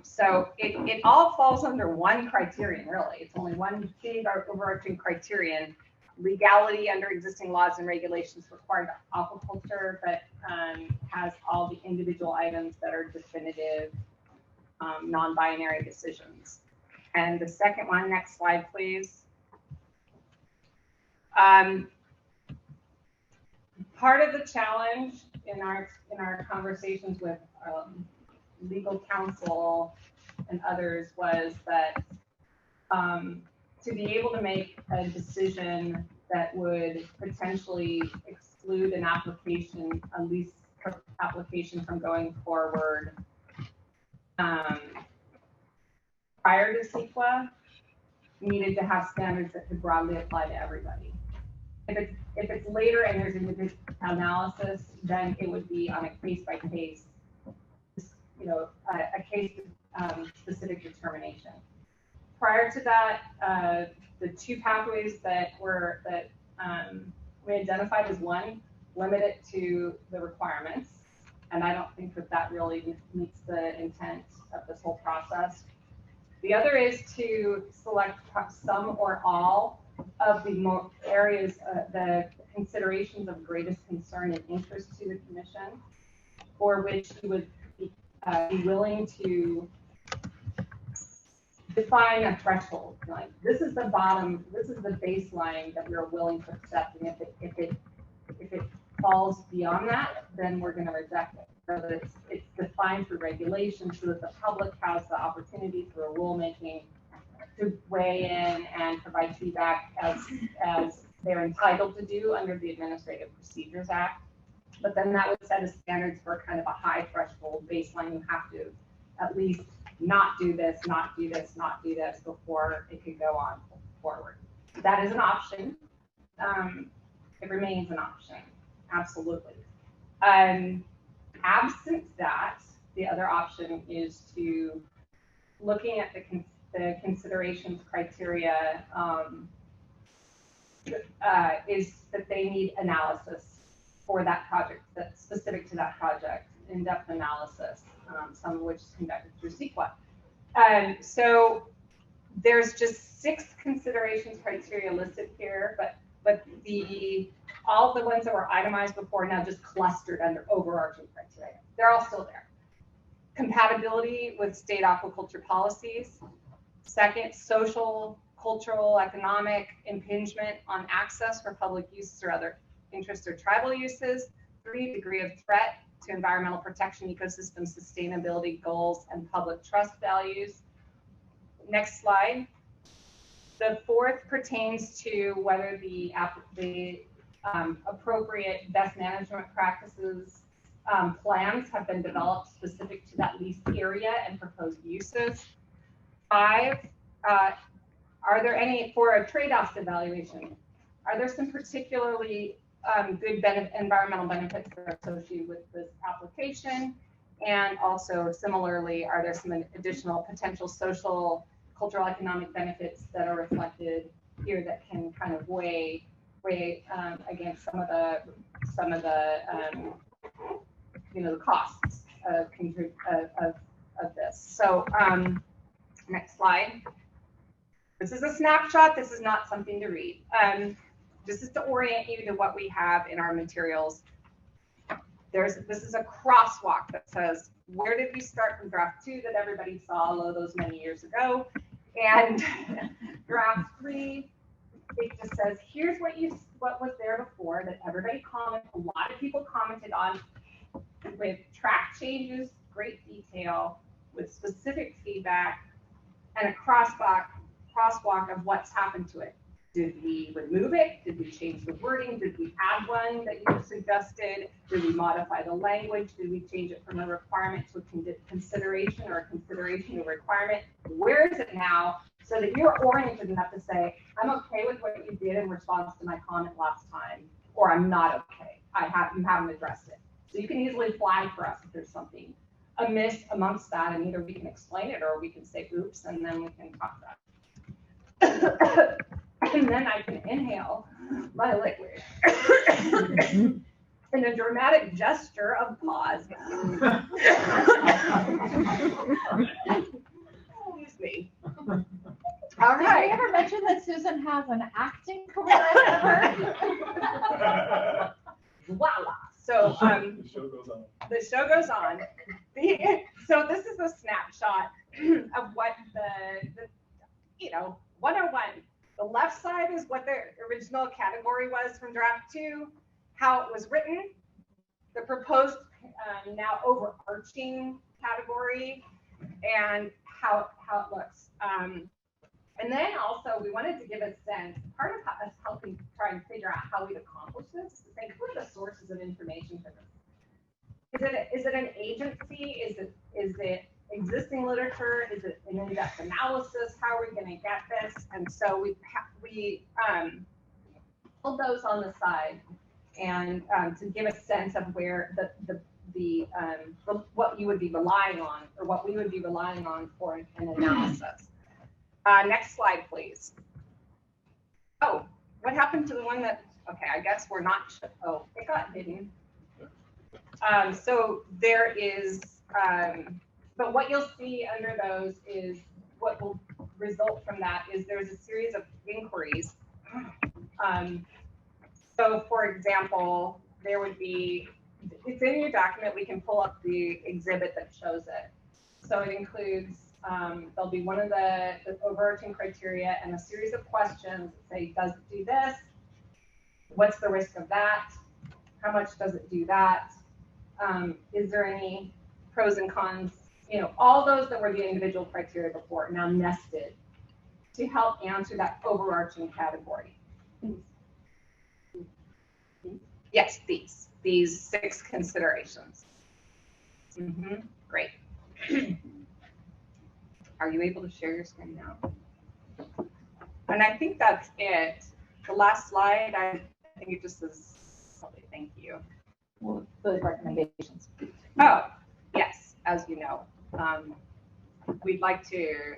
So it all falls under one criterion, really. It's only one big overarching criterion: legality under existing laws and regulations required aquaculture, but has all the individual items that are definitive, non-binary decisions. And the second one, next slide, please. Part of the challenge in our conversations with legal counsel and others was that to be able to make a decision that would potentially exclude an application, a lease application from going forward prior to CEQA, needed to have standards that could broadly apply to everybody. If it's later and there's individual analysis, then it would be on a case by case, a case specific determination. Prior to that, the two pathways that we identified as one, limit it to the requirements. And I don't think that really meets the intent of this whole process. The other is to select some or all of the areas, the considerations of greatest concern and interest to the commission, for which you would be willing to define a threshold. Like, this is the bottom, this is the baseline that we're willing to accept, and if it falls beyond that, then we're going to reject it. So that it's defined through regulation, so that the public has the opportunity through a rulemaking to weigh in and provide feedback as they're entitled to do under the Administrative Procedures Act. But then that would set a standards for kind of a high threshold baseline. You have to at least not do this, not do this, not do this before it could go on forward. That is an option. It remains an option, absolutely. Absent that, the other option is to looking at the considerations criteria is that they need analysis for that project, that's specific to that project, in-depth analysis, some of which is conducted through CEQA. So there's just 6 considerations criteria listed here, but all the ones that were itemized before now just clustered under overarching criteria. They're all still there. Compatibility with state aquaculture policies. Second, social, cultural, economic impingement on access for public uses or other interests or tribal uses. 3, degree of threat to environmental protection, ecosystem sustainability goals, and public trust values. Next slide. The 4th pertains to whether the appropriate best management practices plans have been developed specific to that leased area and proposed uses. 5, are there any, for a trade-off evaluation, are there some particularly good environmental benefits that are associated with this application? And also similarly, are there some additional potential social, cultural, economic benefits that are reflected here that can kind of weigh against some of the the costs of this. So next slide. This is a snapshot. This is not something to read. This is to orient you to what we have in our materials. This is a crosswalk that says, where did we start from draft 2 that everybody saw those many years ago? And draft 3, it just says, here's what was there before that everybody commented, a lot of people commented on, with track changes, great detail, with specific feedback, and a crosswalk of what's happened to it. Did we remove it? Did we change the wording? Did we add one that you suggested? Did we modify the language? Did we change it from a requirement to a consideration, or a consideration to a requirement? Where is it now? So that you're oriented enough to say, I'm okay with what you did in response to my comment last time, or I'm not okay. You haven't addressed it. So you can easily flag for us if there's something amiss amongst that, and either we can explain it or we can say oops, and then we can talk about it. And then I can inhale my liquid in a dramatic gesture of pause. Excuse me. All right. Did I ever mention that Susan has an acting career? Voila. So the show goes on. The show goes on. So this is a snapshot of what the 101. The left side is what the original category was from draft 2, how it was written, the proposed now overarching category, and how it looks. And then also we wanted to give a sense, part of us helping try and figure out how we'd accomplish this, is think, what are the sources of information for this? Is it an agency? Is it existing literature? Is it an in-depth analysis? How are we going to get this? And so we pulled those on the side, and to give a sense of where what you would be relying on, or what we would be relying on for an analysis. Next slide, please. Oh, what happened to the one that? Okay, I guess we're not. Oh, it got hidden. So there is, but what you'll see under those is what will result from that is there's a series of inquiries. So for example, there would be, it's in your document, we can pull up the exhibit that shows it. So it includes, there'll be one of the overarching criteria and a series of questions that say, does it do this? What's the risk of that? How much does it do that? Is there any pros and cons? You know, all those that were the individual criteria before, now nested to help answer that overarching category. Yes, these 6 considerations. Great. Are you able to share your screen now? And I think that's it. The last slide, I think it just says, probably thank you. Well, the recommendations. Oh, yes, as you know, we'd like to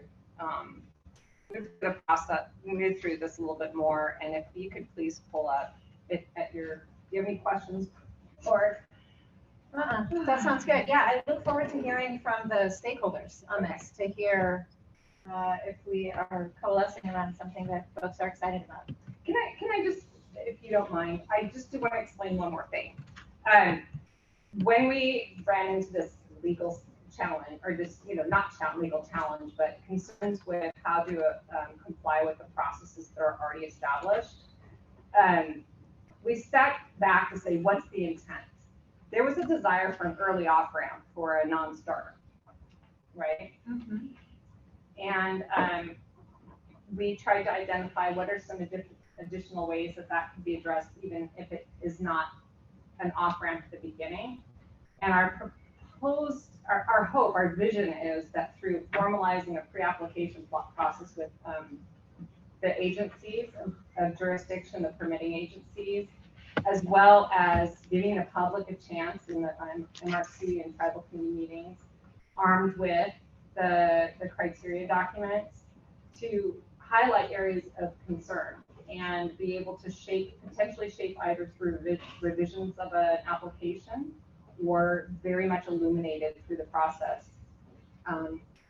move through this a little bit more. And if you could please pull up it at your, do you have any questions? Or That sounds good. Yeah, I look forward to hearing from the stakeholders on this, to hear if we are coalescing around something that folks are excited about. Can I just, if you don't mind, I just do want to explain one more thing. When we ran into this legal challenge, or this, not legal challenge, but concerns with how to comply with the processes that are already established, we stepped back to say, what's the intent? There was a desire for an early off-ramp for a non-starter, right? And we tried to identify what are some additional ways that could be addressed, even if it is not an off-ramp at the beginning. And our proposed, our hope, our vision is that through formalizing a pre-application process with the agencies of jurisdiction, the permitting agencies, as well as giving the public a chance in the MRC and tribal community meetings, armed with the criteria documents, to highlight areas of concern and be able to potentially shape either through revisions of an application or very much illuminated through the process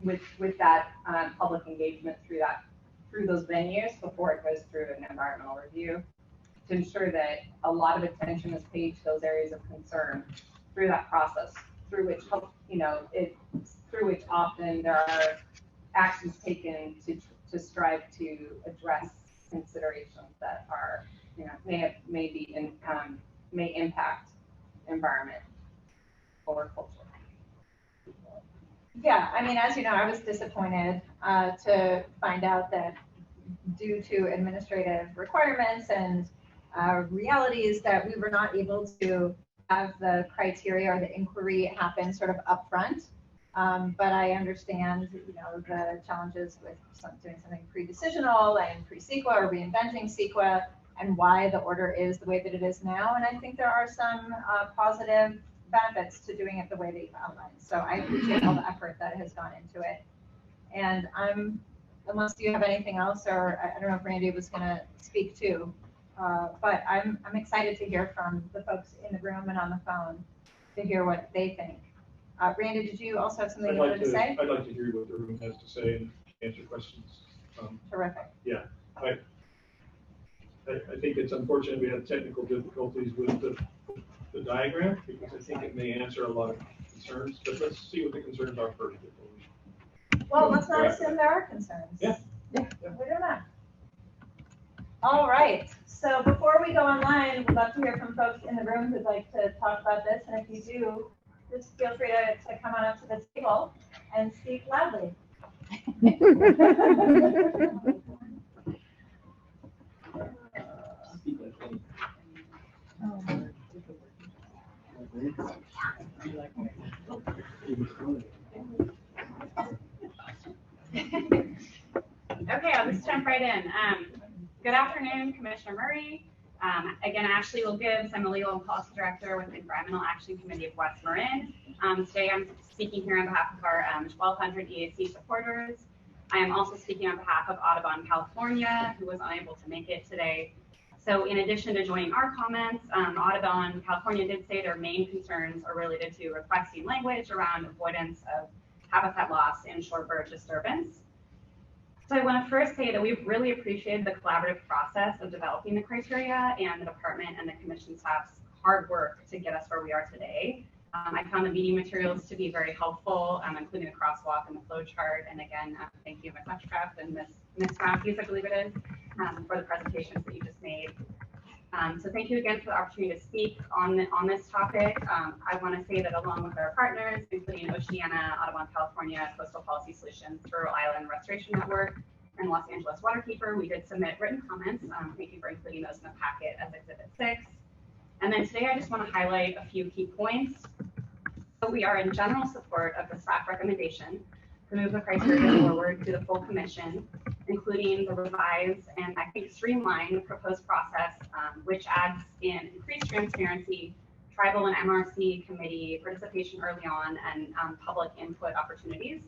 with that public engagement through those venues before it goes through an environmental review, to ensure that a lot of attention is paid to those areas of concern through that process, through which often there are actions taken to strive to address considerations that are, may impact environment or culture. Yeah, I mean, as you know, I was disappointed to find out that due to administrative requirements and realities that we were not able to have the criteria or the inquiry happen sort of upfront. But I understand, the challenges with doing something pre-decisional and pre-CEQA or reinventing CEQA, and why the order is the way that it is now. And I think there are some positive benefits to doing it the way that you've outlined. So I appreciate all the effort that has gone into it. And unless you have anything else, or I don't know if Randy was going to speak too, but I'm excited to hear from the folks in the room and on the phone to hear what they think. Randy, did you also have something you wanted to say? I'd like to hear what the room has to say and answer questions. Terrific. Yeah, I think it's unfortunate we had technical difficulties with the diagram, because I think it may answer a lot of concerns, but let's see what the concerns are first. Well, let's not assume there are concerns. Yeah. We don't know. All right. So before we go online, we'd love to hear from folks in the room who'd like to talk about this. And if you do, just feel free to come on up to the table and speak loudly. Okay, I'll just jump right in. Good afternoon, Commissioner Murray. Again, Ashley will Gibbs. I'm a legal and policy director with the Environmental Action Committee of West Marin. Today I'm speaking here on behalf of our 1,200 EAC supporters. I am also speaking on behalf of Audubon, California, who was unable to make it today. So in addition to joining our comments, Audubon, California did say their main concerns are related to requesting language around avoidance of habitat loss and shorebird disturbance. So I want to first say that we've really appreciated the collaborative process of developing the criteria and the department and the commission staff's hard work to get us where we are today. I found the meeting materials to be very helpful, including the crosswalk and the flow chart. And again, thank you, Ms. Metcalf and Ms. Matthews, I believe it is, for the presentations that you just made. So thank you again for the opportunity to speak on this topic. I want to say that along with our partners, including Oceana, Audubon, California, Coastal Policy Solutions, Rural Island Restoration Network, and Los Angeles Waterkeeper, we did submit written comments. Thank you for including those in the packet as Exhibit 6. And then today I just want to highlight a few key points. So we are in general support of the staff recommendation to move the criteria forward to the full commission, including the revised and I think streamlined proposed process, which adds in increased transparency, tribal and MRC committee participation early on, and public input opportunities.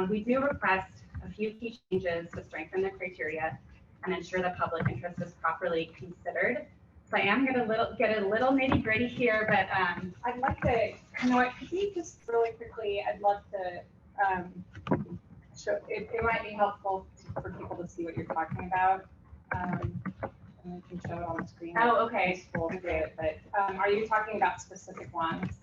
We do request a few key changes to strengthen the criteria and ensure the public interest is properly considered. So I am going to get a little nitty gritty here, but I'd like to, you know what, could we just really quickly, I'd love to show, it might be helpful for people to see what you're talking about. And we can show it on the screen. Oh, okay. Okay. But are you talking about specific ones?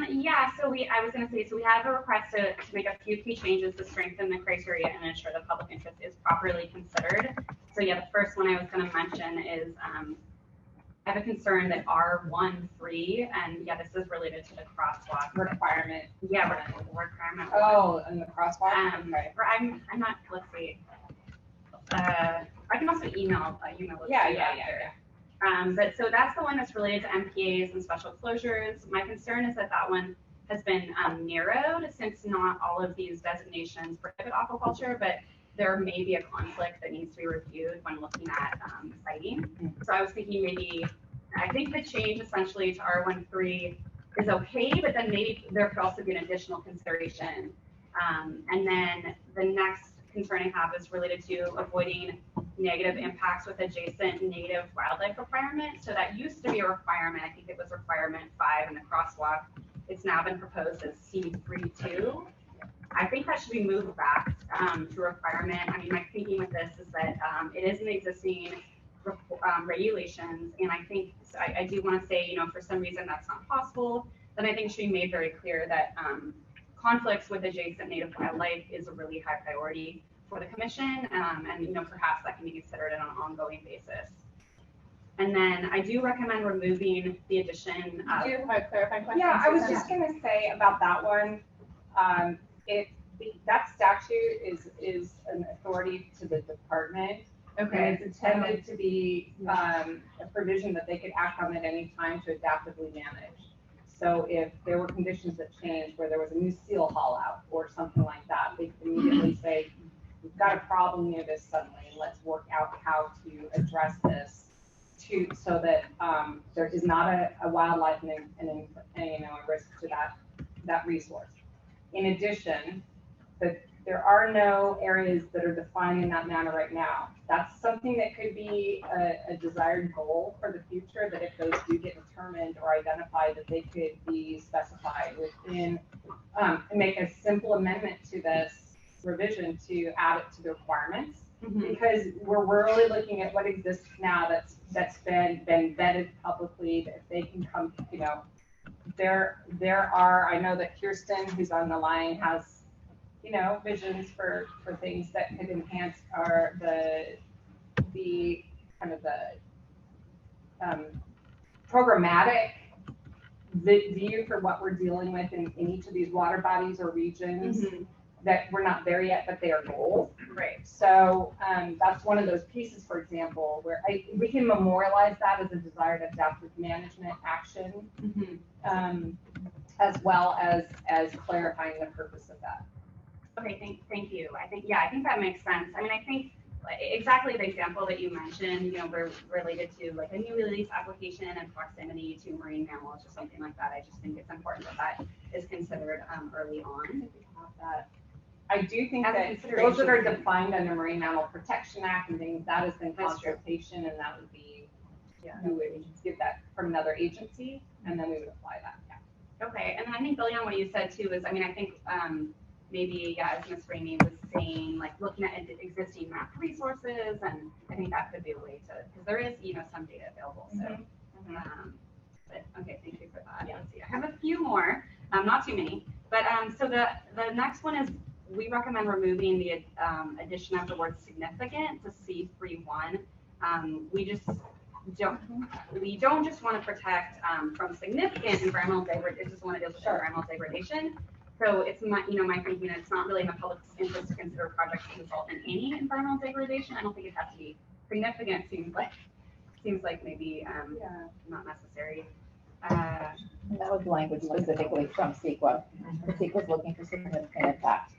Yeah, so I was going to say, so we have a request to make a few key changes to strengthen the criteria and ensure the public interest is properly considered. So yeah, the first one I was going to mention is I have a concern that R1.3, and yeah, this is related to the crosswalk requirement. Yeah, requirement. Oh, and the crosswalk. Okay. I'm not. Let's see. I can also email. But so that's the one that's related to MPAs and special closures. My concern is that one has been narrowed, since not all of these designations prohibit aquaculture, but there may be a conflict that needs to be reviewed when looking at siting. So I was thinking maybe, I think the change essentially to R1.3 is okay, but then maybe there could also be an additional consideration. And then the next concern I have is related to avoiding negative impacts with adjacent native wildlife requirements. So that used to be a requirement. I think it was requirement 5 in the crosswalk. It's now been proposed as C3.2. I think that should be moved back to requirement. I mean, my thinking with this is that it is an existing regulations, and I think I do want to say, you know, for some reason that's not possible, then I think it should be made very clear that conflicts with adjacent native wildlife is a really high priority for the commission, and you know, perhaps that can be considered on an ongoing basis. And then I do recommend removing the addition of. Do you have a clarifying question? Yeah, I was just going to say about that one. That statute is an authority to the department. Okay. And it's intended to be a provision that they could act on at any time to adaptively manage. So if there were conditions that changed, where there was a new seal haul out or something like that, they could immediately say, we've got a problem near this suddenly, and let's work out how to address this so that there is not a wildlife and a risk to that resource. In addition, there are no areas that are defined in that manner right now. That's something that could be a desired goal for the future, that if those do get determined or identified, that they could be specified within, and make a simple amendment to this revision to add it to the requirements. Because we're really looking at what exists now that's been vetted publicly, that if they can come, you know, there are, I know that Kirsten, who's on the line, has, you know, visions for things that could enhance the kind of the programmatic view for what we're dealing with in each of these water bodies or regions. that we're not there yet, but they are goals. Right. So that's one of those pieces, for example, where we can memorialize that as a desired adaptive management action, as well as clarifying the purpose of that. Okay, thank you. I think that makes sense. I mean, I think exactly the example that you mentioned, related to like a new release application and proximity to marine mammals or something like that. I just think it's important that is considered early on. If we have that. I do think that those that are defined under Marine Mammal Protection Act and things, that is in consultation, and that would be, we would get that from another agency, and then we would apply that. Yeah. Okay, and then I think building on what you said too is, I mean, I think maybe, as Ms. Ramey was saying, like looking at existing map resources, and I think that could be a way to, because there is, some data available. So, but okay, thank you for that. Yeah. Let's see, I have a few more, not too many, but so the next one is we recommend removing the addition of the word significant to C3.1. We don't just want to protect from significant environmental degradation. Just want to deal with environmental degradation. So it's my thinking that it's not really in the public's interest to consider projects to result in any environmental degradation. I don't think it has to be significant. Seems like maybe not necessary. That was language specifically from CEQA. CEQA is looking for significant impact.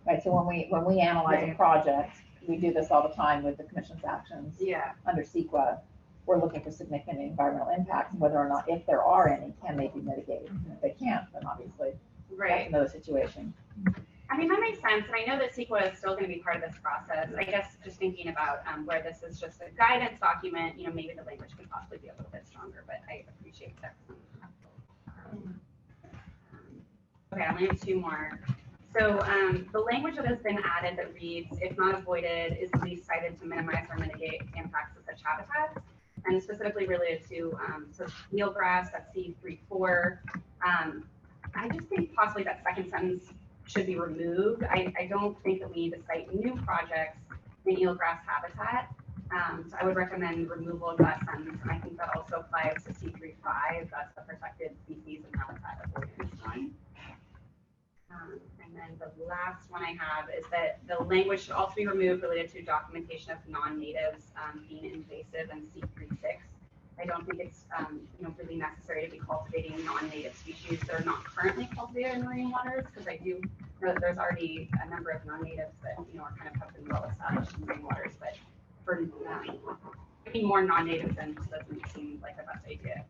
Right. So when we analyze a project, we do this all the time with the commission's actions. Yeah. Under CEQA, we're looking for significant environmental impacts, whether or not, if there are any, can they be mitigated? If they can't, then obviously that's another situation. I mean, that makes sense. And I know that CEQA is still going to be part of this process. I guess just thinking about where this is just a guidance document, maybe the language could possibly be a little bit stronger, but I appreciate that. Okay, I only have two more. So the language that has been added that reads, if not avoided, is least cited to minimize or mitigate impacts of such habitats, and specifically related to eelgrass, that's C3.4. I just think possibly that second sentence should be removed. I don't think that we need to cite new projects in eelgrass habitat. So I would recommend removal of that sentence, and I think that also applies to C3.5. That's the protected species and habitat avoidance one. And then the last one I have is that the language should also be removed related to documentation of non-natives being invasive in C3.6. I don't think it's really necessary to be cultivating non-native species that are not currently cultivated in marine waters, because I do know that there's already a number of non-natives that are kind of have been well established in marine waters, but for getting more non-natives in just doesn't seem like the best idea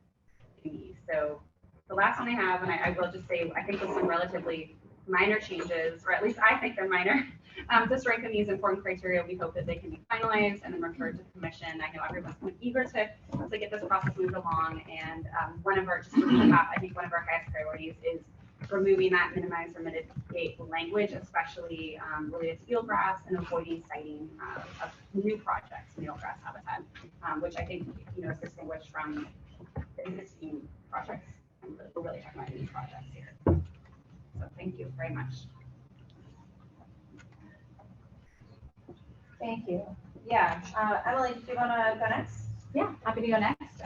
to me. So the last one I have, and I will just say, I think with some relatively minor changes, or at least I think they're minor, to strengthen these important criteria, we hope that they can be finalized and then referred to the commission. I know everyone's kind of eager to get this process moved along, and one of our, just to recap, I think one of our highest priorities is removing that minimize or mitigate language, especially related to eelgrass, and avoiding citing of new projects in eelgrass habitat, which I think is distinguished from existing projects. And we're really talking about new projects here. So thank you very much. Thank you. Yeah, Emily, do you want to go next? Yeah, happy to go next.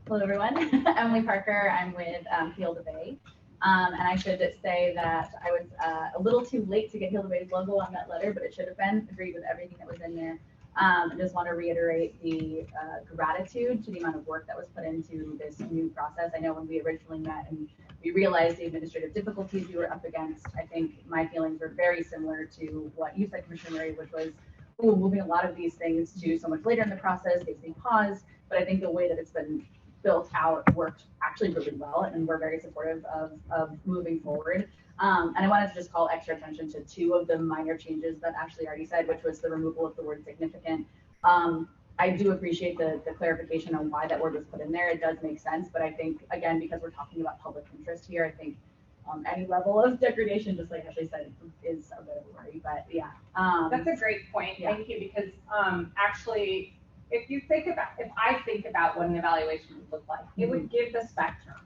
Hello, everyone. Emily Parker. I'm with Field of Bay. And I should say that I was a little too late to get Field of Bay's logo on that letter, but it should have been. Agreed with everything that was in there. I just want to reiterate the gratitude to the amount of work that was put into this new process. I know when we originally met and we realized the administrative difficulties we were up against, I think my feelings were very similar to what you said, Commissioner Murray, which was, ooh, moving a lot of these things to so much later in the process, gives me pause. But I think the way that it's been built out worked actually really well, and we're very supportive of moving forward. And I wanted to just call extra attention to two of the minor changes that Ashley already said, which was the removal of the word significant. I do appreciate the clarification on why that word was put in there. It does make sense, but I think, again, because we're talking about public interest here, I think any level of degradation, just like Ashley said, is a bit of a worry, but yeah. That's a great point. Yeah. Thank you, because actually, if I think about what an evaluation would look like, it would give the spectrum.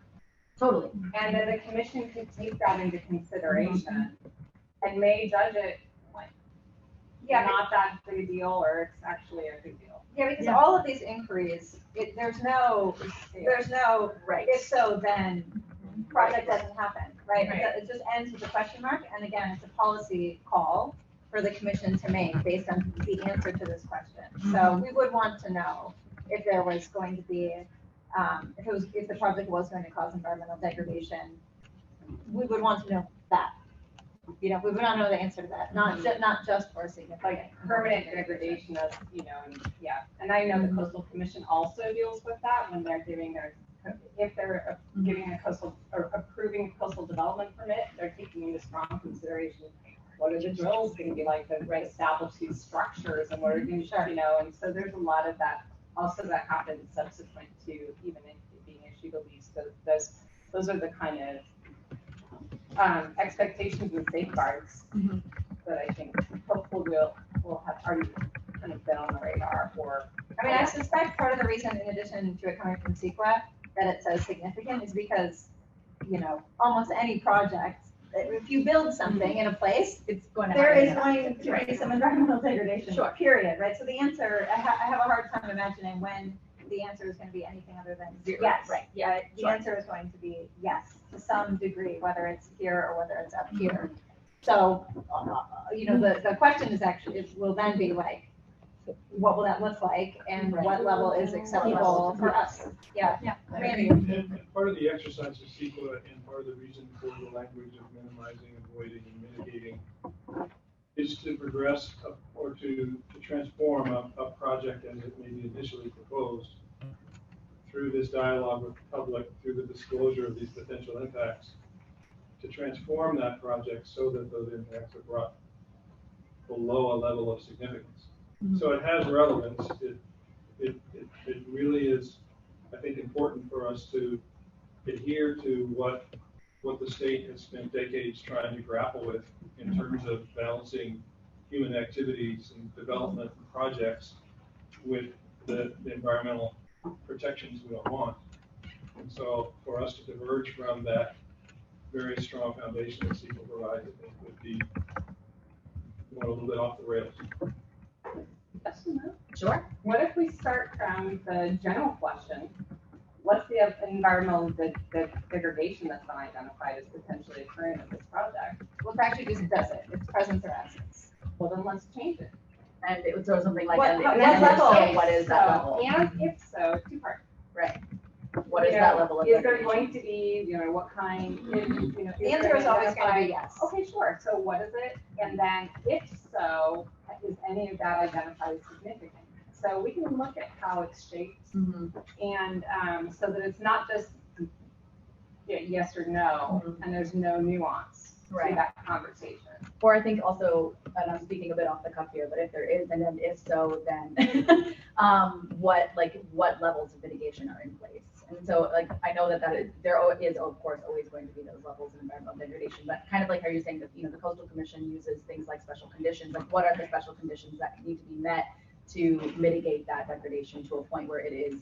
Totally. And then the commission could take that into consideration and may judge it like, not that big a deal, or it's actually a big deal. Yeah, because all of these inquiries, there's no right. If so, then project doesn't happen. right? Right. It just ends with a question mark, and again, it's a policy call for the commission to make based on the answer to this question. So we would want to know if there was going to be, if the project was going to cause environmental degradation. We would want to know that. We would not know the answer to that, not just for significant. Like permanent degradation of, yeah. And I know the Coastal Commission also deals with that when they're giving their, if they're giving a coastal or approving a coastal development permit, they're taking into strong consideration what are the drills going to be like to establish these structures and what are going to, and so there's a lot of that also that happens subsequent to even it being issued a lease. So those are the kind of expectations and safeguards that I think hopefully we'll have already kind of been on the radar for. I mean, I suspect part of the reason, in addition to it coming from CEQA, that it says significant is because, almost any project, if you build something in a place, it's going to there is happen. going to be some environmental degradation. Sure. Period. Right. So the answer, I have a hard time imagining when the answer is going to be anything other than yes. Right. Yeah. The answer is going to be yes to some degree, whether it's here or whether it's up here. So, the question is actually will then be like, what will that look like, and what level is acceptable for us? Yeah. And part of the exercise of CEQA and part of the reason for the language of minimizing, avoiding, and mitigating is to progress or to transform a project as it may be initially proposed through this dialogue with the public, through the disclosure of these potential impacts, to transform that project so that those impacts are brought below a level of significance. So it has relevance. It really is, I think, important for us to adhere to what the state has spent decades trying to grapple with in terms of balancing human activities and development and projects with the environmental protections we all want. And so for us to diverge from that very strong foundation that CEQA provides, I think would be going a little bit off the rails. Sure. What if we start from the general question? What's the environmental degradation that's been identified as potentially occurring with this project? Well, it actually just does it. It's presence or absence. Well, then let's change it. And it would throw something like What level? level? What is that level? And if so, two parts. Right. What is that level of Is there degradation? going to be, what kind? The answer is always going to be yes. Okay, sure. So what is it? And then if so, is any of that identified as significant? So we can look at how it's shaped, and so that it's not just yes or no, and there's no nuance to that conversation. Or I think also, and I'm speaking a bit off the cuff here, but if there is, and then if so, then what levels of mitigation are in place? And so, I know that there is, of course, always going to be those levels of environmental degradation, but kind of like how you're saying that, the Coastal Commission uses things like special conditions, like what are the special conditions that need to be met to mitigate that degradation to a point where it is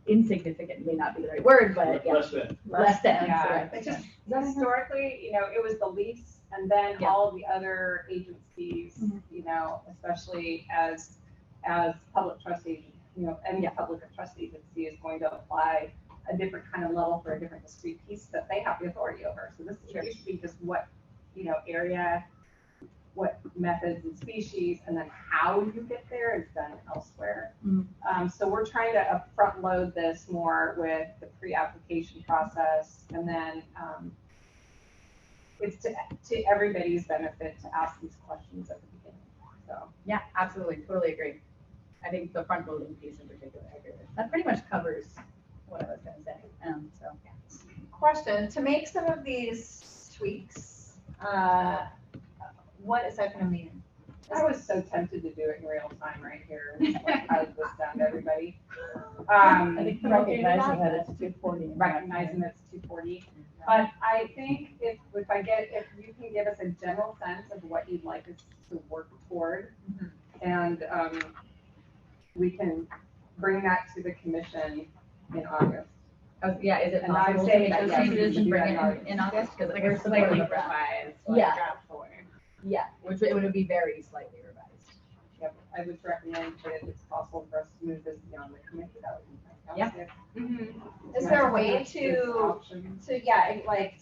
insignificant, may not be the right word, but less than. Less than. Yeah. It's just historically, it was the lease, and then all the other agencies, especially as public trust agent, any public trust agency is going to apply a different kind of level for a different discrete piece that they have the authority over. So this used to be just what, area, what methods and species, and then how you get there is done elsewhere. So we're trying to front load this more with the pre-application process, and then it's to everybody's benefit to ask these questions at the beginning. So yeah, absolutely, totally agree. I think the front loading piece in particular, I agree with. That pretty much covers what I was going to say. So yeah. Question: to make some of these tweaks, what is that going to mean? I was so tempted to do it in real time right here. How does this sound to everybody? I think recognizing that it's 240. Recognizing that it's 240. But I think if you can give us a general sense of what you'd like us to work toward, and we can bring that to the commission in August. Yeah, is it And possible I'm to saying make that that yes, changes and bring it in August? Because like a slightly revised, draft form. Yeah, which it would be very slightly revised. Yep, I would recommend that if it's possible for us to move this beyond the committee, that would be nice. Yeah. Is there a way to yeah, like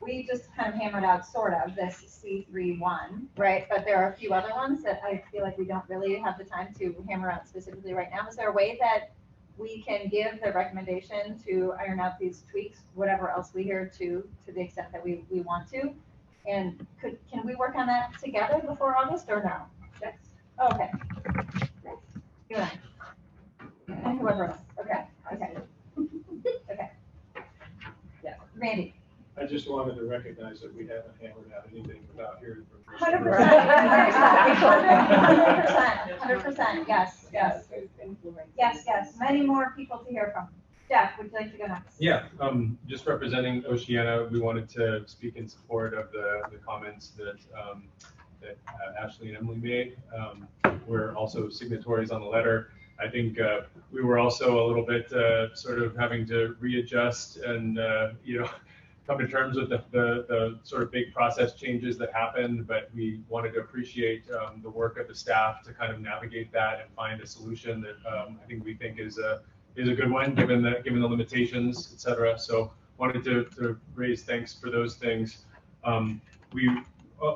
we just kind of hammered out sort of this C3-1, right? But there are a few other ones that I feel like we don't really have the time to hammer out specifically right now. Is there a way that we can give the recommendation to iron out these tweaks, whatever else we hear to the extent that we want to? And can we work on that together before August or no? Yes. Oh, okay. You and I. And whoever else. Okay. Okay. Okay. Yeah. Randy. I just wanted to recognize that we haven't hammered out anything without hearing from. 100%. 100%. Yes. Yes. Yes. Yes. Many more people to hear from. Jeff, would you like to go next? Yeah. Just representing Oceana, we wanted to speak in support of the comments that Ashley and Emily made. We're also signatories on the letter. I think we were also a little bit sort of having to readjust and come to terms with the sort of big process changes that happened, but we wanted to appreciate the work of the staff to kind of navigate that and find a solution that I think we think is a good one given the limitations, et cetera. So wanted to raise thanks for those things. We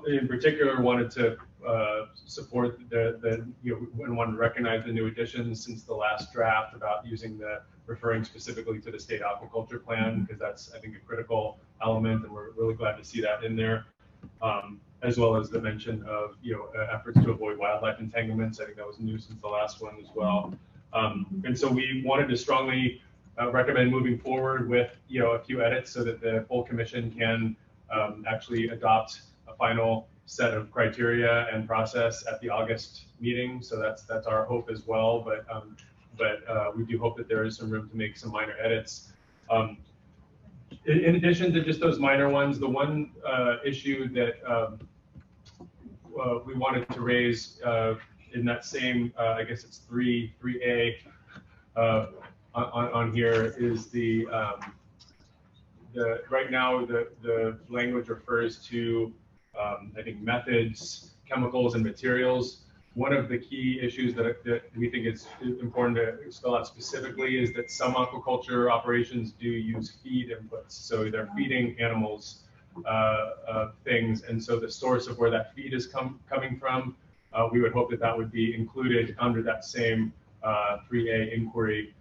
in particular wanted to support and wanted to recognize the new additions since the last draft about referring specifically to the state aquaculture plan, because that's, I think, a critical element, and we're really glad to see that in there, as well as the mention of efforts to avoid wildlife entanglements. I think that was new since the last one as well. And so we wanted to strongly recommend moving forward with a few edits so that the full commission can actually adopt a final set of criteria and process at the August meeting. So that's our hope as well. But we do hope that there is some room to make some minor edits. In addition to just those minor ones, the one issue that we wanted to raise in that same, I guess it's 3A on here is the right now the language refers to I think methods, chemicals, and materials. One of the key issues that we think is important to spell out specifically is that some aquaculture operations do use feed inputs. So they're feeding animals things, and so the source of where that feed is coming from, we would hope that would be included under that same 3A inquiry.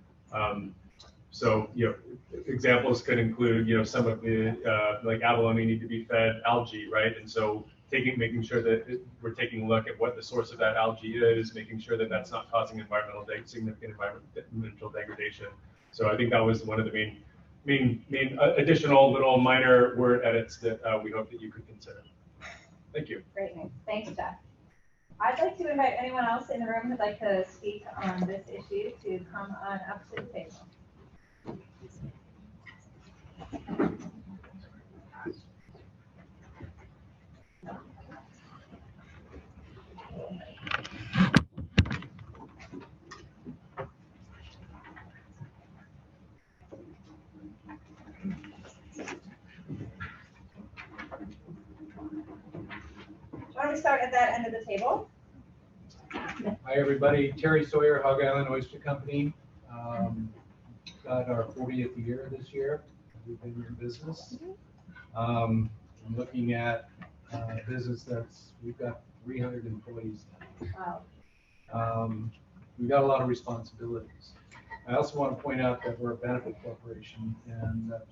So examples could include some of the like abalone need to be fed algae, right? And so making sure that we're taking a look at what the source of that algae is, making sure that that's not causing significant environmental degradation. So I think that was one of the main additional little minor word edits that we hope that you could consider. Thank you. Great, thanks, Jeff. I'd like to invite anyone else in the room who'd like to speak on this issue to come on up to the table. Why don't we start at that end of the table? Hi, everybody. Terry Sawyer, Hog Island Oyster Company. Got our 40th year this year. We've been in business. I'm looking at a business we've got 300 employees now. Wow. We've got a lot of responsibilities. I also want to point out that we're a benefit corporation and that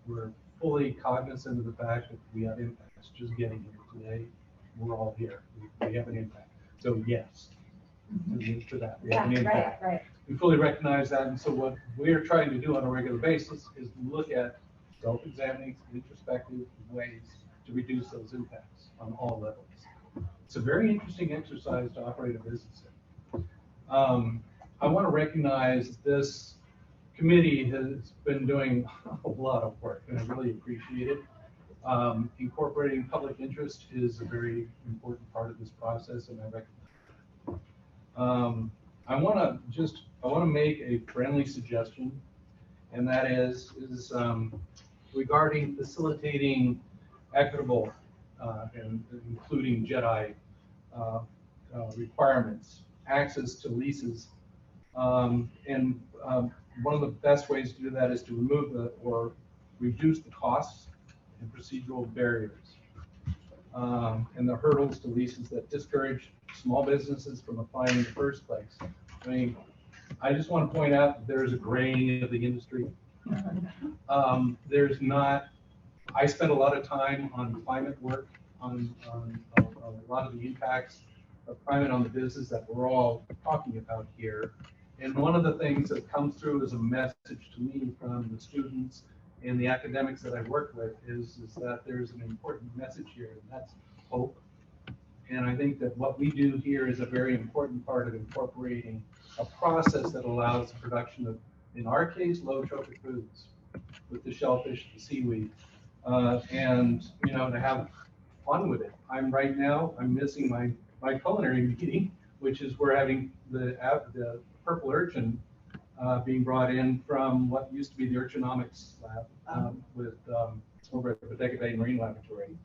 we're fully cognizant of the fact that we have impacts. Just getting here today, we're all here. We have an impact. So yes, for that, we have an impact. Right. We fully recognize that, and so what we're trying to do on a regular basis is look at self-examining, introspective ways to reduce those impacts on all levels. It's a very interesting exercise to operate a business in. I want to recognize this committee has been doing a lot of work, and I really appreciate it. Incorporating public interest is a very important part of this process, and I recognize. I want to make a friendly suggestion, and that is regarding facilitating equitable and including JEDI requirements, access to leases One of the best ways to do that is to remove or reduce the costs and procedural barriers and the hurdles to leases that discourage small businesses from applying in the first place. I mean, I just want to point out that there is a graying of the industry. There's not, I spent a lot of time on climate work, on a lot of the impacts of climate on the business that we're all talking about here. And one of the things that comes through as a message to me from the students and the academics that I work with is that there's an important message here, and that's hope. And I think that what we do here is a very important part of incorporating a process that allows the production of, in our case, low trophic foods with the shellfish, the seaweed, and to have fun with it. I'm missing my culinary meeting, which is we're having the purple urchin being brought in from what used to be the urchinomics lab over at the decadal Marine Laboratory.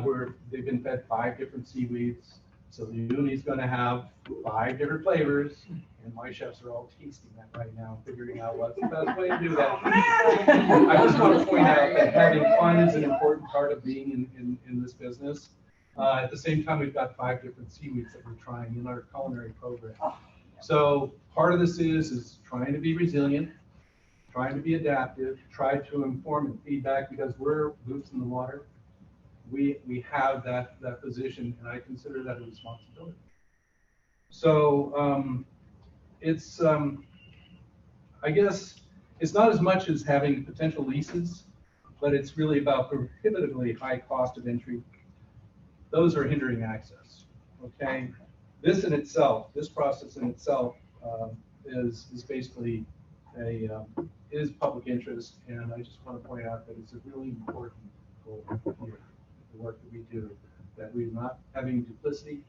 Where they've been fed 5 different seaweeds. So the uni's going to have 5 different flavors, and my chefs are all tasting that right now, figuring out what's the best way to do that. I just want to point out that having fun is an important part of being in this business. At the same time, we've got 5 different seaweeds that we're trying in our culinary program. So part of this is trying to be resilient, trying to be adaptive, try to inform and feedback, because we're boots in the water. We have that position, and I consider that a responsibility. So it's I guess it's not as much as having potential leases, but it's really about prohibitively high cost of entry. Those are hindering access. Okay, this process in itself is basically is public interest, and I just want to point out that it's a really important goal here. The work that we do, that we're not having duplicity,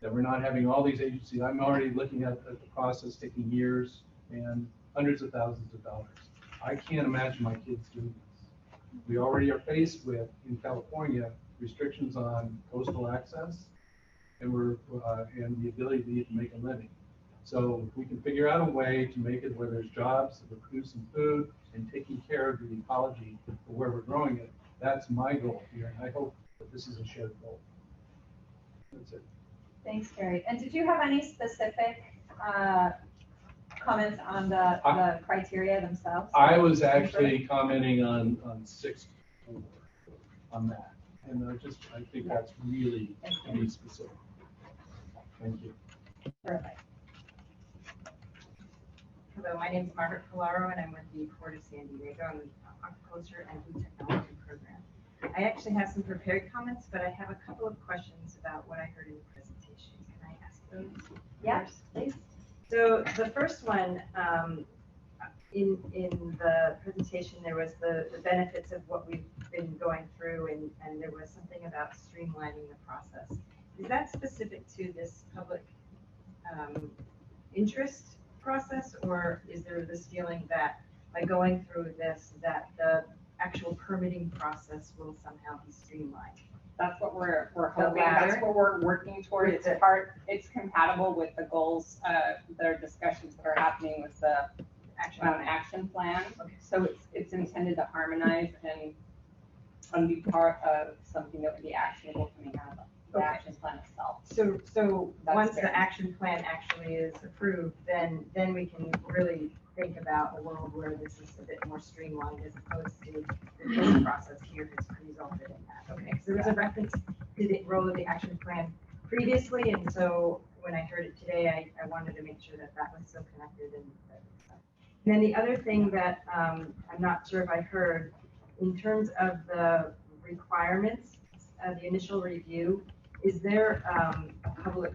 that we're not having all these agencies. I'm already looking at the process taking years and hundreds of thousands of dollars. I can't imagine my kids doing this. We already are faced with, in California, restrictions on coastal access and and the ability to even make a living. So if we can figure out a way to make it where there's jobs, that we're producing food and taking care of the ecology for where we're growing it, that's my goal here, and I hope that this is a shared goal. That's it. Thanks, Gary. And did you have any specific comments on the criteria themselves? I was actually commenting on 6 on that, and I think that's really to be specific. Thank you. Perfect. Hello, my name is Margaret Colaro, and I'm with the Port of San Diego. I'm the Aquaculture and Food Technology Program. I actually have some prepared comments, but I have a couple of questions about what I heard in the presentation. Can I ask those? Yes, please. So the first one, in the presentation, there was the benefits of what we've been going through, and there was something about streamlining the process. Is that specific to this public interest process, or is there this feeling that by going through this, that the actual permitting process will somehow be streamlined? That's what we're hoping. That's what we're working toward. It's compatible with the goals, there are discussions that are happening with the action plan. Okay. So it's intended to harmonize and be part of something that would be actionable coming out of the action plan itself. So That's once fair. the action plan actually is approved, then we can really think about a world where this is a bit more streamlined as opposed to this process here has resulted in that. Okay, so there was a reference to the role of the action plan previously, and so when I heard it today, I wanted to make sure that was so connected. And then the other thing that I'm not sure if I heard, in terms of the requirements of the initial review, is there a public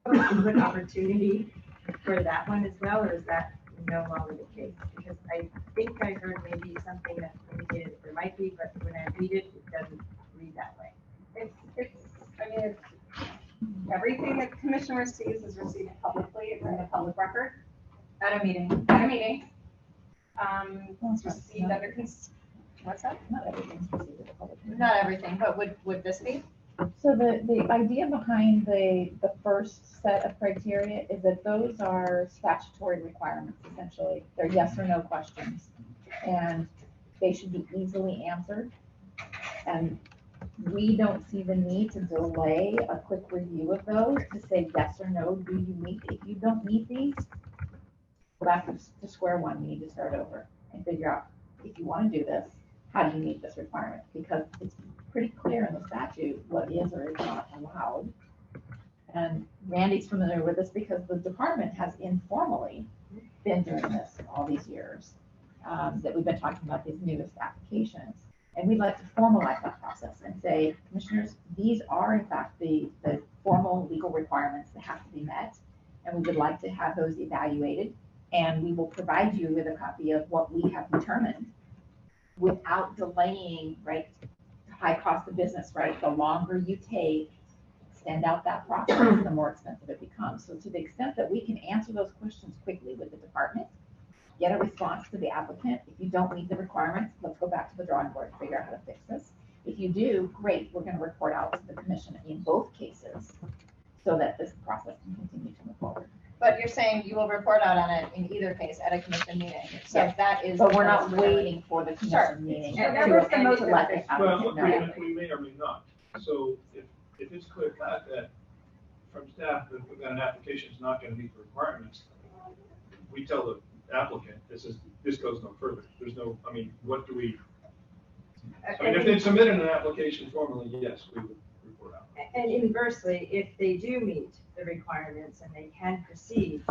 input opportunity for that one as well, or is that no longer the case? Because I think I heard maybe something that indicated that there might be, but when I read it, it doesn't read that way. It's everything that the commission receives is received publicly. It's in the public record. At a meeting. It's received under what's that? Not everything's received at the public. Not everything, but would this be? So the idea behind the first set of criteria is that those are statutory requirements, essentially. They're yes or no questions. And they should be easily answered. And we don't see the need to delay a quick review of those to say yes or no, do you meet? If you don't meet these, go back to square one. We need to start over and figure out, if you want to do this, how do you meet this requirement? Because it's pretty clear in the statute what is or is not allowed. And Randy's familiar with this because the department has informally been doing this all these years, that we've been talking about these newest applications. And we'd like to formalize that process and say, commissioners, these are in fact the formal legal requirements that have to be met. And we would like to have those evaluated. And we will provide you with a copy of what we have determined without delaying, right, high cost of business, right? The longer you take, extend out that process, the more expensive it becomes. So to the extent that we can answer those questions quickly with the department, get a response to the applicant. If you don't meet the requirements, let's go back to the drawing board and figure out how to fix this. If you do, great, we're going to report out to the commission in both cases so that this process can continue to move forward. But you're saying you will report out on it in either case at a commission meeting. So Yes, that is. but we're not waiting for the commission meeting. And to never the most let the Well, applicant know. we may or may not. So if it's clear cut that from staff that we've got an application is not going to meet the requirements, we tell the applicant, this goes no further. There's no, I mean, what do we? I mean, if they submitted an application formally, yes, we would report out. And inversely, if they do meet the requirements and they can proceed,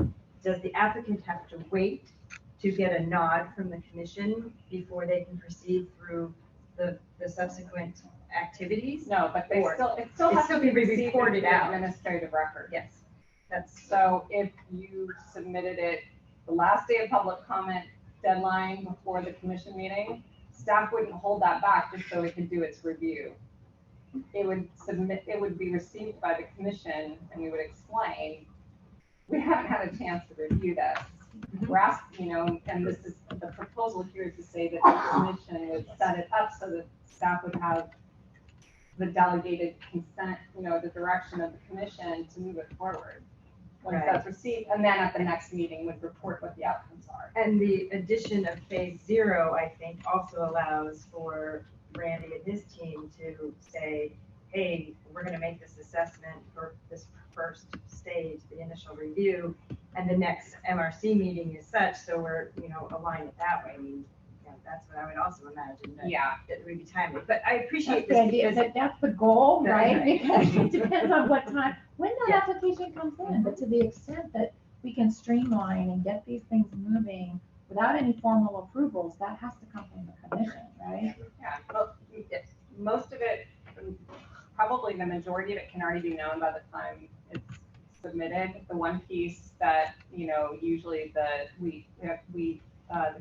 does the applicant have to wait to get a nod from the commission before they can proceed through the subsequent activities? No, but they Or it still has to be reported out. Administrative record. Yes. That's so if you submitted it the last day of public comment deadline before the commission meeting, staff wouldn't hold that back just so it could do its review. It would be received by the commission and we would explain, we haven't had a chance to review this. We're asking, and this is, the proposal here is to say that the commission would set it up so that staff would have the delegated consent, the direction of the commission to move it forward. Once that's received, and then at the next meeting would report what the outcomes are. And the addition of phase 0, I think, also allows for Randy and his team to say, hey, we're going to make this assessment for this first stage, the initial review, and the next MRC meeting is such, so we're, align it that way. I mean, that's what I would also imagine. That, that it would be timely. But I appreciate That's the idea. That's the goal, right? Because it depends on what time, when that application comes in. But to the extent that we can streamline and get these things moving without any formal approvals, that has to come from the commission, right? Yeah, well, most of it, probably the majority of it can already be known by the time it's submitted. The one piece that, usually the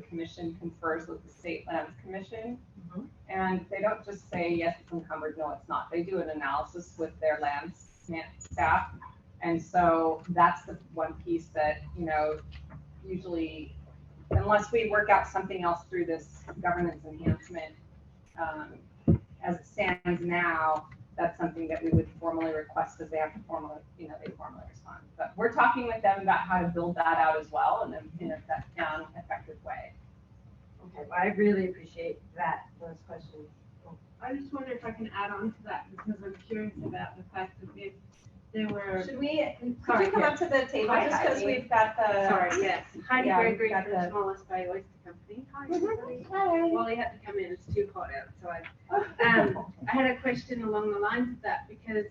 commission confers with the State Lands Commission. And they don't just say, yes, it's encumbered, no, it's not. They do an analysis with their lands staff. And so that's the one piece that, usually, unless we work out something else through this governance enhancement, as it stands now, that's something that we would formally request because they have to formally, they formally respond. But we're talking with them about how to build that out as well in a effective way. Okay, well, I really appreciate those questions. I just wonder if I can add on to that because I'm curious about the fact that if there were. Could you come up to the table just because we've got the. Sorry, yes. Heidi Gregory got from the Smallest Bay Oyster Company. Hi, everybody. Hi. Well, he had to come in. It's too hot out, so I had a question along the lines of that because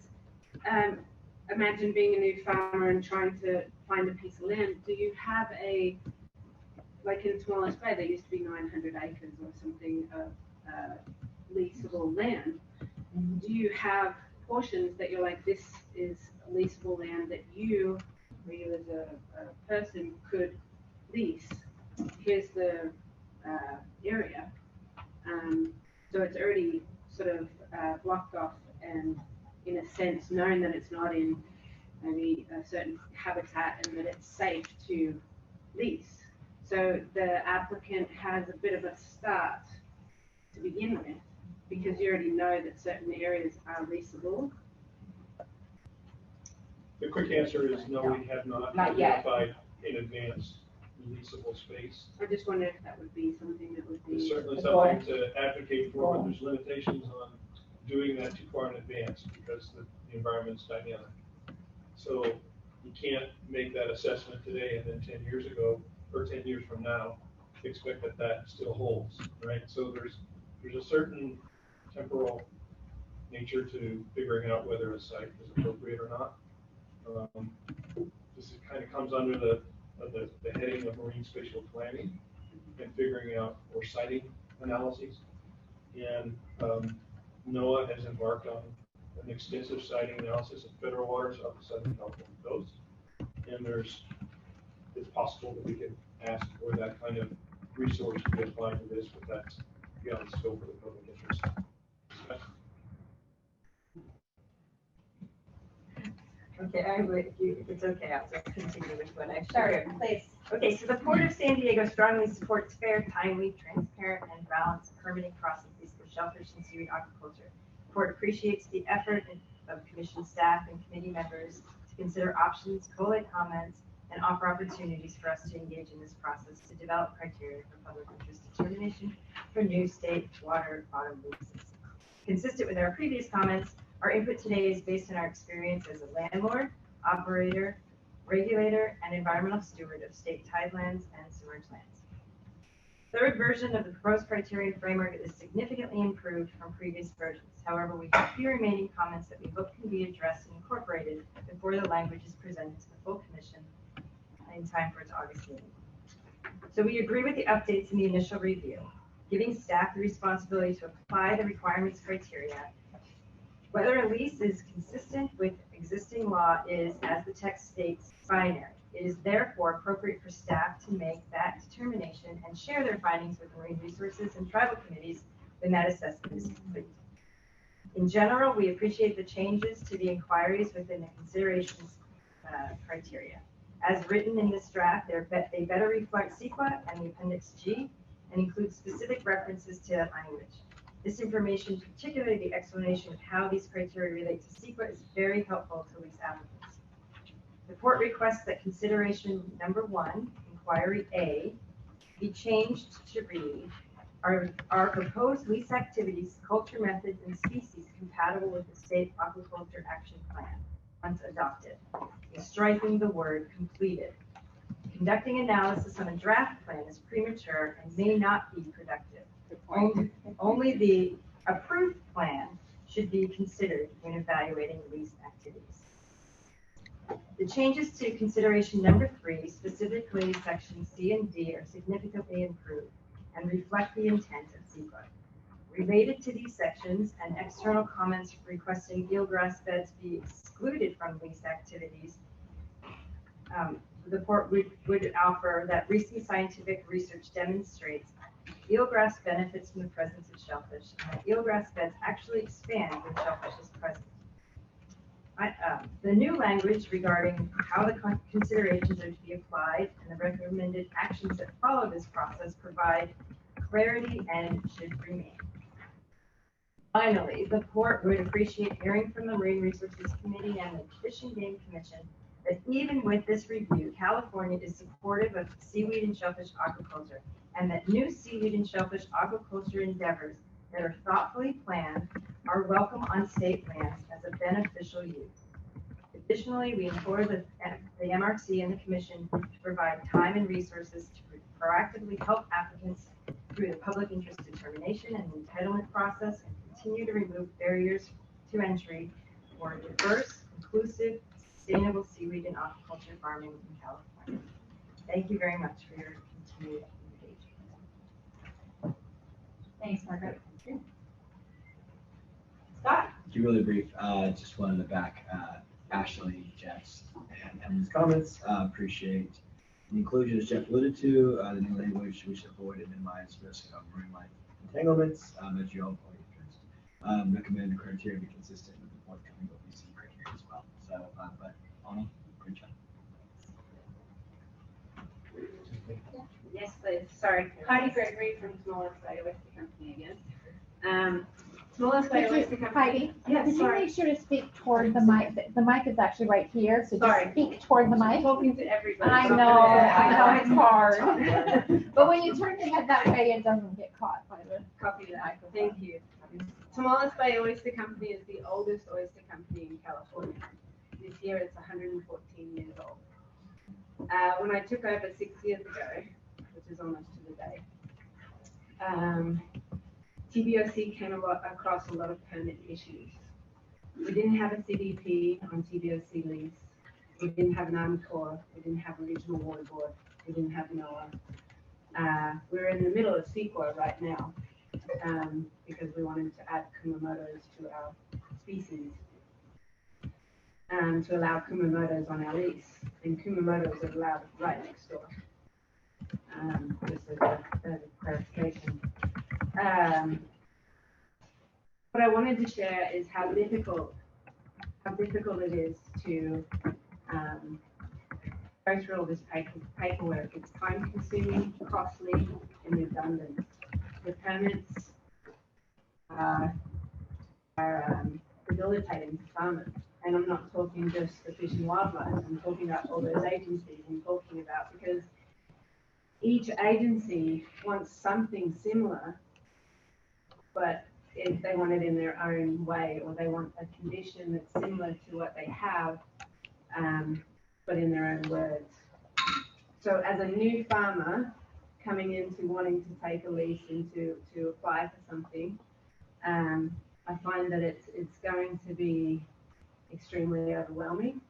imagine being a new farmer and trying to find a piece of land. Do you have like in Smallest Bay, there used to be 900 acres or something of leasable land. Do you have portions that you're like, this is leasable land that you as a person could lease? Here's the area. So it's already sort of blocked off and in a sense known that it's not in maybe a certain habitat and that it's safe to lease. So the applicant has a bit of a start to begin with because you already know that certain areas are leasable? The quick answer is no, we have not Not yet. identified in advance leasable space. I just wondered if that would be something that would be. It's certainly a goal. something to advocate for, but there's limitations on doing that too far in advance because the environment's dynamic. So you can't make that assessment today and then 10 years ago, or 10 years from now, expect that that still holds, right? So there's a certain temporal nature to figuring out whether a site is appropriate or not. This kind of comes under the heading of marine spatial planning and figuring out or siting analyses. And NOAA has embarked on an extensive siting analysis of federal waters off the Southern California coast. And it's possible that we can ask for that kind of resource to be applied to this, but that's beyond the scope of the public interest. Okay, if it's okay, I'll just continue with what I Sure, shared. please. Okay, so the Port of San Diego strongly supports fair, timely, transparent, and balanced permitting processes for shellfish and seaweed aquaculture. The Port appreciates the effort of commission staff and committee members to consider options, collate comments, and offer opportunities for us to engage in this process to develop criteria for public interest determination for new state water bottom leases. Consistent with our previous comments, our input today is based on our experience as a landlord, operator, regulator, and environmental steward of state tidelands and submerged lands. Third version of the proposed criterion framework is significantly improved from previous versions. However, we have a few remaining comments that we hope can be addressed and incorporated before the language is presented to the full commission in time for its August meeting. So we agree with the updates in the initial review, giving staff the responsibility to apply the requirements criteria. Whether a lease is consistent with existing law is, as the text states, binary. It is therefore appropriate for staff to make that determination and share their findings with marine resources and tribal committees when that assessment is complete. In general, we appreciate the changes to the inquiries within the considerations criteria. As written in this draft, they better reflect CEQA and the Appendix G and include specific references to that language. This information, particularly the explanation of how these criteria relate to CEQA, is very helpful to lease applicants. The Port requests that consideration number 1, inquiry A, be changed to read, are proposed lease activities, culture methods, and species compatible with the state aquaculture action plan once adopted, striking the word completed. Conducting analysis on a draft plan is premature and may not be productive. Only the approved plan should be considered when evaluating lease activities. The changes to consideration number 3, specifically sections C and D, are significantly improved and reflect the intent of CEQA. Related to these sections and external comments requesting eelgrass beds be excluded from lease activities, the Port would offer that recent scientific research demonstrates eelgrass benefits from the presence of shellfish, and that eelgrass beds actually expand when shellfish is present. The new language regarding how the considerations are to be applied and the recommended actions that follow this process provide clarity and should remain. Finally, the Port would appreciate hearing from the Marine Resources Committee and the Fish and Game Commission that even with this review, California is supportive of seaweed and shellfish aquaculture, and that new seaweed and shellfish aquaculture endeavors that are thoughtfully planned are welcome on state lands as a beneficial use. Additionally, we implore the MRC and the Commission to provide time and resources to proactively help applicants through the public interest determination and entitlement process and continue to remove barriers to entry for diverse, inclusive, sustainable seaweed and aquaculture farming in California. Thank you very much for your continued engagement. Thanks, Margaret. Scott? To be really brief, just wanted to back Ashley, Jeff's, and Emily's comments. Appreciate the inclusion, as Jeff alluded to, the new language we should avoid and minimize risk of marine life entanglements, as you all pointed. Recommend the criteria be consistent with the forthcoming OPC criteria as well. So, but Anna, great job. Yes, please. Sorry. Heidi Gregory from Small Aquatic Company again. Smallest Could you- oyster company. Heidi, Yes, could you sorry. make sure to speak toward the mic? The mic is actually right here, so Sorry. just speak toward the mic. Talking to everybody. I so I'm know, gonna- I know, it's hard. But when you turn your head that way, it doesn't get caught by the Copy that. microphone. Thank you. Tomales Bay Oyster Company is the oldest oyster company in California. This year it's 114 years old. When I took over 6 years ago, which is almost to the day, TBOC came across a lot of permit issues. We didn't have a CDP on TBOC lease. We didn't have an Army Corps. We didn't have a regional water board. We didn't have NOAA. We're in the middle of CEQA right now because we wanted to add Kumamotos to our species to allow Kumamotos on our lease. And Kumamotos are allowed right next door. Just as a clarification. What I wanted to share is how difficult it is to go through all this paperwork. It's time consuming, costly, and redundant. The permits are debilitating to farmers. And I'm not talking just the Fish and Wildlife, I'm talking about all those agencies I'm talking about, because each agency wants something similar, but if they want it in their own way, or they want a condition that's similar to what they have, but in their own words. So as a new farmer coming into wanting to take a lease and to apply for something, I find that it's going to be extremely overwhelming.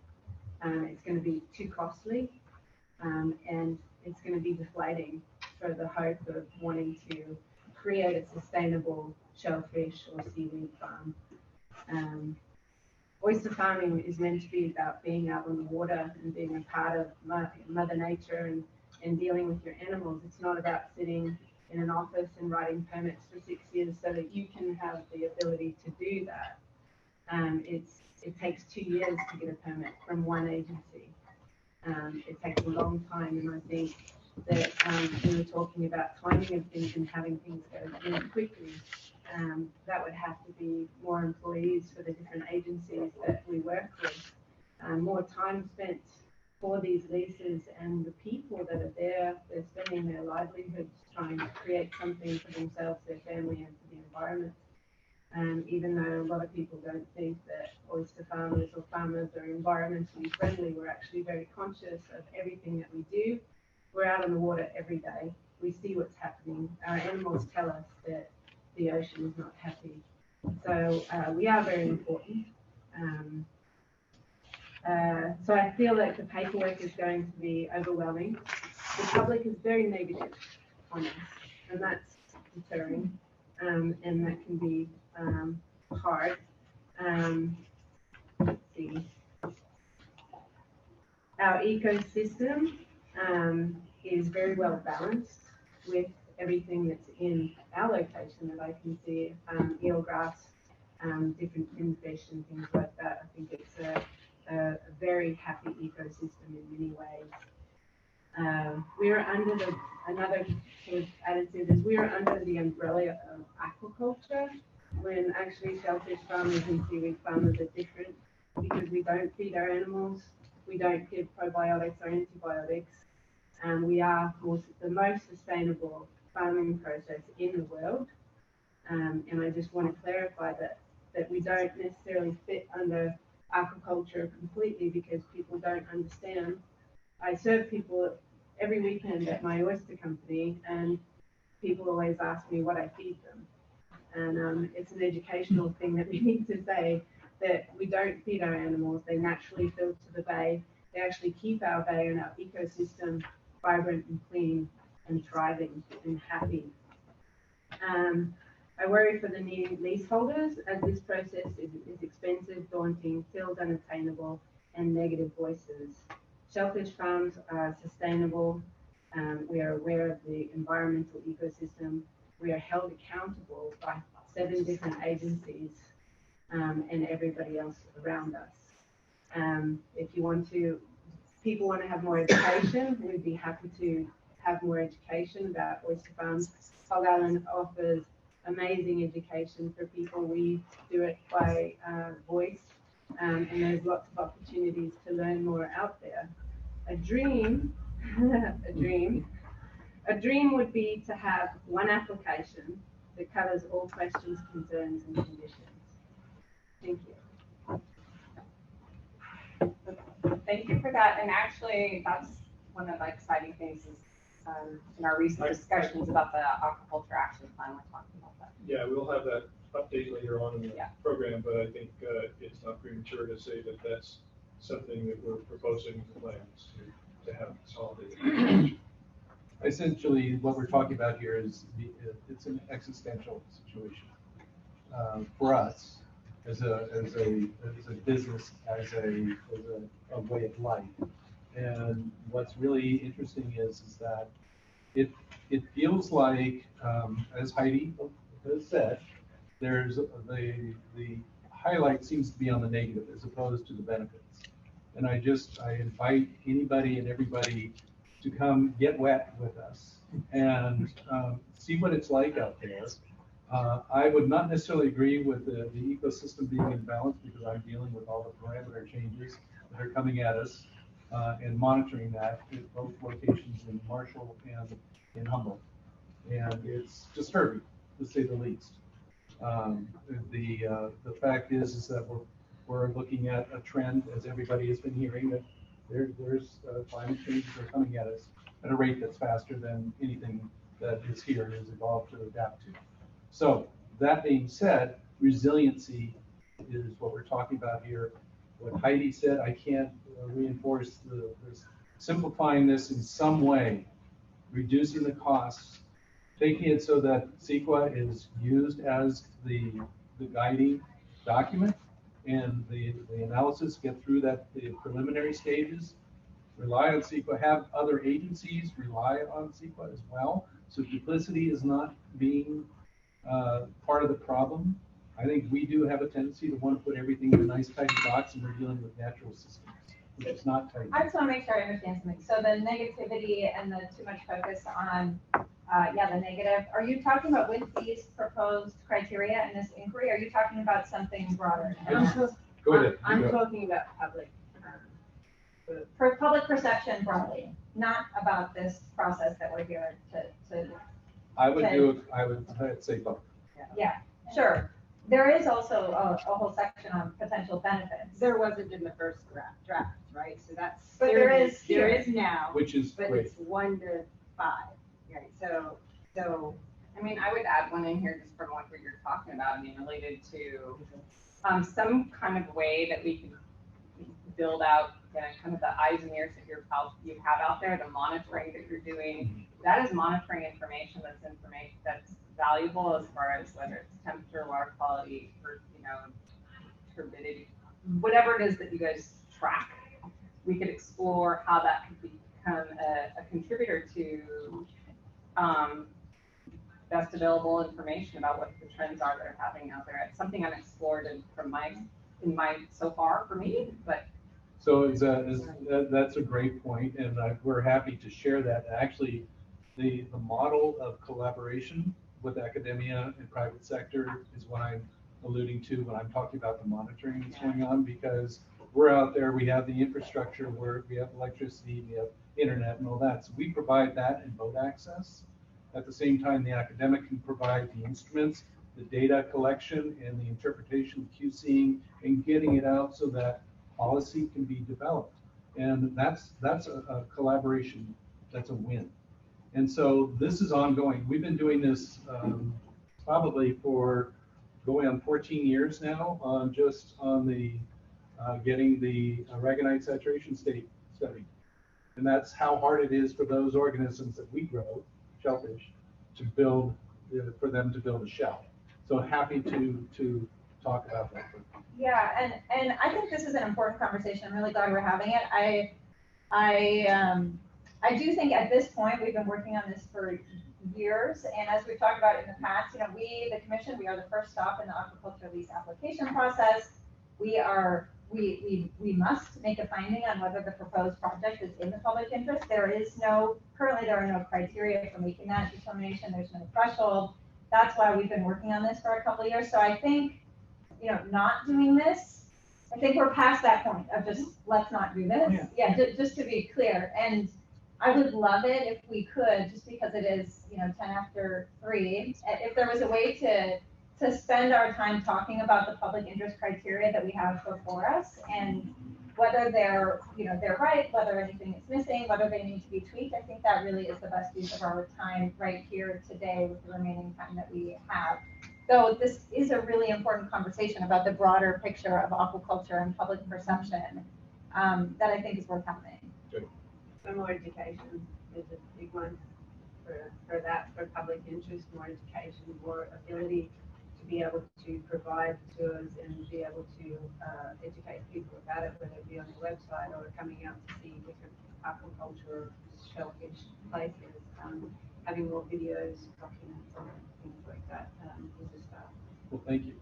It's going to be too costly, and it's going to be deflating for the hope of wanting to create a sustainable shellfish or seaweed farm. Oyster farming is meant to be about being out on the water and being a part of Mother Nature and dealing with your animals. It's not about sitting in an office and writing permits for 6 years so that you can have the ability to do that. It takes 2 years to get a permit from one agency. It takes a long time, and I think that we were talking about timing of things and having things go really quickly. That would have to be more employees for the different agencies that we work with, more time spent for these leases, and the people that are there, they're spending their livelihoods trying to create something for themselves, their family, and for the environment. Even though a lot of people don't think that oyster farmers or farmers are environmentally friendly, we're actually very conscious of everything that we do. We're out on the water every day. We see what's happening. Our animals tell us that the ocean is not happy. So we are very important. So I feel like the paperwork is going to be overwhelming. The public is very negative on us, and that's deterring, and that can be hard. Let's see. Our ecosystem is very well balanced with everything that's in our location that I can see, eelgrass, different finfish and things like that. I think it's a very happy ecosystem in many ways. We're under another sort of added to this, we are under the umbrella of aquaculture, when actually shellfish farmers and seaweed farmers are different, because we don't feed our animals, we don't give probiotics or antibiotics, and we are the most sustainable farming process in the world. And I just want to clarify that we don't necessarily fit under aquaculture completely, because people don't understand. I serve people every weekend at my oyster company, and people always ask me what I feed them. And it's an educational thing that we need to say, that we don't feed our animals. They naturally filter the bay. They actually keep our bay and our ecosystem vibrant and clean and thriving and happy. I worry for the new leaseholders, as this process is expensive, daunting, feels unattainable, and negative voices. Shellfish farms are sustainable. We are aware of the environmental ecosystem. We are held accountable by 7 different agencies and everybody else around us. If people want to have more education, we'd be happy to have more education about oyster farms. Hog Island offers amazing education for people. We do it by voice, and there's lots of opportunities to learn more out there. A dream, a dream would be to have one application that covers all questions, concerns, and conditions. Thank you. Thank you for that. And actually, that's one of the exciting things is in our recent discussions about the aquaculture action plan, we're talking about that. Yeah, we'll have that update later on in the program, but I think it's not premature to say that that's something that we're proposing in the plans to have consolidated. Essentially, what we're talking about here is it's an existential situation for us as a business, as a way of life. And what's really interesting is that it feels like, as Heidi has said, there's the highlight seems to be on the negative as opposed to the benefits. And I invite anybody and everybody to come get wet with us and see what it's like out there. I would not necessarily agree with the ecosystem being in balance because I'm dealing with all the parameter changes that are coming at us and monitoring that at both locations in Marshall and in Humboldt. And it's disturbing, to say the least. The fact is that we're looking at a trend, as everybody has been hearing, that there's climate changes are coming at us at a rate that's faster than anything that is here has evolved to adapt to. So that being said, resiliency is what we're talking about here. What Heidi said, I can't reinforce this, simplifying this in some way, reducing the costs, making it so that CEQA is used as the guiding document and the analysis get through the preliminary stages, rely on CEQA, have other agencies rely on CEQA as well. So duplicity is not being part of the problem. I think we do have a tendency to want to put everything in a nice tidy box, and we're dealing with natural systems, which is not tidy. I just want to make sure I understand something. So the negativity and the too much focus on, the negative, are you talking about with these proposed criteria in this inquiry? Are you talking about something broader? Go ahead. I'm talking about public. For public perception broadly, not about this process that we're here to I would say both. Yeah, sure. There is also a whole section on potential benefits. There wasn't in the first draft, right? So that's. But there is now. Which is but great. It's 1 to 5, right? So. I mean, I would add one in here just from what you're talking about. I mean, related to some kind of way that we can build out kind of the eyes and ears that you have out there, the monitoring that you're doing. That is monitoring information that's valuable as far as whether it's temperature, water quality, or turbidity, whatever it is that you guys track. We could explore how that could become a contributor to best available information about what the trends are that are happening out there. It's something I've explored in my so far for me, but. So that's a great point, and we're happy to share that. Actually, the model of collaboration with academia and private sector is what I'm alluding to when I'm talking about the monitoring that's going on, because we're out there, we have the infrastructure, we have electricity, we have internet and all that. So we provide that in boat access. At the same time, the academic can provide the instruments, the data collection, and the interpretation, QCing, and getting it out so that policy can be developed. And that's a collaboration, that's a win. And so this is ongoing. We've been doing this probably for going on 14 years now, just on the getting the aragonite saturation state study. And that's how hard it is for those organisms that we grow, shellfish, to build, for them to build a shell. So happy to talk about that. Yeah, and I think this is an important conversation. I'm really glad we're having it. I do think at this point, we've been working on this for years. And as we've talked about in the past, we, the commission, we are the first stop in the aquaculture lease application process. We must make a finding on whether the proposed project is in the public interest. Currently there are no criteria for making that determination. There's no threshold. that's why we've been working on this for a couple of years. So I think, you know, not doing this, I think we're past that point of just, let's not do this. Yeah, just to be clear. And I would love it if we could, just because it is, you know, 10 after 3, if there was a way to spend our time talking about the public interest criteria that we have before us, and whether they're, you know, they're right, whether anything is missing, whether they need to be tweaked. I think that really is the best use of our time right here today with the remaining time that we have. So this is a really important conversation about the broader picture of aquaculture and public perception that I think is worth having. So more education is a big one for that, for public interest, more education, more ability to be able to provide tours and be able to educate people about it, whether it be on the website or coming out to see different aquaculture, shellfish places, having more videos, documents, and things like that is a start. Well, thank you.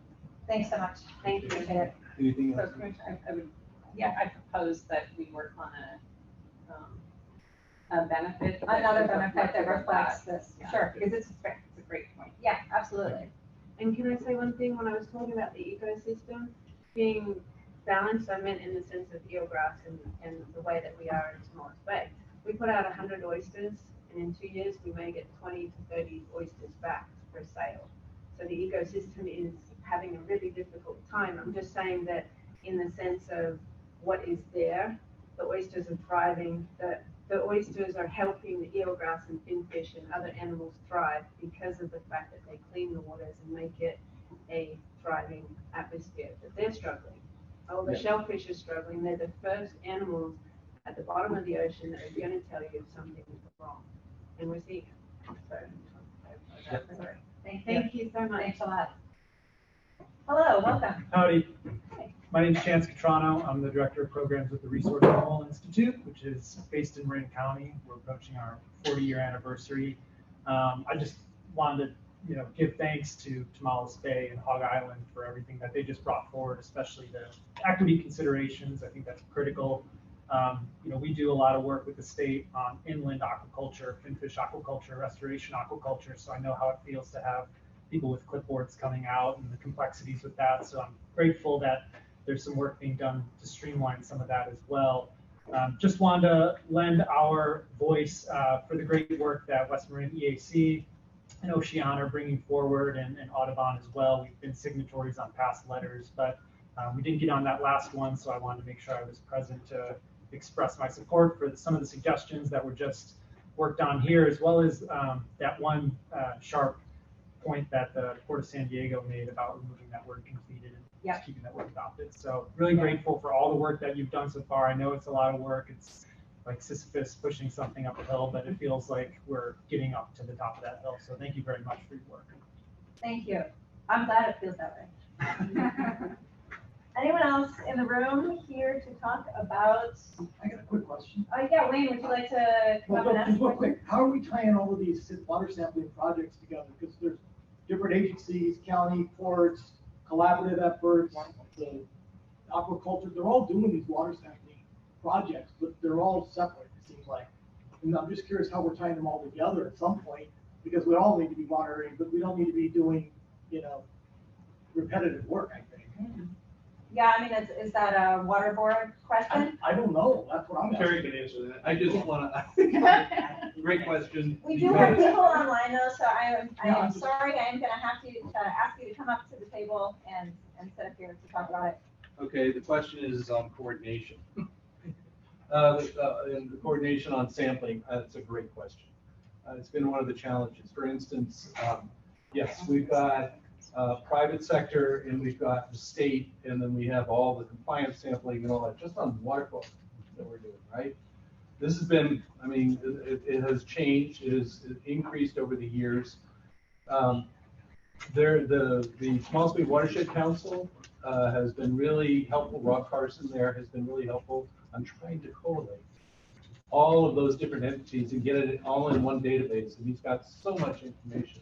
Thanks so much. Thank you. Appreciate it. Anything So else? I would, yeah, I propose that we work on a benefit. Another benefit that reflects this. Yeah. Sure. Because it's a great point. Yeah, absolutely. And can I say one thing? When I was talking about the ecosystem being balanced, I meant in the sense of eelgrass and the way that we are in Smalls Bay. We put out 100 oysters, and in 2 years we may get 20 to 30 oysters back for sale. So the ecosystem is having a really difficult time. I'm just saying that in the sense of what is there, the oysters are thriving, the oysters are helping the eelgrass and finfish and other animals thrive because of the fact that they clean the waters and make it a thriving atmosphere. But they're struggling. All the shellfish are struggling. They're the first animals at the bottom of the ocean that are going to tell you if something is wrong. And we're seeing it. So, thank you so much. Thanks a lot. Hello, welcome. Howdy. My name is Chance Catrano. I'm the Director of Programs with the Resource Renewal Institute, which is based in Marin County. We're approaching our 40-year anniversary. I just wanted to, give thanks to Tomales Bay and Hog Island for everything that they just brought forward, especially the equity considerations. I think that's critical. We do a lot of work with the state on inland aquaculture, finfish aquaculture, restoration aquaculture, so I know how it feels to have people with clipboards coming out and the complexities with that. So I'm grateful that there's some work being done to streamline some of that as well. Just wanted to lend our voice for the great work that West Marin EAC and Oceana are bringing forward, and Audubon as well. We've been signatories on past letters, but we didn't get on that last one, so I wanted to make sure I was present to express my support for some of the suggestions that were just worked on here, as well as that one sharp point that the Port of San Diego made about removing that word completed and just keeping that word adopted. So really grateful for all the work that you've done so far. I know it's a lot of work. It's like Sisyphus pushing something up a hill, but it feels like we're getting up to the top of that hill. So thank you very much for your work. Thank you. I'm glad it feels that way. Anyone else in the room here to talk about? I got a quick question. Yeah, Wayne, would you like to come up and ask? Just real quick, how are we tying all of these water sampling projects together? Because there's different agencies, county, ports, collaborative efforts, the aquaculture, they're all doing these water sampling projects, but they're all separate, it seems like. And I'm just curious how we're tying them all together at some point, because we all need to be monitoring, but we don't need to be doing, repetitive work, I think. Yeah, I mean, is that a water board question? I don't know. That's what I'm asking. Terry can answer that. I just want to, great question. We do have people online though, so I am sorry, I am going to have to ask you to come up to the table and sit up here to talk about it. Okay, the question is on coordination. And the coordination on sampling, that's a great question. It's been one of the challenges. For instance, yes, we've got private sector and we've got the state, and then we have all the compliance sampling and all that, just on water quality that we're doing, right? This has been, I mean, it has changed, it has increased over the years. The Smalls Bay Watershed Council has been really helpful. Rob Carson there has been really helpful on trying to correlate all of those different entities and get it all in one database. And he's got so much information.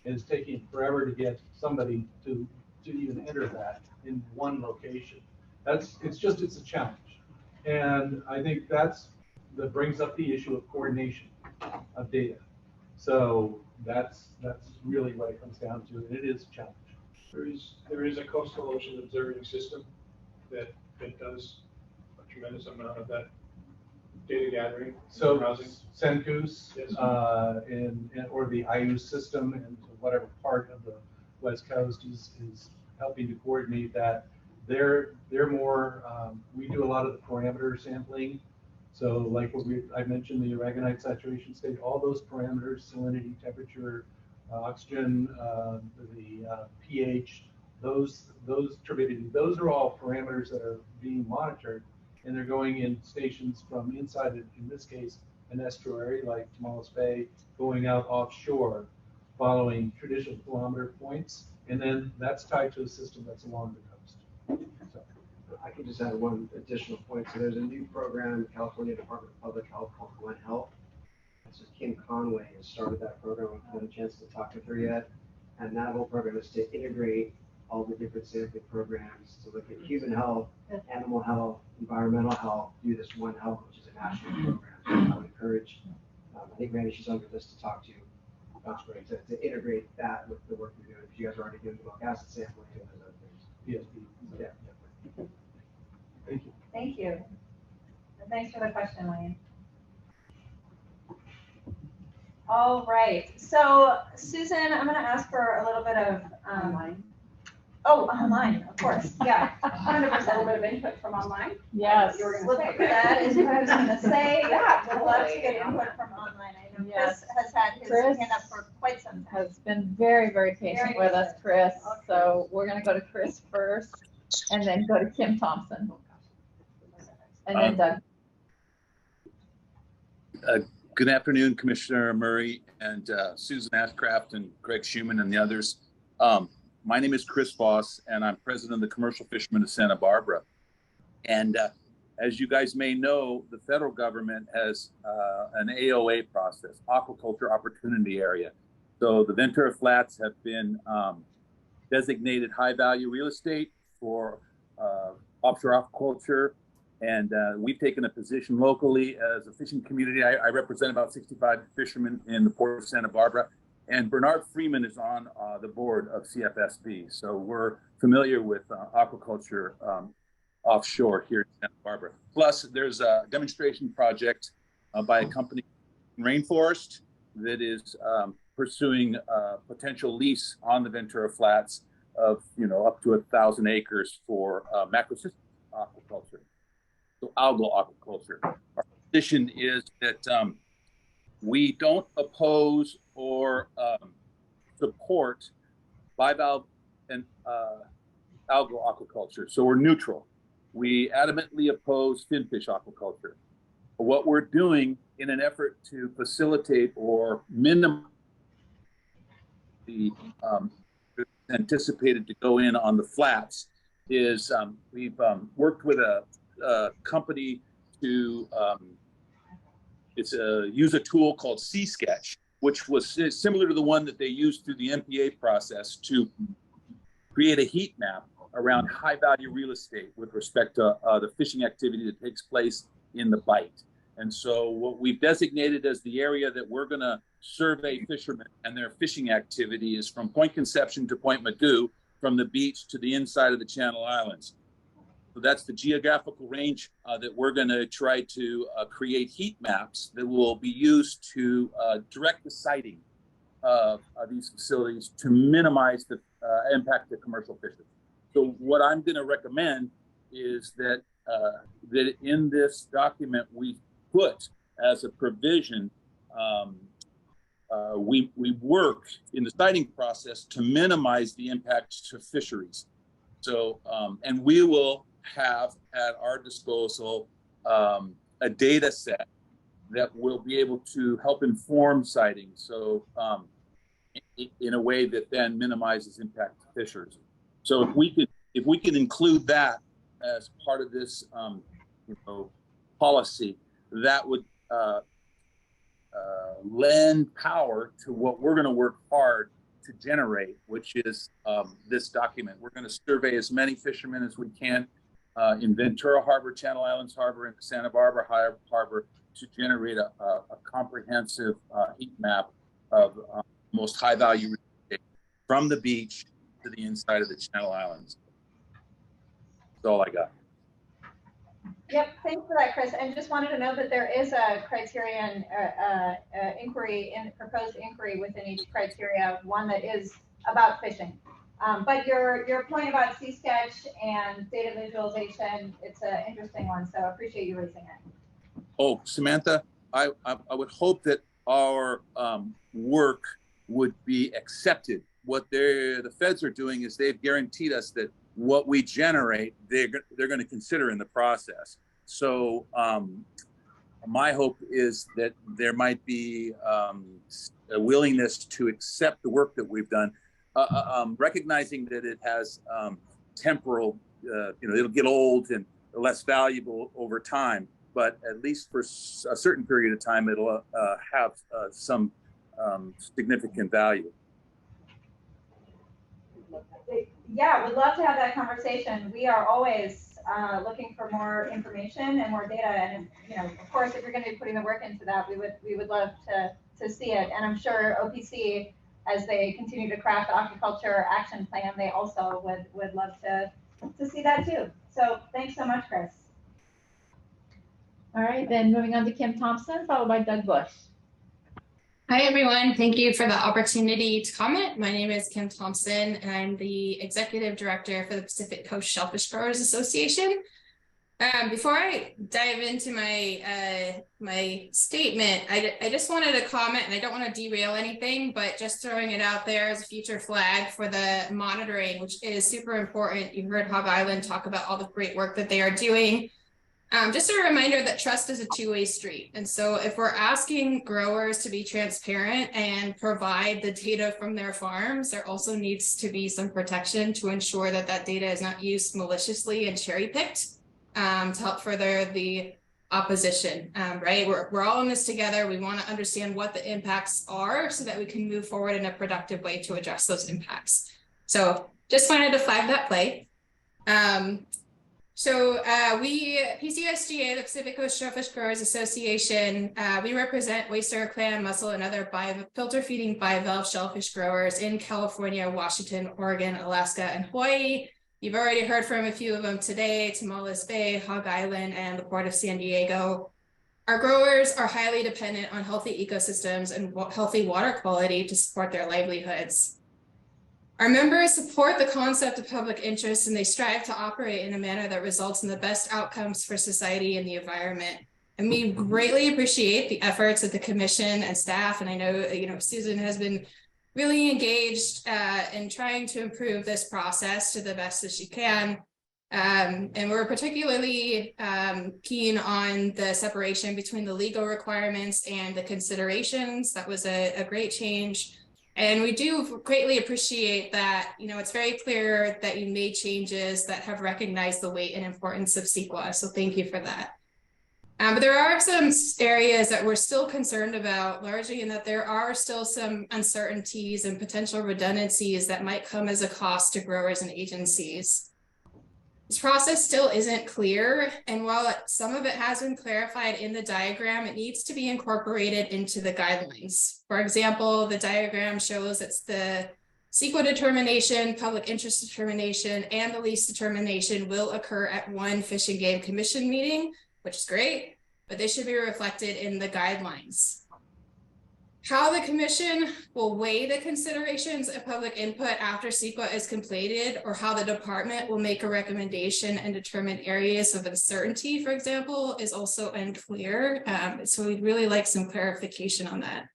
And it's taking forever to get somebody to even enter that in one location. It's a challenge. And I think that brings up the issue of coordination of data. So That's really what it comes down to, and it is a challenge. There is a coastal ocean observing system that does a tremendous amount of that data gathering. So browsing. Senkus, Yes. or the IU system, and whatever part of the West Coast is helping to coordinate that. They're more, we do a lot of the parameter sampling. So like I mentioned, the aragonite saturation state, all those parameters, salinity, temperature, oxygen, the pH, those turbidity, those are all parameters that are being monitored, and they're going in stations from inside, in this case, an estuary like Tomales Bay, going out offshore, following traditional kilometer points, and then that's tied to a system that's along the coast. So, I can just add one additional point. So there's a new program, California Department of Public Health, called One Health. So Kim Conway has started that program. I haven't had a chance to talk with her yet. And that whole program is to integrate all the different sampling programs to look at human health, animal health, environmental health, do this One Health, which is a national program. So I would encourage, I think Randy, she's on your list to talk to. That's great, to integrate that with the work you're doing, because you guys are already doing milk acid sampling and those other things. PSP. Yeah. Thank you. Thank you. And thanks for the question, Wayne. All right, so Susan, I'm gonna ask for a little bit of, Online. Oh, online, of course, yeah. 100% a little bit of input from online. Yes. You were gonna Look, say, that is what I was gonna say, yeah, would love to Totally. get input from online. I know Chris Yes. has had his Chris hand up for quite some time. Has been very, very patient Very with us, good. Chris. Okay. So we're gonna go to Chris first and then go to Kim Thompson. And then Doug. Good afternoon, Commissioner Murray and Susan Ashcraft and Greg Schumann and the others. My name is Chris Voss, and I'm president of the Commercial Fishermen of Santa Barbara. And as you guys may know, the federal government has an AOA process, Aquaculture Opportunity Area. So the Ventura Flats have been designated high-value real estate for offshore aquaculture. And we've taken a position locally as a fishing community. I represent about 65 fishermen in the port of Santa Barbara. And Bernard Freeman is on the board of CFSB. So we're familiar with aquaculture offshore here in Santa Barbara. Plus, there's a demonstration project by a company in Rainforest that is pursuing a potential lease on the Ventura Flats of, up to 1,000 acres for macrosystem aquaculture. So algal aquaculture. Our position is that we don't oppose or support bivalve and algal aquaculture. So we're neutral. We adamantly oppose finfish aquaculture. But what we're doing in an effort to facilitate or minimize the anticipated to go in on the flats is we've worked with a company to use a tool called C-Sketch, which was similar to the one that they used through the MPA process to create a heat map around high-value real estate with respect to the fishing activity that takes place in the bight. And so what we've designated as the area that we're going to survey fishermen and their fishing activity is from Point Conception to Point Magoo, from the beach to the inside of the Channel Islands. So that's the geographical range that we're going to try to create heat maps that will be used to direct the siting of these facilities to minimize the impact to commercial fishers. So what I'm going to recommend is that that in this document we put as a provision, we work in the siting process to minimize the impact to fisheries. So and we will have at our disposal a data set that will be able to help inform siting. So in a way that then minimizes impact to fishers. So if we can include that as part of this policy, that would lend power to what we're going to work hard to generate, which is this document. We're going to survey as many fishermen as we can in Ventura Harbor, Channel Islands Harbor, and Santa Barbara Harbor to generate a comprehensive heat map of most high value from the beach to the inside of the Channel Islands. That's all I got. Yep, thanks for that, Chris. And just wanted to know that there is a criterion inquiry in proposed inquiry within each criteria, one that is about fishing. But your point about sea sketch and data visualization, it's an interesting one. So I appreciate you raising it. Oh, Samantha, I would hope that our work would be accepted. What the feds are doing is they've guaranteed us that what we generate, they're going to consider in the process. So my hope is that there might be a willingness to accept the work that we've done, recognizing that it has temporal, it'll get old and less valuable over time, but at least for a certain period of time, it'll have some significant value. Yeah, we'd love to have that conversation. We are always looking for more information and more data. And of course, if you're going to be putting the work into that, we would love to see it. And I'm sure OPC, as they continue to craft the aquaculture action plan, they also would love to see that too. So thanks so much, Chris. All right, then moving on to Kim Thompson, followed by Doug Bush. Hi, everyone. Thank you for the opportunity to comment. My name is Kim Thompson, and I'm the Executive Director for the Pacific Coast Shellfish Growers Association. Before I dive into my statement, I just wanted to comment, and I don't want to derail anything, but just throwing it out there as a future flag for the monitoring, which is super important. You heard Hog Island talk about all the great work that they are doing. Just a reminder that trust is a two-way street. And so if we're asking growers to be transparent and provide the data from their farms, there also needs to be some protection to ensure that that data is not used maliciously and cherry-picked to help further the opposition, right? We're all in this together. We want to understand what the impacts are so that we can move forward in a productive way to address those impacts. So just wanted to flag that play. We, PCSGA, the Pacific Coast Shellfish Growers Association, we represent oyster, clam, mussel, and other filter feeding bivalve shellfish growers in California, Washington, Oregon, Alaska, and Hawaii. You've already heard from a few of them today, Tamales Bay, Hog Island, and the Port of San Diego. Our growers are highly dependent on healthy ecosystems and healthy water quality to support their livelihoods. Our members support the concept of public interest, and they strive to operate in a manner that results in the best outcomes for society and the environment. And we greatly appreciate the efforts of the commission and staff. And I know, Susan has been really engaged in trying to improve this process to the best that she can. And we're particularly keen on the separation between the legal requirements and the considerations. That was a great change. And we do greatly appreciate that, it's very clear that you made changes that have recognized the weight and importance of CEQA. So thank you for that. But there are some areas that we're still concerned about, largely in that there are still some uncertainties and potential redundancies that might come as a cost to growers and agencies. This process still isn't clear, and while some of it has been clarified in the diagram, it needs to be incorporated into the guidelines. For example, the diagram shows it's the CEQA determination, public interest determination, and the lease determination will occur at one Fish and Game Commission meeting, which is great, but they should be reflected in the guidelines. How the commission will weigh the considerations of public input after CEQA is completed, or how the department will make a recommendation and determine areas of uncertainty, for example, is also unclear. So we'd really like some clarification on that.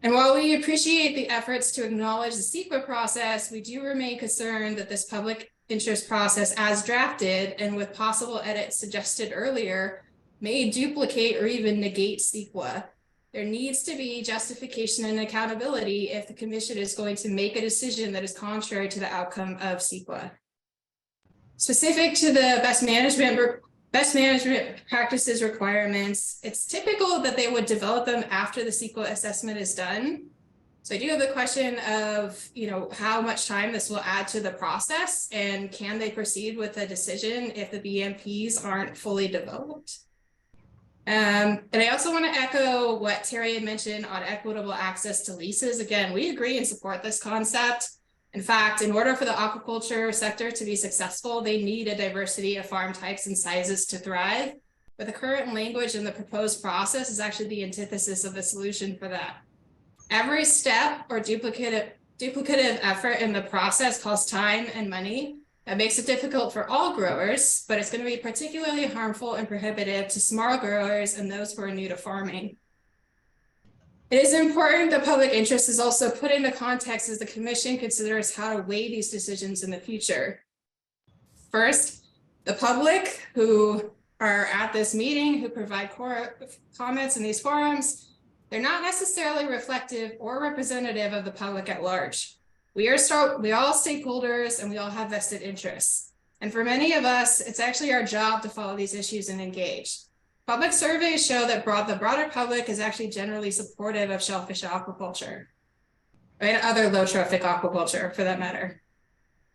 And while we appreciate the efforts to acknowledge the CEQA process, we do remain concerned that this public interest process as drafted and with possible edits suggested earlier may duplicate or even negate CEQA. There needs to be justification and accountability if the commission is going to make a decision that is contrary to the outcome of CEQA. Specific to the best management practices requirements, it's typical that they would develop them after the CEQA assessment is done. So I do have the question of, how much time this will add to the process, and can they proceed with a decision if the BMPs aren't fully developed? And I also want to echo what Terry had mentioned on equitable access to leases. Again, we agree and support this concept. In fact, in order for the aquaculture sector to be successful, they need a diversity of farm types and sizes to thrive. But the current language in the proposed process is actually the antithesis of the solution for that. Every step or duplicative effort in the process costs time and money. That makes it difficult for all growers, but it's going to be particularly harmful and prohibitive to small growers and those who are new to farming. It is important that public interest is also put into context as the Commission considers how to weigh these decisions in the future. First, the public who are at this meeting, who provide comments in these forums, they're not necessarily reflective or representative of the public at large. We all stakeholders and we all have vested interests. And for many of us, it's actually our job to follow these issues and engage. Public surveys show that the broader public is actually generally supportive of shellfish aquaculture, and other low trophic aquaculture for that matter.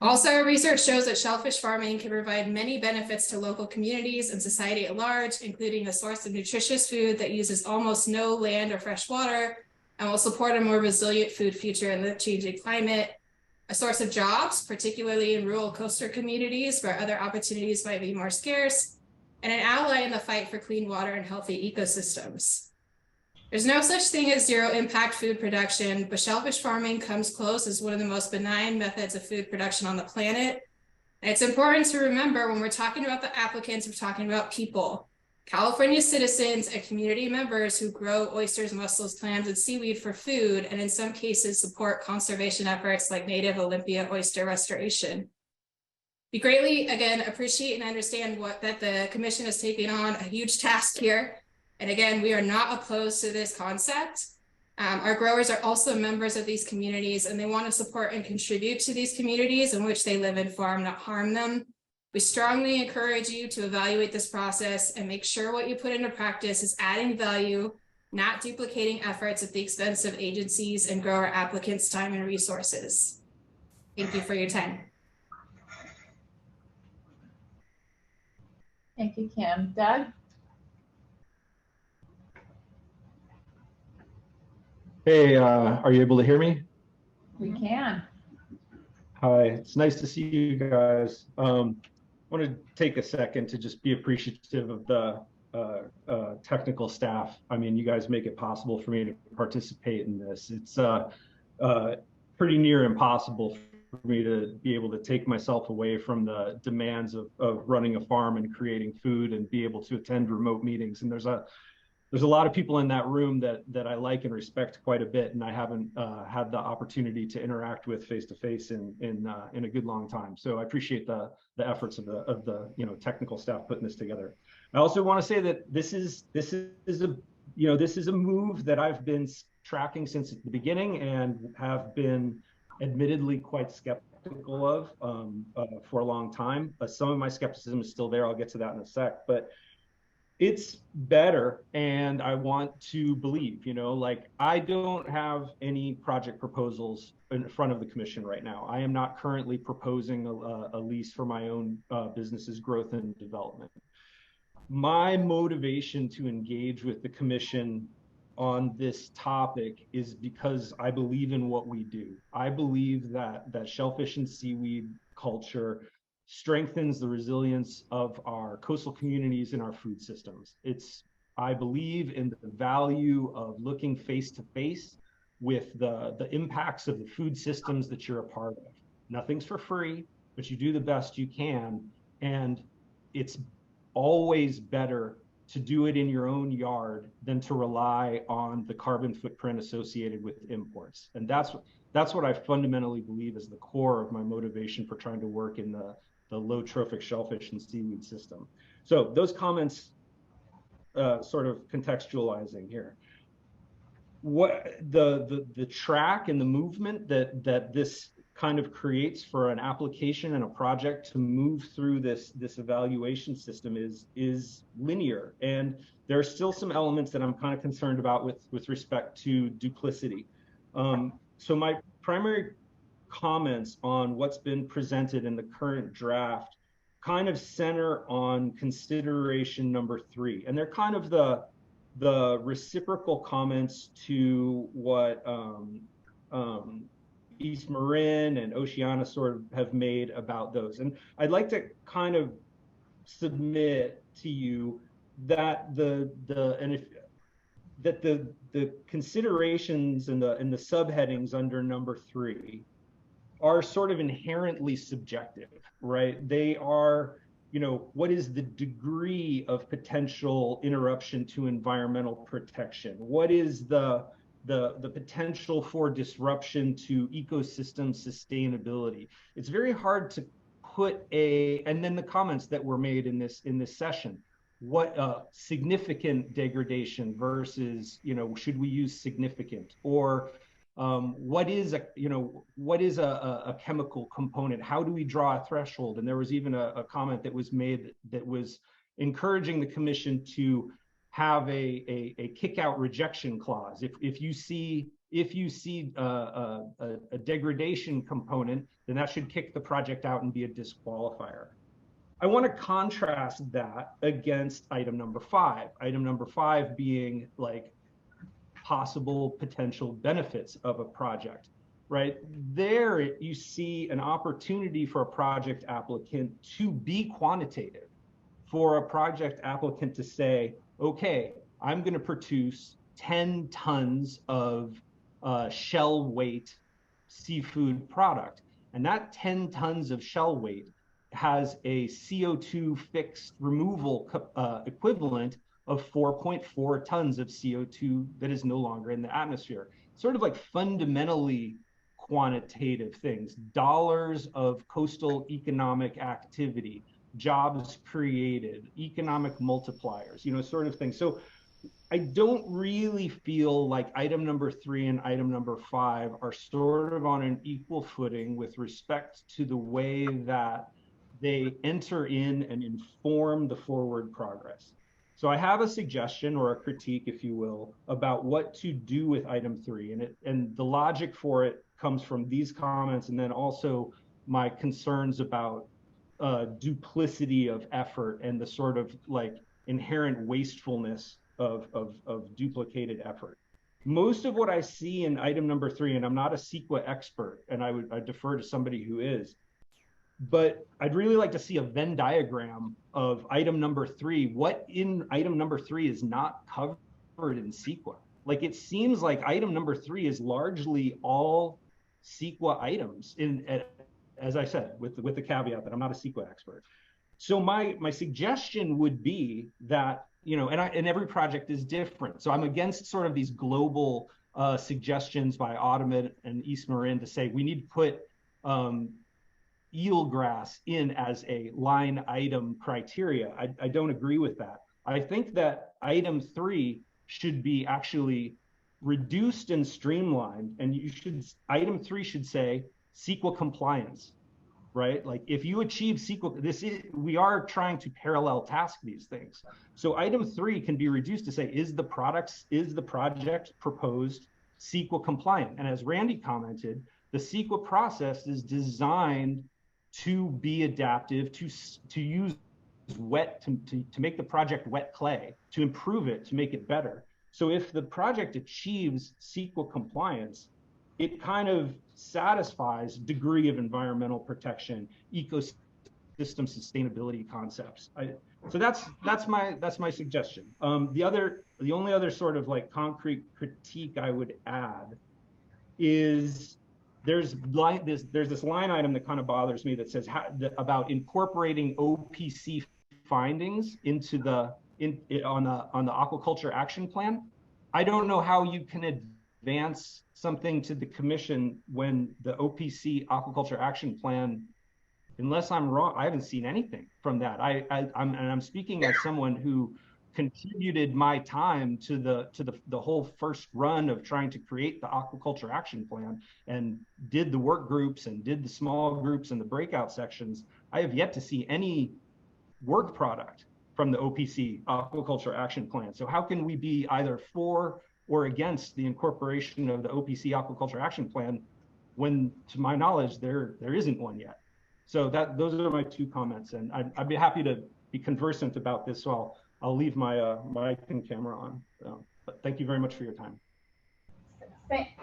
Also, research shows that shellfish farming can provide many benefits to local communities and society at large, including a source of nutritious food that uses almost no land or fresh water, and will support a more resilient food future in the changing climate, a source of jobs, particularly in rural coastal communities where other opportunities might be more scarce, and an ally in the fight for clean water and healthy ecosystems. There's no such thing as zero impact food production, but shellfish farming comes close as one of the most benign methods of food production on the planet. And it's important to remember when we're talking about the applicants, we're talking about people. California citizens and community members who grow oysters, mussels, clams, and seaweed for food, and in some cases support conservation efforts like native Olympia oyster restoration. We greatly, again, appreciate and understand that the Commission is taking on a huge task here. And again, we are not opposed to this concept. Our growers are also members of these communities, and they want to support and contribute to these communities in which they live and farm, not harm them. We strongly encourage you to evaluate this process and make sure what you put into practice is adding value, not duplicating efforts at the expense of agencies and grower applicants' time and resources. Thank you for your time. Thank you, Kim. Doug? Hey, are you able to hear me? We can. Hi, it's nice to see you guys. I want to take a second to just be appreciative of the technical staff. I mean, you guys make it possible for me to participate in this. It's pretty near impossible for me to be able to take myself away from the demands of running a farm and creating food and be able to attend remote meetings. And there's a lot of people in that room that I like and respect quite a bit, and I haven't had the opportunity to interact with face to face in a good long time. So I appreciate the efforts of the technical staff putting this together. I also want to say that this is a move that I've been tracking since the beginning and have been admittedly quite skeptical of for a long time. Some of my skepticism is still there. I'll get to that in a sec, but it's better, and I want to believe, I don't have any project proposals in front of the Commission right now. I am not currently proposing a lease for my own business's growth and development. My motivation to engage with the Commission on this topic is because I believe in what we do. I believe that shellfish and seaweed culture strengthens the resilience of our coastal communities and our food systems. I believe in the value of looking face to face with the impacts of the food systems that you're a part of. Nothing's for free, but you do the best you can. And it's always better to do it in your own yard than to rely on the carbon footprint associated with imports. And that's what I fundamentally believe is the core of my motivation for trying to work in the low trophic shellfish and seaweed system. So those comments sort of contextualizing here. What the track and the movement that this kind of creates for an application and a project to move through this evaluation system is linear, and there are still some elements that I'm kind of concerned about with respect to duplicity. So my primary comments on what's been presented in the current draft kind of center on consideration number 3, and they're kind of the reciprocal comments to what East Marin and Oceana sort of have made about those. And I'd like to kind of submit to you that the considerations and the subheadings under number 3 are sort of inherently subjective, right? They are, you know, what is the degree of potential interruption to environmental protection? What is the potential for disruption to ecosystem sustainability? It's very hard to put and then the comments that were made in this session, what significant degradation versus, you know, should we use significant, or what is a chemical component? How do we draw a threshold? And there was even a comment that was made that was encouraging the commission to have a kick out rejection clause. If you see a degradation component, then that should kick the project out and be a disqualifier. I want to contrast that against item number 5. Item number 5 being like possible potential benefits of a project, right? There you see an opportunity for a project applicant to be quantitative, for a project applicant to say, okay, I'm going to produce 10 tons of shell weight seafood product. And that 10 tons of shell weight has a CO2 fixed removal equivalent of 4.4 tons of CO2 that is no longer in the atmosphere. Sort of like fundamentally quantitative things, dollars of coastal economic activity, jobs created, economic multipliers, you know, sort of thing. So I don't really feel like item number 3 and item number 5 are sort of on an equal footing with respect to the way that they enter in and inform the forward progress. So I have a suggestion or a critique, if you will, about what to do with item 3. And the logic for it comes from these comments, and then also my concerns about duplicity of effort and the sort of like inherent wastefulness of duplicated effort. Most of what I see in item number 3, and I'm not a CEQA expert, and I defer to somebody who is, but I'd really like to see a Venn diagram of item number 3. What in item number 3 is not covered in CEQA? Like, it seems like item number 3 is largely all CEQA items, as I said, with the caveat that I'm not a CEQA expert. So my suggestion would be that, you know, and every project is different. So I'm against sort of these global suggestions by Ottoman and East Marin to say we need to put eelgrass in as a line item criteria. I don't agree with that. I think that item 3 should be actually reduced and streamlined, and item 3 should say CEQA compliance, right? Like, if you achieve CEQA, we are trying to parallel task these things. So item 3 can be reduced to say, is the project proposed CEQA compliant? And as Randy commented, the CEQA process is designed to be adaptive, to use wet, to make the project wet clay, to improve it, to make it better. So if the project achieves CEQA compliance, it kind of satisfies degree of environmental protection, ecosystem sustainability concepts. So that's my suggestion. The only other sort of like concrete critique I would add is there's this line item that kind of bothers me that says about incorporating OPC findings into on the aquaculture action plan. I don't know how you can advance something to the commission when the OPC aquaculture action plan, unless I'm wrong, I haven't seen anything from that. I'm speaking as someone who contributed my time to the whole first run of trying to create the aquaculture action plan, and did the work groups and did the small groups and the breakout sections. I have yet to see any work product from the OPC aquaculture action plan. So how can we be either for or against the incorporation of the OPC aquaculture action plan when, to my knowledge, there isn't one yet? So those are my 2 comments, and I'd be happy to be conversant about this. So I'll leave my mic and camera on. But thank you very much for your time.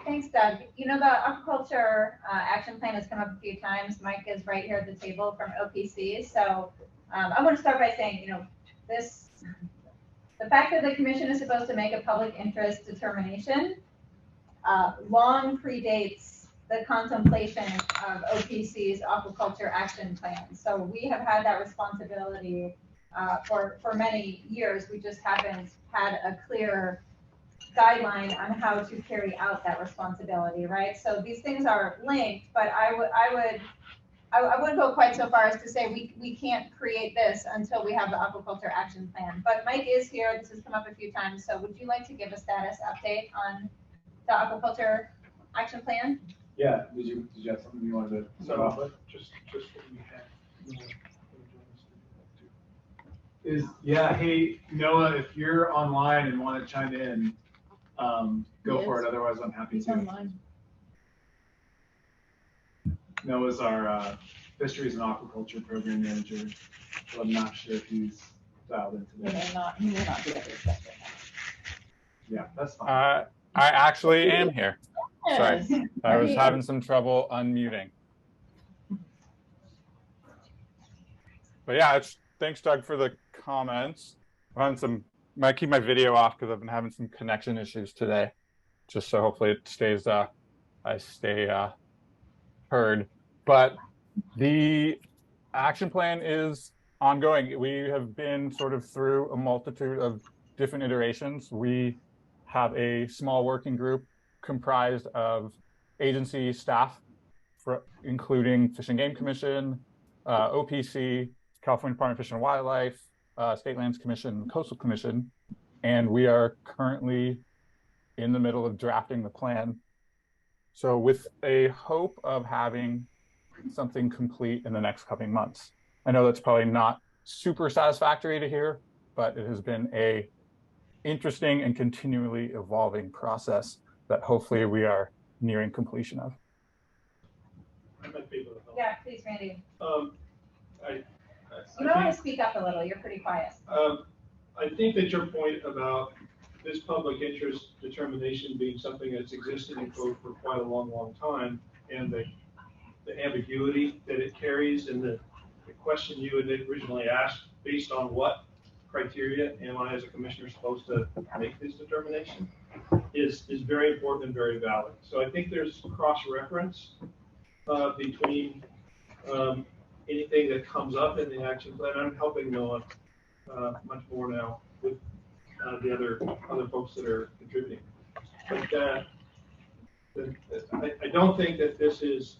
Thanks, Doug. You know, the aquaculture action plan has come up a few times. Mike is right here at the table from OPC. So I want to start by saying, you know, the fact that the commission is supposed to make a public interest determination long predates the contemplation of OPC's aquaculture action plan. So we have had that responsibility for many years. We just haven't had a clear guideline on how to carry out that responsibility, right? So these things are linked, but I wouldn't go quite so far as to say we can't create this until we have the aquaculture action plan. But Mike is here. This has come up a few times. So would you like to give a status update on the aquaculture action plan? Yeah. Did you have something you wanted to start off with? Just what we had. Hey, Noah, if you're online and want to chime in, go for it. Otherwise, I'm happy to. Online. Noah's our fisheries and aquaculture program manager, but I'm not sure if he's dialed into He this. may not be able to accept it. Yeah, that's fine. I actually am here. Yes. Sorry, I was having some trouble unmuting. But yeah, thanks, Doug, for the comments. Might keep my video off because I've been having some connection issues today, just so hopefully it stays. I stay heard. But the action plan is ongoing. We have been sort of through a multitude of different iterations. We have a small working group comprised of agency staff, including Fish and Game Commission, OPC, California Department of Fish and Wildlife, State Lands Commission, Coastal Commission, and we are currently in the middle of drafting the plan. So with a hope of having something complete in the next coming months. I know that's probably not super satisfactory to hear, but it has been a interesting and continually evolving process that hopefully we are nearing completion of. Yeah, please, Randy. You might want to speak up a little. You're pretty quiet. I think that your point about this public interest determination being something that's existed in code for quite a long, long time, and the ambiguity that it carries, and the question you had originally asked, based on what criteria am I as a commissioner supposed to make this determination, is very important and very valid. So I think there's cross-reference between anything that comes up in the action plan. I'm helping Noah much more now with the other folks that are contributing. But I don't think that this is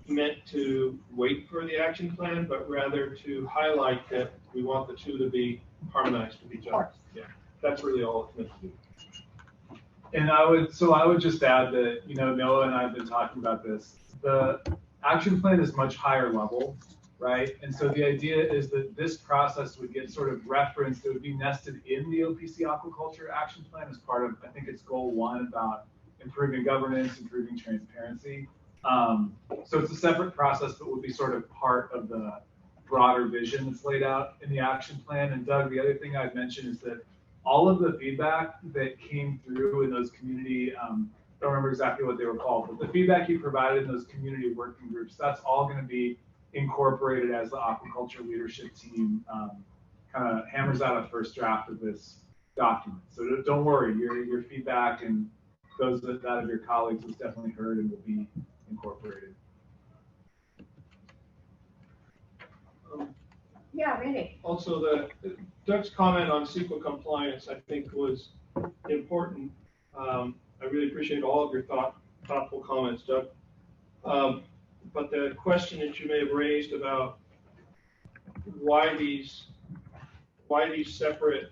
meant to wait for the action plan, but rather to highlight that we want the two to be harmonized with each other. Yeah, that's really all it's meant to do. And I would just add that, Noah and I have been talking about this. The action plan is much higher level, right? And so the idea is that this process would get sort of referenced, it would be nested in the OPC Aquaculture Action Plan as part of, I think it's goal 1 about improving governance, improving transparency. So it's a separate process, but would be sort of part of the broader vision that's laid out in the action plan. And Doug, the other thing I'd mention is that all of the feedback that came through in those community, don't remember exactly what they were called, but the feedback you provided in those community working groups, that's all going to be incorporated as the aquaculture leadership team kind of hammers out a first draft of this document. So don't worry, your feedback and those that of your colleagues was definitely heard and will be incorporated. Yeah, Randy. Also, Doug's comment on CEQA compliance, I think, was important. I really appreciate all of your thoughtful comments, Doug. But the question that you may have raised about why these separate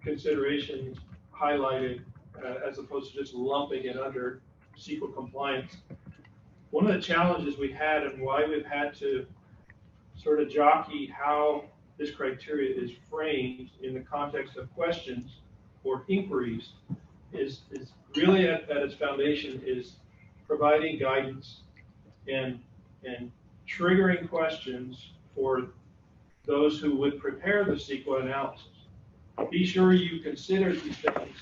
considerations highlighted as opposed to just lumping it under CEQA compliance. One of the challenges we had and why we've had to sort of jockey how this criteria is framed in the context of questions or inquiries is really at its foundation is providing guidance and triggering questions for those who would prepare the CEQA analysis. Be sure you consider these things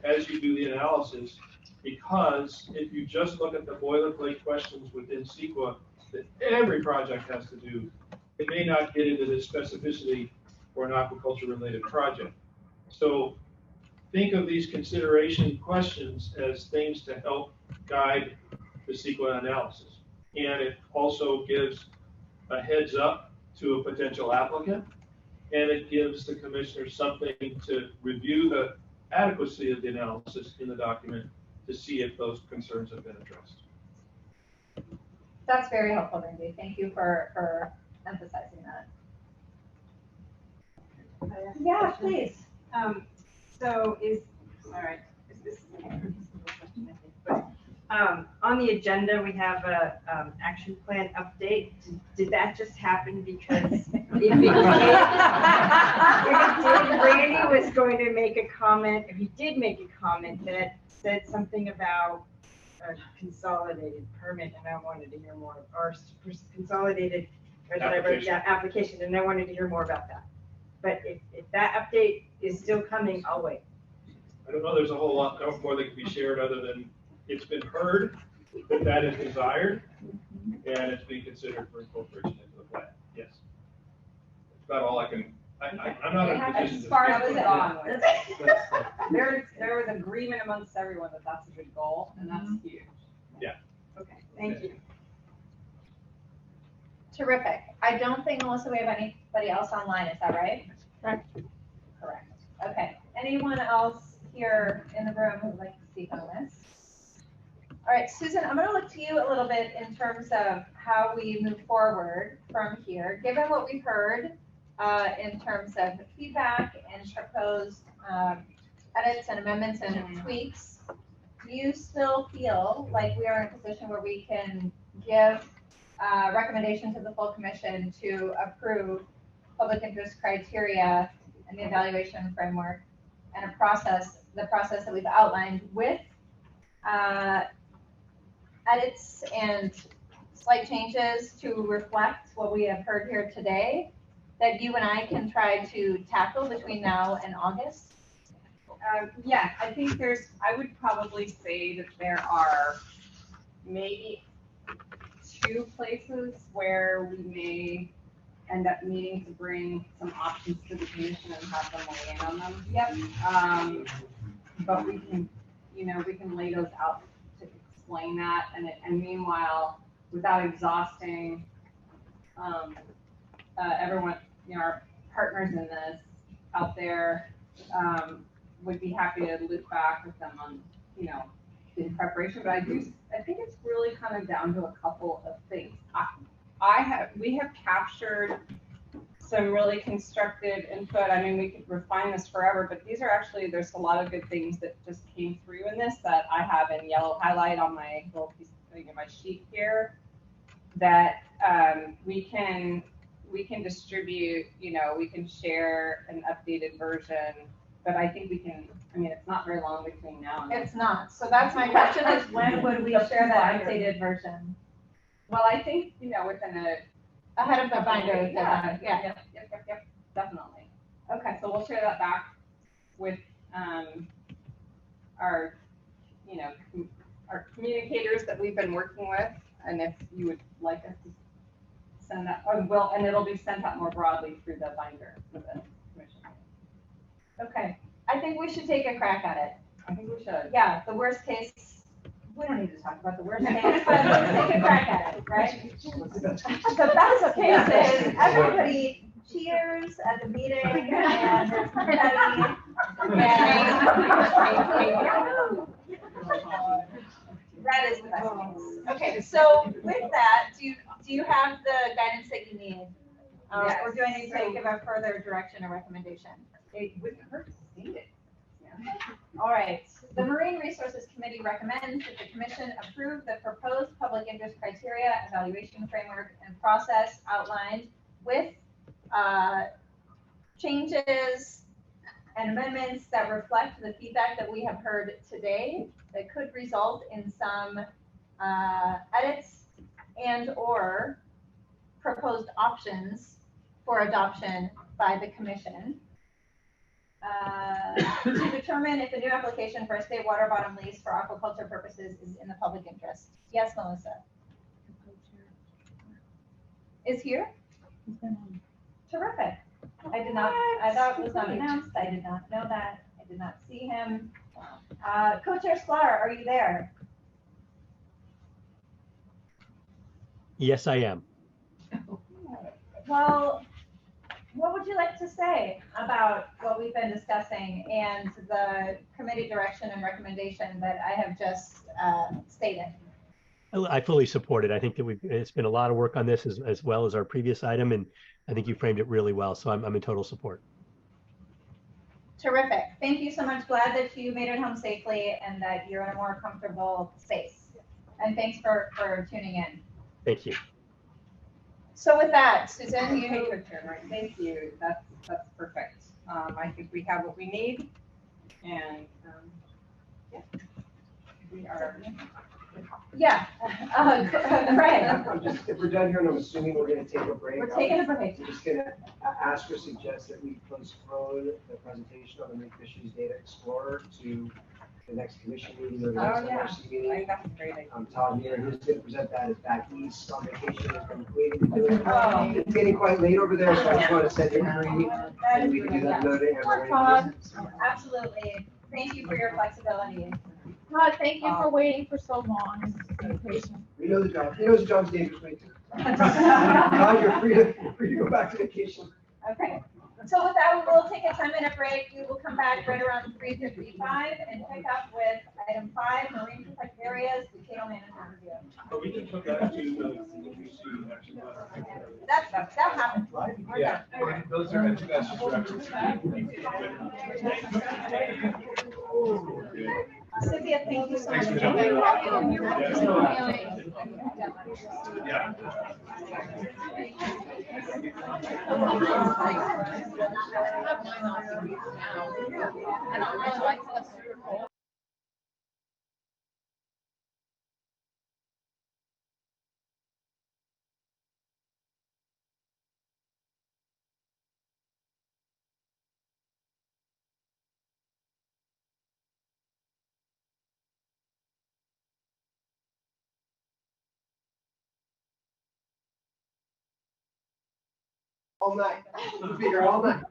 as you do the analysis, because if you just look at the boilerplate questions within CEQA that every project has to do, it may not get into the specificity for an aquaculture related project. So think of these consideration questions as things to help guide the CEQA analysis. And it also gives a heads up to a potential applicant, and it gives the commissioner something to review the adequacy of the analysis in the document to see if those concerns have been addressed. That's very helpful, Randy. Thank you for emphasizing that. Yeah, please. So all right, is this on the agenda, we have a action plan update. Did that just happen because if it did, Randy was going to make a comment, if he did make a comment that said something about a consolidated permit, and I wanted to hear more, or consolidated, or whatever, yeah, application, and I wanted to hear more about that. But if that update is still coming, I'll wait. I don't know, there's a whole lot more that can be shared other than it's been heard that that is desired, and it's being considered for incorporation into the plan. Yes. That's about all I can, I'm not in a position to. As far as there was agreement amongst everyone that that's a good goal, and that's huge. Yeah. Okay, thank you. Terrific. I don't think, Melissa, we have anybody else online, is that right? Correct. Correct. Okay. Anyone else here in the room who would like to speak on this? All right, Susan, I'm going to look to you a little bit in terms of how we move forward from here. Given what we've heard in terms of feedback and proposed edits and amendments and tweaks, do you still feel like we are in a position where we can give recommendation to the full commission to approve public interest criteria and the evaluation framework and the process that we've outlined with edits and slight changes to reflect what we have heard here today that you and I can try to tackle between now and August? Yeah, I think I would probably say that there are maybe 2 places where we may end up needing to bring some options to the commission and have them weigh in on them. Yep. But we can, we can lay those out to explain that, and meanwhile, without exhausting everyone, our partners in this out there, would be happy to loop back with them on, in preparation. But I think it's really kind of down to a couple of things. We have captured some really constructive input. I mean, we could refine this forever, but there's a lot of good things that just came through in this that I have in yellow highlight on my little piece, my sheet here, that we can distribute, we can share an updated version, but I think we can, it's not very long between now and then. It's not. So that's my question is, when would we share that updated version? Well, I think, within ahead of the binder. Yeah, definitely. Okay, so we'll share that back with our communicators that we've been working with, and if you would like us to send that, and it'll be sent out more broadly through the binder for the commission. Okay, I think we should take a crack at it. I think we should. Yeah, the worst case, we don't need to talk about the worst case, but let's take a crack at it, right? The best case is everybody cheers at the meeting and there's confetti. That is the best case. Okay, so with that, do you have the guidance that you need? Yes. Or do I need to give a further direction or recommendation? It wouldn't hurt to see it. Yeah. All right. The Marine Resources Committee recommends that the Commission approve the proposed public interest criteria, evaluation framework, and process outlined with changes and amendments that reflect the feedback that we have heard today that could result in some edits and or proposed options for adoption by the commission. To determine if a new application for a state water bottom lease for aquaculture purposes is in the public interest. Yes, Melissa? Is here? Terrific. I did not, I thought it was not announced. I did not know that. I did not see him. Co-chair Sklar, are you there? Yes, I am. Well, what would you like to say about what we've been discussing and the committee direction and recommendation that I have just stated? I fully support it. I think that it's been a lot of work on this as well as our previous item, and I think you framed it really well. So I'm in total support. Terrific. Thank you so much. Glad that you made it home safely and that you're in a more comfortable space. And thanks for tuning in. Thank you. So with that, Susan, you take your turn, right? Thank you. That's perfect. I think we have what we need, and yeah, we are. Yeah, right. If we're done here, and I'm assuming we're going to take a break. We're taking a break. I'm just going to ask or suggest that we postpone the presentation on the Marine Fisheries Data Explorer to the next commission meeting or the next MRC meeting. That's a great idea. Todd here, who's going to present that, is back east on vacation, has been waiting to do it. It's getting quite late over there, so I just want to send you Henry, and we can do that another day. Todd, absolutely. Thank you for your flexibility. Todd, thank you for waiting for so long. We know the job. He knows the job's dangerous way too. Todd, you're free to go back to vacation. Okay. So with that, we will take a 10-minute break. We will come back right around 3:55 and pick up with item 5, marine protected areas, decadal management review. But we can put that to the action letter. That happened. Yeah, those are two messages. Cynthia, thank you so much. Yeah. All night. We'll be here all night.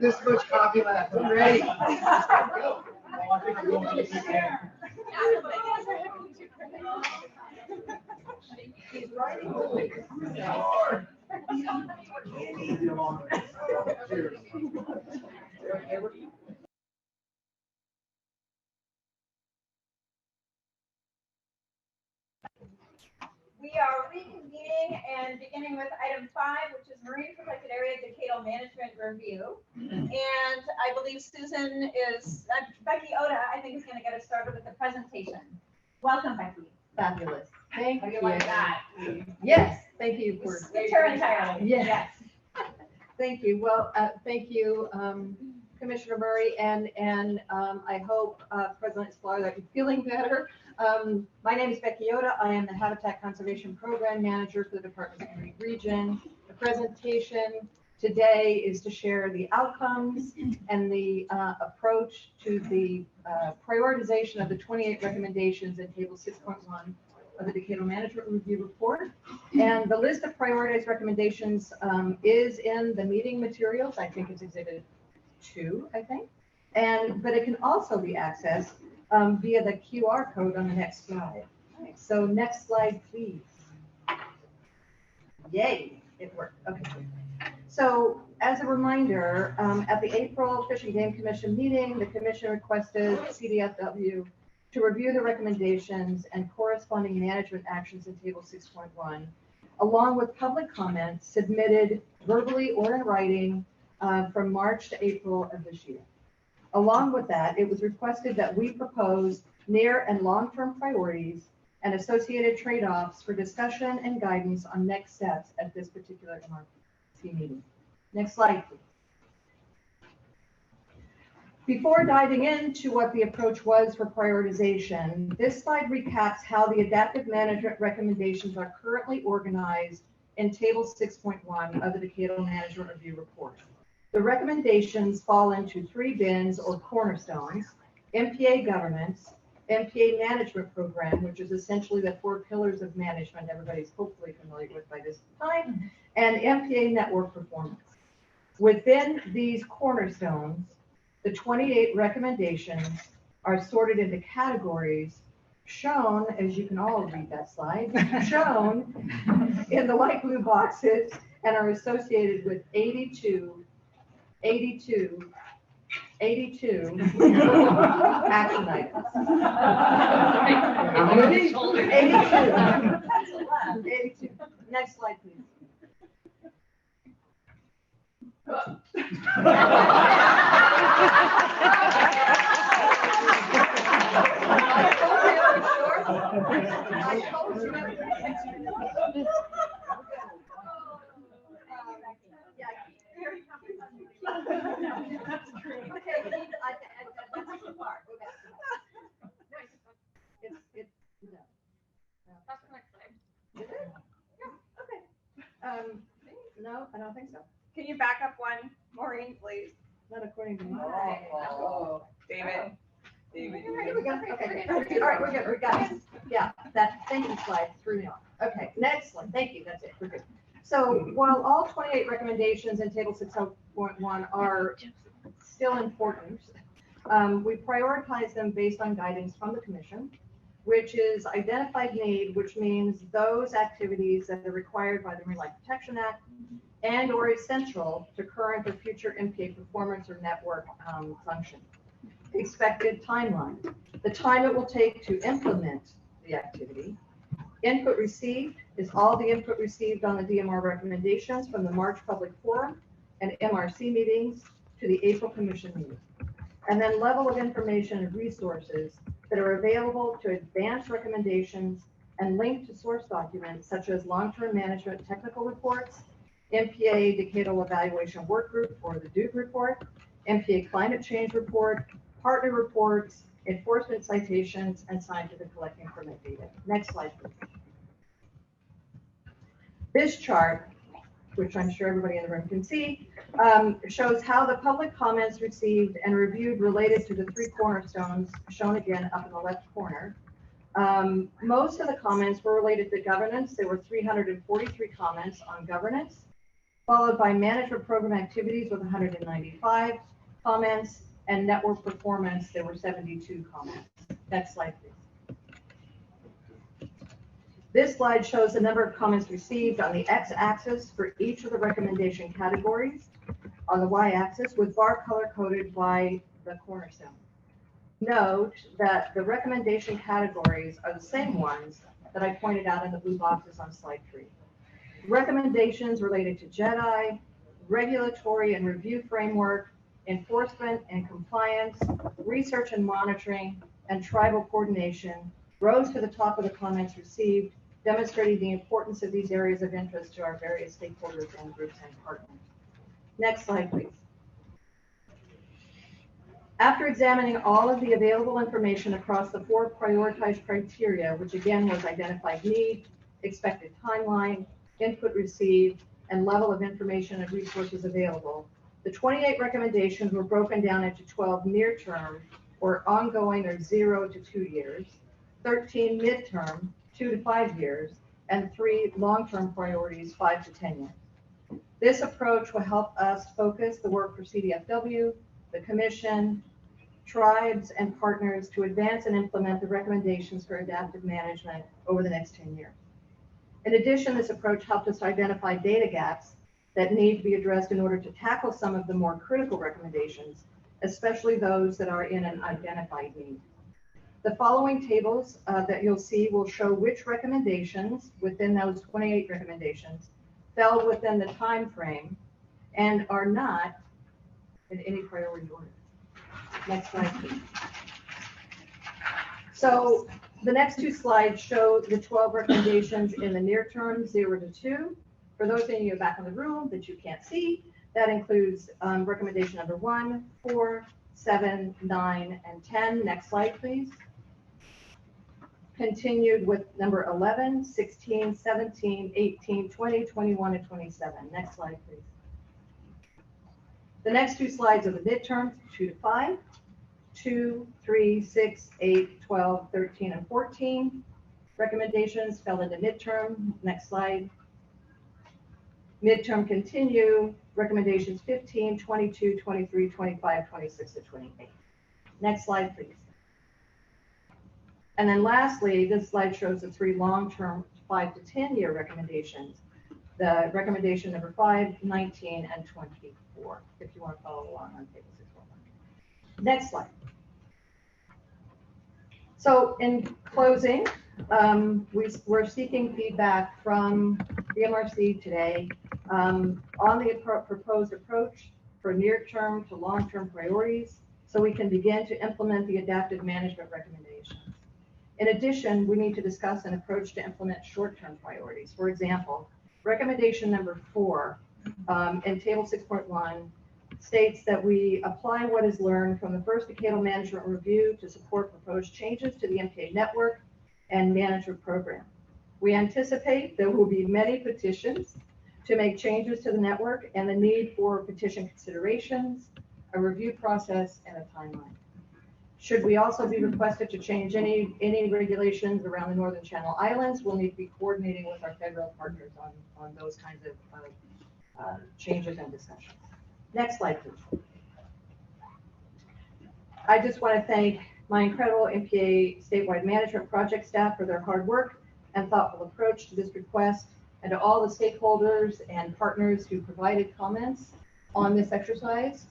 This much coffee left. I'm ready. Go. I think we're going to the weekend. He's writing. We are reconvening and beginning with item 5, which is marine protected area decadal management review. And I believe Susan is, Becky Oda, I think is going to get us started with the presentation. Welcome, Becky. Fabulous. Thank How do you. you like that? Yes, thank you for. Skipped her entirely. Yes. Thank you. Well, thank you, Commissioner Murray, and I hope President Sklar that you're feeling better. My name is Becky Oda. I am the Habitat Conservation Program Manager for the Department of Marine Region. The presentation today is to share the outcomes and the approach to the prioritization of the 28 recommendations in Table 6.1 of the Decadal Management Review Report. And the list of prioritized recommendations is in the meeting materials. I think it's Exhibit 2, I think. But it can also be accessed via the QR code on the next slide. So next slide, please. Yay, it worked. Okay. So as a reminder, at the April Fish and Game Commission meeting, the commission requested CDFW to review the recommendations and corresponding management actions in Table 6.1, along with public comments submitted verbally or in writing from March to April of this year. Along with that, it was requested that we propose near and long-term priorities and associated trade-offs for discussion and guidance on next steps at this particular MRC meeting. Next slide, please. Before diving into what the approach was for prioritization, this slide recaps how the adaptive management recommendations are currently organized in Table 6.1 of the Decadal Management Review Report. The recommendations fall into 3 bins or cornerstones: MPA governance, MPA management program, which is essentially the 4 pillars of management everybody's hopefully familiar with by this time, and MPA network performance. Within these cornerstones, the 28 recommendations are sorted into categories shown, as you can all read that slide, shown in the light blue boxes and are associated with 82 action items. 82. Next slide, please. No, I don't think so. Can you back up one, Maureen, please? Not according to me. Oh, David. David. Here we go. Okay. All right, we're good. We got it. Yeah, that thank you slide threw me off. Okay, next one. Thank you. That's it. We're good. So while all 28 recommendations in Table 6.1 are still important, we prioritize them based on guidance from the Commission, which is identified need, which means those activities that are required by the Marine Life Protection Act and or essential to current or future MPA performance or network function. Expected timeline, the time it will take to implement the activity. Input received is all the input received on the DMR recommendations from the March Public Forum and MRC meetings to the April Commission meeting. And then level of information and resources that are available to advance recommendations and link to source documents such as long-term management technical reports, MPA Decadal Evaluation Work Group or the DUG report, MPA Climate Change Report, partner reports, enforcement citations, and scientific collecting permit data. Next slide, please. This chart, which I'm sure everybody in the room can see, shows how the public comments received and reviewed related to the 3 cornerstones, shown again up in the left corner. Most of the comments were related to governance. There were 343 comments on governance, followed by management program activities with 195 comments, and network performance, there were 72 comments. Next slide, please. This slide shows the number of comments received on the x-axis for each of the recommendation categories, on the y-axis with bar color coded by the cornerstone. Note that the recommendation categories are the same ones that I pointed out in the blue boxes on slide 3. Recommendations related to JEDI, regulatory and review framework, enforcement and compliance, research and monitoring, and tribal coordination rose to the top of the comments received, demonstrating the importance of these areas of interest to our various stakeholders and groups and partners. Next slide, please. After examining all of the available information across the 4 prioritized criteria, which again was identified need, expected timeline, input received, and level of information and resources available, the 28 recommendations were broken down into 12 near-term or ongoing or 0 to 2 years, 13 mid-term, 2 to 5 years, and 3 long-term priorities, 5 to 10 years. This approach will help us focus the work for CDFW, the Commission, tribes, and partners to advance and implement the recommendations for adaptive management over the next 10 years. In addition, this approach helped us to identify data gaps that need to be addressed in order to tackle some of the more critical recommendations, especially those that are in an identified need. The following tables that you'll see will show which recommendations within those 28 recommendations fell within the time frame and are not in any priority order. Next slide, please. So the next 2 slides show the 12 recommendations in the near term, 0 to 2. For those of you back in the room that you can't see, that includes recommendation number 1, 4, 7, 9, and 10. Next slide, please. Continued with number 11, 16, 17, 18, 20, 21, and 27. Next slide, please. The next two slides are the midterms, 2 to 5, 2, 3, 6, 8, 12, 13, and 14. Recommendations fell into midterm. Next slide. Midterm continue. Recommendations 15, 22, 23, 25, 26, and 28. Next slide, please. And then lastly, this slide shows the 3 long-term 5 to 10-year recommendations. The recommendation number 5, 19, and 24, if you want to follow along on table 6.1. Next slide. So in closing, we're seeking feedback from BMRC today on the proposed approach for near-term to long-term priorities, so we can begin to implement the adaptive management recommendations. In addition, we need to discuss an approach to implement short-term priorities. For example, recommendation number 4 in table 6.1 states that we apply what is learned from the first decadal management review to support proposed changes to the MPA network and management program. We anticipate there will be many petitions to make changes to the network and the need for petition considerations, a review process, and a timeline. Should we also be requested to change any regulations around the Northern Channel Islands, we'll need to be coordinating with our federal partners on those kinds of changes and discussions. Next slide, please. I just want to thank my incredible MPA statewide management project staff for their hard work and thoughtful approach to this request, and to all the stakeholders and partners who provided comments on this exercise.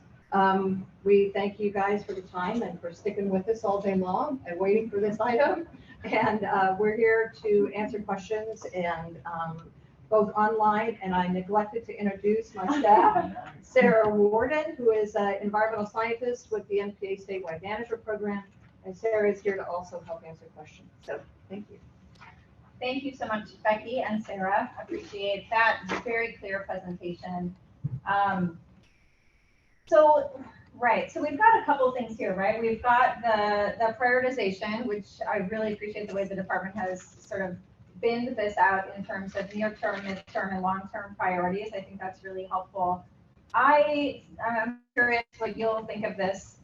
We thank you guys for the time and for sticking with us all day long and waiting for this item. And we're here to answer questions, and both online, and I neglected to introduce my staff, Sarah Warden, who is an environmental scientist with the MPA statewide management program, and Sarah is here to also help answer questions. So thank you. Thank you so much, Becky and Sarah. Appreciate that very clear presentation. So we've got a couple things here, right? We've got the prioritization, which I really appreciate the way the department has sort of binned this out in terms of near-term, mid-term, and long-term priorities. I think that's really helpful. I'm curious what you'll think of this,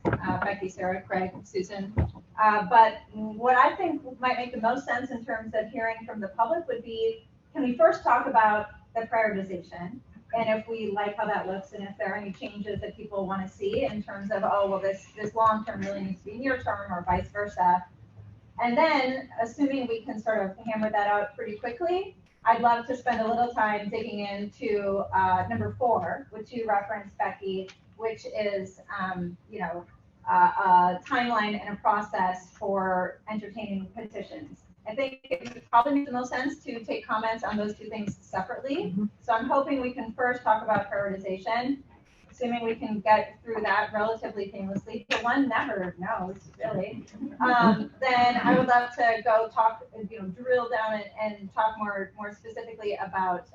Becky, Sarah, Craig, Susan. But what I think might make the most sense in terms of hearing from the public would be, can we first talk about the prioritization? And if we like how that looks, and if there are any changes that people want to see in terms of, oh, well, this long-term really needs to be near-term or vice versa. And then, assuming we can sort of hammer that out pretty quickly, I'd love to spend a little time digging into number 4, which you referenced, Becky, which is, a timeline and a process for entertaining petitions. I think it probably makes the most sense to take comments on those two things separately. So I'm hoping we can first talk about prioritization, assuming we can get through that relatively painlessly. But one never knows, really. Then I would love to go talk, drill down and talk more specifically about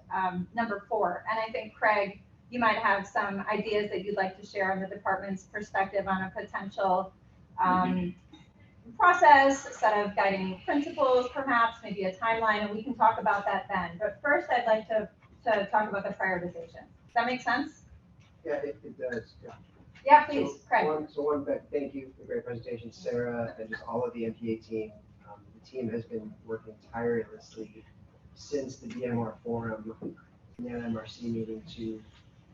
number 4. And I think, Craig, you might have some ideas that you'd like to share on the department's perspective on a potential process, set of guiding principles, perhaps, maybe a timeline, and we can talk about that then. But first, I'd like to talk about the prioritization. Does that make sense? Yeah, it does. Yeah. Yeah, please, Craig. Thank you for the great presentation, Sarah, and just all of the MPA team. The team has been working tirelessly since the BMR forum and the MRC meeting to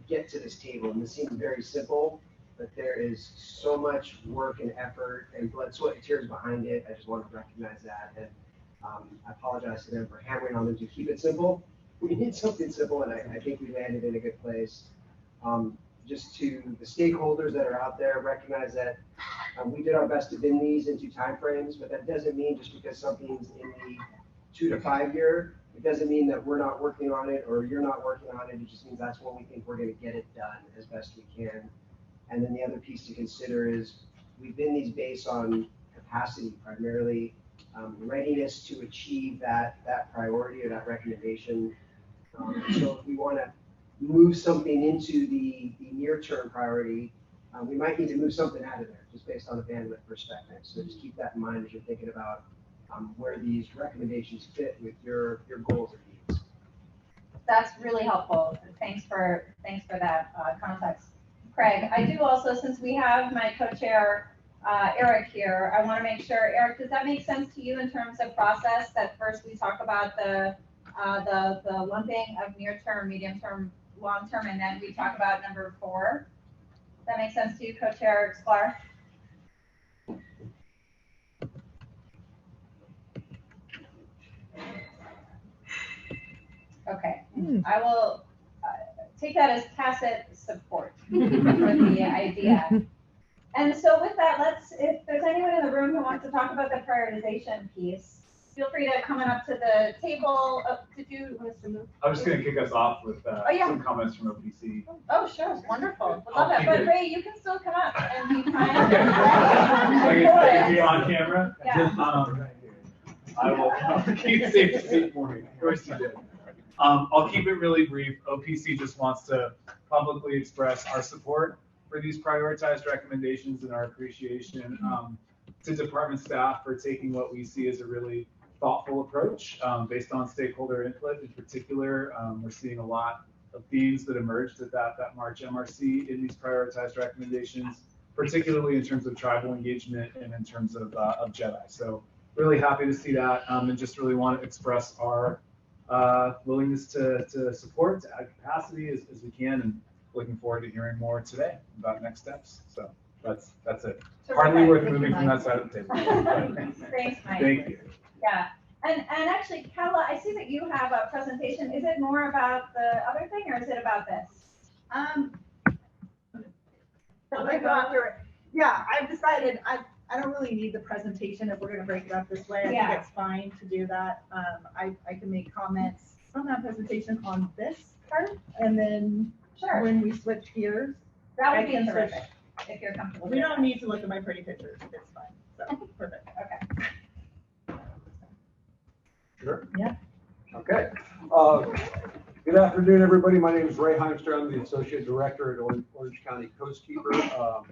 get to this table. And this seems very simple, but there is so much work and effort and blood, sweat, and tears behind it. I just want to recognize that. And I apologize to them for hammering on them to keep it simple. We need something simple, and I think we landed in a good place. Just to the stakeholders that are out there, recognize that we did our best to bin these into timeframes, but that doesn't mean just because something's in the 2 to 5 year, it doesn't mean that we're not working on it or you're not working on it. It just means that's when we think we're going to get it done as best we can. And then the other piece to consider is we've been these based on capacity, primarily readiness to achieve that priority or that recommendation. So if we want to move something into the near-term priority, we might need to move something out of there just based on a bandwidth perspective. So just keep that in mind as you're thinking about where these recommendations fit with your goals and needs. That's really helpful. Thanks for that context, Craig. I do also, since we have my co-chair Eric here, I want to make sure, Eric, does that make sense to you in terms of process? That first we talk about the lumping of near-term, medium-term, long-term, and then we talk about number 4. Does that make sense to you, co-chair Sklar? Okay, I will take that as tacit support for the idea. And so with that, if there's anyone in the room who wants to talk about the prioritization piece, feel free to come on up to the table. Did you want to move? I'm just going to kick us off with yeah. some comments from OPC. Oh, sure, wonderful. We'd love that. But Ray, you can still come up and be kind. I can be on camera. Yeah. I will keep safe seat for me. Of course you did. I'll keep it really brief. OPC just wants to publicly express our support for these prioritized recommendations and our appreciation to department staff for taking what we see as a really thoughtful approach based on stakeholder input. In particular, we're seeing a lot of themes that emerged at that March MRC in these prioritized recommendations, particularly in terms of tribal engagement and in terms of JEDI. So really happy to see that and just really want to express our willingness to support, to add capacity as we can, and looking forward to hearing more today about next steps. So that's it. Hardly worth moving from that side of the table. Thanks, Mike. Thank you. Yeah. And actually, Kala, I see that you have a presentation. Is it more about the other thing or is it about this? Yeah, I've decided I don't really need the presentation if we're going to break it up this way. I think it's fine to do that. I can make comments from that presentation on this part, and then when we switch gears, that would be terrific if you're comfortable. We don't need to look at my pretty pictures. It's fine. So perfect. Okay. Sure. Yeah. Okay. Good afternoon, everybody. My name is Ray Heimster. I'm the Associate Director at Orange County Coastkeeper.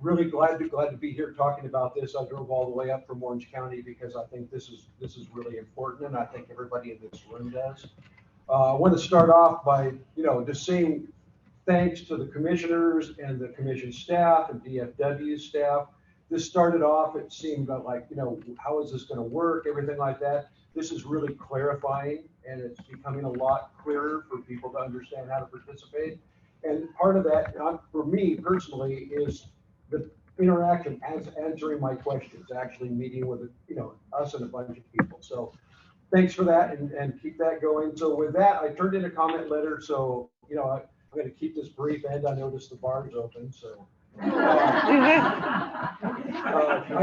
Really glad to be here talking about this. I drove all the way up from Orange County because I think this is really important, and I think everybody in this room does. I want to start off by just saying thanks to the commissioners and the commission staff and DFW staff. This started off, it seemed like, how is this going to work, everything like that. This is really clarifying, and it's becoming a lot clearer for people to understand how to participate. And part of that, for me personally, is the interaction, answering my questions, actually meeting with us and a bunch of people. So thanks for that, and keep that going. So with that, I turned in a comment letter. So I'm going to keep this brief, and I noticed the bar's open. So I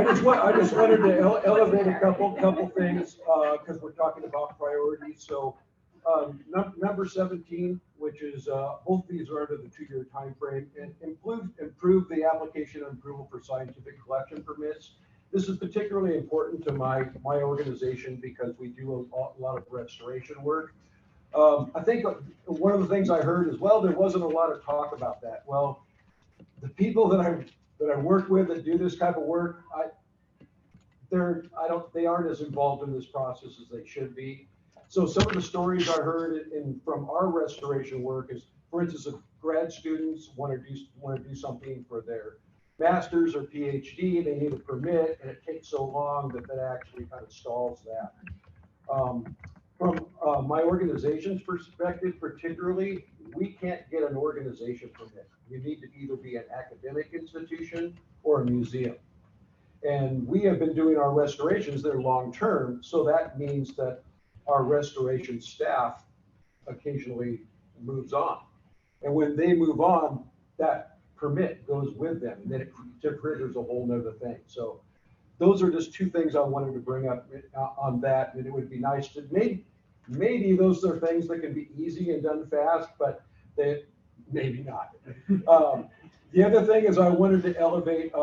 just wanted to elevate a couple things because we're talking about priorities. So number 17, which is both these are under the 2-year time frame, and improve the application and approval for scientific collection permits. This is particularly important to my organization because we do a lot of restoration work. I think one of the things I heard as well, there wasn't a lot of talk about that. Well, the people that I work with that do this type of work, they aren't as involved in this process as they should be. So some of the stories I heard from our restoration work is, for instance, if grad students want to do something for their master's or PhD, they need a permit, and it takes so long that actually kind of stalls that. From my organization's perspective, particularly, we can't get an organization permit. You need to either be an academic institution or a museum. And we have been doing our restorations there long term, so that means that our restoration staff occasionally moves on. And when they move on, that permit goes with them, and then it triggers a whole nother thing. So those are just 2 things I wanted to bring up on that. And it would be nice to maybe those are things that can be easy and done fast, but they maybe not. The other thing is I wanted to elevate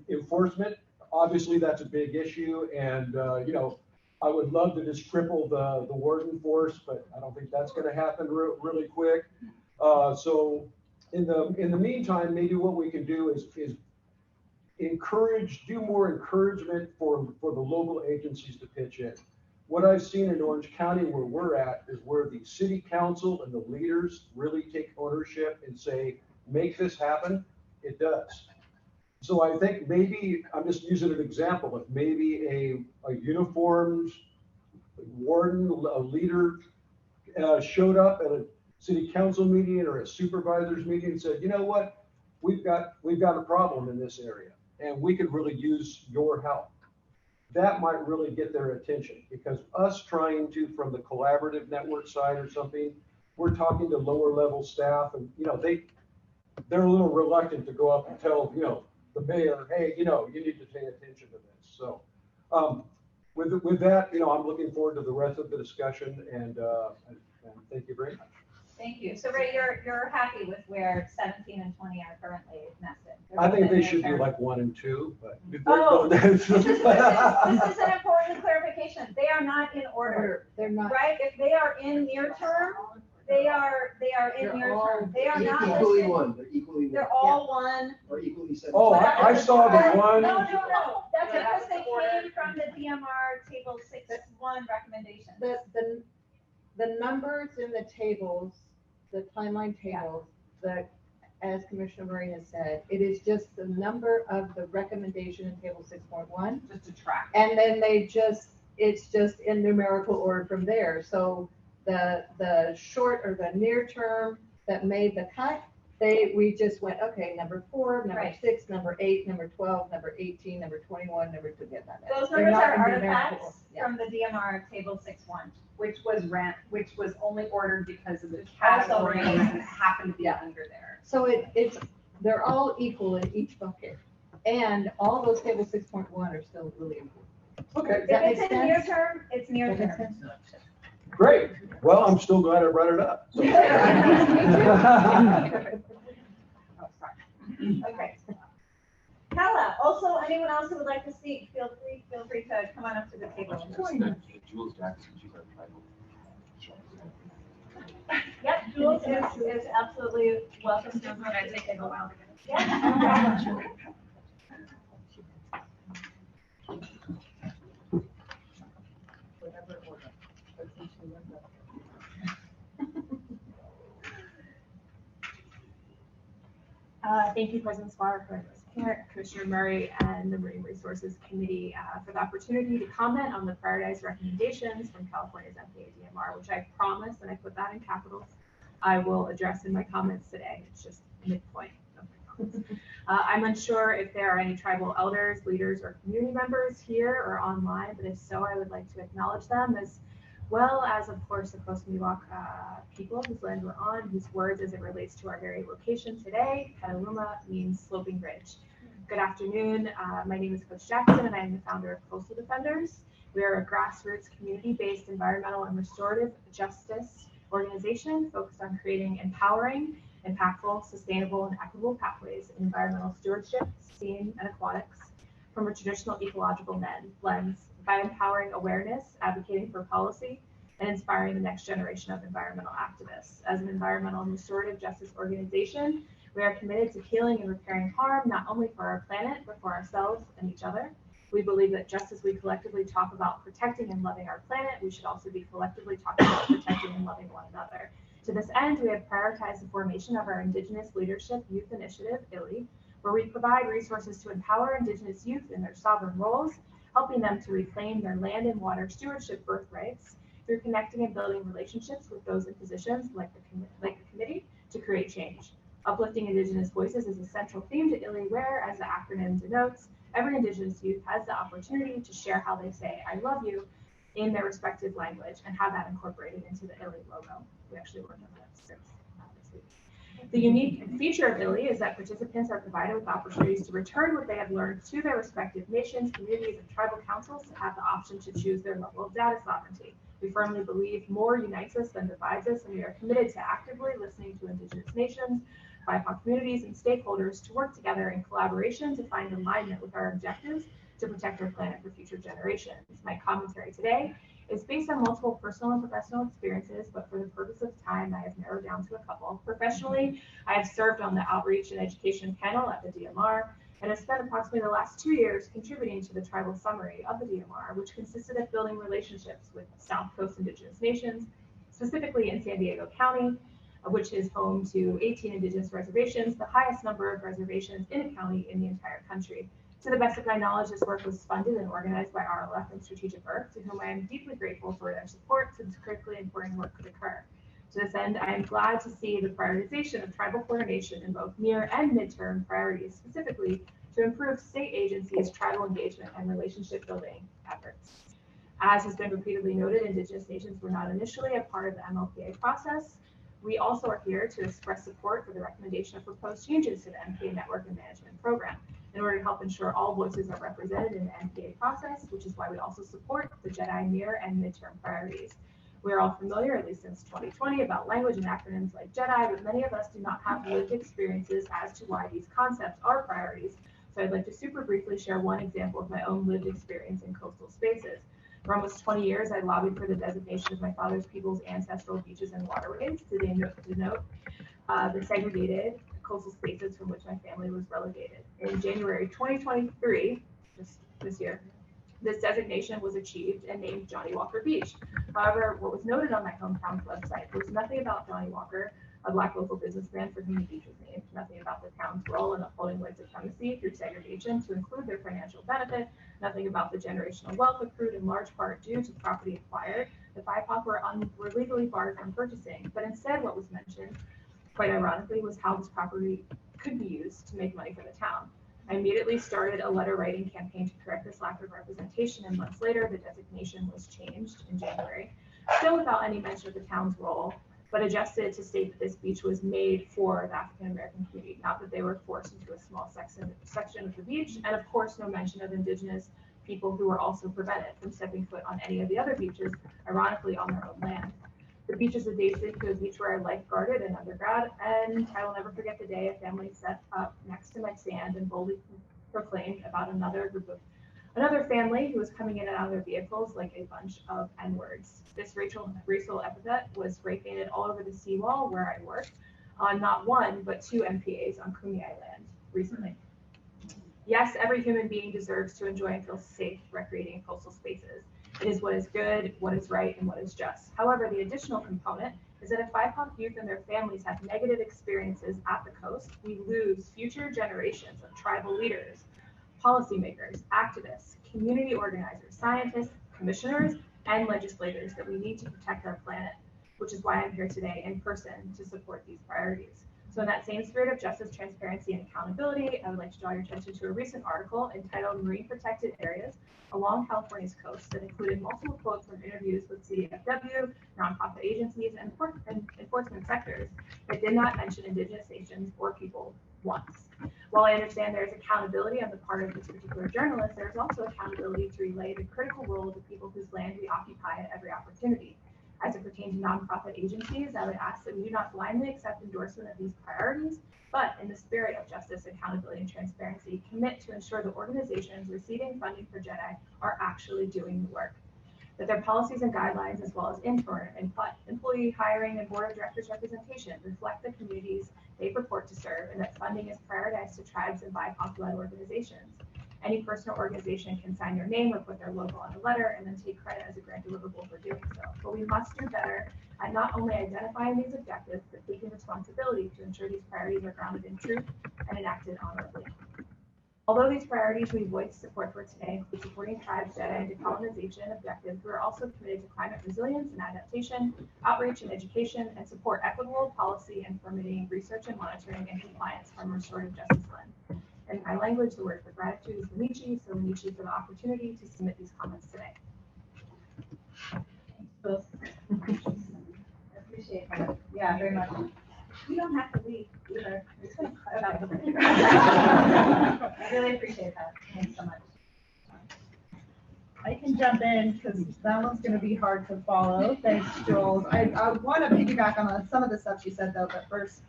enforcement. Obviously, that's a big issue, and I would love to just triple the warden force, but I don't think that's going to happen really quick. So in the meantime, maybe what we can do is do more encouragement for the local agencies to pitch in. What I've seen in Orange County where we're at is where the city council and the leaders really take ownership and say, make this happen, it does. So I think maybe, I'm just using an example, if maybe a uniformed warden, a leader showed up at a city council meeting or a supervisor's meeting and said, you know what, we've got a problem in this area and we could really use your help. That might really get their attention, because us trying to, from the collaborative network side or something, we're talking to lower level staff and, you know, they're a little reluctant to go up and tell, you know, the mayor, hey, you know, you need to pay attention to this. So with that, you know, I'm looking forward to the rest of the discussion and thank you very much. Thank you. So Ray, you're happy with where 17 and 20 are currently nested? I think they should be like 1 and 2, but. Oh, this is an important clarification. They are not in order. They're not. Right? If they are in near term, they are in near term. They are not equally listed. one. They're equally one. They're all one. Or equally 17. Oh, I saw the one. No. That's because they came from the DMR table 6.1 recommendation. The numbers in the tables, the timeline tables, that, as Commissioner Murray has said, it is just the number of the recommendation in table 6.1. Just to track. And then it's just in numerical order from there. So the short or the near term that made the cut, we just went, okay, number 4, number 6, number 8, number 12, number 18, number 21, number 2. Those numbers are artifacts from the DMR table 6.1. Which was only ordered because of the categories that happened to be under there. So they're all equal in each bucket, and all those table 6.1 are still really important. Okay. If it's in near term, it's near term. Great. Well, I'm still glad I brought it up. So. Okay. Kala, also anyone else who would like to speak, feel free to come on up to the table. Yep, Jules is absolutely welcome to take a while. Yeah. Thank you, President Spar, Commissioner Murray, and the Marine Resources Committee for the opportunity to comment on the prioritized recommendations from California's MPA DMR, which I promised, and I put that in capitals, I will address in my comments today. It's just midpoint of my comments. I'm unsure if there are any tribal elders, leaders, or community members here or online, but if so, I would like to acknowledge them, as well as, of course, the Coast Miwok people whose land we're on, whose words as it relates to our very location today, Petaluma, means sloping ridge. Good afternoon. My name is Coach Jackson, and I am the founder of Coastal Defenders. We are a grassroots, community-based environmental and restorative justice organization focused on creating empowering, impactful, sustainable, and equitable pathways in environmental stewardship, STEAM, and aquatics from a traditional ecological lens by empowering awareness, advocating for policy, and inspiring the next generation of environmental activists. As an environmental and restorative justice organization, we are committed to healing and repairing harm, not only for our planet, but for ourselves and each other. We believe that just as we collectively talk about protecting and loving our planet, we should also be collectively talking about protecting and loving one another. To this end, we have prioritized the formation of our Indigenous Leadership Youth Initiative, ILLI, where we provide resources to empower Indigenous youth in their sovereign roles, helping them to reclaim their land and water stewardship birthrights through connecting and building relationships with those in positions like the committee to create change. Uplifting Indigenous voices is a central theme to ILLI, where, as the acronym denotes, every Indigenous youth has the opportunity to share how they say "I love you" in their respective language and have that incorporated into the ILLI logo. We actually worked on that this week. The unique feature of ILLI is that participants are provided with opportunities to return what they have learned to their respective nations, communities, and tribal councils to have the option to choose their level of data sovereignty. We firmly believe more unites us than divides us, and we are committed to actively listening to Indigenous nations, BIPOC communities, and stakeholders to work together in collaboration to find alignment with our objectives to protect our planet for future generations. My commentary today is based on multiple personal and professional experiences, but for the purpose of time, I have narrowed down to a couple. Professionally, I have served on the outreach and education panel at the DMR, and have spent approximately the last 2 years contributing to the tribal summary of the DMR, which consisted of building relationships with South Coast Indigenous nations, specifically in San Diego County, which is home to 18 Indigenous reservations, the highest number of reservations in a county in the entire country. To the best of my knowledge, this work was funded and organized by RLF and Strategic Earth, to whom I am deeply grateful for their support so this critically important work could occur. To this end, I am glad to see the prioritization of tribal coordination in both near and midterm priorities, specifically to improve state agencies' tribal engagement and relationship building efforts. As has been repeatedly noted, Indigenous nations were not initially a part of the MLPA process. We also are here to express support for the recommendation of proposed changes to the MPA Network and Management Program in order to help ensure all voices are represented in the MPA process, which is why we also support the JEDI near and midterm priorities. We are all familiar, at least since 2020, about language and acronyms like JEDI, but many of us do not have lived experiences as to why these concepts are priorities. So I'd like to super briefly share one example of my own lived experience in coastal spaces. For almost 20 years, I lobbied for the designation of my father's people's ancestral beaches and waterways to denote the segregated coastal spaces from which my family was relegated. In January 2023, just this year, this designation was achieved and named Johnny Walker Beach. However, what was noted on my hometown's website was nothing about Johnny Walker, a Black local businessman for whom the beach was named, nothing about the town's role in upholding white supremacy through segregation to include their financial benefit, nothing about the generational wealth accrued in large part due to property acquired that BIPOC were legally barred from purchasing. But instead, what was mentioned, quite ironically, was how this property could be used to make money for the town. I immediately started a letter writing campaign to correct this lack of representation, and months later, the designation was changed in January, still without any mention of the town's role, but adjusted to state that this beach was made for the African American community, not that they were forced into a small section of the beach, and of course, no mention of Indigenous people who were also prevented from stepping foot on any of the other beaches, ironically on their own land. The beach is adjacent to a beach where I lifeguarded in undergrad, and I will never forget the day a family set up next to my stand and boldly proclaimed about another family who was coming in and out of their vehicles like a bunch of N-words. This racial epithet was spray painted all over the seawall where I worked on not one, but 2 MPAs on Kumi Island recently. Yes, every human being deserves to enjoy and feel safe recreating in coastal spaces. It is what is good, what is right, and what is just. However, the additional component is that if BIPOC youth and their families have negative experiences at the coast, we lose future generations of tribal leaders, policymakers, activists, community organizers, scientists, commissioners, and legislators that we need to protect our planet, which is why I'm here today in person to support these priorities. So in that same spirit of justice, transparency, and accountability, I would like to draw your attention to a recent article entitled Marine Protected Areas Along California's Coast that included multiple quotes from interviews with CDFW, nonprofit agencies, and enforcement sectors that did not mention Indigenous nations or people once. While I understand there is accountability on the part of this particular journalist, there is also accountability to relay the critical role of the people whose land we occupy at every opportunity. As it pertains to nonprofit agencies, I would ask that we do not blindly accept endorsement of these priorities, but in the spirit of justice, accountability, and transparency, commit to ensure the organizations receiving funding for JEDI are actually doing the work. That their policies and guidelines, as well as intern and employee hiring and board of directors representation, reflect the communities they purport to serve, and that funding is prioritized to tribes and BIPOC-led organizations. Any person or organization can sign their name or put their logo on a letter and then take credit as a grant deliverable for doing so. But we must do better at not only identifying these objectives, but taking responsibility to ensure these priorities are grounded in truth and enacted honorably. Although these priorities we voice support for today include supporting tribes, JEDI, and decolonization objectives, we are also committed to climate resilience and adaptation, outreach and education, and support equitable policy and permitting, research and monitoring, and compliance from restorative justice lens. In my language, the word for gratitude is Wanichi, so Wanichi for the opportunity to submit these comments today. I appreciate that. Yeah, very much. You don't have to leave either. I really appreciate that. Thanks so much. I can jump in because that one's going to be hard to follow. Thanks, Jules. I want to piggyback on some of the stuff she said, though, but first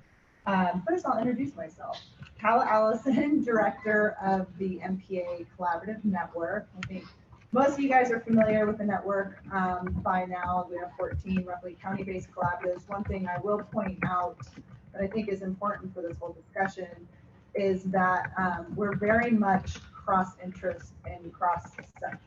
I'll introduce myself. Cal Allison, Director of the MPA Collaborative Network. I think most of you guys are familiar with the network by now. We have 14 roughly county-based collaboratives. One thing I will point out that I think is important for this whole discussion is that we're very much cross-interest and cross-sector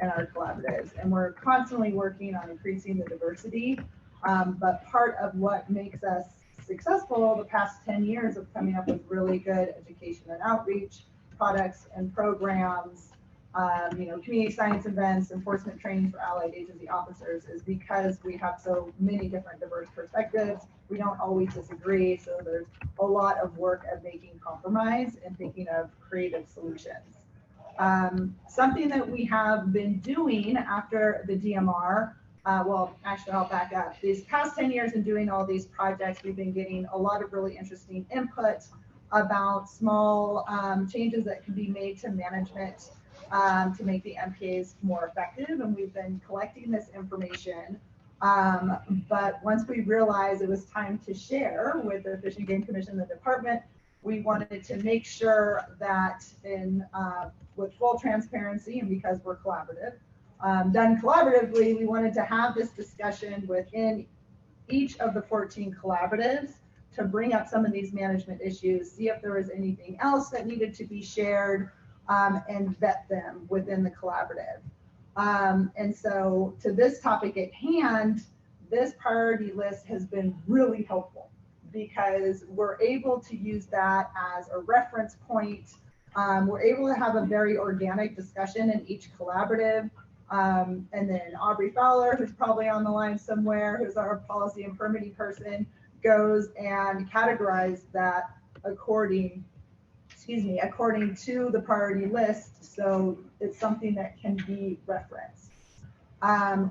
in our collaboratives, and we're constantly working on increasing the diversity. But part of what makes us successful the past 10 years of coming up with really good education and outreach products and programs, community science events, enforcement training for allied agency officers is because we have so many different diverse perspectives. We don't always disagree, so there's a lot of work at making compromise and thinking of creative solutions. Something that we have been doing after the DMR, well, actually I'll back up. These past 10 years in doing all these projects, we've been getting a lot of really interesting input about small changes that can be made to management to make the MPAs more effective, and we've been collecting this information. But once we realized it was time to share with the Fish and Game Commission and the department, we wanted to make sure that with full transparency, and because we're collaborative, done collaboratively, we wanted to have this discussion within each of the 14 collaboratives to bring up some of these management issues, see if there was anything else that needed to be shared, and vet them within the collaborative. And so to this topic at hand, this priority list has been really helpful because we're able to use that as a reference point. We're able to have a very organic discussion in each collaborative. And then Aubrey Fowler, who's probably on the line somewhere, who's our policy and permitting person, goes and categorizes that according to the priority list. So it's something that can be referenced.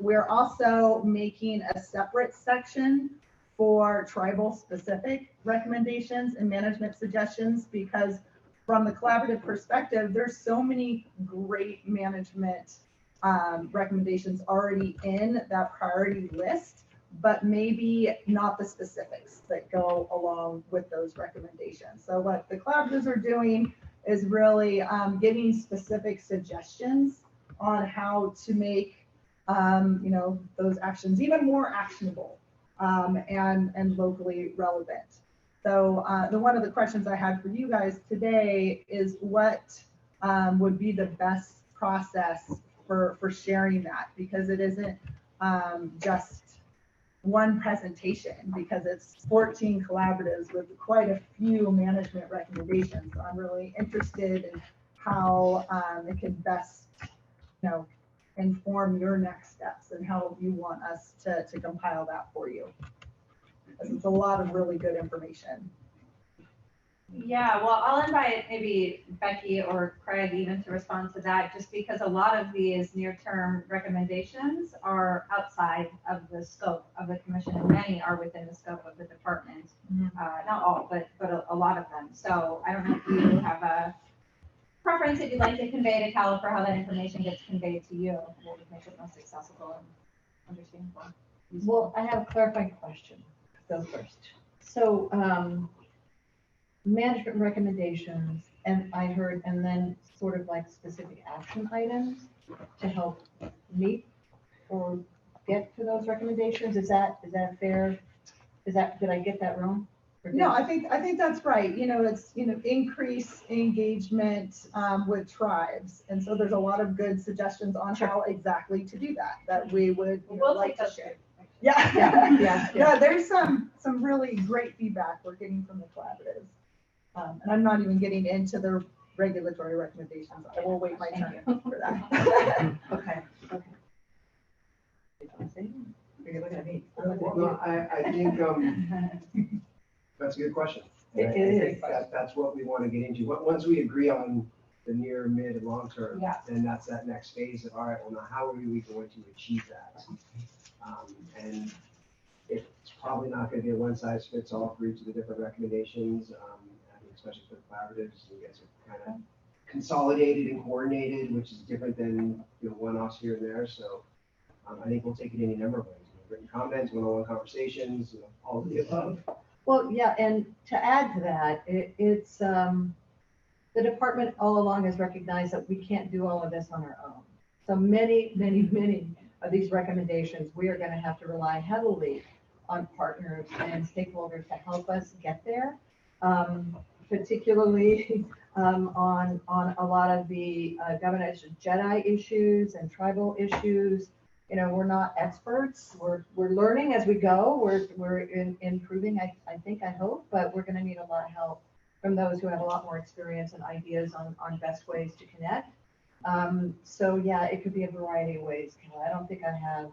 We're also making a separate section for tribal specific recommendations and management suggestions, because from the collaborative perspective, there's so many great management recommendations already in that priority list, but maybe not the specifics that go along with those recommendations. So what the collaboratives are doing is really giving specific suggestions on how to make those actions even more actionable and locally relevant. So one of the questions I had for you guys today is what would be the best process for sharing that, because it isn't just one presentation, because it's 14 collaboratives with quite a few management recommendations. So I'm really interested in how it can best, inform your next steps and how you want us to compile that for you. Because it's a lot of really good information. Yeah, well, I'll invite maybe Becky or Craig even to respond to that, just because a lot of these near-term recommendations are outside of the scope of the commission, and many are within the scope of the department. Not all, but a lot of them. So I don't know if you have a preference that you'd like to convey to Cal for how that information gets conveyed to you, what would make it most accessible and understandable. Well, I have a clarifying question. Go first. So, management recommendations, and I heard, and then sort of like specific action items to help meet or get to those recommendations. Is that fair? Did I get that wrong? No, I think that's right. It's increase engagement with tribes, and so there's a lot of good suggestions on how exactly to do that we would like to share. Yeah. There's some really great feedback we're getting from the collaboratives. And I'm not even getting into the regulatory recommendations. I will wait my turn for that. Okay. You're looking at me. Well, I think that's a good question. It is. That's what we want to get into. Once we agree on the near, mid, and long term, then that's that next phase of, all right, well, now how are we going to achieve that? And it's probably not going to be a one size fits all for each of the different recommendations. I think especially for the collaboratives, you guys are kind of consolidated and coordinated, which is different than one-offs here and there. So I think we'll take it any number of ways. Written comments, one-on-one conversations, all of the above. Well, yeah, and to add to that, it's the department all along has recognized that we can't do all of this on our own. So many, many, many of these recommendations, we are going to have to rely heavily on partners and stakeholders to help us get there, particularly on a lot of the governance Jedi issues and tribal issues. You know, we're not experts. We're learning as we go. We're improving, I think, I hope, but we're going to need a lot of help from those who have a lot more experience and ideas on best ways to connect. So yeah, it could be a variety of ways, Kelly. I don't think I have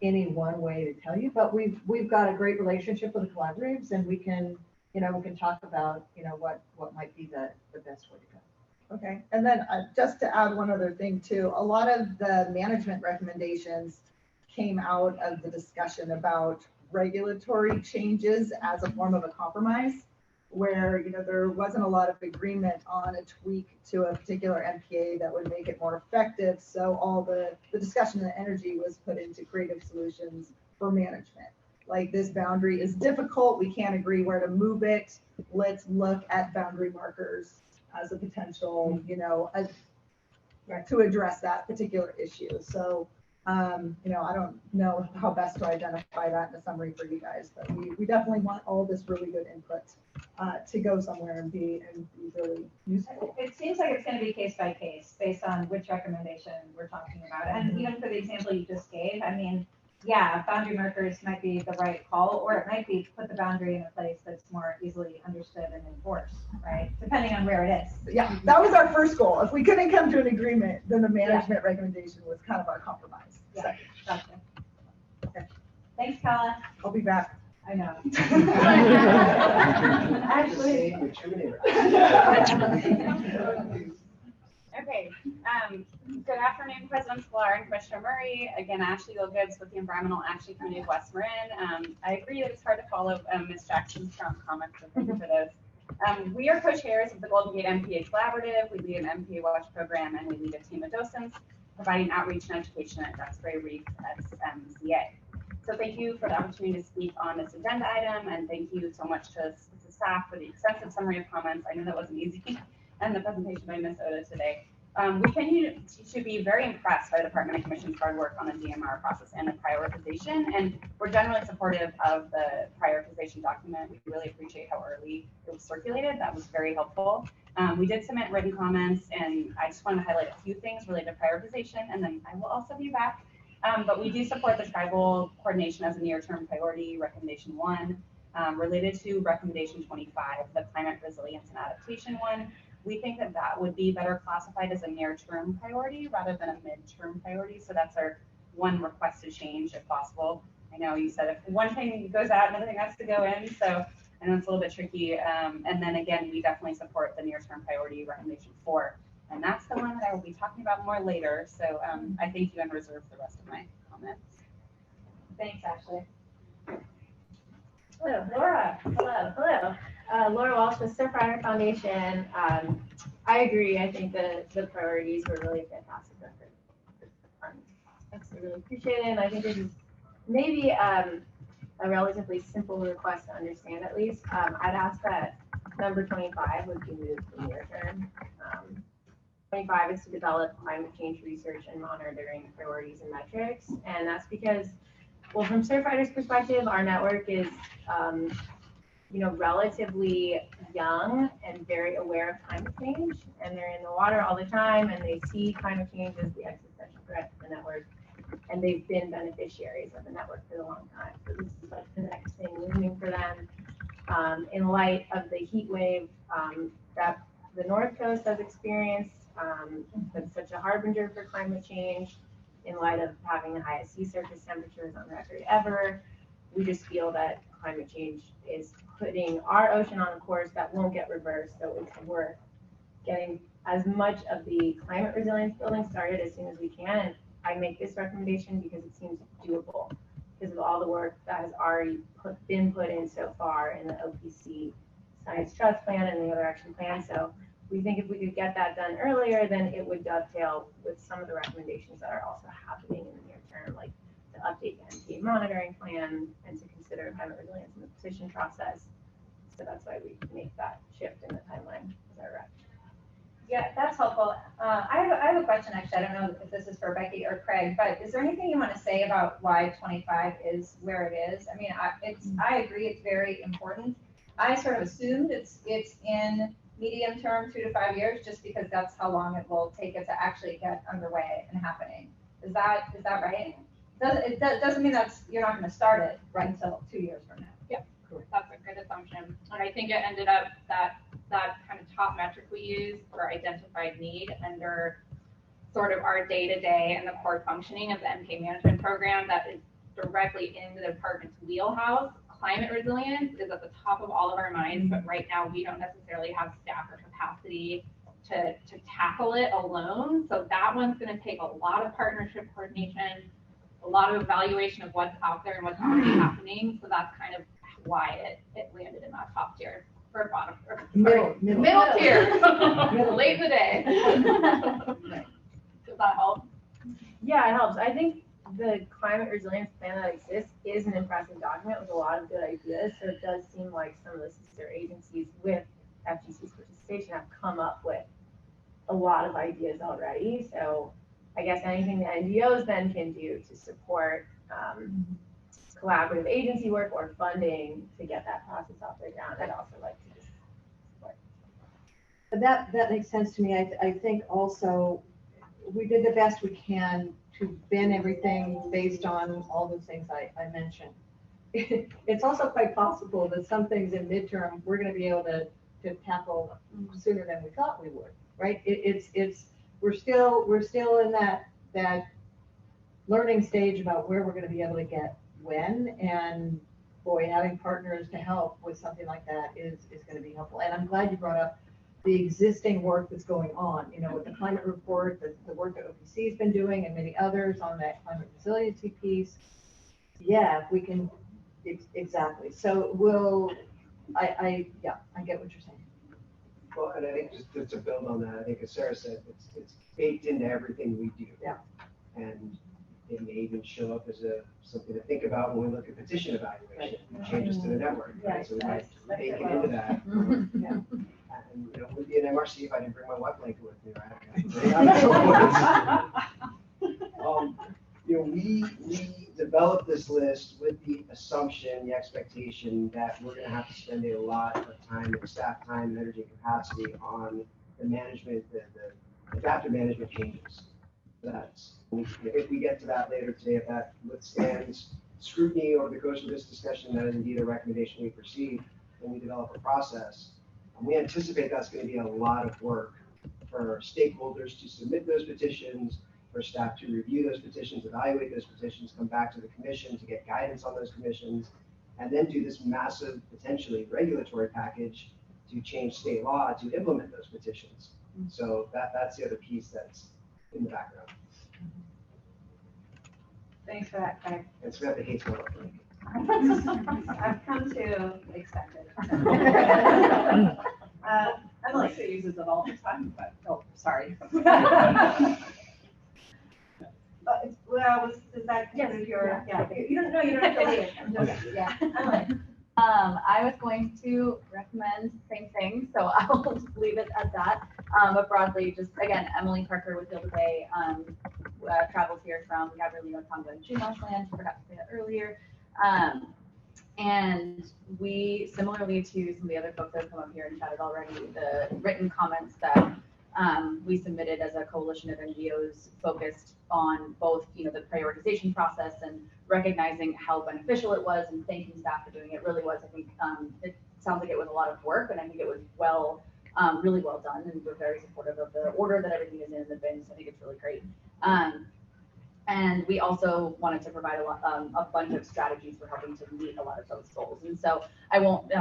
any one way to tell you, but we've got a great relationship with the collaboratives, and we can talk about, what might be the best way to go. Okay, and then just to add one other thing too, a lot of the management recommendations came out of the discussion about regulatory changes as a form of a compromise, where there wasn't a lot of agreement on a tweak to a particular MPA that would make it more effective. So all the discussion and energy was put into creative solutions for management. Like, this boundary is difficult, we can't agree where to move it. Let's look at boundary markers as a potential, to address that particular issue. So, I don't know how best to identify that in a summary for you guys, but we definitely want all this really good input to go somewhere and be really useful. It seems like it's going to be case by case based on which recommendation we're talking about. And even for the example you just gave, I mean, yeah, boundary markers might be the right call, or it might be put the boundary in a place that's more easily understood and enforced, right? Depending on where it is. Yeah, that was our first goal. If we couldn't come to an agreement, then the management recommendation was kind of our compromise. Yeah, gotcha. Okay. Thanks, Kala. I'll be back. I know. Actually. Okay, good afternoon, President Sklar and Commissioner Murray. Again, Ashley Gilgoods with the Environmental Action Committee of West Marin. I agree that it's hard to follow Ms. Jackson's strong comments, so thank you for those. We are co-chairs of the Golden Gate MPA Collaborative. We lead an MPA Watch program, and we lead a team of docents providing outreach and education at Duxbury Reef SMCA. So thank you for the opportunity to speak on this agenda item, and thank you so much to staff for the extensive summary of comments. I know that wasn't easy, and the presentation by Ms. Oda today. We continue to be very impressed by the Department and Commission's hard work on the DMR process and the prioritization, and we're generally supportive of the prioritization document. We really appreciate how early it was circulated. That was very helpful. We did submit written comments, and I just want to highlight a few things related to prioritization, and then I will also be back. But we do support the tribal coordination as a near-term priority, recommendation 1, related to recommendation 25, the climate resilience and adaptation one. We think that that would be better classified as a near-term priority rather than a mid-term priority. So that's our one requested change if possible. I know you said if one thing goes out, another thing has to go in. So I know it's a little bit tricky. And then again, we definitely support the near-term priority recommendation 4. And that's the one that I will be talking about more later. So I thank you and reserve the rest of my comments. Thanks, Ashley. Hello, Laura. Hello. Laura Walsh with Surfrider Foundation. I agree. I think the priorities were really fantastic. I really appreciate it. And I think this is maybe a relatively simple request to understand at least. I'd ask that number 25 would be moved to near term. 25 is to develop climate change research and monitoring priorities and metrics. And that's because, well, from Surfrider's perspective, our network is relatively young and very aware of climate change, and they're in the water all the time, and they see climate change as the existential threat to the network, and they've been beneficiaries of the network for a long time. So this is like the next thing looming for them. In light of the heat wave that the North Coast has experienced, that's such a harbinger for climate change, in light of having the highest sea surface temperatures on record ever, we just feel that climate change is putting our ocean on a course that won't get reversed. So it's worth getting as much of the climate resilience building started as soon as we can. And I make this recommendation because it seems doable because of all the work that has already been put in so far in the OPC Science Trust Plan and the other action plan. So we think if we could get that done earlier, then it would dovetail with some of the recommendations that are also happening in the near term, like to update the MPA monitoring plan and to consider climate resilience in the petition process. So that's why we make that shift in the timeline. Is that right? Yeah, that's helpful. I have a question, actually. I don't know if this is for Becky or Craig, but is there anything you want to say about why 25 is where it is? I mean, I agree it's very important. I sort of assumed it's in medium term, 2 to 5 years, just because that's how long it will take it to actually get underway and happening. Is that right? It doesn't mean you're not going to start it right until 2 years from now. Yeah, that's a good assumption. And I think it ended up that kind of top metric we use for identified need under sort of our day-to-day and the core functioning of the MK management program that is directly in the department's wheelhouse. Climate resilience is at the top of all of our minds, but right now we don't necessarily have staff or capacity to tackle it alone. So that one's going to take a lot of partnership coordination, a lot of evaluation of what's out there and what's already happening. So that's kind of why it landed in that top tier. Or bottom, or, sorry, middle tier, late in the day. Does that help? Yeah, it helps. I think the climate resilience plan that exists is an impressive document with a lot of good ideas. So it does seem like some of the sister agencies with FGC's participation have come up with a lot of ideas already. So I guess anything the NGOs then can do to support collaborative agency work or funding to get that process off the ground, I'd also like to just support. That makes sense to me. I think also we did the best we can to bin everything based on all the things I mentioned. It's also quite possible that some things in midterm we're going to be able to tackle sooner than we thought we would, right? We're still in that learning stage about where we're going to be able to get when, and boy, having partners to help with something like that is going to be helpful. And I'm glad you brought up the existing work that's going on, with the climate report, the work that OPC has been doing and many others on that climate resiliency piece. Yeah, if we can, exactly. So I get what you're saying. Well, and I think just to build on that, I think as Sarah said, it's baked into everything we do. Yeah. And it may even show up as something to think about when we look at petition evaluation, changes to the network. Right? Yes, So we might that's bake it well. into that. Yeah. And it would be an MRC if I didn't bring my wet blanket with me, right? We developed this list with the assumption, the expectation that we're going to have to spend a lot of time, staff time, energy, and capacity on the management, the adaptive management changes. If we get to that later today, if that withstands scrutiny over the course of this discussion, that is indeed a recommendation we proceed when we develop a process. We anticipate that's going to be a lot of work for stakeholders to submit those petitions, for staff to review those petitions, evaluate those petitions, come back to the commission to get guidance on those commissions, and then do this massive, potentially regulatory package to change state law to implement those petitions. So that's the other piece that's in the background. Thanks for that, Craig. And Samantha hates my work. I've come to expect it. Melissa uses it all the time, but, oh, sorry. Does that give your, yeah, you don't have to leave. I'm just, yeah, Emily. I was going to recommend the same thing, so I'll just leave it at that. But broadly, just again, Emily Parker with Field Away travels here from Gabrielino, Tonga, and Chumash land. Forgot to say that earlier. And we, similarly to some of the other folks that have come up here and chatted already, the written comments that we submitted as a coalition of NGOs focused on both, the prioritization process and recognizing how beneficial it was and thanking staff for doing it. Really was, I think, it sounds like it was a lot of work, and I think it was really well done, and we're very supportive of the order that everything is in the bins. I think it's really great. And we also wanted to provide a bunch of strategies for helping to meet a lot of those goals. And so I won't,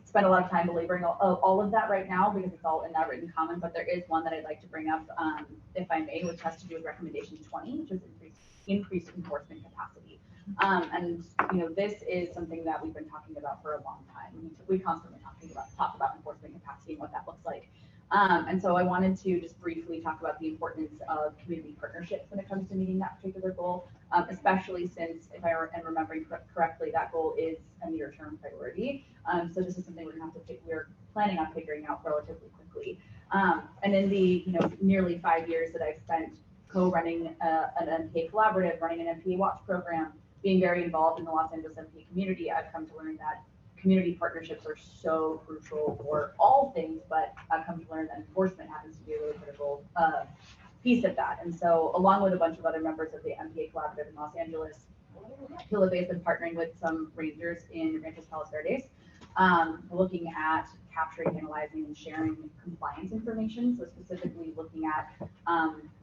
spend a lot of time belaboring all of that right now because it's all in that written comment, but there is one that I'd like to bring up, if I may, which has to do with recommendation 20, which is increased enforcement capacity. And this is something that we've been talking about for a long time. We constantly talk about enforcement capacity and what that looks like. And so I wanted to just briefly talk about the importance of community partnerships when it comes to meeting that particular goal, especially since, if I am remembering correctly, that goal is a near-term priority. So this is something we're planning on figuring out relatively quickly. And in the nearly 5 years that I've spent co-running an MPA collaborative, running an MPA watch program, being very involved in the Los Angeles MPA community, I've come to learn that community partnerships are so crucial for all things, but I've come to learn that enforcement happens to be a really critical piece of that. And so along with a bunch of other members of the MPA collaborative in Los Angeles, Philip has been partnering with some rangers in Ranchos Palos Verdes, looking at capturing, analyzing, and sharing compliance information. So specifically looking at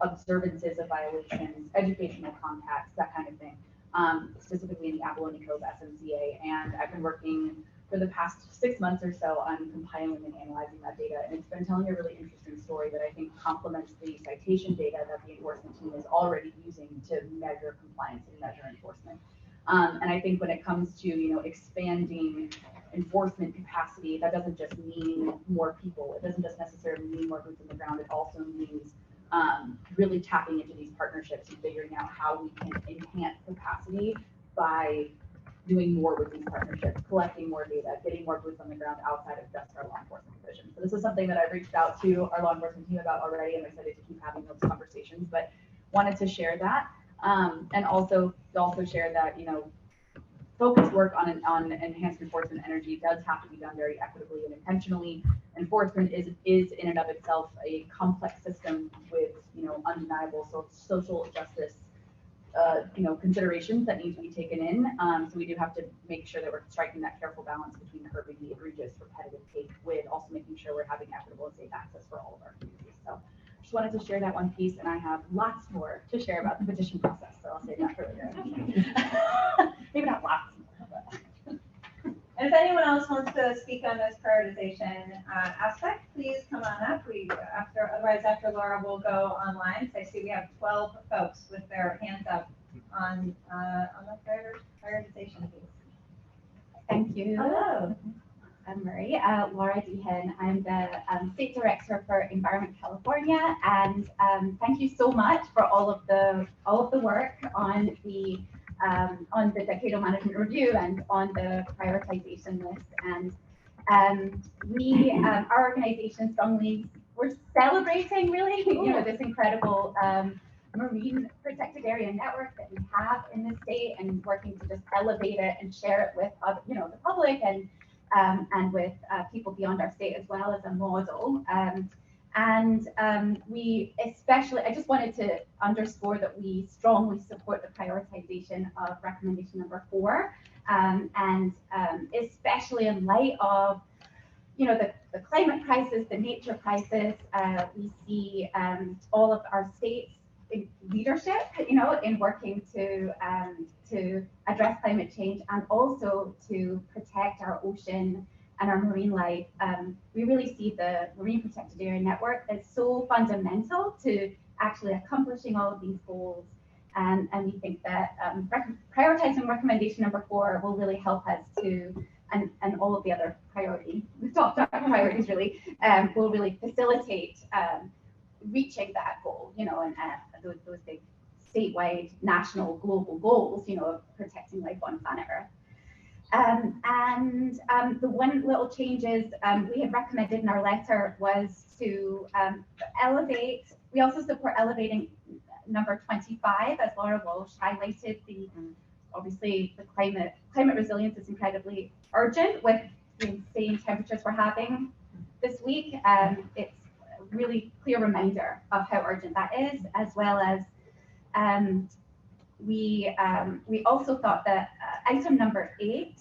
observances of violations, educational contacts, that kind of thing, specifically in the Abalone Cove SMCA. And I've been working for the past 6 months or so on compiling and analyzing that data. And it's been telling a really interesting story that I think complements the citation data that the enforcement team is already using to measure compliance and measure enforcement. And I think when it comes to, expanding enforcement capacity, that doesn't just mean more people. It doesn't just necessarily mean more boots on the ground. It also means really tapping into these partnerships and figuring out how we can enhance capacity by doing more with these partnerships, collecting more data, getting more boots on the ground outside of just our law enforcement division. So this is something that I've reached out to our law enforcement team about already, and I'm excited to keep having those conversations, but wanted to share that. And also share that, focused work on enhanced enforcement energy does have to be done very equitably and intentionally. Enforcement is in and of itself a complex system with, undeniable social justice considerations that need to be taken in. So we do have to make sure that we're striking that careful balance between curbing the egregious repetitive take with also making sure we're having equitable and safe access for all of our communities. So just wanted to share that one piece, and I have lots more to share about the petition process, so I'll save that for later. Maybe not lots more, but. And if anyone else wants to speak on this prioritization aspect, please come on up. Otherwise after Laura, we'll go online. So I see we have 12 folks with their hands up on the prioritization piece. Thank you. Hello. I'm Marie, Laura Dehan. I'm the State Director for Environment California, and thank you so much for all of the work on the decadal management review and on the prioritization list. And our organization strongly, we're celebrating really, this incredible marine protected area network that we have in the state, and working to just elevate it and share it with the public and with people beyond our state as well as a model. We especially, I just wanted to underscore that we strongly support the prioritization of recommendation number 4, and especially in light of, the climate crisis, the nature crisis. We see all of our states leadership, in working to address climate change and also to protect our ocean and our marine life. We really see the Marine Protected Area Network as so fundamental to actually accomplishing all of these goals. And we think that prioritizing recommendation number 4 will really help us to, and all of the other priorities, the top priorities really, will really facilitate reaching that goal, and those big statewide, national, global goals, of protecting life on planet Earth. The one little changes we had recommended in our letter was to elevate. We also support elevating number 25, as Laura Walsh highlighted. Obviously the climate resilience is incredibly urgent with the insane temperatures we're having this week. It's a really clear reminder of how urgent that is, as well as we also thought that item number 8,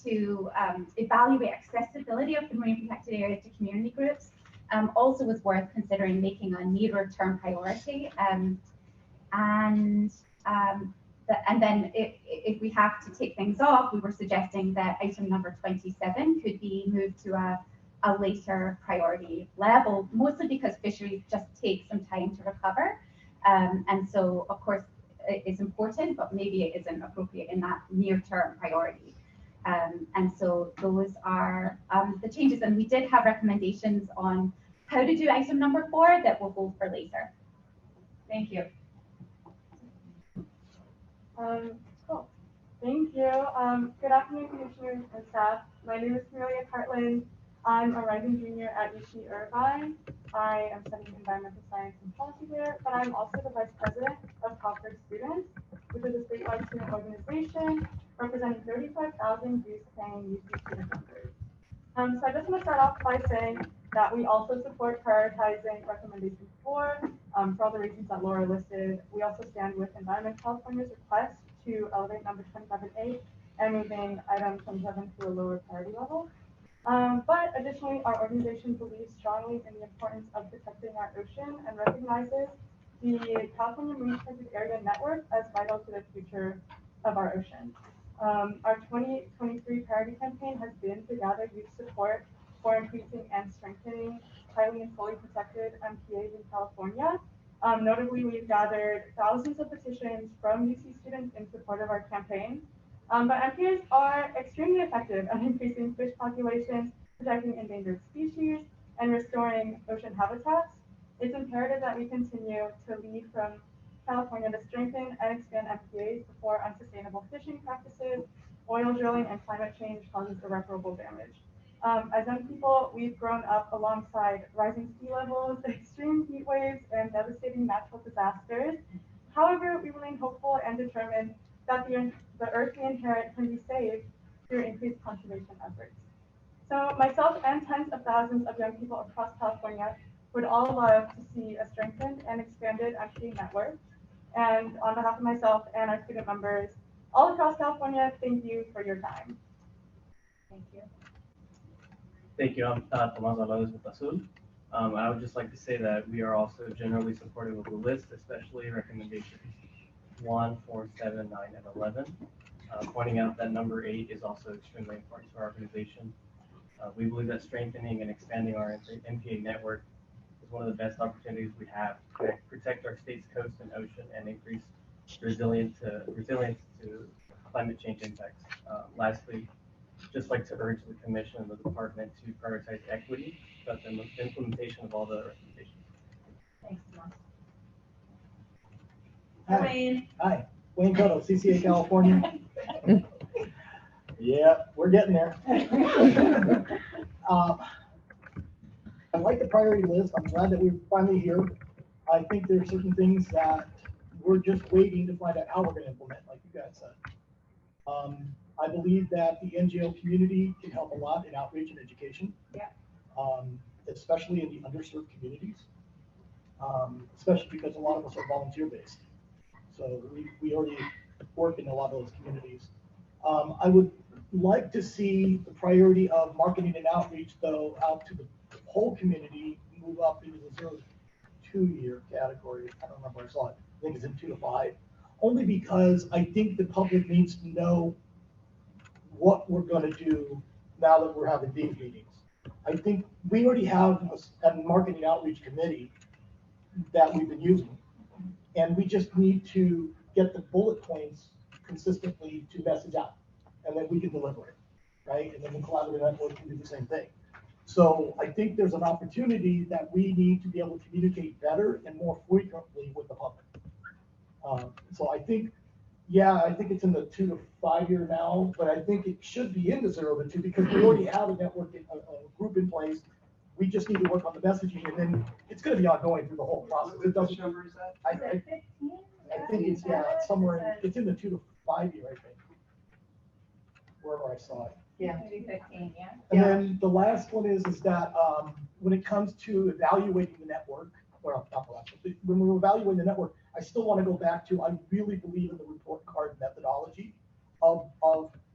to evaluate accessibility of the marine protected area to community groups, also was worth considering making a nearer term priority. And then if we have to take things off, we were suggesting that item number 27 could be moved to a later priority level, mostly because fisheries just take some time to recover. And so, of course, it's important, but maybe it isn't appropriate in that near-term priority. And so those are the changes. And we did have recommendations on how to do item number 4 that will hold for later. Thank you. Cool. Thank you. Good afternoon, commissioners and staff. My name is Camelia Cartland. I'm a rising junior at UC Irvine. I am studying environmental science and policy there, but I'm also the vice president of Conference Students, which is a statewide student organization representing 35,000 dues-paying UC student members. So I just want to start off by saying that we also support prioritizing recommendation 4 for all the reasons that Laura listed. We also stand with Environment California's request to elevate number 27A and moving item 27 to a lower priority level. But additionally, our organization believes strongly in the importance of protecting our ocean and recognizes the California Marine Protected Area Network as vital to the future of our ocean. Our 2023 priority campaign has been to gather youth support for increasing and strengthening highly and fully protected MPAs in California. Notably, we've gathered thousands of petitions from UC students in support of our campaign. But MPAs are extremely effective at increasing fish populations, protecting endangered species, and restoring ocean habitats. It's imperative that we continue to lead from California to strengthen and expand MPAs before unsustainable fishing practices, oil drilling, and climate change causes irreparable damage. As young people, we've grown up alongside rising sea levels, extreme heat waves, and devastating natural disasters. However, we remain hopeful and determined that the earth we inherit can be saved through increased conservation efforts. So myself and tens of thousands of young people across California would all love to see a strengthened and expanded MPA network. And on behalf of myself and our student members all across California, thank you for your time. Thank you. Thank you. I'm Tomas Alvarez with Azul. I would just like to say that we are also generally supportive of the list, especially recommendations 1, 4, 7, 9, and 11. Pointing out that number 8 is also extremely important to our organization. We believe that strengthening and expanding our MPA network is one of the best opportunities we have to protect our state's coast and ocean and increase resilience to climate change impacts. Lastly, just like to urge the Commission and the Department to prioritize equity throughout the implementation of all the recommendations. Thanks, Tomas. Hi. Hi, Wayne Cotto, CCA California. Yeah, we're getting there. I like the priority list. I'm glad that we're finally here. I think there's certain things that we're just waiting to find out how we're going to implement, like you guys said. I believe that the NGO community can help a lot in outreach and education, especially in the underserved communities, especially because a lot of us are volunteer-based. So we already work in a lot of those communities. I would like to see the priority of marketing and outreach, though, out to the whole community move up into the 0 to 2 year category. I don't remember where I saw it. I think it's in 2 to 5. Only because I think the public needs to know what we're going to do now that we're having these meetings. I think we already have a marketing outreach committee that we've been using, and we just need to get the bullet points consistently to message out, and then we can deliver it, right? And then the collaborative network can do the same thing. So I think there's an opportunity that we need to be able to communicate better and more frequently with the public. So I think, I think it's in the 2 to 5 year now, but I think it should be in the 0 to 2 because we already have a network, a group in place. We just need to work on the messaging, and then it's going to be ongoing through the whole process. It doesn't. Number is that? I think it's somewhere. It's in the 2 to 5 year, I think. Wherever I saw it. Yeah. Maybe 15, yeah. And then the last one is that when it comes to evaluating the network, well, not the last one, when we're evaluating the network, I still want to go back to, I really believe in the report card methodology of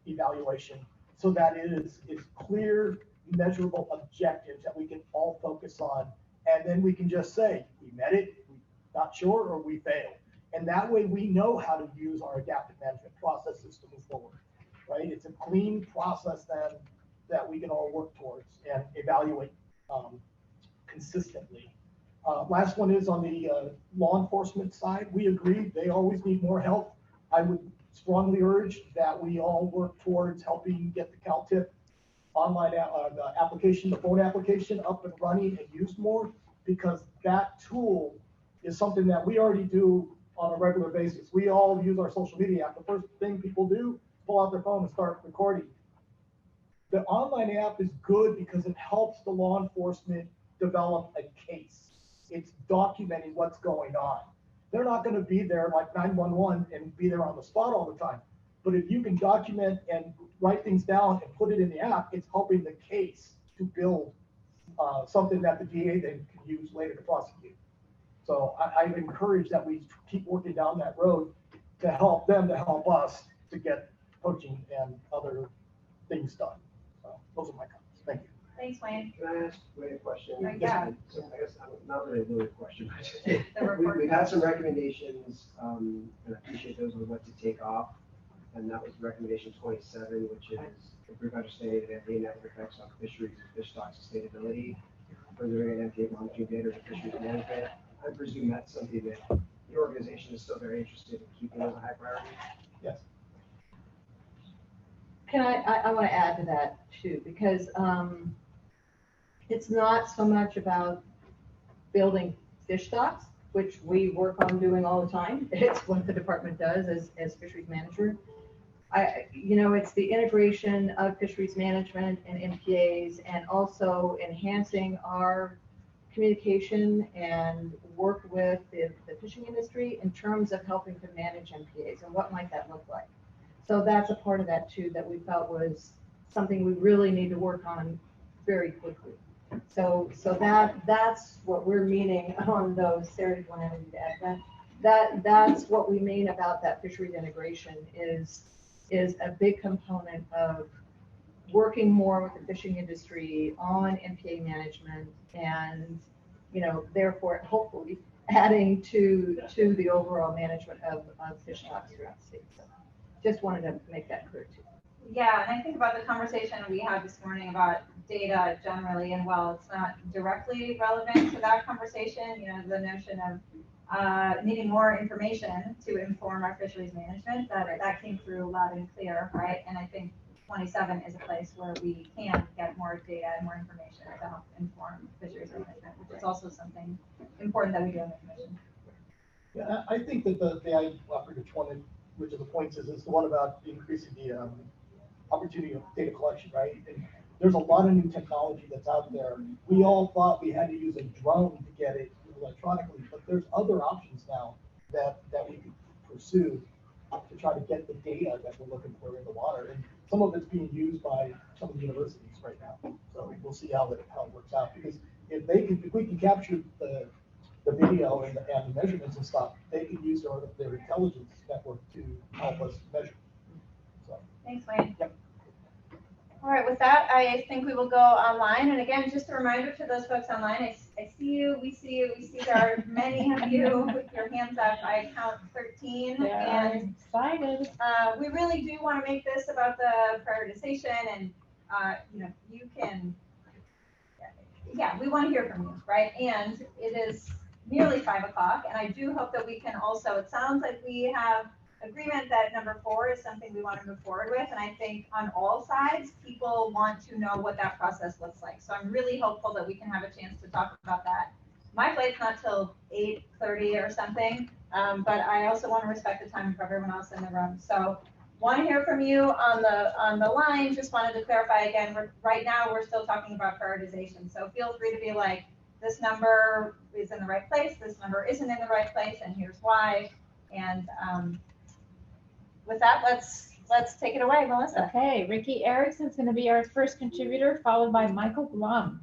evaluation so that it is clear, measurable objectives that we can all focus on. And then we can just say, we met it, we're not sure, or we failed. And that way we know how to use our adaptive management processes to move forward, right? It's a clean process then that we can all work towards and evaluate consistently. Last one is on the law enforcement side. We agree they always need more help. I would strongly urge that we all work towards helping get the CalTIP online the phone application up and running and used more, because that tool is something that we already do on a regular basis. We all use our social media app. The first thing people do, pull out their phone and start recording. The online app is good because it helps the law enforcement develop a case. It's documenting what's going on. They're not going to be there like 911 and be there on the spot all the time. But if you can document and write things down and put it in the app, it's helping the case to build something that the DA then can use later to prosecute. So I encourage that we keep working down that road to help them, to help us to get poaching and other things done. So those are my comments. Thank you. Thanks, Wayne. Can I ask Wayne a question? Yeah. So I guess not really a question, but we've had some recommendations, and I appreciate those on what to take off. And that was recommendation 27, which is improve understanding of MPA network effects on fisheries and fish stock sustainability, furthering MPA monitoring data and fisheries management. I presume that's something that your organization is still very interested in keeping as a high priority. Yes. Can I want to add to that too, because it's not so much about building fish stocks, which we work on doing all the time. It's what the department does as fisheries manager. It's the integration of fisheries management and MPAs, and also enhancing our communication and work with the fishing industry in terms of helping to manage MPAs, and what might that look like. So that's a part of that too, that we felt was something we really need to work on very quickly. So that's what we're meaning on those. Sarah, do you want to add that? That's what we mean about that fisheries integration is a big component of working more with the fishing industry on MPA management, and therefore hopefully adding to the overall management of fish stocks throughout the state. So just wanted to make that clear too. Yeah, and I think about the conversation we had this morning about data generally, and while it's not directly relevant to that conversation, the notion of needing more information to inform our fisheries management, that came through loud and clear, right? And I think 27 is a place where we can get more data and more information to help inform fisheries management, which is also something important that we do in the commission. Yeah, I think that the I offered which one, which of the points is the one about increasing the opportunity of data collection, right? And there's a lot of new technology that's out there. We all thought we had to use a drone to get it electronically, but there's other options now that we could pursue to try to get the data that we're looking for in the water. And some of it's being used by some of the universities right now. So we'll see how it works out. Because if we can capture the video and the measurements and stuff, they can use their intelligence network to help us measure. So. Thanks, Wayne. Yep. All right, with that, I think we will go online. And again, just a reminder to those folks online, I see you, we see you, we see there are many of you with your hands up. I count 13. Yeah, and excited. We really do want to make this about the prioritization, and you can, we want to hear from you, right? And it is nearly 5 o'clock, and I do hope that we can also, it sounds like we have agreement that number 4 is something we want to move forward with. And I think on all sides, people want to know what that process looks like. So I'm really hopeful that we can have a chance to talk about that. My flight's not till 8:30 or something, but I also want to respect the time of everyone else in the room. So want to hear from you on the line. Just wanted to clarify again, right now we're still talking about prioritization. So feel free to be like, this number is in the right place, this number isn't in the right place, and here's why. And with that, let's take it away, Melissa. Okay, Ricky Erickson's going to be our first contributor, followed by Michael Blum.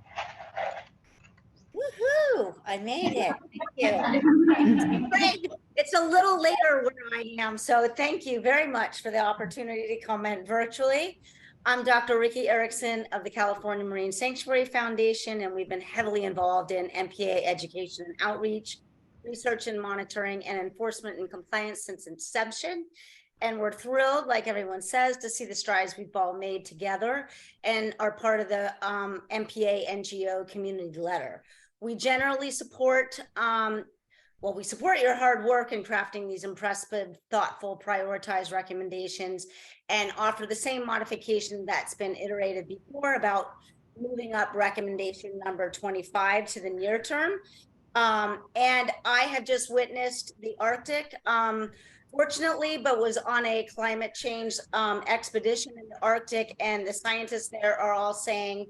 Woohoo! I made it. Thank you. Great. It's a little later where I am, so thank you very much for the opportunity to comment virtually. I'm Dr. Ricky Erickson of the California Marine Sanctuary Foundation, and we've been heavily involved in MPA education and outreach, research and monitoring, and enforcement and compliance since inception. And we're thrilled, like everyone says, to see the strides we've all made together and are part of the MPA NGO community letter. We generally support, we support your hard work in crafting these impressive, thoughtful, prioritized recommendations, and offer the same modification that's been iterated before about moving up recommendation number 25 to the near term. And I have just witnessed the Arctic, fortunately, but was on a climate change expedition in the Arctic, and the scientists there are all saying,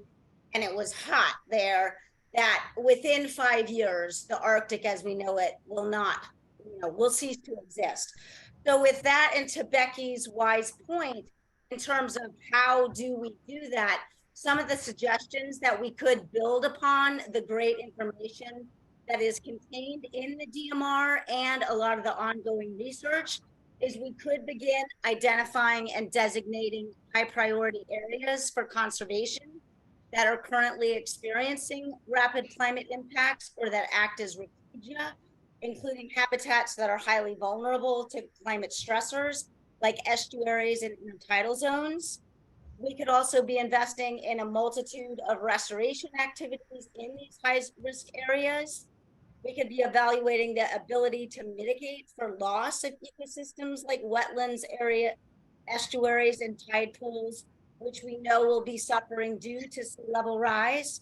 and it was hot there, that within 5 years, the Arctic as we know it will not, will cease to exist. So with that, and to Becky's wise point, in terms of how do we do that, some of the suggestions that we could build upon the great information that is contained in the DMR and a lot of the ongoing research is we could begin identifying and designating high priority areas for conservation that are currently experiencing rapid climate impacts or that act as refugia, including habitats that are highly vulnerable to climate stressors like estuaries and tidal zones. We could also be investing in a multitude of restoration activities in these high risk areas. We could be evaluating the ability to mitigate for loss of ecosystems like wetlands, area, estuaries, and tide pools, which we know will be suffering due to sea level rise.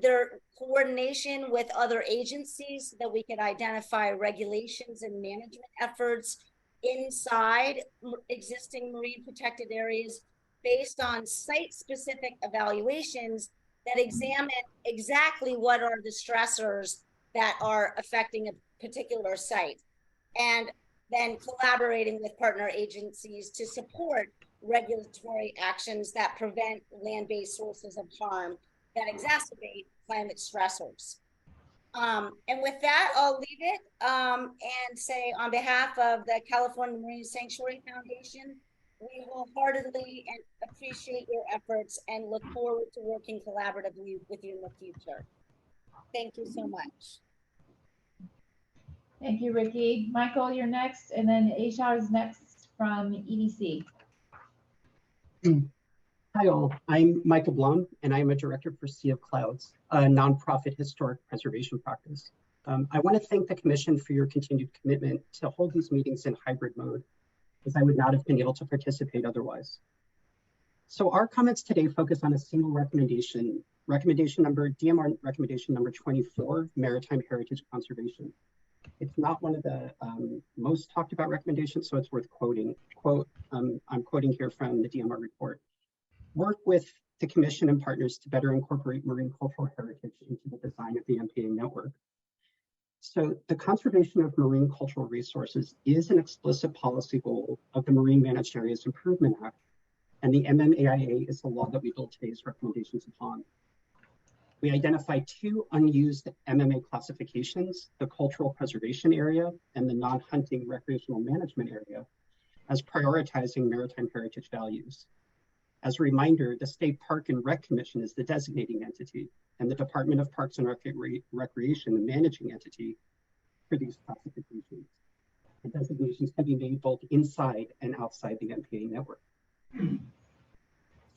Their coordination with other agencies so that we could identify regulations and management efforts inside existing marine protected areas based on site-specific evaluations that examine exactly what are the stressors that are affecting a particular site, and then collaborating with partner agencies to support regulatory actions that prevent land-based sources of harm that exacerbate climate stressors. And with that, I'll leave it and say on behalf of the California Marine Sanctuary Foundation, we wholeheartedly appreciate your efforts and look forward to working collaboratively with you in the future. Thank you so much. Thank you, Ricky. Michael, you're next, and then Aisha is next from EDC. Hi all, I'm Michael Blum, and I'm a director for Sea of Clouds, a nonprofit historic preservation practice. I want to thank the Commission for your continued commitment to hold these meetings in hybrid mode, as I would not have been able to participate otherwise. So our comments today focus on a single recommendation, DMR recommendation number 24, Maritime Heritage Conservation. It's not one of the most talked about recommendations, so it's worth quoting. I'm quoting here from the DMR report. Work with the Commission and partners to better incorporate marine cultural heritage into the design of the MPA network. So the conservation of marine cultural resources is an explicit policy goal of the Marine Managed Areas Improvement Act, and the MMAIA is the law that we build today's recommendations upon. We identify two unused MMA classifications, the cultural preservation area and the non-hunting recreational management area, as prioritizing maritime heritage values. As a reminder, the State Park and Rec Commission is the designating entity, and the Department of Parks and Recreation the managing entity for these classifications. The designations can be made both inside and outside the MPA network.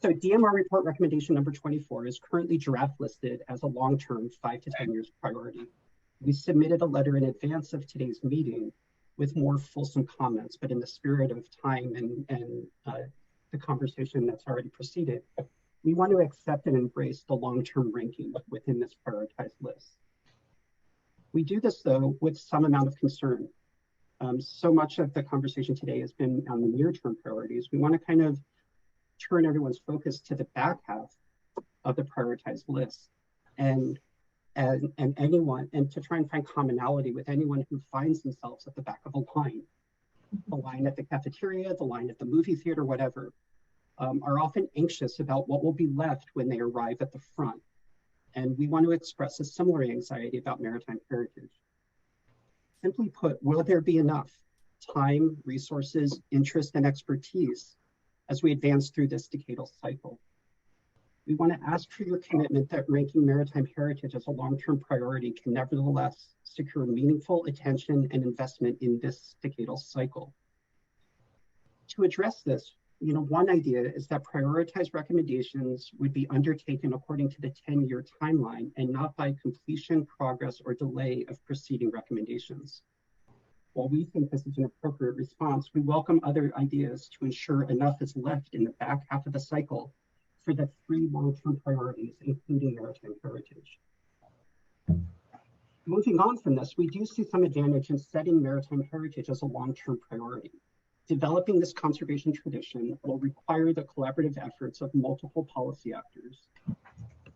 So DMR report recommendation number 24 is currently draft listed as a long-term 5 to 10 years priority. We submitted a letter in advance of today's meeting with more fulsome comments, but in the spirit of time and the conversation that's already proceeded, we want to accept and embrace the long-term ranking within this prioritized list. We do this though with some amount of concern. So much of the conversation today has been on the near-term priorities. We want to kind of turn everyone's focus to the back half of the prioritized list and to try and find commonality with anyone who finds themselves at the back of a line. The line at the cafeteria, the line at the movie theater, whatever, are often anxious about what will be left when they arrive at the front. And we want to express a similar anxiety about maritime heritage. Simply put, will there be enough time, resources, interest, and expertise as we advance through this decadal cycle? We want to ask for your commitment that ranking maritime heritage as a long-term priority can nevertheless secure meaningful attention and investment in this decadal cycle. To address this, one idea is that prioritized recommendations would be undertaken according to the 10-year timeline and not by completion, progress, or delay of preceding recommendations. While we think this is an appropriate response, we welcome other ideas to ensure enough is left in the back half of the cycle for the 3 long-term priorities, including maritime heritage. Moving on from this, we do see some advantage in setting maritime heritage as a long-term priority. Developing this conservation tradition will require the collaborative efforts of multiple policy actors,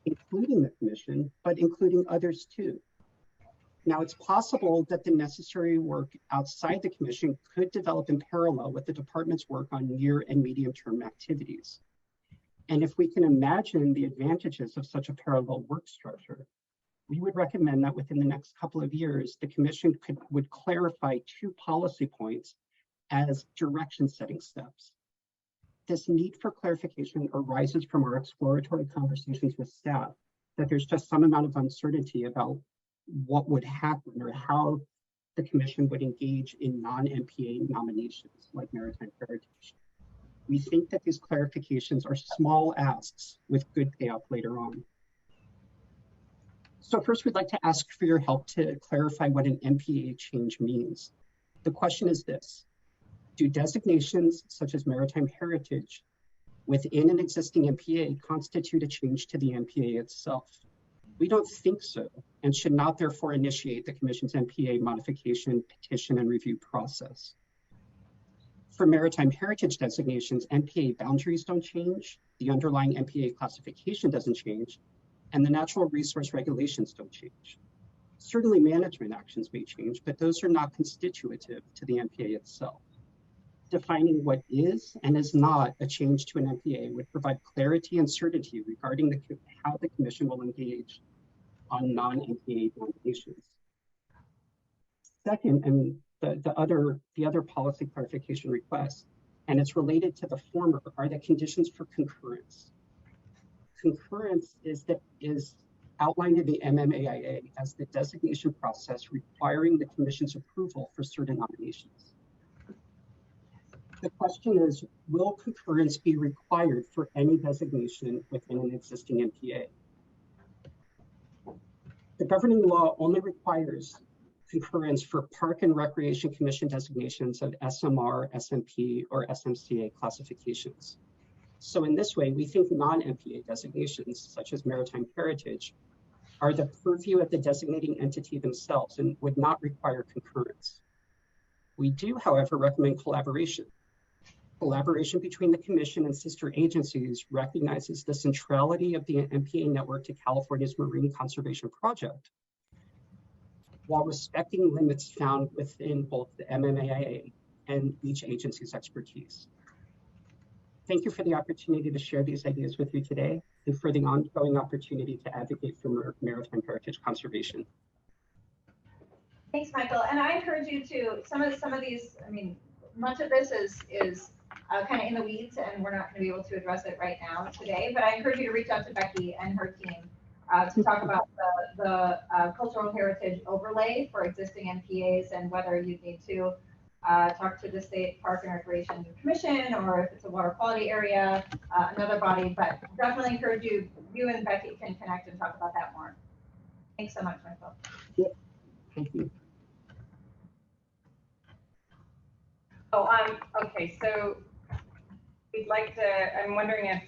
including excluding the commission, but including others too. Now, it's possible that the necessary work outside the commission could develop in parallel with the department's work on near and medium-term activities. And if we can imagine the advantages of such a parallel work structure, we would recommend that within the next couple of years, the commission would clarify 2 policy points as direction-setting steps. This need for clarification arises from our exploratory conversations with staff, that there's just some amount of uncertainty about what would happen or how the commission would engage in non-MPA nominations like maritime heritage. We think that these clarifications are small asks with good payoff later on. So first, we'd like to ask for your help to clarify what an MPA change means. The question is this: do designations such as maritime heritage within an existing MPA constitute a change to the MPA itself? We don't think so, and should not therefore initiate the Commission's MPA modification, petition, and review process. For maritime heritage designations, MPA boundaries don't change, the underlying MPA classification doesn't change, and the natural resource regulations don't change. Certainly management actions may change, but those are not constitutive to the MPA itself. Defining what is and is not a change to an MPA would provide clarity and certainty regarding how the Commission will engage on non-MPA nominations. Second, and the other policy clarification request, and it's related to the former, are the conditions for concurrence. Concurrence is outlined in the MMAIA as the designation process requiring the Commission's approval for certain nominations. The question is, will concurrence be required for any designation within an existing MPA? The governing law only requires concurrence for Park and Recreation Commission designations of SMR, SMP, or SMCA classifications. So in this way, we think non-MPA designations, such as maritime heritage, are the purview of the designating entity themselves and would not require concurrence. We do, however, recommend collaboration. Collaboration between the Commission and sister agencies recognizes the centrality of the MPA network to California's marine conservation project, while respecting limits found within both the MMAIA and each agency's expertise. Thank you for the opportunity to share these ideas with you today and for the ongoing opportunity to advocate for maritime heritage conservation. Thanks, Michael. And I encourage you to, some of these, I mean, much of this is kind of in the weeds, and we're not going to be able to address it right now today, but I encourage you to reach out to Becky and her team to talk about the cultural heritage overlay for existing MPAs and whether you need to talk to the State Park and Recreation Commission, or if it's a water quality area, another body, but definitely encourage you and Becky can connect and talk about that more. Thanks so much, Michael. Yep. Thank you. Oh, okay, so we'd like to, I'm wondering if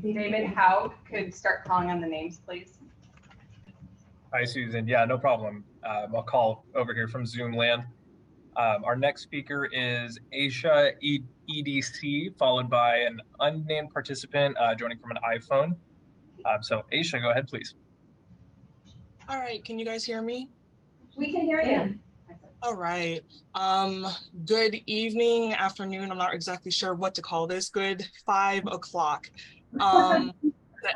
David Howe could start calling on the names, please. Hi, Susan. Yeah, no problem. I'll call over here from Zoom land. Our next speaker is Aisha EDC, followed by an unnamed participant joining from an iPhone. So Aisha, go ahead, please. All right, can you guys hear me? We can hear you. All right. Good evening, afternoon. I'm not exactly sure what to call this. Good 5 o'clock to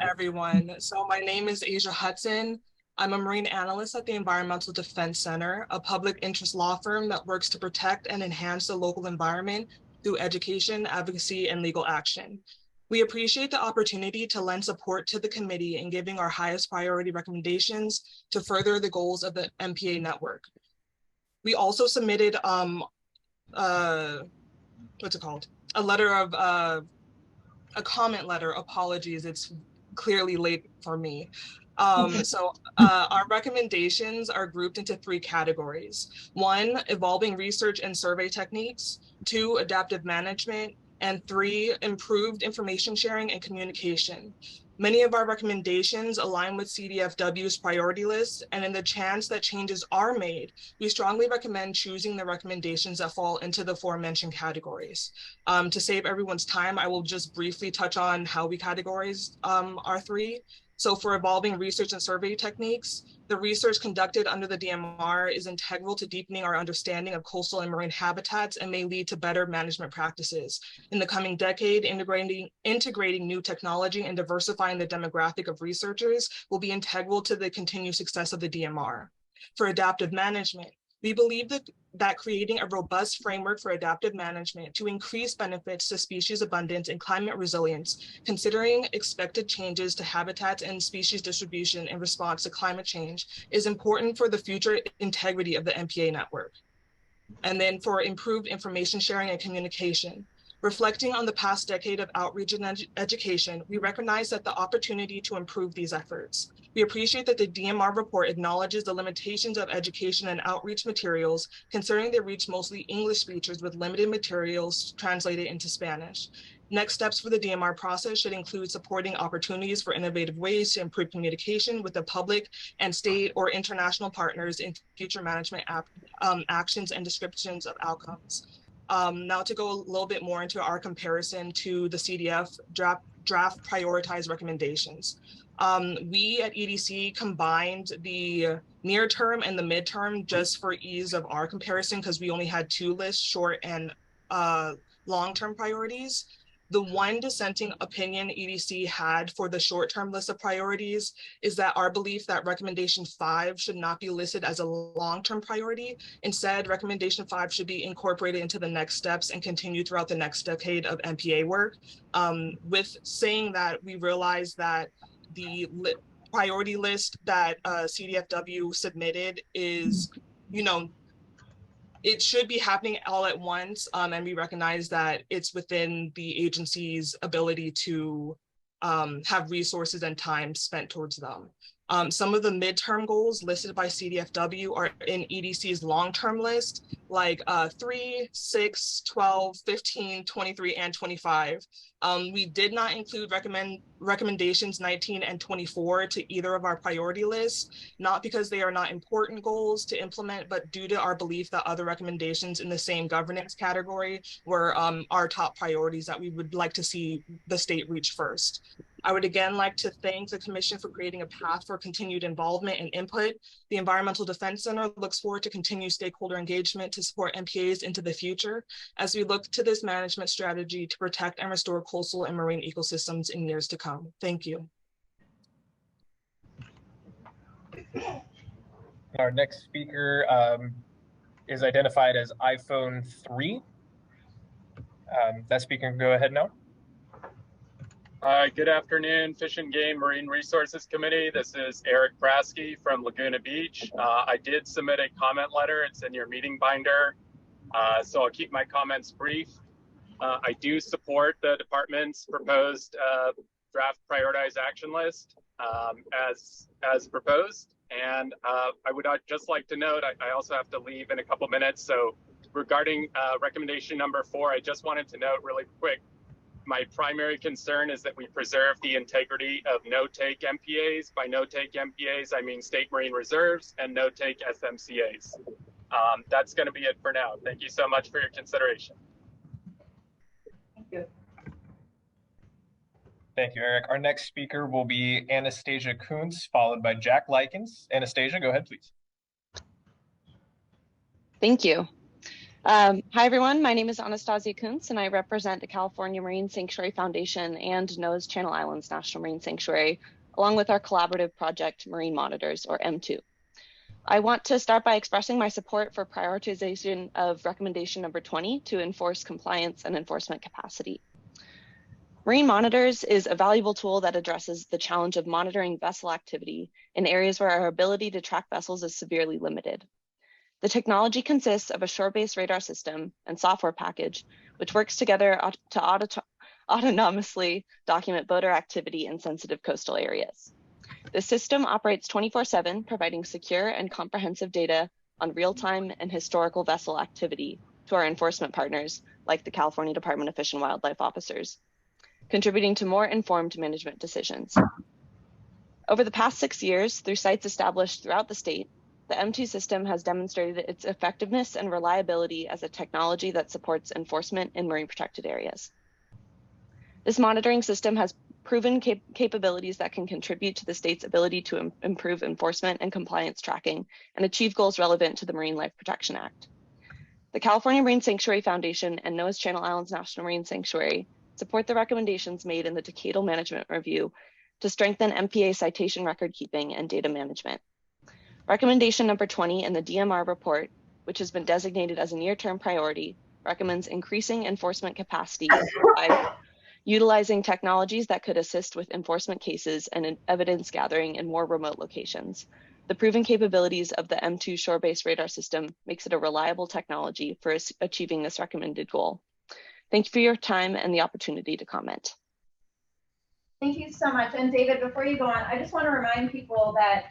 everyone. So my name is Asia Hudson. I'm a marine analyst at the Environmental Defense Center, a public interest law firm that works to protect and enhance the local environment through education, advocacy, and legal action. We appreciate the opportunity to lend support to the committee in giving our highest priority recommendations to further the goals of the MPA network. We also submitted what's it called? A letter of a comment letter. Apologies, it's clearly late for me. Our recommendations are grouped into 3 categories. 1, evolving research and survey techniques. 2, adaptive management. And 3, improved information sharing and communication. Many of our recommendations align with CDFW's priority list, and in the chance that changes are made, we strongly recommend choosing the recommendations that fall into the aforementioned categories. To save everyone's time, I will just briefly touch on how we categorize our 3. So for evolving research and survey techniques, the research conducted under the DMR is integral to deepening our understanding of coastal and marine habitats and may lead to better management practices. In the coming decade, integrating new technology and diversifying the demographic of researchers will be integral to the continued success of the DMR. For adaptive management, we believe that creating a robust framework for adaptive management to increase benefits to species abundance and climate resilience, considering expected changes to habitats and species distribution in response to climate change, is important for the future integrity of the MPA network. And then for improved information sharing and communication. Reflecting on the past decade of outreach and education, we recognize that the opportunity to improve these efforts. We appreciate that the DMR report acknowledges the limitations of education and outreach materials, considering they reach mostly English speakers with limited materials translated into Spanish. Next steps for the DMR process should include supporting opportunities for innovative ways to improve communication with the public and state or international partners in future management actions and descriptions of outcomes. Now to go a little bit more into our comparison to the CDF draft prioritized recommendations. We at EDC combined the near term and the midterm just for ease of our comparison because we only had two lists, short and long-term priorities. The one dissenting opinion EDC had for the short-term list of priorities is that our belief that recommendation 5 should not be listed as a long-term priority. Instead, recommendation 5 should be incorporated into the next steps and continue throughout the next decade of MPA work. With saying that, we realize that the priority list that CDFW submitted is, it should be happening all at once, and we recognize that it's within the agency's ability to have resources and time spent towards them. Some of the midterm goals listed by CDFW are in EDC's long-term list, like 3, 6, 12, 15, 23, and 25. We did not include recommendations 19 and 24 to either of our priority lists, not because they are not important goals to implement, but due to our belief that other recommendations in the same governance category were our top priorities that we would like to see the state reach first. I would again like to thank the Commission for creating a path for continued involvement and input. The Environmental Defense Center looks forward to continued stakeholder engagement to support MPAs into the future as we look to this management strategy to protect and restore coastal and marine ecosystems in years to come. Thank you. Our next speaker is identified as iPhone 3. That speaker can go ahead now. Good afternoon, Fish and Game Marine Resources Committee. This is Eric Brasky from Laguna Beach. I did submit a comment letter. It's in your meeting binder, so I'll keep my comments brief. I do support the department's proposed draft prioritized action list as proposed. And I would just like to note, I also have to leave in a couple minutes. So regarding recommendation number 4, I just wanted to note really quick, my primary concern is that we preserve the integrity of no-take MPAs. By no-take MPAs, I mean state marine reserves and no-take SMCAs. That's going to be it for now. Thank you so much for your consideration. Thank you. Thank you, Eric. Our next speaker will be Anastasia Kuntz, followed by Jack Likens. Anastasia, go ahead, please. Thank you. Hi, everyone. My name is Anastasia Kuntz, and I represent the California Marine Sanctuary Foundation and NOAA's Channel Islands National Marine Sanctuary, along with our collaborative project, Marine Monitors, or M2. I want to start by expressing my support for prioritization of recommendation number 20 to enforce compliance and enforcement capacity. Marine Monitors is a valuable tool that addresses the challenge of monitoring vessel activity in areas where our ability to track vessels is severely limited. The technology consists of a shore-based radar system and software package, which works together to autonomously document boater activity in sensitive coastal areas. The system operates 24/7, providing secure and comprehensive data on real-time and historical vessel activity to our enforcement partners, like the California Department of Fish and Wildlife officers, contributing to more informed management decisions. Over the past 6 years, through sites established throughout the state, the M2 system has demonstrated its effectiveness and reliability as a technology that supports enforcement in marine protected areas. This monitoring system has proven capabilities that can contribute to the state's ability to improve enforcement and compliance tracking and achieve goals relevant to the Marine Life Protection Act. The California Marine Sanctuary Foundation and NOAA's Channel Islands National Marine Sanctuary support the recommendations made in the decadal management review to strengthen MPA citation record keeping and data management. Recommendation number 20 in the DMR report, which has been designated as a near-term priority, recommends increasing enforcement capacity by utilizing technologies that could assist with enforcement cases and evidence gathering in more remote locations. The proven capabilities of the M2 shore-based radar system makes it a reliable technology for achieving this recommended goal. Thank you for your time and the opportunity to comment. Thank you so much. And David, before you go on, I just want to remind people that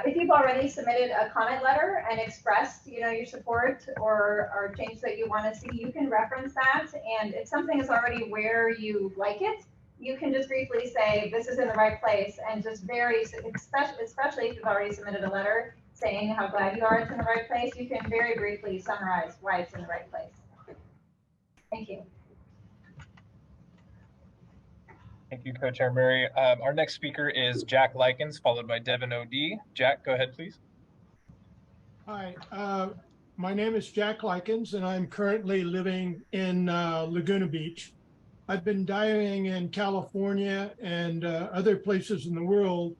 if you've already submitted a comment letter and expressed, your support or change that you want to see, you can reference that. And if something is already where you like it, you can just briefly say this is in the right place, and just especially if you've already submitted a letter saying how glad you are it's in the right place, you can very briefly summarize why it's in the right place. Thank you. Thank you, Co-Chair Murray. Our next speaker is Jack Likens, followed by Devin O.D. Jack, go ahead, please. Hi, my name is Jack Likens, and I'm currently living in Laguna Beach. I've been diving in California and other places in the world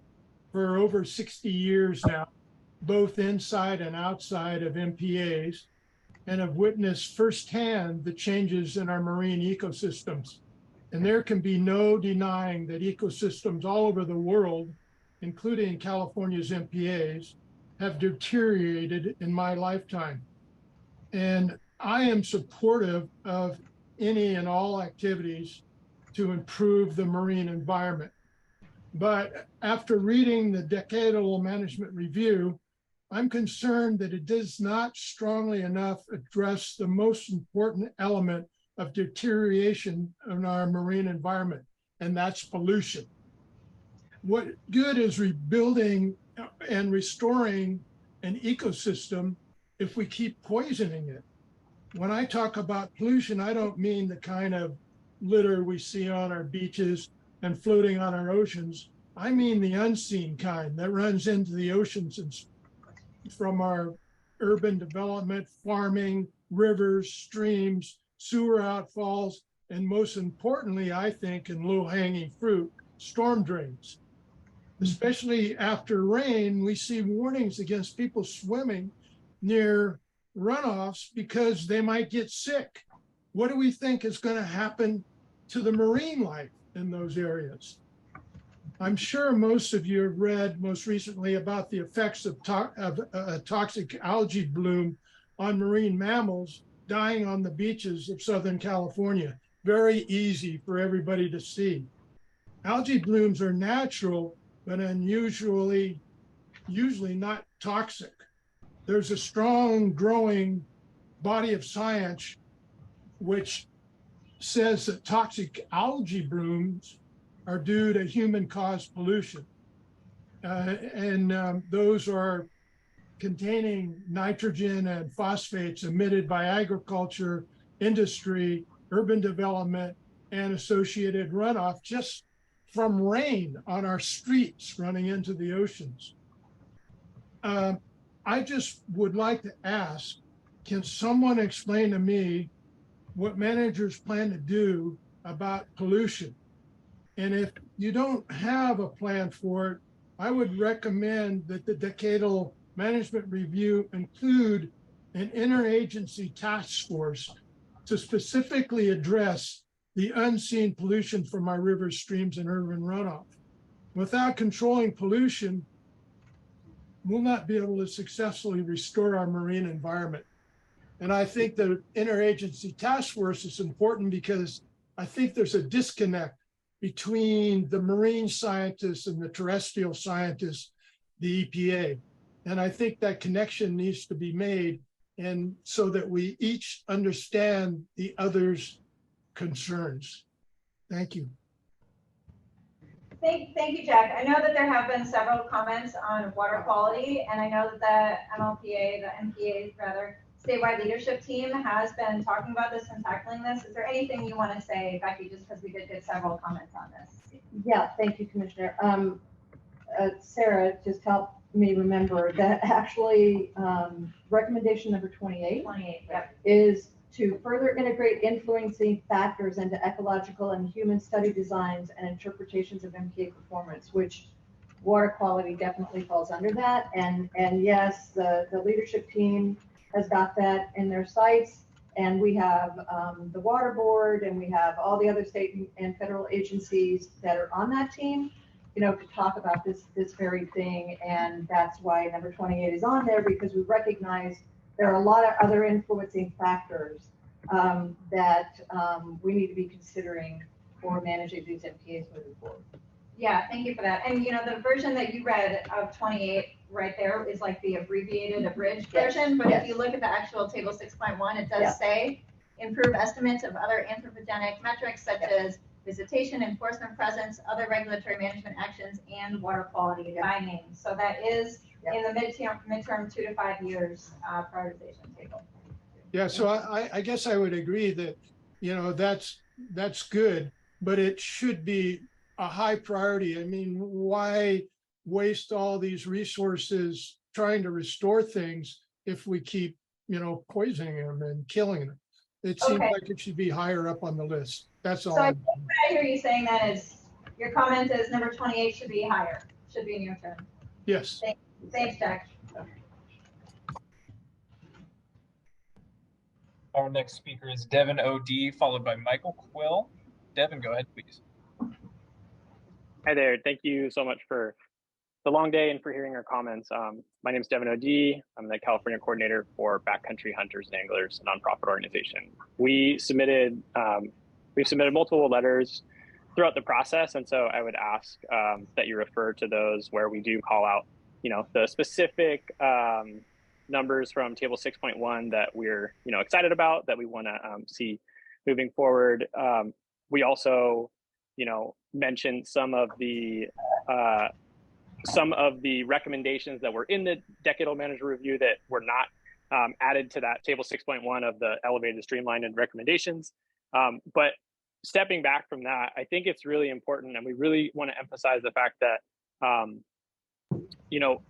for over 60 years now, both inside and outside of MPAs, and have witnessed firsthand the changes in our marine ecosystems. And there can be no denying that ecosystems all over the world, including California's MPAs, have deteriorated in my lifetime. And I am supportive of any and all activities to improve the marine environment. But after reading the Decadal Management Review, I'm concerned that it does not strongly enough address the most important element of deterioration in our marine environment, and that's pollution. What good is rebuilding and restoring an ecosystem if we keep poisoning it? When I talk about pollution, I don't mean the kind of litter we see on our beaches and floating on our oceans. I mean the unseen kind that runs into the oceans and from our urban development, farming, rivers, streams, sewer outfalls, and most importantly, I think, in low-hanging fruit, storm drains. Especially after rain, we see warnings against people swimming near runoffs because they might get sick. What do we think is going to happen to the marine life in those areas? I'm sure most of you have read most recently about the effects of toxic algae bloom on marine mammals dying on the beaches of Southern California. Very easy for everybody to see. Algae blooms are natural, but usually not toxic. There's a strong growing body of science which says that toxic algae blooms are due to human-caused pollution. Those are containing nitrogen and phosphates emitted by agriculture, industry, urban development, and associated runoff just from rain on our streets running into the oceans. I just would like to ask, can someone explain to me what managers plan to do about pollution? And if you don't have a plan for it, I would recommend that the Decadal Management Review include an interagency task force to specifically address the unseen pollution from our rivers, streams, and urban runoff. Without controlling pollution, we'll not be able to successfully restore our marine environment. And I think the interagency task force is important because I think there's a disconnect between the marine scientists and the terrestrial scientists, the EPA. And I think that connection needs to be made, and so that we each understand the other's concerns. Thank you. Thank you, Jack. I know that there have been several comments on water quality, and I know that the MPAs statewide leadership team has been talking about this and tackling this. Is there anything you want to say, Becky, just because we did get several comments on this? Yeah, thank you, Commissioner. Sarah just helped me remember that actually recommendation number 28 yep. is to further integrate influencing factors into ecological and human study designs and interpretations of MPA performance, which water quality definitely falls under that. And yes, the leadership team has got that in their sights. And we have the water board, and we have all the other state and federal agencies that are on that team, you know, to talk about this very thing. And that's why number 28 is on there, because we recognize there are a lot of other influencing factors that we need to be considering for managing these MPAs moving forward. Yeah, thank you for that. And you know, the version that you read of 28 right there is like the abbreviated, abridged version. But if you look at the actual table 6.1, it does say improve estimates of other anthropogenic metrics such as visitation, enforcement presence, other regulatory management actions, and water quality by name. So that is in the midterm 2 to 5 years prioritization table. Yeah, so I guess I would agree that, you know, that's good, but it should be a high priority. I mean, why waste all these resources trying to restore things if we keep, you know, poisoning them and killing them? It seems like it should be higher up on the list. That's all. So I think what I hear you saying then is your comment is number 28 should be higher, should be in your term. Yes. Thanks, Jack. Our next speaker is Devin O.D., followed by Michael Quill. Devin, go ahead, please. Hi there. Thank you so much for the long day and for hearing our comments. My name is Devin O.D. I'm the California coordinator for Backcountry Hunters and Anglers, a nonprofit organization. We've submitted multiple letters throughout the process, and so I would ask that you refer to those where we do call out, you know, the specific numbers from table 6.1 that we're, you know, excited about, that we want to see moving forward. We also, you know, mentioned some of the recommendations that were in the decadal manager review that were not added to that table 6.1 of the elevated, streamlined, and recommendations. But stepping back from that, I think it's really important, and we really want to emphasize the fact that, you know,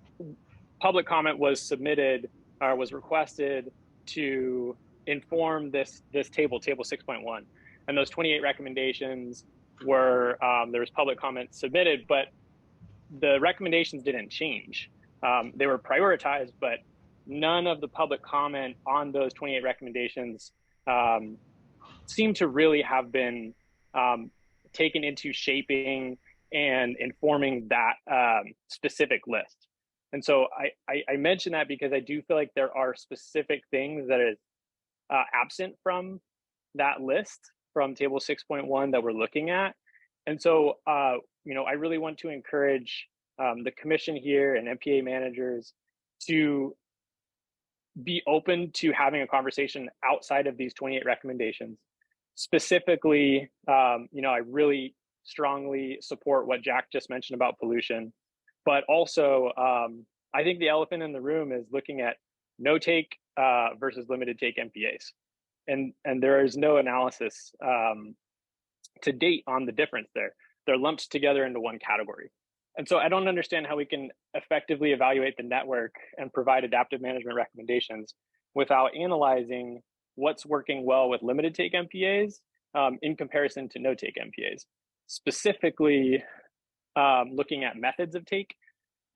public comment was submitted or was requested to inform this table 6.1, and those 28 recommendations were there was public comment submitted, but the recommendations didn't change. They were prioritized, but none of the public comment on those 28 recommendations seem to really have been taken into shaping and informing that specific list. And so I mention that because I do feel like there are specific things that is absent from that list from table 6.1 that we're looking at. And so, you know, I really want to encourage the commission here and MPA managers to be open to having a conversation outside of these 28 recommendations. Specifically, you know, I really strongly support what Jack just mentioned about pollution, but also I think the elephant in the room is looking at no take versus limited take MPAs. And there is no analysis to date on the difference there. They're lumped together into one category. And so I don't understand how we can effectively evaluate the network and provide adaptive management recommendations without analyzing what's working well with limited take MPAs in comparison to no take MPAs. Specifically, looking at methods of take,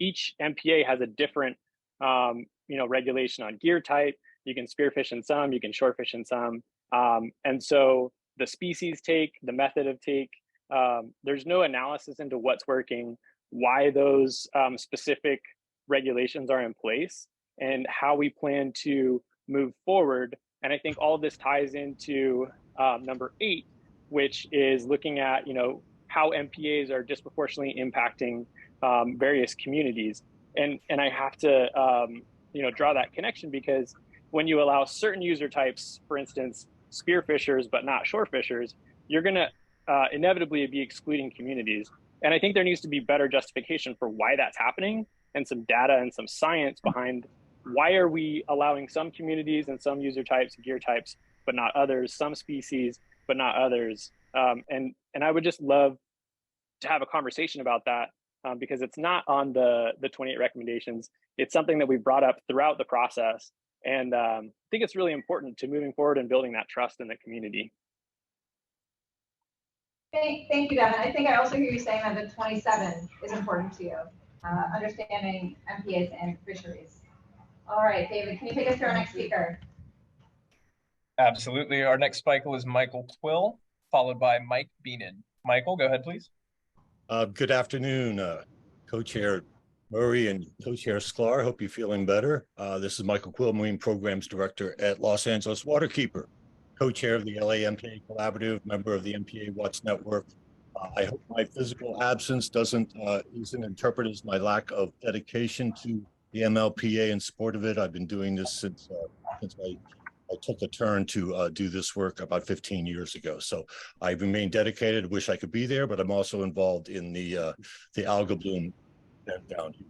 each MPA has a different you know, regulation on gear type. You can spearfish in some, you can shorefish in some. And so the species take, the method of take, there's no analysis into what's working, why those specific regulations are in place, and how we plan to move forward. And I think all of this ties into number 8, which is looking at, you know, how MPAs are disproportionately impacting various communities. And I have to, you know, draw that connection, because when you allow certain user types, for instance, spearfishers, but not shorefishers, you're going to inevitably be excluding communities. And I think there needs to be better justification for why that's happening, and some data and some science behind why are we allowing some communities and some user types, gear types, but not others, some species, but not others? And I would just love to have a conversation about that because it's not on the 28 recommendations. It's something that we've brought up throughout the process. And I think it's really important to moving forward and building that trust in the community. Thank you, Devin. I think I also hear you saying that the 27 is important to you, understanding MPAs and fisheries. All right, David, can you take us to our next speaker? Absolutely. Our next speaker is Michael Quill, followed by Mike Beenan. Michael, go ahead, please. Good afternoon, Co-Chair Murray and Co-Chair Sklar. Hope you're feeling better. This is Michael Quill, Marine Programs Director at Los Angeles Waterkeeper, co-chair of the LA MPA Collaborative, member of the MPA Watch Network. I hope my physical absence isn't interpreted as my lack of dedication to the MLPA and support of it. I've been doing this since I took a turn to do this work about 15 years ago. So I remain dedicated, wish I could be there, but I'm also involved in the algal bloom down here.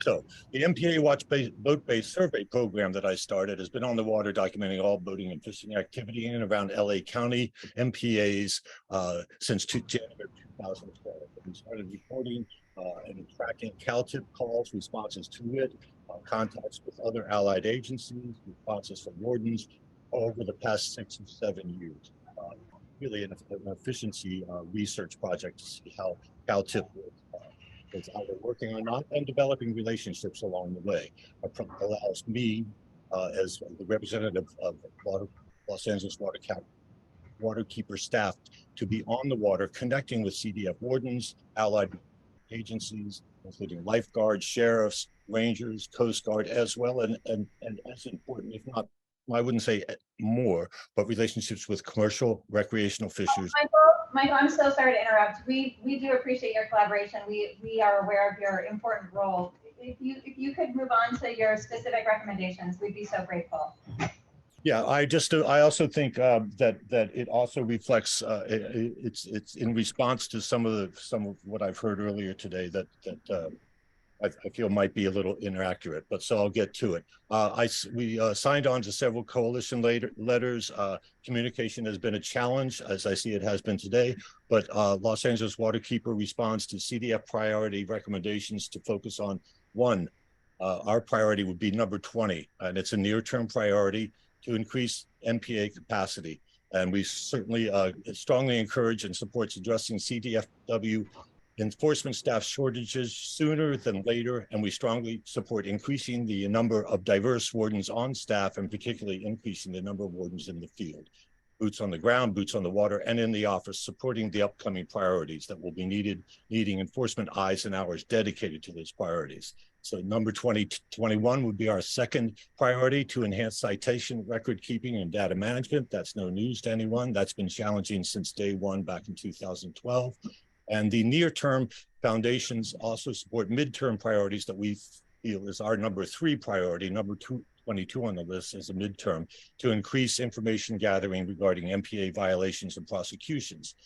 So the MPA boat-based survey program that I started has been on the water documenting all boating and fishing activity in and around LA County MPAs since January 2012. We started reporting and tracking CalTIP calls, responses to it, contacts with other allied agencies, responses from wardens over the past 6 or 7 years. Really an efficiency research project to see how CalTIP is either working or not, and developing relationships along the way. It allows me, as the representative of Los Angeles Waterkeeper staff, to be on the water, connecting with CDF wardens, allied agencies, including lifeguards, sheriffs, rangers, Coast Guard, as well, and as important, if not, I wouldn't say more, but relationships with commercial recreational fishers. Michael, I'm so sorry to interrupt. We do appreciate your collaboration. We are aware of your important role. If you could move on to your specific recommendations, we'd be so grateful. Yeah, I also think that it also reflects it's in response to some of what I've heard earlier today that I feel might be a little inaccurate, but so I'll get to it. We signed on to several coalition letters. Communication has been a challenge, as I see it has been today, but Los Angeles Waterkeeper responds to CDF priority recommendations to focus on one. Our priority would be number 20, and it's a near-term priority to increase MPA capacity. And we certainly strongly encourage and supports addressing CDFW enforcement staff shortages sooner than later, and we strongly support increasing the number of diverse wardens on staff, and particularly increasing the number of wardens in the field. Boots on the ground, boots on the water, and in the office, supporting the upcoming priorities that will be needing enforcement eyes and hours dedicated to those priorities. So number 2021 would be our second priority, to enhance citation record keeping and data management. That's no news to anyone. That's been challenging since day one back in 2012. And the near-term foundations also support midterm priorities that we feel is our number 3 priority, number 22 on the list as a midterm, to increase information gathering regarding MPA violations and prosecutions.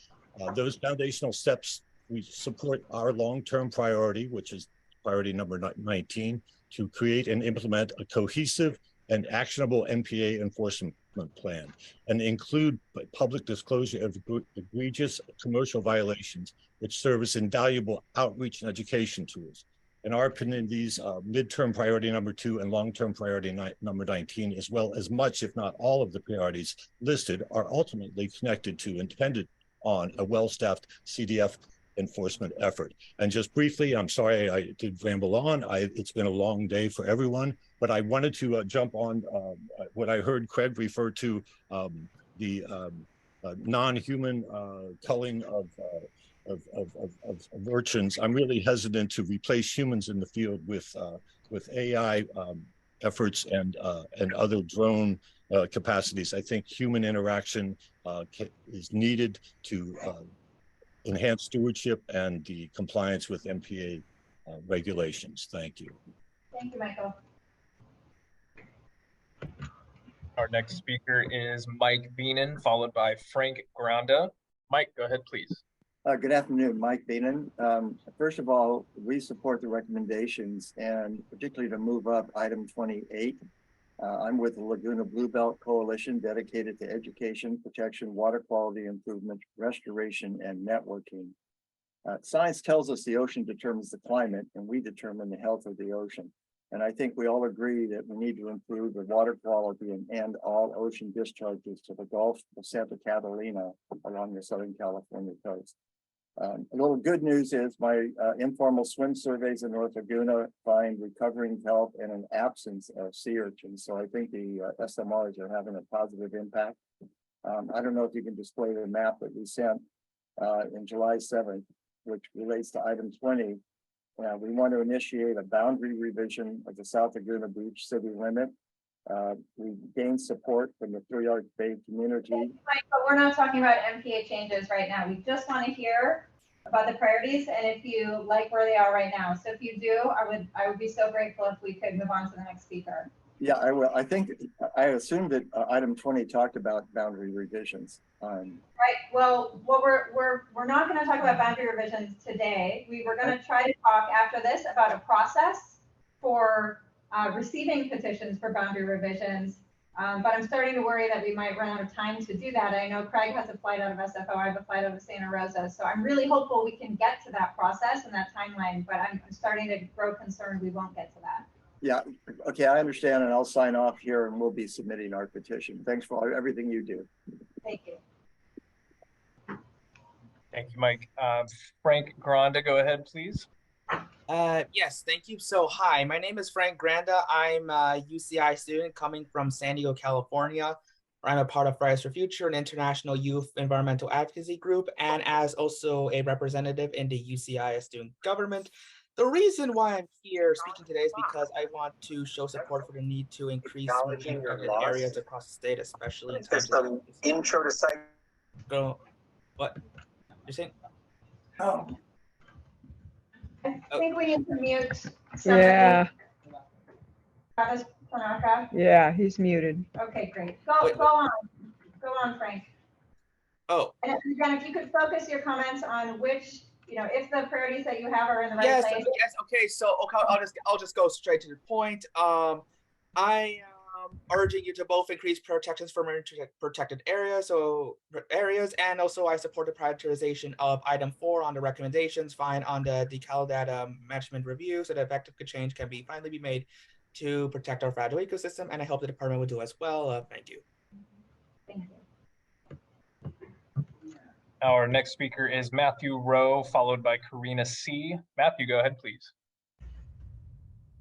Those foundational steps, we support our long-term priority, which is priority number 19, to create and implement a cohesive and actionable MPA enforcement plan, and include public disclosure of egregious commercial violations, which serve as invaluable outreach and education tools. In our opinion, these midterm priority number 2 and long-term priority number 19, as well as much, if not all, of the priorities listed, are ultimately connected to and dependent on a well-staffed CDF enforcement effort. And just briefly, I'm sorry I did ramble on. It's been a long day for everyone, but I wanted to jump on what I heard Craig refer to, the non-human culling of urchins. I'm really hesitant to replace humans in the field with AI efforts and other drone capacities. I think human interaction is needed to enhance stewardship and the compliance with MPA regulations. Thank you. Thank you, Michael. Our next speaker is Mike Beenan, followed by Frank Granda. Mike, go ahead, please. Good afternoon, Mike Beenan. First of all, we support the recommendations and particularly to move up item 28. I'm with the Laguna Bluebelt Coalition dedicated to education, protection, water quality improvement, restoration, and networking. Science tells us the ocean determines the climate and we determine the health of the ocean. And I think we all agree that we need to improve the water quality and end all ocean discharges to the Gulf of Santa Catalina along the Southern California coast. A little good news is my informal swim surveys in North Laguna find recovering health and an absence of sea urchins. So I think the SMRs are having a positive impact. I don't know if you can display the map that we sent in July 7th, which relates to item 20. We want to initiate a boundary revision of the South Laguna Beach city limit. We gained support from the Three Arch Bay community. Right, but we're not talking about MPA changes right now. We just want to hear about the priorities and if you like where they are right now. So if you do, I would be so grateful if we could move on to the next speaker. Yeah, I will. I think I assumed that item 20 talked about boundary revisions. Right. Well, what we're not going to talk about boundary revisions today. We were going to try to talk after this about a process for receiving petitions for boundary revisions. But I'm starting to worry that we might run out of time to do that. I know Craig has a flight out of SFO. I have a flight out of Santa Rosa. So I'm really hopeful we can get to that process and that timeline. But I'm starting to grow concerned we won't get to that. Yeah, okay, I understand, and I'll sign off here and we'll be submitting our petition. Thanks for everything you do. Thank you. Thank you, Mike. Frank Granda, go ahead, please. Yes, thank you. So, hi, my name is Frank Granda. I'm a UCI student coming from San Diego, California. I'm a part of Fridays for Future, an international youth environmental advocacy group, and as also a representative in the UCI student government. The reason why I'm here speaking today is because I want to show support for the need to increase marine areas across the state, especially in times of intro to site. Go. What? You're saying? Oh. I think we need to mute somebody. Yeah. Travis Tanaka. Yeah, he's muted. Okay, great. Go on. Go on, Frank. Oh. And again, if you could focus your comments on which, if the priorities that you have are in the right place. Yes. Okay. So I'll just go straight to the point. I am urging you to both increase protections for marine protected areas, and also I support the prioritization of item 4 on the recommendations, fine on the decadal data management review, so that effective change can finally be made to protect our fragile ecosystem, and I hope the department will do as well. Thank you. Thank you. Our next speaker is Matthew Rowe, followed by Karina C. Matthew, go ahead, please.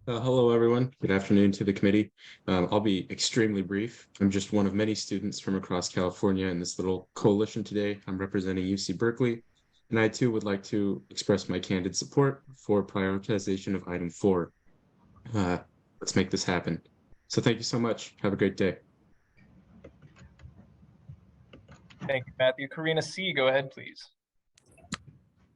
Hello, everyone. Good afternoon to the committee. I'll be extremely brief. I'm just one of many students from across California in this little coalition today. I'm representing UC Berkeley, and I too would like to express my candid support for prioritization of item 4. Let's make this happen. So thank you so much. Have a great day. Thank you, Matthew. Karina C., go ahead, please.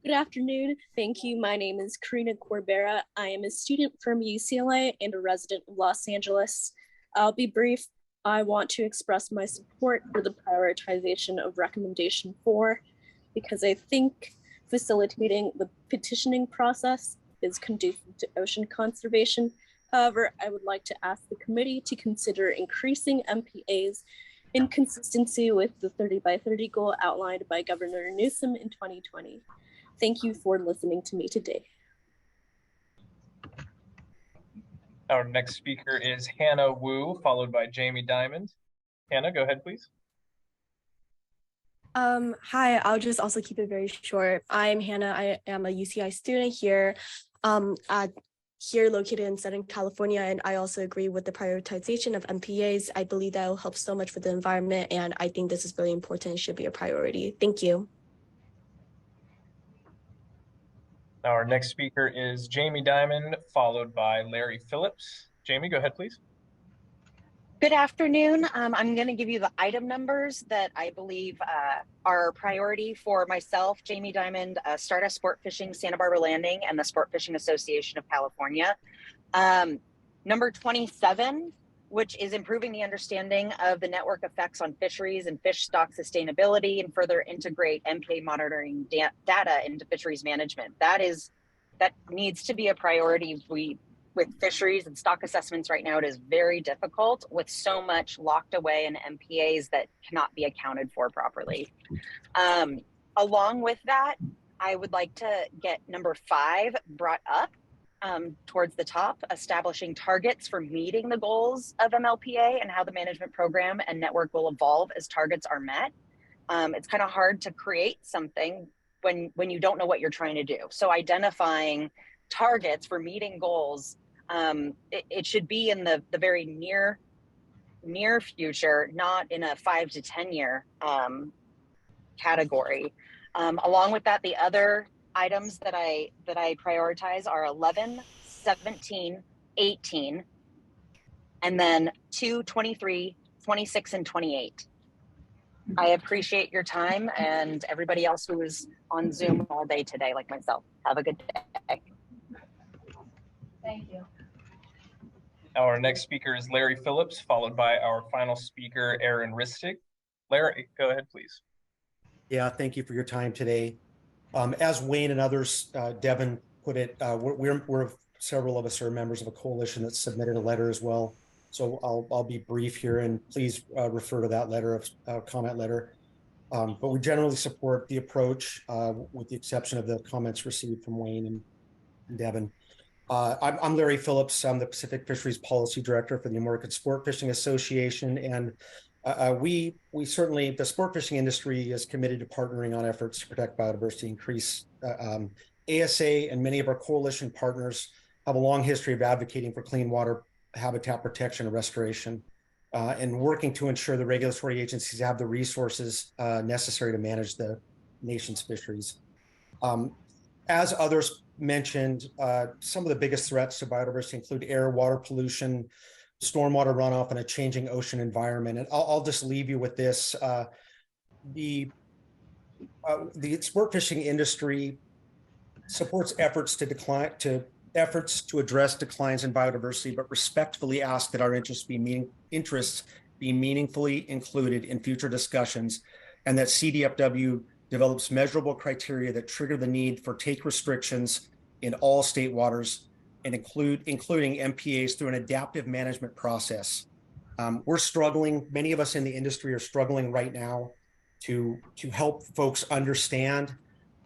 Good afternoon. Thank you. My name is Karina Corbera. I am a student from UCLA and a resident of Los Angeles. I'll be brief. I want to express my support for the prioritization of recommendation 4 because I think facilitating the petitioning process is conducive to ocean conservation. However, I would like to ask the committee to consider increasing MPAs in consistency with the 30 by 30 goal outlined by Governor Newsom in 2020. Thank you for listening to me today. Our next speaker is Hannah Wu, followed by Jamie Diamond. Hannah, go ahead, please. Hi, I'll just also keep it very short. I'm Hannah. I am a UCI student here. Here located in Southern California, and I also agree with the prioritization of MPAs. I believe that will help so much for the environment, and I think this is really important and should be a priority. Thank you. Our next speaker is Jamie Diamond, followed by Larry Phillips. Jamie, go ahead, please. Good afternoon. I'm going to give you the item numbers that I believe are a priority for myself, Jamie Diamond, Stardust Sport Fishing, Santa Barbara Landing, and the Sport Fishing Association of California. Number 27, which is improving the understanding of the network effects on fisheries and fish stock sustainability and further integrate MPA monitoring data into fisheries management. That needs to be a priority. With fisheries and stock assessments right now, it is very difficult with so much locked away in MPAs that cannot be accounted for properly. Along with that, I would like to get number 5 brought up towards the top, establishing targets for meeting the goals of MLPA and how the management program and network will evolve as targets are met. It's kind of hard to create something when you don't know what you're trying to do. So identifying targets for meeting goals, it should be in the very near future, not in a 5 to 10 year category. Along with that, the other items that I prioritize are 11, 17, 18, and then 2, 23, 26, and 28. I appreciate your time and everybody else who was on Zoom all day today, like myself. Have a good day. Thank you. Our next speaker is Larry Phillips, followed by our final speaker, Aaron Ristig. Larry, go ahead, please. Yeah, thank you for your time today. As Wayne and others, Devin put it, we're several of us are members of a coalition that submitted a letter as well. So I'll be brief here, and please refer to that letter of comment letter. But we generally support the approach, with the exception of the comments received from Wayne and Devin. I'm Larry Phillips. I'm the Pacific Fisheries Policy Director for the American Sport Fishing Association, and we certainly, the sport fishing industry is committed to partnering on efforts to protect biodiversity, increase ASA, and many of our coalition partners have a long history of advocating for clean water habitat protection and restoration, and working to ensure the regulatory agencies have the resources necessary to manage the nation's fisheries. As others mentioned, some of the biggest threats to biodiversity include air, water pollution, stormwater runoff, and a changing ocean environment. And I'll just leave you with this. The sport fishing industry supports efforts to address declines in biodiversity, but respectfully ask that our interests be meaningfully included in future discussions, and that CDFW develops measurable criteria that trigger the need for take restrictions in all state waters, and including MPAs through an adaptive management process. We're struggling, many of us in the industry are struggling right now to help folks understand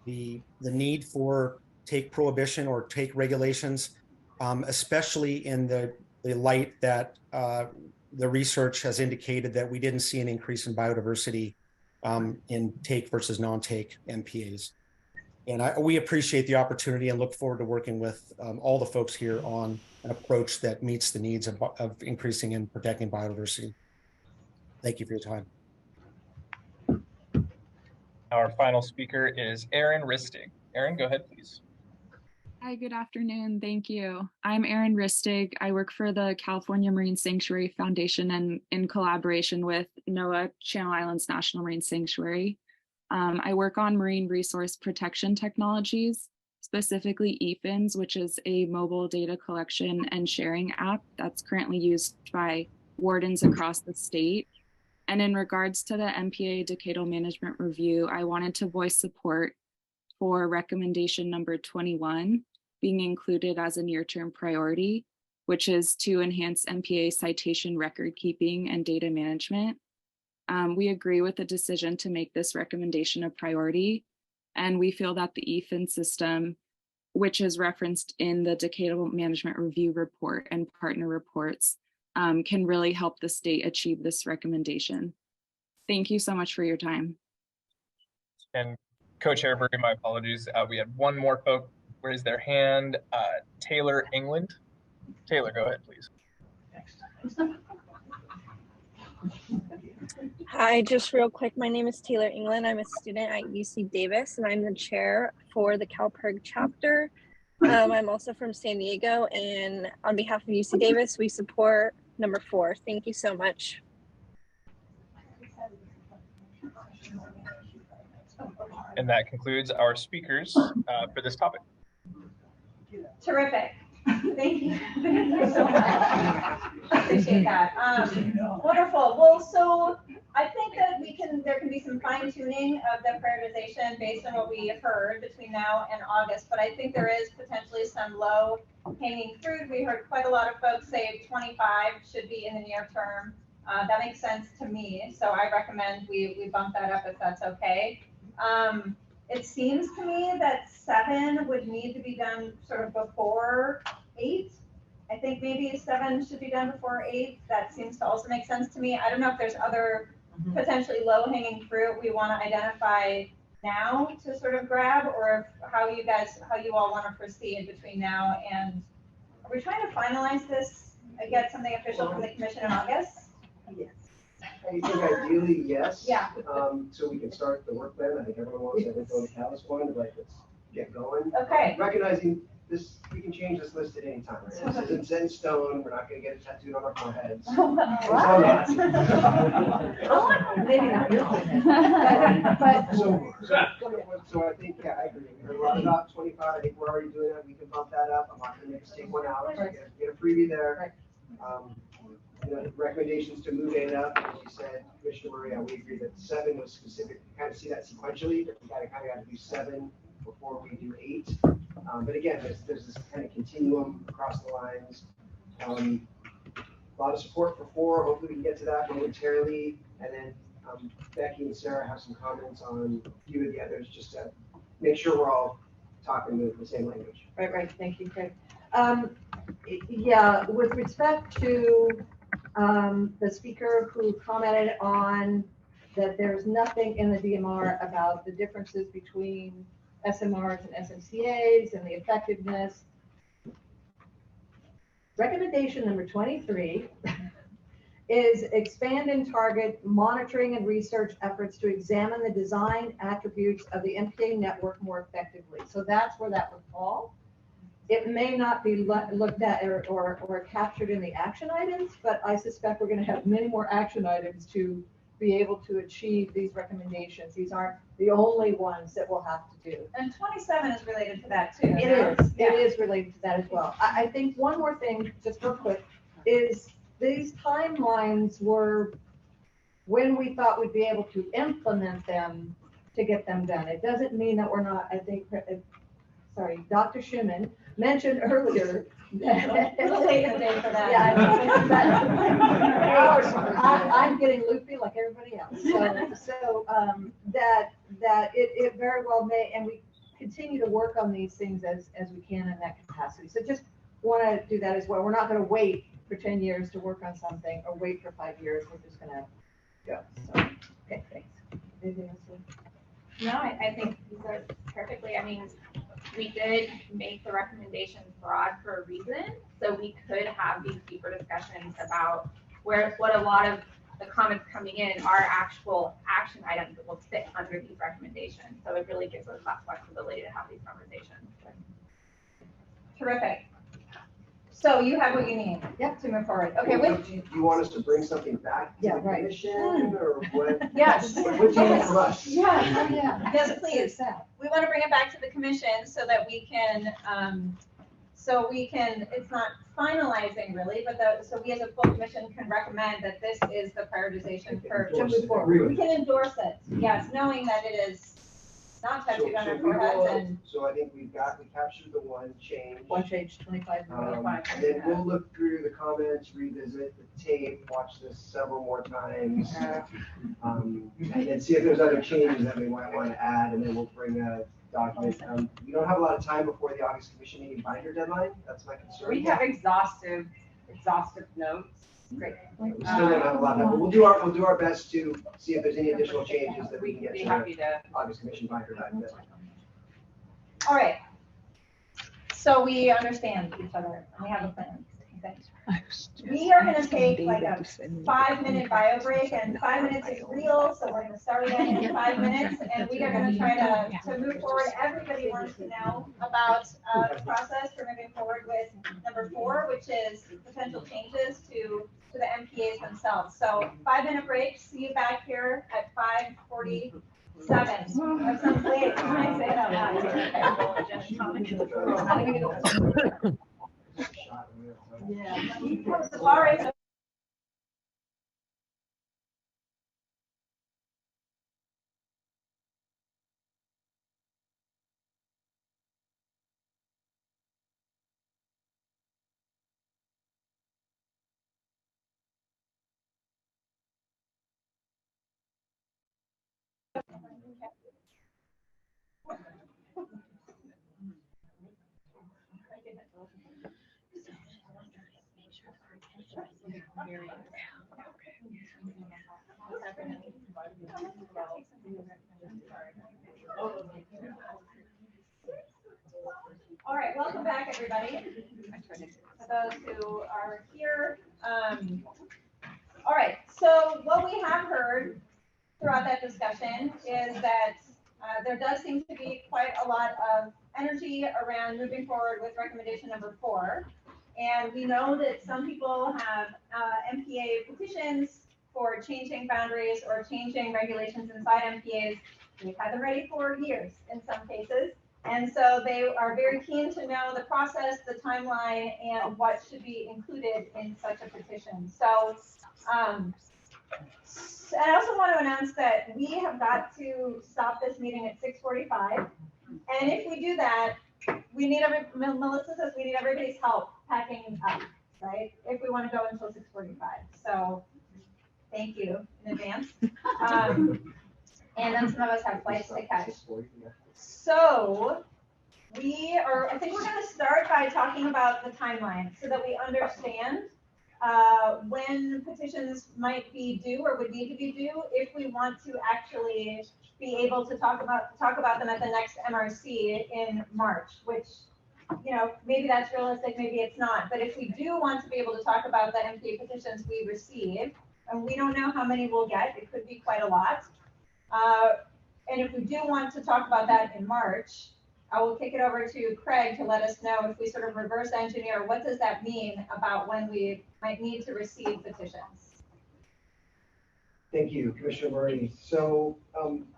the need for take prohibition or take regulations, especially in the light that the research has indicated that we didn't see an increase in biodiversity in take versus non-take MPAs. And we appreciate the opportunity and look forward to working with all the folks here on an approach that meets the needs of increasing and protecting biodiversity. Thank you for your time. Our final speaker is Aaron Ristig. Aaron, go ahead, please. Hi, good afternoon. Thank you. I'm Aaron Ristig. I work for the California Marine Sanctuary Foundation and in collaboration with NOAA Channel Islands National Marine Sanctuary. I work on marine resource protection technologies, specifically eFINS, which is a mobile data collection and sharing app that's currently used by wardens across the state. And in regards to the MPA decadal management review, I wanted to voice support for recommendation number 21 being included as a near-term priority, which is to enhance MPA citation record keeping and data management. We agree with the decision to make this recommendation a priority, and we feel that the eFIN system, which is referenced in the decadal management review report and partner reports, can really help the state achieve this recommendation. Thank you so much for your time. And Co-Chair Berry, my apologies. We had one more folk raise their hand. Taylor England. Taylor, go ahead, please. Hi, just real quick. My name is Taylor England. I'm a student at UC Davis, and I'm the chair for the CalPERG chapter. I'm also from San Diego, and on behalf of UC Davis, we support number 4. Thank you so much. And that concludes our speakers for this topic. Terrific. Thank you. Thank you so much. I appreciate that. that. Wonderful. Well, so I think that there can be some fine tuning of the prioritization based on what we have heard between now and August, but I think there is potentially some low hanging fruit. We heard quite a lot of folks say 25 should be in the near term. That makes sense to me. So I recommend we bump that up if that's okay. It seems to me that 7 would need to be done sort of before 8. I think maybe 7 should be done before 8. That seems to also make sense to me. I don't know if there's other potentially low-hanging fruit we want to identify now to sort of grab, or how you all want to proceed between now and. Are we trying to finalize this? Get something official from the commission in August? Yes. I think ideally, yes. Yeah. So we can start the work plan. I think everyone wants to go to the callus one, like let's get going. Okay. Recognizing this, we can change this list at any time. Right? This isn't set in stone. We're not going to get it tattooed on our foreheads. Maybe not. So I think, yeah, I agree. We're a lot about 25. I think we're already doing that. We can bump that up. I'm not going to make us take one out. So get a freebie there. You know, recommendations to move 8 up, as you said, Commissioner Maria, we agree that 7 was specific. You kind of see that sequentially, but we kind of got to do 7 before we do 8. But again, there's this kind of continuum across the lines. A lot of support for 4. Hopefully we can get to that momentarily. And then Becky and Sarah have some comments on a few of the others, just to make sure we're all talking the same language. Right. Thank you, Craig. Yeah, with respect to the speaker who commented on that there's nothing in the DMR about the differences between SMRs and SMCAs and the effectiveness. Recommendation number 23 is expand and target monitoring and research efforts to examine the design attributes of the MPA network more effectively. So that's where that would fall. It may not be looked at or captured in the action items, but I suspect we're going to have many more action items to be able to achieve these recommendations. These aren't the only ones that we'll have to do. And 27 is related to that too. It is. Yeah. It is related to that as well. I think one more thing, just real quick, is these timelines were when we thought we'd be able to implement them to get them done. It doesn't mean that we're not, I think, sorry, Dr. Schumann mentioned earlier. Little late in the day for that. Yeah, I'm getting loopy like everybody else. So that it very well may, and we continue to work on these things as we can in that capacity. So just want to do that as well. We're not going to wait for 10 years to work on something or wait for 5 years. We're just going to go. So, okay, thanks. Anything else? No, I think these are perfectly, I mean, we did make the recommendations broad for a reason, so we could have these deeper discussions about what a lot of the comments coming in are actual action items that will fit under these recommendations. So it really gives us that flexibility to have these conversations. Terrific. So you have what you need. Yep, to move forward. Okay. Do you want us to bring something back to the commission, or what? Yes. What do you need from us? Yeah. Yes, please. We want to bring it back to the commission so that we can, it's not finalizing really, but so we as a full commission can recommend that this is the prioritization to move forward. We can endorse it. Yes, knowing that it is not tattooed on our foreheads. So I think we captured the one change. One change, 25. And then we'll look through the comments, revisit the tape, watch this several more times, and then see if there's other changes that we might want to add, and then we'll bring a document. We don't have a lot of time before the August commission meeting binder deadline. That's my concern. We have exhaustive notes. Great. We still don't have a lot of time, but we'll do our best to see if there's any additional changes that we can get to the August commission binder document. All right. So we understand each other and we have a plan. We are going to take like a 5-minute bio break, and 5 minutes is real, so we're going to start again in 5 minutes, and we are going to try to move forward. Everybody wants to know about the process for moving forward with number 4, which is potential changes to the MPAs themselves. So 5-minute break. See you back here at 5:47. That sounds late. Can I say that? Yeah. All right. All right, welcome back, everybody. For those who are here. All right, so what we have heard throughout that discussion is that there does seem to be quite a lot of energy around moving forward with recommendation number 4. And we know that some people have MPA petitions for changing boundaries or changing regulations inside MPAs. We've had them ready for years in some cases. And so they are very keen to know the process, the timeline, and what should be included in such a petition. So I also want to announce that we have got to stop this meeting at 6:45. And if we do that, we need Melissa says we need everybody's help packing up, right? If we want to go until 6:45. So thank you in advance. And then some of us have flights to catch. So I think we're going to start by talking about the timeline so that we understand when petitions might be due or would need to be due if we want to actually be able to talk about them at the next MRC in March, which, you know, maybe that's realistic, maybe it's not. But if we do want to be able to talk about the MPA petitions we receive, and we don't know how many we'll get, it could be quite a lot. And if we do want to talk about that in March, I will kick it over to Craig to let us know if we sort of reverse engineer, what does that mean about when we might need to receive petitions? Thank you, Commissioner Murray. So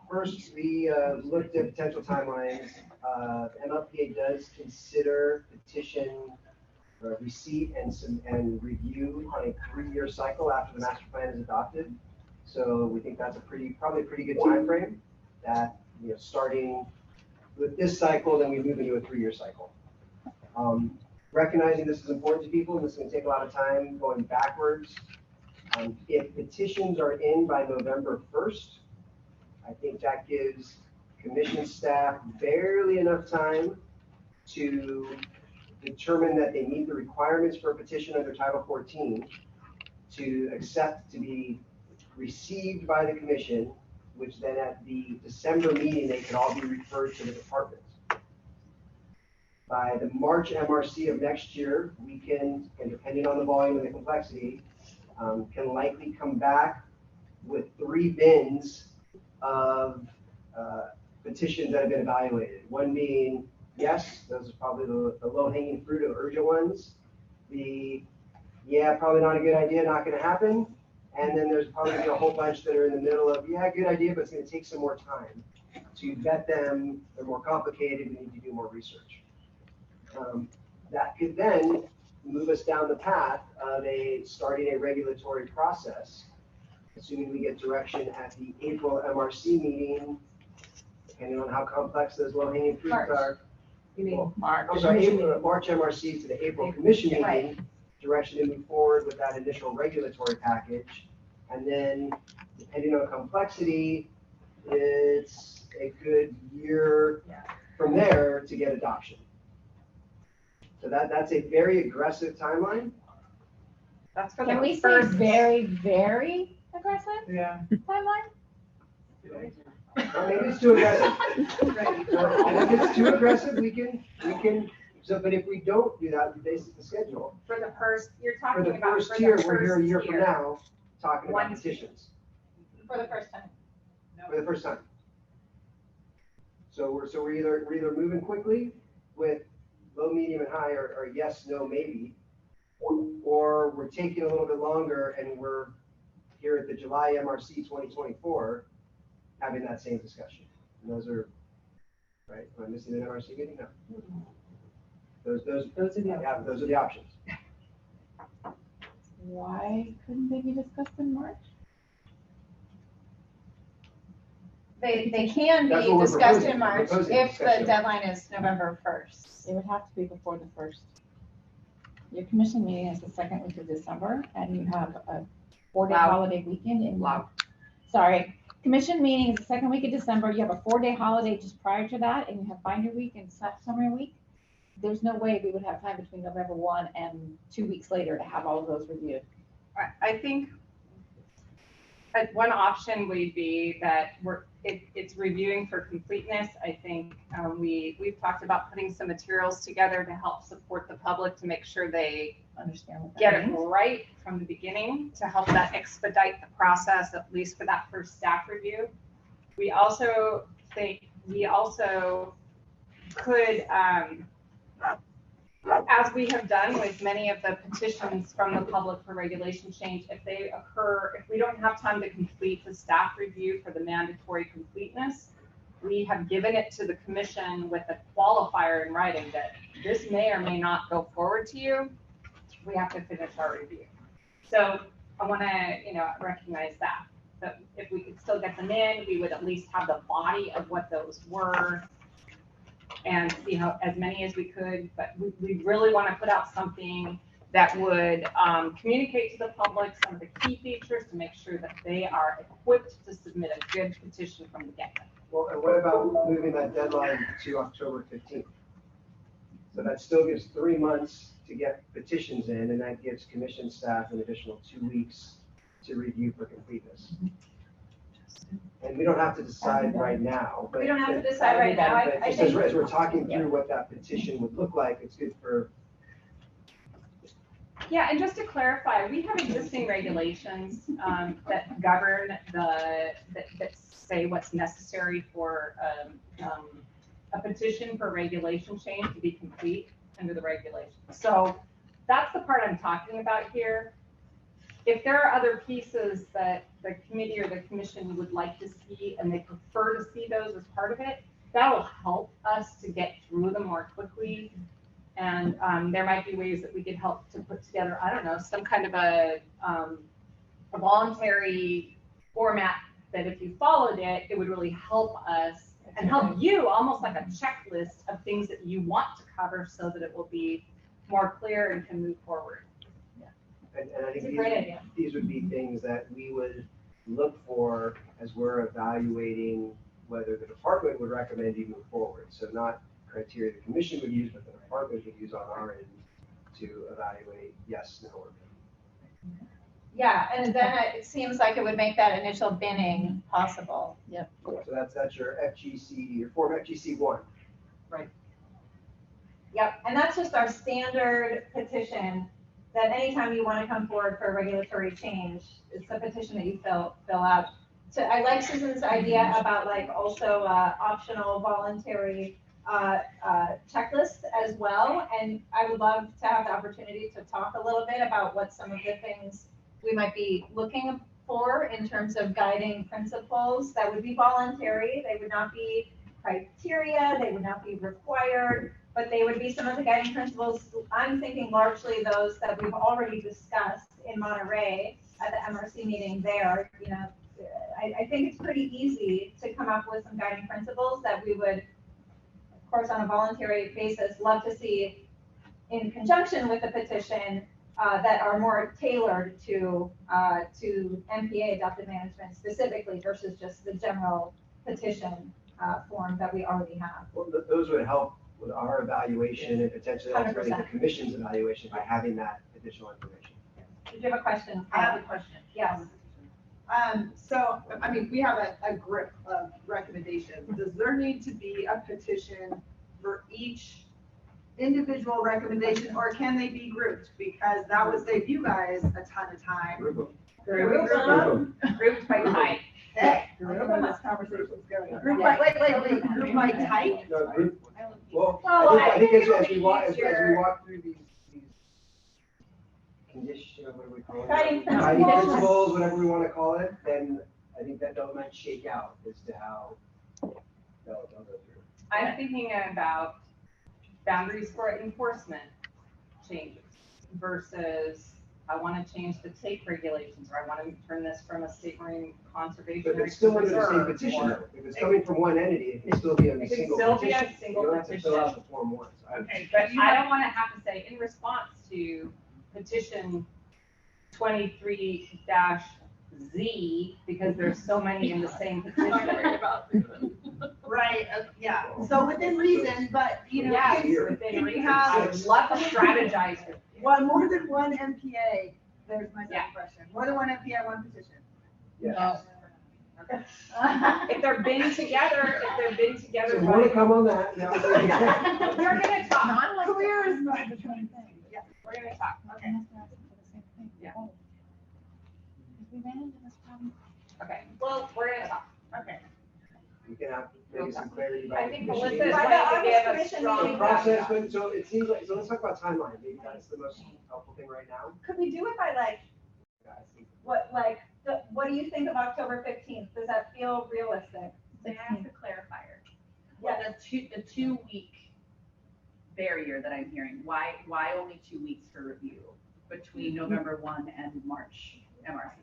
first, we looked at potential timelines. MLPA does consider petition receipt and review on a 3-year cycle after the master plan is adopted. So we think that's probably a pretty good time frame. That, you know, starting with this cycle, then we move into a 3-year cycle. Recognizing this is important to people, and this is going to take a lot of time going backwards. If petitions are in by November 1st, I think that gives commission staff barely enough time to determine that they meet the requirements for a petition under Title 14 to accept to be received by the commission, which then at the December meeting, they can all be referred to the department. By the March MRC of next year, we can, and depending on the volume and the complexity, can likely come back with 3 bins of petitions that have been evaluated. One being, yes, those are probably the low-hanging fruit or urgent ones. Yeah, probably not a good idea, not going to happen. And then there's probably going to be a whole bunch that are in the middle of, yeah, good idea, but it's going to take some more time to vet them. They're more complicated. We need to do more research. That could then move us down the path of starting a regulatory process, assuming we get direction at the April MRC meeting, depending on how complex those low-hanging fruits are. You mean March? I'm sorry, March MRC to the April commission meeting. Right. Direction to move forward with that initial regulatory package. And then, depending on complexity, it's a good year from there to get adoption. So that's a very aggressive timeline. That's for the first very, very aggressive timeline? Well, maybe it's too aggressive. If it's too aggressive, we can. So, but if we don't do that, we base the schedule. For the first, you're talking for the about first year, we're here a year from now talking about petitions. For the first time. For the first time. So we're either moving quickly with low, medium, and high, or yes, no, maybe, or we're taking a little bit longer and we're here at the July MRC 2024 having that same discussion. And those are right. Am I missing an MRC meeting? No. Those are the options. Why couldn't they be discussed in March? They can be discussed in March if the deadline is November 1st. It would have to be before the 1st. Your commission meeting is the 2nd week of December, and you have a 4-day holiday weekend in. Sorry, Commission meetings the second week of December. You have a 4-day holiday just prior to that, and you have binder week and summer week. There's no way we would have time between November 1 and 2 weeks later to have all of those reviewed. I think one option would be that it's reviewing for completeness. I think we've talked about putting some materials together to help support the public to make sure they understand what get it right from the beginning, to help that expedite the process, at least for that first staff review. We also think could, as we have done with many of the petitions from the public for regulation change, if we don't have time to complete the staff review for the mandatory completeness, we have given it to the commission with a qualifier in writing that this may or may not go forward to you. We have to finish our review. So I want to, recognize that. But if we could still get them in, we would at least have the body of what those were, and as many as we could. But we really want to put out something that would communicate to the public some of the key features to make sure that they are equipped to submit a good petition from the get-go. Well, and what about moving that deadline to October 15th? So that still gives 3 months to get petitions in, and that gives commission staff an additional 2 weeks to review for completeness. And we don't have to decide right now. But we don't have to decide right now. I think as we're talking through what that petition would look like, it's good for. Yeah, and just to clarify, we have existing regulations that govern that say what's necessary for a petition for regulation change to be complete under the regulations. So that's the part I'm talking about here. If there are other pieces that the committee or the commission would like to see and they prefer to see those as part of it, that will help us to get through them more quickly. And there might be ways that we could help to put together, I don't know, some kind of a voluntary format that if you followed it, it would really help us and help you, almost like a checklist of things that you want to cover so that it will be more clear and can move forward. And I think these would be things that we would look for as we're evaluating whether the department would recommend you move forward. So not criteria the commission would use, but the department would use on our end to evaluate yes, no, or no. Yeah, and then it seems like it would make that initial binning possible. Yep. So that's your FGC, your Form FGC1. Right. Yep, and that's just our standard petition that anytime you want to come forward for a regulatory change, it's a petition that you fill out. So I like Susan's idea about also optional voluntary checklist as well. And I would love to have the opportunity to talk a little bit about what some of the things we might be looking for in terms of guiding principles that would be voluntary. They would not be criteria, they would not be required, but they would be some of the guiding principles. I'm thinking largely those that we've already discussed in Monterey at the MRC meeting there. I think it's pretty easy to come up with some guiding principles that we would, of course, on a voluntary basis, love to see in conjunction with the petition that are more tailored to MPA adopted management specifically versus just the general petition form that we already have. Well, those would help with our evaluation and potentially ultimately the commission's evaluation by having that additional information. Did you have a question? I have a question. Yes. So, I mean, we have a grip of recommendations. Does there need to be a petition for each individual recommendation, or can they be grouped? Because that would save you guys a ton of time. Group by type. This conversation's going. Group by, wait. Group by type? No, group. Well, I think as we walk through these conditions, what do we call it? Guiding principles, whatever we want to call it, then I think that those might shake out as to how they'll go through. I'm thinking about boundaries for enforcement changes versus I want to change the take regulations, or I want to turn this from a state marine conservation. But it's still under the same petition. If it's coming from one entity, it can still be a single petition. You don't have to fill out the form once. Okay, but I don't want to have to say in response to petition 23-, Z because there's so many in the same petition. Right, yeah, so within reason, but, you know, Yes, can within you reason. have I would love to strategize with you. one, more than one MPA? There's my Yeah. second question. More than one MPA, one petition? Yes. Okay. If they're bidding together, So more to come on that. We're gonna talk. Career is not. Yeah, we're gonna talk. Okay. Yeah. Okay, well, we're gonna talk. Okay. We can have maybe some clarity about. I think the Melissa commission is meeting. going to give us The strong. process, but so it seems like, so let's talk about timeline. Maybe that's the most helpful thing right now. Could we do it by like, what do you think of October 15th? Does that feel realistic? May I ask a clarifier? Yeah. The 2 week barrier that I'm hearing, why only 2 weeks for review between November 1 and March MRC?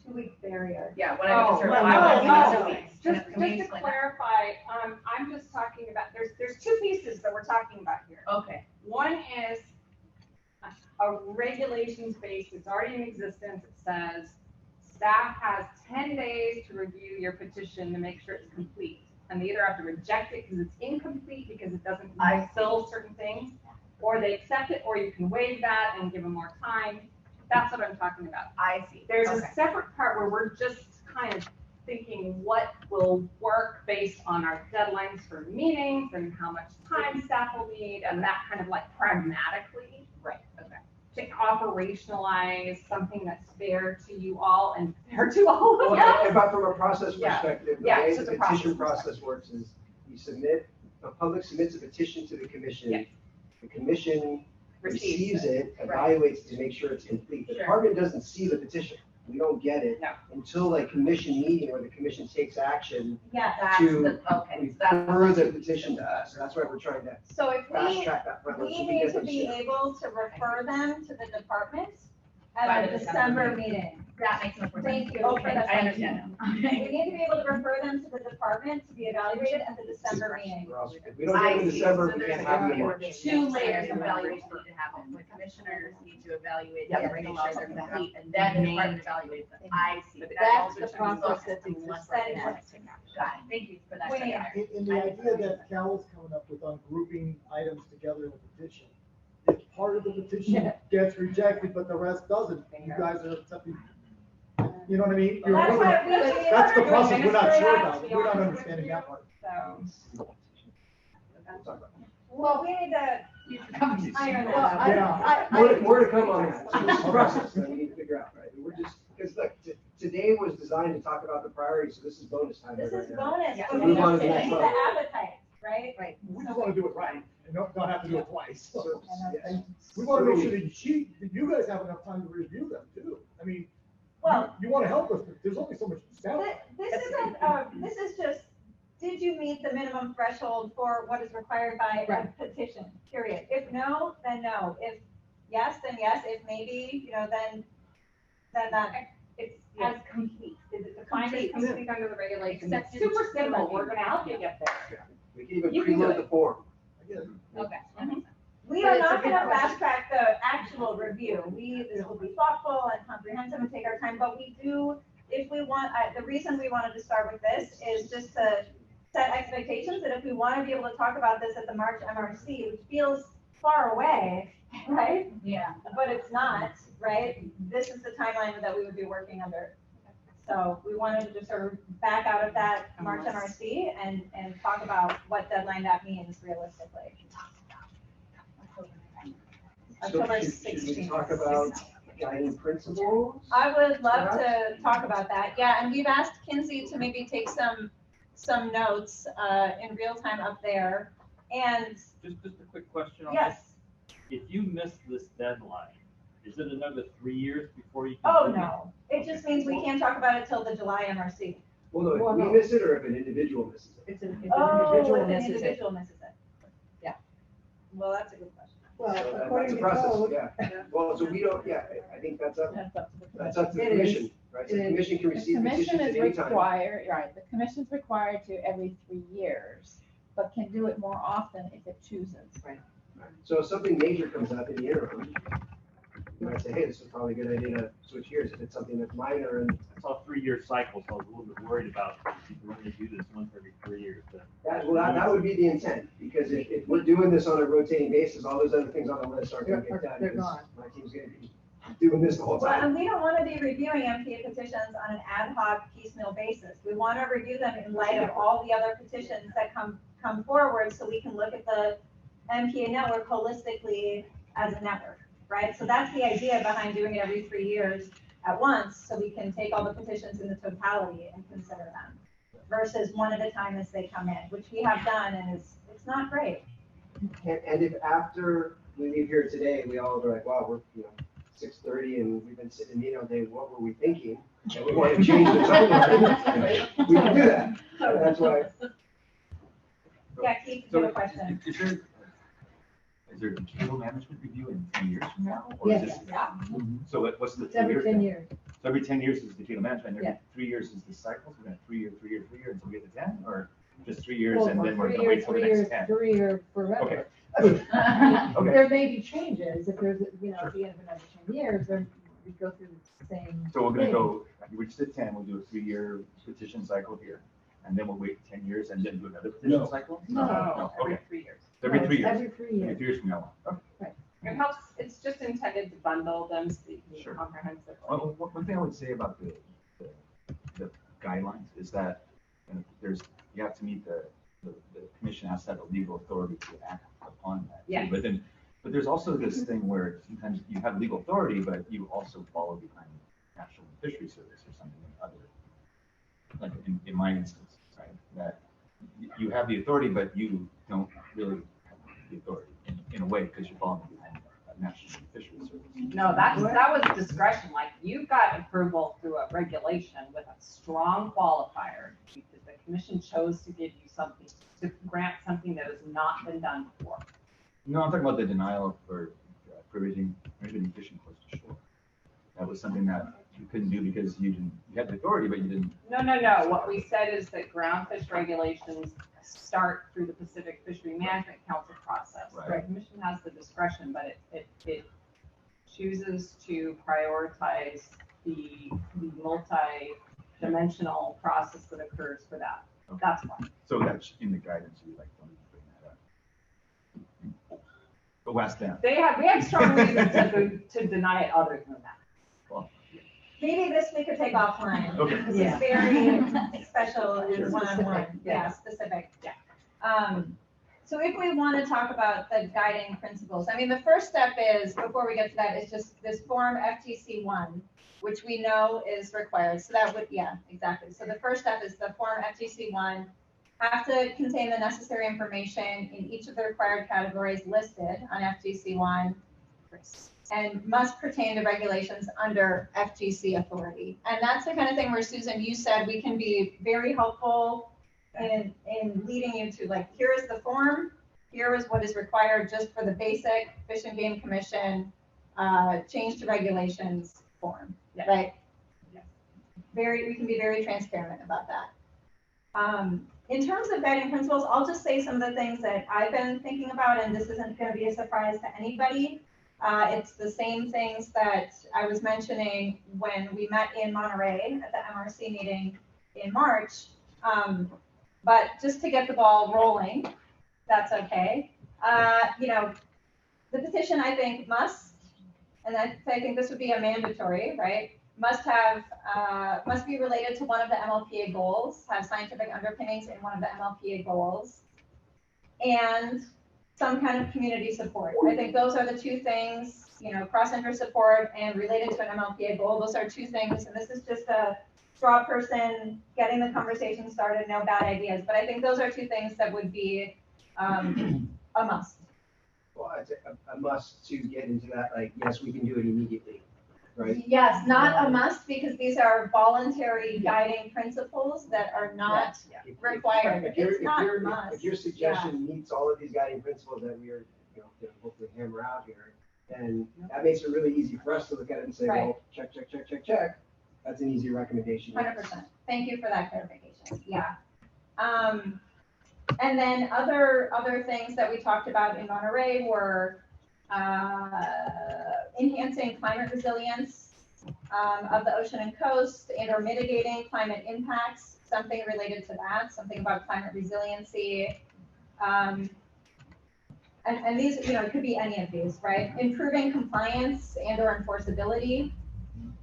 2 week barrier. Yeah, what I mean, Just to clarify, I'm just talking about, there's two pieces that we're talking about here. Okay. One is a regulations base that's already in existence. It says staff has 10 days to review your petition to make sure it's complete. And they either have to reject it because it's incomplete because it doesn't fulfill certain things, or they accept it, or you can waive that and give them more time. That's what I'm talking about. I see. There's a separate part where we're just kind of thinking what will work based on our deadlines for meetings and how much time staff will need and that kind of like pragmatically. Right, okay. To operationalize something that's fair to you all and fair to all of Well, us. But from a process Yeah. perspective, the Yeah, way it's the just a petition process process works is you submit, the public submits a petition to the commission. Yes. The commission receives it, Right. evaluates it to make sure it's complete. The Sure. department doesn't see the petition. We don't get it No. until a commission meeting where the commission takes action Yeah. That's to refer the petition to us. So that's why we're trying to So if fast we, track that process. we need to be able to refer them to the department at By our the December meeting. That makes no sense. Thank you. Okay, for that I understand now. We need to be able to refer them to the department to be evaluated at the December meeting. If we don't get it in December, we can't have it in March. 2 layers of evaluation need to happen. The commissioners need to evaluate them, make sure they're complete, and then the department evaluates them. I see. That's the process that's Let's existing. set it up. Got it. Thank you for that. Wait. clarifier. In the idea that Cal is coming up with on grouping items together in a petition, if part of the petition gets rejected, but the rest doesn't, you guys are accepting, you know what I mean? You're That's looking what at- we- That's the we process we're not administer sure that, about, to be we're not honest understanding with that part. So, well, we need to iron that Well, out. More to come on that. So this is a process that we need to figure out, right? And we're just, because look, today was designed to talk about the priorities, so this is bonus time. This right is now. bonus. Yeah. We Move need on to the to next see the level. appetite, right? Right. We just wanna do it right, and not have to do it twice. So, And we wanna make sure that you guys have enough time to review them too. I mean, Well, you wanna help us, but there's only so much to sell. This isn't, this is just, did you meet the minimum threshold for what is required by a petition, period? If no, then no. If yes, then yes. If maybe, you know, then that, It's as complete. Is it defined as complete under the regulations? It's super simple. We're gonna help you get there. We can even You can do preload it. the form. Okay. we But are it's a not good gonna question. fast track the actual review. This will be thoughtful and comprehensive and take our time, but we do, if we want, the reason we wanted to start with this is just to set expectations that if we want to be able to talk about this at the March MRC, which feels far away, right? Yeah. But it's not, right? This is the timeline that we would be working under. So we wanted to just sort of back out of that March MRC and talk about what deadline that means realistically. October So should we 16th. talk about guiding principles? I would love to talk about that, yeah, and we've asked Kinsey to maybe take some notes in real time up there, and Just a quick question on yes. this. If you miss this deadline, is it another 3 years before you can? Oh, do it? no, it just means we can't talk about it till the July MRC. Well, no, Well, if no. we miss it or if an individual misses it? It's an Oh, individual if an misses it. individual misses it. Yeah. Well, that's a good question. Well, So that's according a to process, code. yeah. Well, so we don't, yeah, I think that's up to the It commission, is. right? So the It is. commission can The receive commission petitions at is any time. required, right, the commission's required to every 3 years, but can do it more often if it chooses. Right. So if something major comes up in the interim, you might say, hey, this is probably a good idea to switch gears if it's something that's minor and. I saw 3-year cycles, so I was a little bit worried about if we're gonna do this once every 3 years. That would be the intent, because if we're doing this on a rotating basis, all those other things on the list aren't gonna get done. They're because gone. My team's gonna be doing this the whole Well, time. and we don't want to be reviewing MPA petitions on an ad hoc piecemeal basis. We want to review them in light of all the other petitions that come forward, so we can look at the MPA network holistically as a network, right? So that's the idea behind doing it every 3 years at once, so we can take all the petitions in the totality and consider them, versus one at a time as they come in, which we have done, and it's not great. And if after we leave here today, we all are like, wow, we're 6:30 and we've been sitting in meeting all day, what were we thinking? And we want to change the timeline. We can do that. And that's why. Yeah, Keith, you have a question. Is there a decadal management review in 10 years from now? Or Yes. is this, Yeah. so what's the It's 3 every years? 10 then? years. So every 10 years is decadal management, every Yeah. 3 years is the cycle, so we're gonna 3 year, 3 year, 3 year until we get to 10, or just 3 years Well, and then we're 3 gonna wait years, till the 3 next years, 10? 3 year forever. Okay. Okay. There may be changes if there's, at the end of another 10 years, then we go through the same. So we're gonna thing. go, we just did 10, we'll do a 3-year petition cycle here, and then we'll wait 10 years and then do another petition cycle? No, every Okay. 3 years. Every No, 3 it's years? every 3 years. Every 3 years from now on. Okay. It helps, it's just intended to bundle them so you can Sure. comprehensively. One thing I would say about the guidelines is that you have to meet the commission has to have a legal authority to act upon that. Yes. But there's also this thing where sometimes you have legal authority, but you also follow behind National Fishery Service or something like in my instance, right? That you have the authority, but you don't really have the authority in a way because you're following behind National Fishery Service. No, that was discretion, like you got approval through a regulation with a strong qualifier because the commission chose to give you something, to grant something that has not been done before. No, I'm talking about the denial for prohibiting fishing close to shore. That was something that you couldn't do because you had the authority, but you didn't. No. What we said is that ground fish regulations start through the Pacific Fishery Management Council process. Right. The commission has the discretion, but it chooses to prioritize the multi-dimensional process that occurs for that. Okay. That's why. So that's in the guidance, we like don't bring that up. But we'll ask them. We had strong reasons to deny it other than that. Well, Maybe this we could take offline. Okay. This Yeah. is very special and Sure. one-on-one, yeah, specific. So if we want to talk about the guiding principles, I mean, the first step is, before we get to that, is just this form FTC1, which we know is required. So that would, yeah, exactly. So the first step is the form FTC1 have to contain the necessary information in each of the required categories listed on FTC1 and must pertain to regulations under FGC authority. And that's the kind of thing where, Susan, you said we can be very helpful in leading you to, like, here is the form, here is what is required just for the basic Fish and Game Commission change to regulations form, right? Yeah. We can be very transparent about that. In terms of guiding principles, I'll just say some of the things that I've been thinking about, and this isn't going to be a surprise to anybody. It's the same things that I was mentioning when we met in Monterey at the MRC meeting in March. But just to get the ball rolling, that's okay. The petition, I think, must, and I think this would be a mandatory, right? Must be related to one of the MLPA goals, have scientific underpinnings in one of the MLPA goals, and some kind of community support. I think those are the two things, cross-interest support and related to an MLPA goal. Those are two things, and this is just a straw person getting the conversation started, no bad ideas. But I think those are two things that would be a must. Well, I'd say a must to get into that, like, yes, we can do it immediately, right? Yes, not a must, because these are voluntary guiding principles that are not required. It's not a must. If your suggestion meets all of these guiding principles that we are, gonna hopefully hammer out here, then that makes it really easy for us to look at it and say, well, check. That's an easy recommendation. 100%. Thank you for that clarification. Yeah. And then other things that we talked about in Monterey were Enhancing climate resilience of the ocean and coast, and or mitigating climate impacts, something related to that, something about climate resiliency. And these, it could be any of these, right? Improving compliance and or enforceability.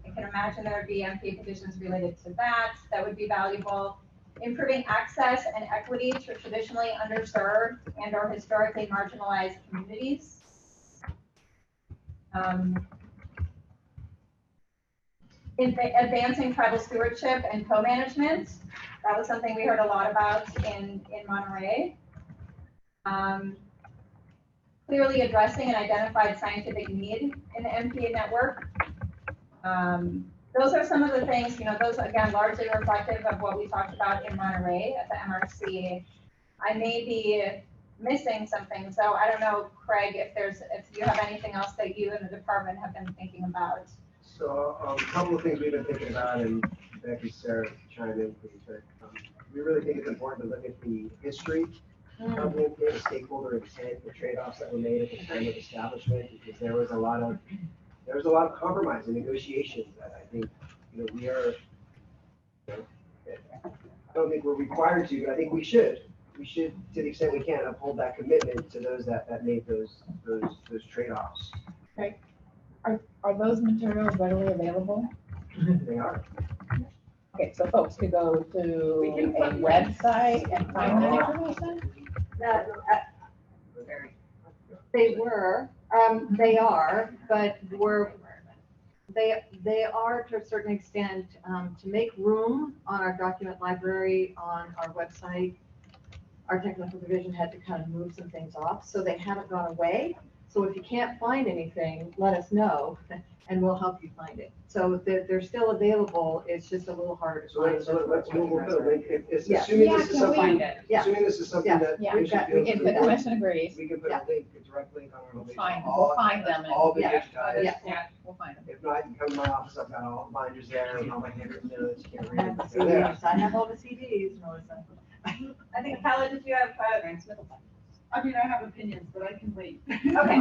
I can imagine there would be MPA petitions related to that. That would be valuable. Improving access and equity to traditionally underserved and or historically marginalized communities. Advancing tribal stewardship and co-management. That was something we heard a lot about in Monterey. Clearly addressing an identified scientific need in the MPA network. Those are some of the things, those again, largely reflective of what we talked about in Monterey at the MRC. I may be missing something, so I don't know, Craig, if you have anything else that you and the department have been thinking about. So a couple of things we've been thinking about, and Becky, Sarah, chime in please. But we really think it's important to look at the history of the MPA, the stakeholder intent, the trade-offs that were made at the time of establishment, because there was a lot of compromise and negotiations that I think we are. I don't think we're required to, but I think we should. We should, to the extent we can, uphold that commitment to those that made those trade-offs. Okay. Are those materials readily available? They are. Okay, so folks could go to a website and find that information? They are, but they are to a certain extent, to make room on our document library on our website. Our technical division had to kind of move some things off, so they haven't gone away. So if you can't find anything, let us know and we'll help you find it. So they're still available. It's just a little harder to find. So we'll put a link. Assuming this is something that we can put commission agrees. We can put a link, a direct link on our homepage. We'll find them. All the digitized. Yeah, we'll find them. If not, you come to my office. I've got all the binders there and all my handwritten notes. You can't read And them. the CDs. I have all the CDs, Melissa. I think, Paula, did you have I mean, I have opinions, but I can wait. Okay.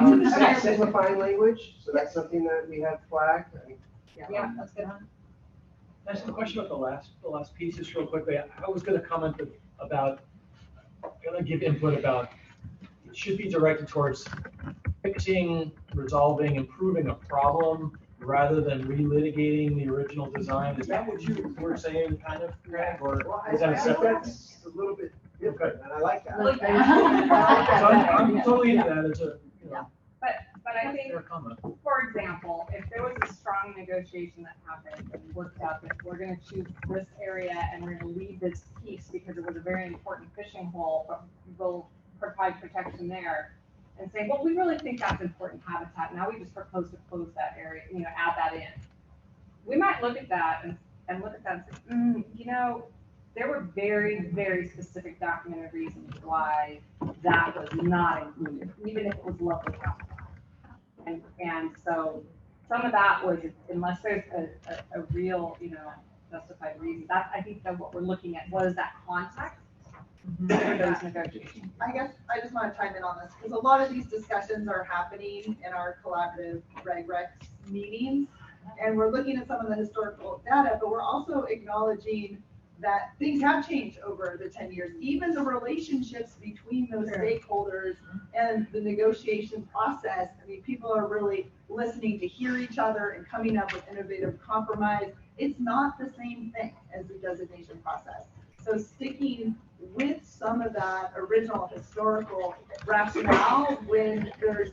Simplifying language, so that's something that we have flagged. Yeah, that's good. That's the question about the last piece, just real quickly. I was going to comment about, going to give input about it should be directed towards fixing, resolving, improving a problem rather than relitigating the original design. Is that what you were saying, kind of, Greg, or is that a separate? That's a little bit different, and I like that. So I'm totally into that as a, But I think, for example, if there was a strong negotiation that happened and worked out that we're going to choose this area and we're going to leave this piece because it was a very important fishing hole, but we'll provide protection there, and say, well, we really think that's important habitat. Now we just propose to close that area, add that in. We might look at that and look at that and say, there were very, very specific documented reasons why that was not included, even if it was local council. And so some of that was, unless there's a real, justified reason, I think that what we're looking at, what is that context for those negotiations? I guess I just want to chime in on this because a lot of these discussions are happening in our collaborative RegRex meetings. And we're looking at some of the historical data, but we're also acknowledging that things have changed over the 10 years. Even the relationships between those stakeholders and the negotiation process, I mean, people are really listening to hear each other and coming up with innovative compromise. It's not the same thing as the designation process. So sticking with some of that original historical rationale when there's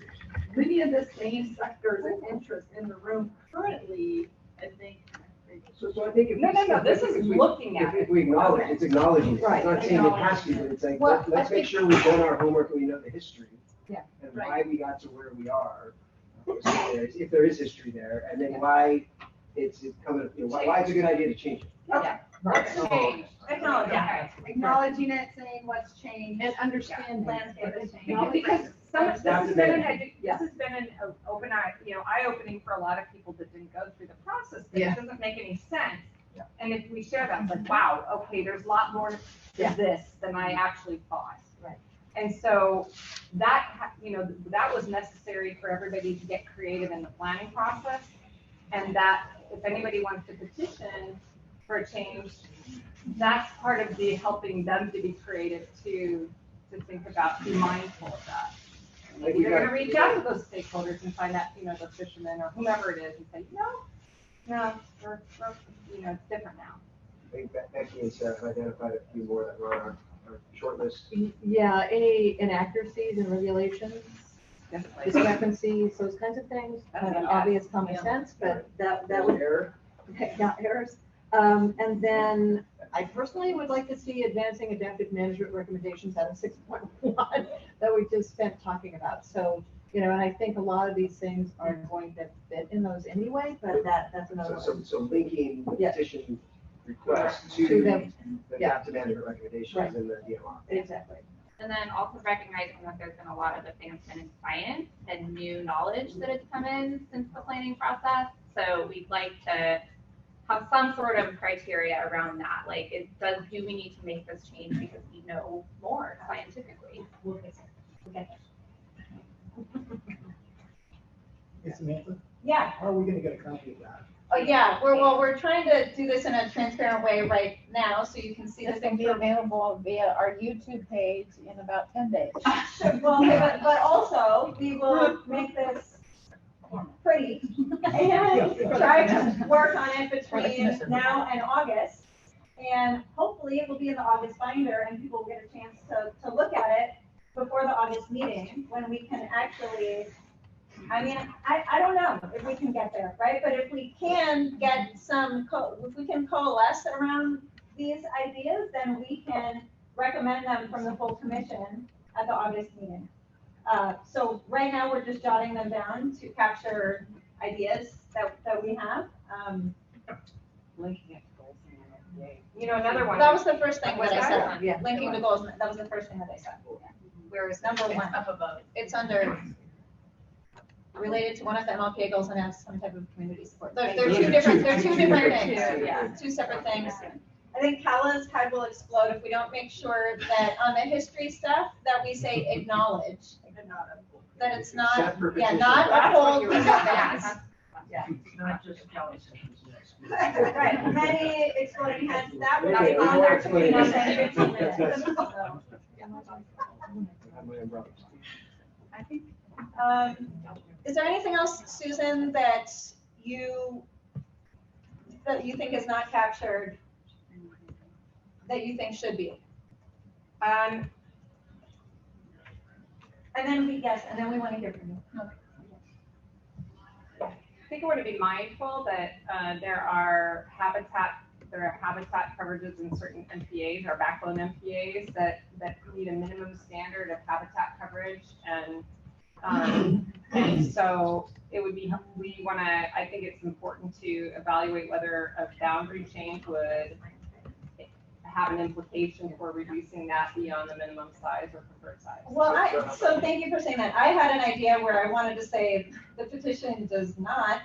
many of the same sectors and interests in the room currently, I think. So I think This is looking at it. If we acknowledge, it's acknowledging it. Right. It's not saying it has to, but it's like, let's make sure we've done our homework and we know the history. Yeah. And why we got to where we are, if there is history there, and then why it's coming, why it's a good idea to change it. Okay. Let's change. Acknowledging it, saying what's changed. And understanding. Landscape has changed. Because this has been an eye-opening for a lot of people that didn't go through the process. It doesn't make any sense. Yeah. And if we share that, it's like, wow, okay, there's a lot more to this than I actually thought. Right. And so that, that was necessary for everybody to get creative in the planning process. And that if anybody wants to petition for a change, that's part of the helping them to be creative to think about, be mindful of that. Maybe you're gonna reach out to those stakeholders and find out, the fishermen or whomever it is and say, no, we're it's different now. I think Becky and Sarah have identified a few more that were on our short list. Yeah, any inaccuracies in regulations, discrepancies, those kinds of things, obvious common sense, but that would. Error. Yeah, errors. And then I personally would like to see advancing adaptive management recommendations out of 6.1 that we just spent talking about. So, and I think a lot of these things are going to fit in those anyway, but that's another one. So linking the petition request to the adaptive management recommendations in the DMR. Exactly. And then also recognizing that there's been a lot of advancement in science and new knowledge that has come in since the planning process. So we'd like to have some sort of criteria around that. Like, do we need to make this change because we know more scientifically? Hey, Samantha? Yeah. How are we gonna get a copy of that? Oh, yeah, we're trying to do this in a transparent way right now, so you can see It's this gonna be available via our YouTube page in about 10 days. Well, but also, we will make this pretty and try to work on it between now and August. And hopefully it will be in the August binder and people will get a chance to look at it before the August meeting, when we can actually, I don't know if we can get there, right? But if we can get if we can coalesce around these ideas, then we can recommend them from the full commission at the August meeting. So right now we're just jotting them down to capture ideas that we have. Linking it to goals in the MPA. Another one. That was the first thing that I said. Yeah. Linking to goals. That was the first thing that I said. Whereas number one, up above, it's under related to one of the MLPA goals and has some type of community support. They're two different things. Yeah, two separate things. I think Kala's head will explode if we don't make sure that on the history stuff that we say acknowledge. That it's not, not a whole piece of things. Yeah. Not just Kelly's. Right, many exploding heads, that would be on there to put us in 15 minutes. I think. Is there anything else, Susan, that you think is not captured that you think should be? And then we want to hear from you. I think we're to be mindful that there are habitat coverages in certain MPAs, or backbone MPAs that need a minimum standard of habitat coverage, and so it would be, I think it's important to evaluate whether a boundary change would have an implication for reducing that beyond the minimum size or preferred size. Well, so thank you for saying that. I had an idea where I wanted to say the petition does not,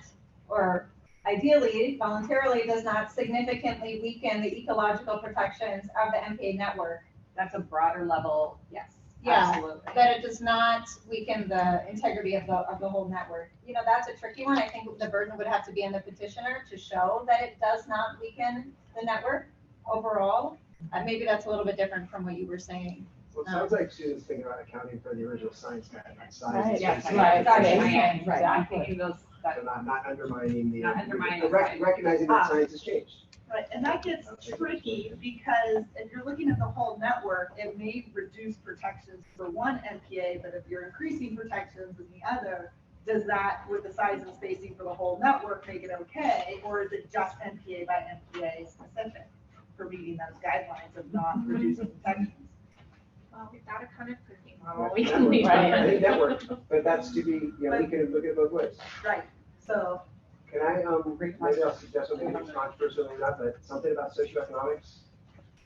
or ideally, voluntarily does not significantly weaken the ecological protections of the MPA network. That's a broader level, yes. Yeah, absolutely. that it does not weaken the integrity of the whole network. That's a tricky one. I think the burden would have to be on the petitioner to show that it does not weaken the network overall. Maybe that's a little bit different from what you were saying. Well, it sounds like Susan's thinking about accounting for the original science guideline. Right, Yes, Exactly. So not undermining the, undermining, recognizing that science has changed. Right, and that gets tricky because if you're looking at the whole network, it may reduce protections for one MPA, but if you're increasing protections in the other, does that, with the size and spacing for the whole network, make it okay? Or is it just MPA by MPA specific for meeting those guidelines of not reducing protections? Well, we've got a kind of cooking Well, model we can leave. I think network, but that's to be, we can look at it both ways. Right, so. Can I, maybe I'll suggest something that's controversial or not, but something about socioeconomics.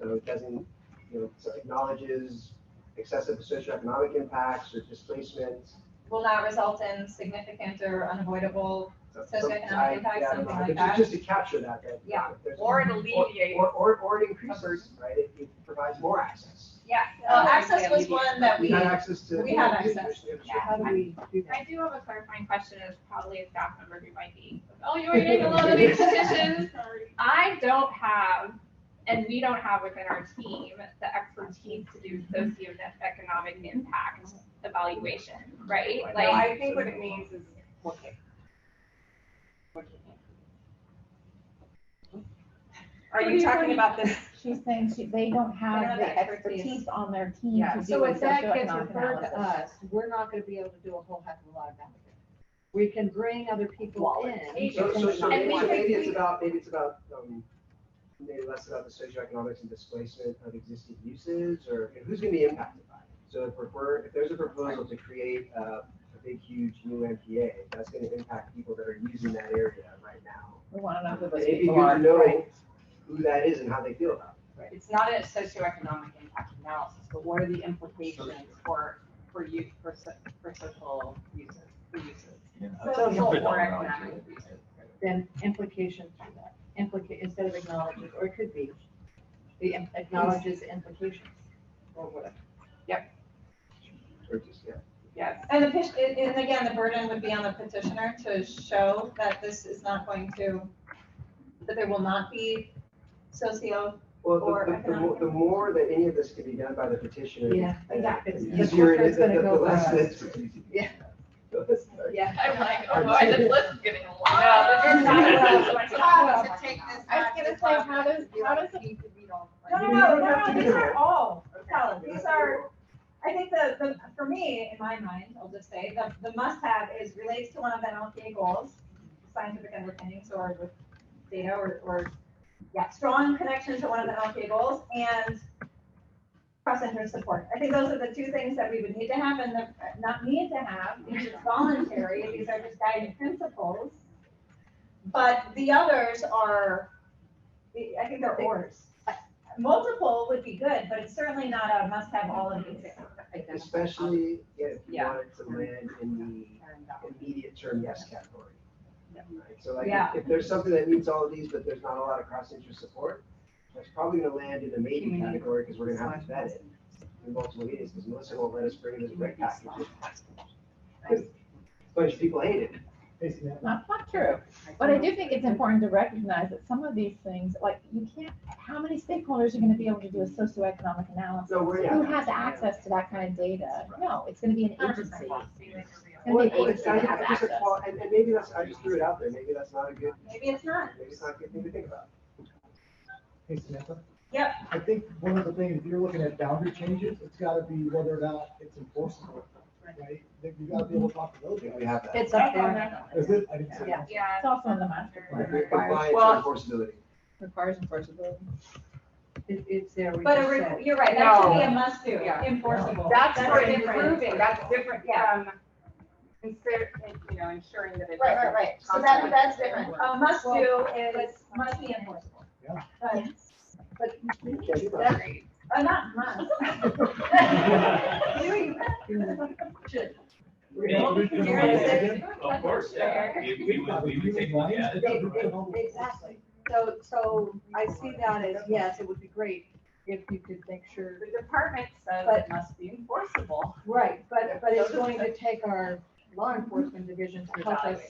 So it doesn't, so acknowledges excessive socioeconomic impacts or displacement. Will not result in significant or unavoidable socioeconomic impacts, something like that. Just to capture that. Yeah. Or it alleviates. Or it increases, right? It provides more access. Yeah, access was one that we had access to. we have access. So how do we do that? I do have a clarifying question as probably a staff member who might be evaluating a lot of these petitions. I don't have, and we don't have within our team, the expertise to do socioeconomic impact evaluation, right? No, Like, I think what it means is looking. Are you talking about this? She's saying they don't have have the that expertise on their team Yeah, to do so a if that gets socioeconomic referred to analysis. us, we're not gonna be able to do a whole heck of a lot about it. We can bring other people in. So And maybe it's about, maybe less about the socioeconomics and displacement of existing uses, or who's gonna be impacted by it. So if there's a proposal to create a big, huge new MPA, that's gonna impact people that are using that area right now. We want to know who those It'd be people good are. to know Right. who that is and how they feel about it. Right. It's not a socioeconomic impact analysis, but what are the implications for social uses, for uses? Yeah. Social or economic uses. Then implications for that, instead of acknowledges, or it could be, the acknowledges implications, or whatever. Yep. Or just, yeah. Yes. And and again, the burden would be on the petitioner to show that this is not going to, that there will not be socio Well, or the economic. more that any of this can be done by the petitioner. Yeah, exactly. The The easier quicker it it's is, gonna the go for less us. it's. Yeah. Yeah. I'm like, oh boy, this list is getting long. No, this is not what I was going to Well, to take this. I was gonna say, how does it? No, these are all valid. These are, I think for me, in my mind, I'll just say, the must-have is relates to one of the LPA goals, scientific underpinnings or with data or strong connection to one of the LPA goals and cross-interest support. I think those are the two things that we would need to have and not need to have, because it's voluntary, these are just guiding principles. But the others are, I think they're ors. Multiple would be good, but it's certainly not a must-have all of these. Especially if you want it to land in the immediate term yes category. Right? So like if there's something that meets all of these, but there's not a lot of cross-interest support, that's probably gonna land in the maybe category because we're gonna have to vet it in multiple meetings because Melissa won't let us bring in this red package. A bunch of people hate it. Not true. But I do think it's important to recognize that some of these things, like you can't, how many stakeholders are going to be able to do a socioeconomic analysis? No, Who has access to that kind of data? No, it's going to be an agency. It's Well, going to be an agency that has just a access. and maybe that's, I just threw it out there, maybe that's not a good. Maybe it's not. Maybe it's not a good thing to think about. Hey, Samantha? Yep. I think one of the things, if you're looking at boundary changes, it's gotta be whether or not it's enforceable, right? You gotta be able to talk to those guys. We have that. It's up there. Is it? I didn't see Yeah. it. Yeah. It's also in the master plan. Compliance Well, and enforceability. requires enforceability. It's there. we But just said. you're right, that should be a No. must-do, Yeah. enforceable. That's for different. improving, that's different from ensuring that it doesn't. Right. So constantly- that's different. A must-do is, must be enforceable. Yeah. But That's not must. Should. Of course, yeah. We would take money at it. Exactly. So I see that as, yes, it would be great if you could make sure. The department says But- it must be enforceable. Right, but it's going to take our law enforcement division to help us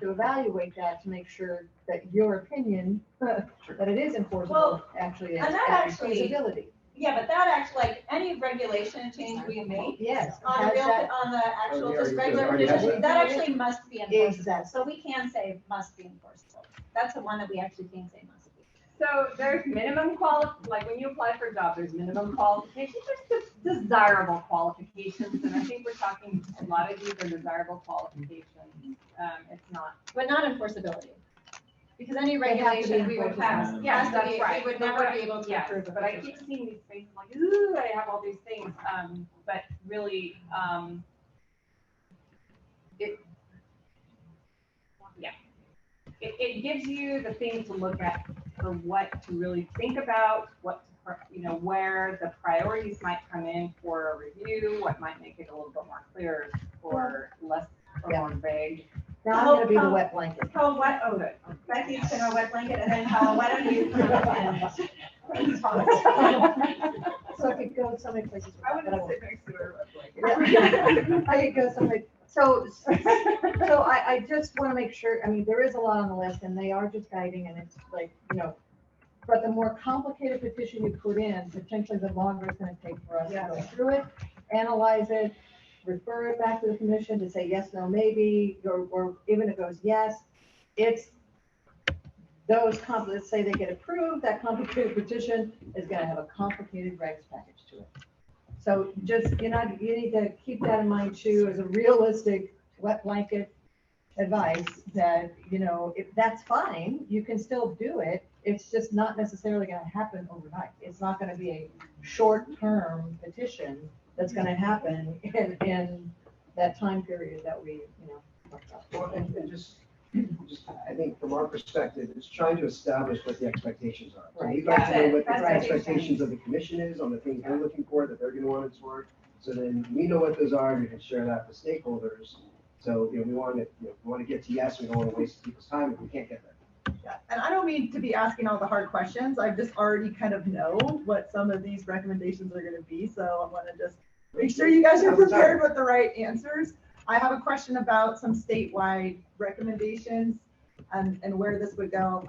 to evaluate that, to make sure that your opinion, that it is enforceable, Well, actually is and that actually- feasibility. Yeah, but that actually, like, any regulation change we make Yes. on has the real, that- on the actual, yeah, just you regular already have conditions, that actually must be enforceable. Exactly. So we can say must be enforceable. That's the one that we actually can say must be. So there's minimum like when you apply for a job, there's minimum qualifications, there's desirable qualifications, and I think we're talking, a lot of these are desirable qualifications. It's not. But not enforceability. Because any They have to be regulation we would pass, enforceable. has to That's be, right. we would But never what- be able to yes, approve. but I keep seeing these things like, ooh, I have all these things, but really, it gives you the things to look at for what to really think about, where the priorities might come in for a review, what might make it a little bit more clear or less or more vague. Now I'm gonna be the wet blanket. How wet, oh, good. Becky's gonna wet blanket, and then how wet are you? So I could go so many places. with I that, would but I sit next to her. won't. I could go so many. So I just want to make sure, I mean, there is a lot on the list and they are just guiding and it's like, you know, but the more complicated petition you put in, potentially the longer it's going to take for us to go through it, analyze it, refer it back to the commission to say yes, no, maybe, or even if it goes yes, it's those let's say they get approved, that complicated petition is going to have a complicated regs package to it. So just, you need to keep that in mind too, as a realistic wet blanket advice that, you know, if that's fine, you can still do it. It's just not necessarily going to happen overnight. It's not going to be a short-term petition that's going to happen in that time period that we, you know, talked about. Well, and just, I think from our perspective, it's trying to establish what the expectations are. So we'd like to know what the expectations of the commission is on the things they're looking for, that they're going to want it for. So then we know what those are, and we can share that with stakeholders. So, you know, we want to get to yes, we don't want to waste people's time if we can't get there. Yeah, and I don't mean to be asking all the hard questions. I just already kind of know what some of these recommendations are going to be. So I want to just make sure you guys are prepared with the right answers. I have a question about some statewide recommendations and where this would go.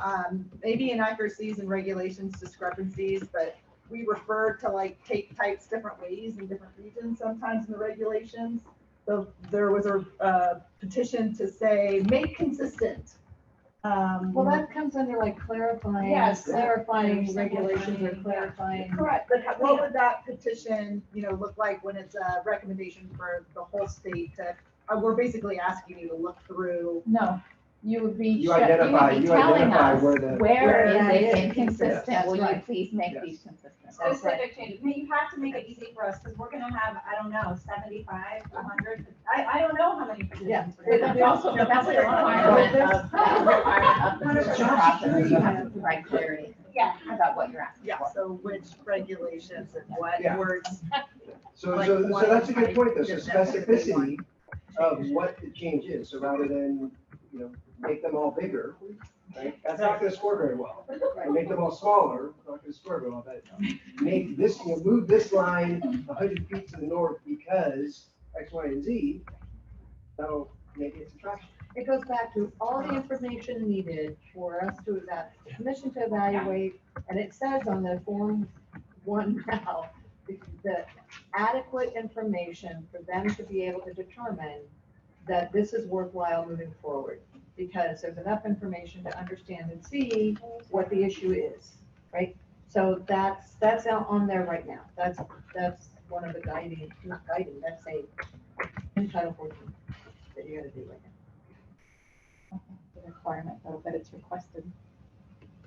Maybe inaccuracies and regulations discrepancies, but we refer to like take types different ways in different regions sometimes in the regulations. So there was a petition to say make consistent. Well, that comes under like clarifying, clarifying regulations or clarifying. Correct, but what would that petition, you know, look like when it's a recommendation for the whole state to, we're basically asking you to look through. No, you would be, You identify telling us where is it it inconsistent. inconsistent? Will you right. please make these consistent? Specific changes. I mean, you have to make it easy for us because we're gonna have, I don't know, 75, 100. I don't know how many petitions. Yeah. we're But gonna that's have. also, that's a requirement of the process. You have to provide clarity. Yeah. About what you're asking Yeah, for. so which regulations and what Yeah. words. So Like so one that's a good point though. So type, that's a big one. specificity of what the change is. So rather than, you know, make them all bigger, right? That's not going to score very well. Right? Make them all smaller, not going to score very well. But make this, you know, move this line 100 feet to the north because X, Y, and Z. That'll make it some traction. It goes back to all the information needed for us to the commission to evaluate, and it says on the Form 1 now, the adequate information for them to be able to determine that this is worthwhile moving forward, because there's enough information to understand and see what the issue is, right? So that's out on there right now. That's one of the guiding, not guiding, that's a in Title 14 that you gotta do right now. The requirement, though, that it's requested.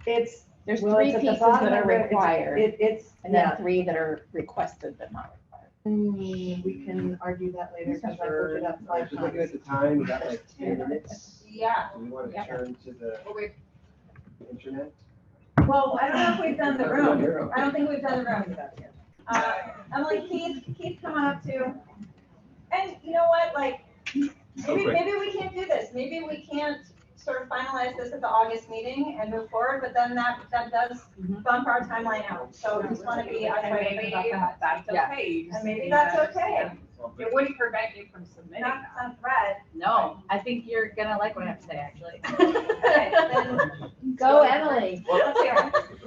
There's Well, 3 it's at the pieces bottom that are of it. required. And then yeah. 3 that are requested but not required. We can argue that later because I looked it up 5 Just looking at times. the time, we got like 10 minutes. Yeah. So we want to turn to the internet. Well, I don't know if we've done the room. I don't think we've done the room. Emily, Keith, come on up too. And you know what, like, maybe we can't do this. Maybe we can't sort of finalize this at the August meeting and move forward, but then that does bump our timeline out. So just want to be isolated about that. That's okay. And maybe that's okay. It wouldn't prevent you from submitting. Not on threat. No, I think you're gonna like what I have to say, actually. Go, Emily. Well, let's hear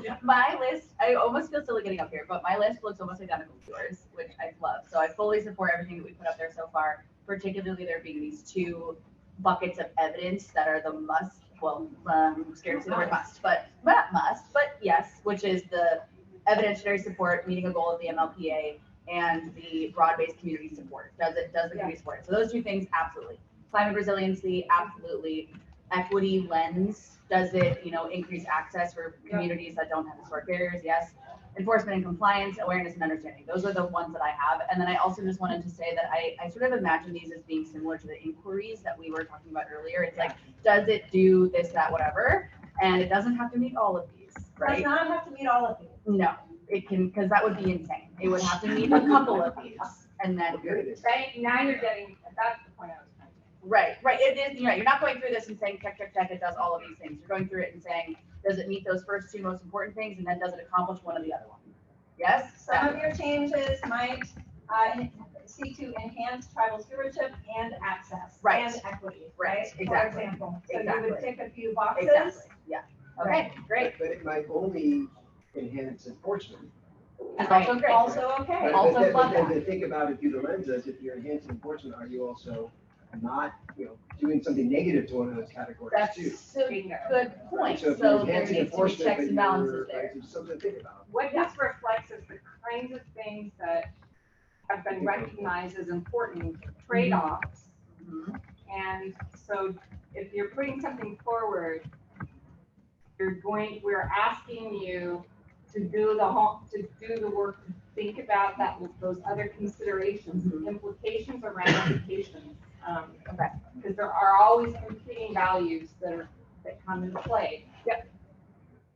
it. My list, I almost feel silly getting up here, but my list looks almost identical to yours, which I love. So I fully support everything that we put up there so far, particularly there being these 2 buckets of evidence that are the must, well, I'm scared to say the word must, but not must, but yes, which is the evidentiary support, meeting a goal of the MLPA, and the broad-based community support. Does the community support it? So those 2 things, absolutely. Climate resiliency, absolutely. Equity lens, does it, increase access for communities that don't have historic barriers? Yes. Enforcement and compliance, awareness and understanding. Those are the ones that I have. And then I also just wanted to say that I sort of imagine these as being similar to the inquiries that we were talking about earlier. It's like, does it do this, that, whatever? And it doesn't have to meet all of these, right? Does not have to meet all of these. No, it can, because that would be insane. It would have to meet a couple of these and then. Right, now you're getting, that's the point I was trying to make. Right. It is, you're not going through this and saying, check, it does all of these things. You're going through it and saying, does it meet those first 2 most important things? And then does it accomplish one of the other ones? Yes, some of your changes might seek to enhance tribal stewardship and access. Right. And equity, right? Exactly. For example, so you would Exactly. tick a few boxes. Exactly. Yeah. Okay, Right. great. But it might only enhance enforcement. That's also great. Also okay. But Also then- love but then that. to think about it through the lens is, if you're enhancing enforcement, are you also not, doing something negative to one of those categories That's too? a good point. So if So you're there enhancing needs to be enforcement, checks but and balances you're, there. right, something to think about. What this reflects is the kinds of things that have been recognized as important trade-offs. Mhm. And so if you're putting something forward, we're asking you to do the work, to think about those other considerations, implications or ramifications. Okay. Because there are always competing values that come into play. Yep.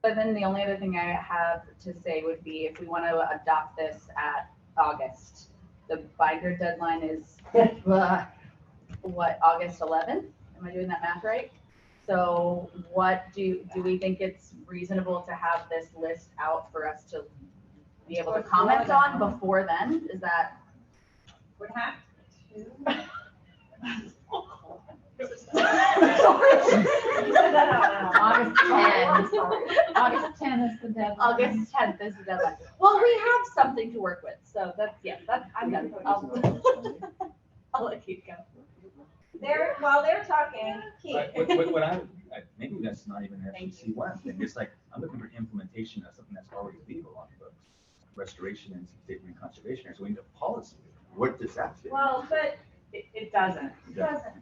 But then the only other thing I have to say would be if we want to adopt this at August, the bycatch deadline is what, August 11th? Am I doing that math right? So what do we think it's reasonable to have this list out for us to be able to comment on before then? Is that? Would have to. August 10th. August 10th is the deadline. August 10th is the deadline. Well, we have something to work with, so I'm done. I'll let Keith go. While they're talking, Keith. What maybe that's not even actually C1 thing. It's like, I'm looking for implementation of something that's already legal on the books. Restoration and state marine conservation. So we need a policy. What does that fit? Well, but it doesn't. it doesn't.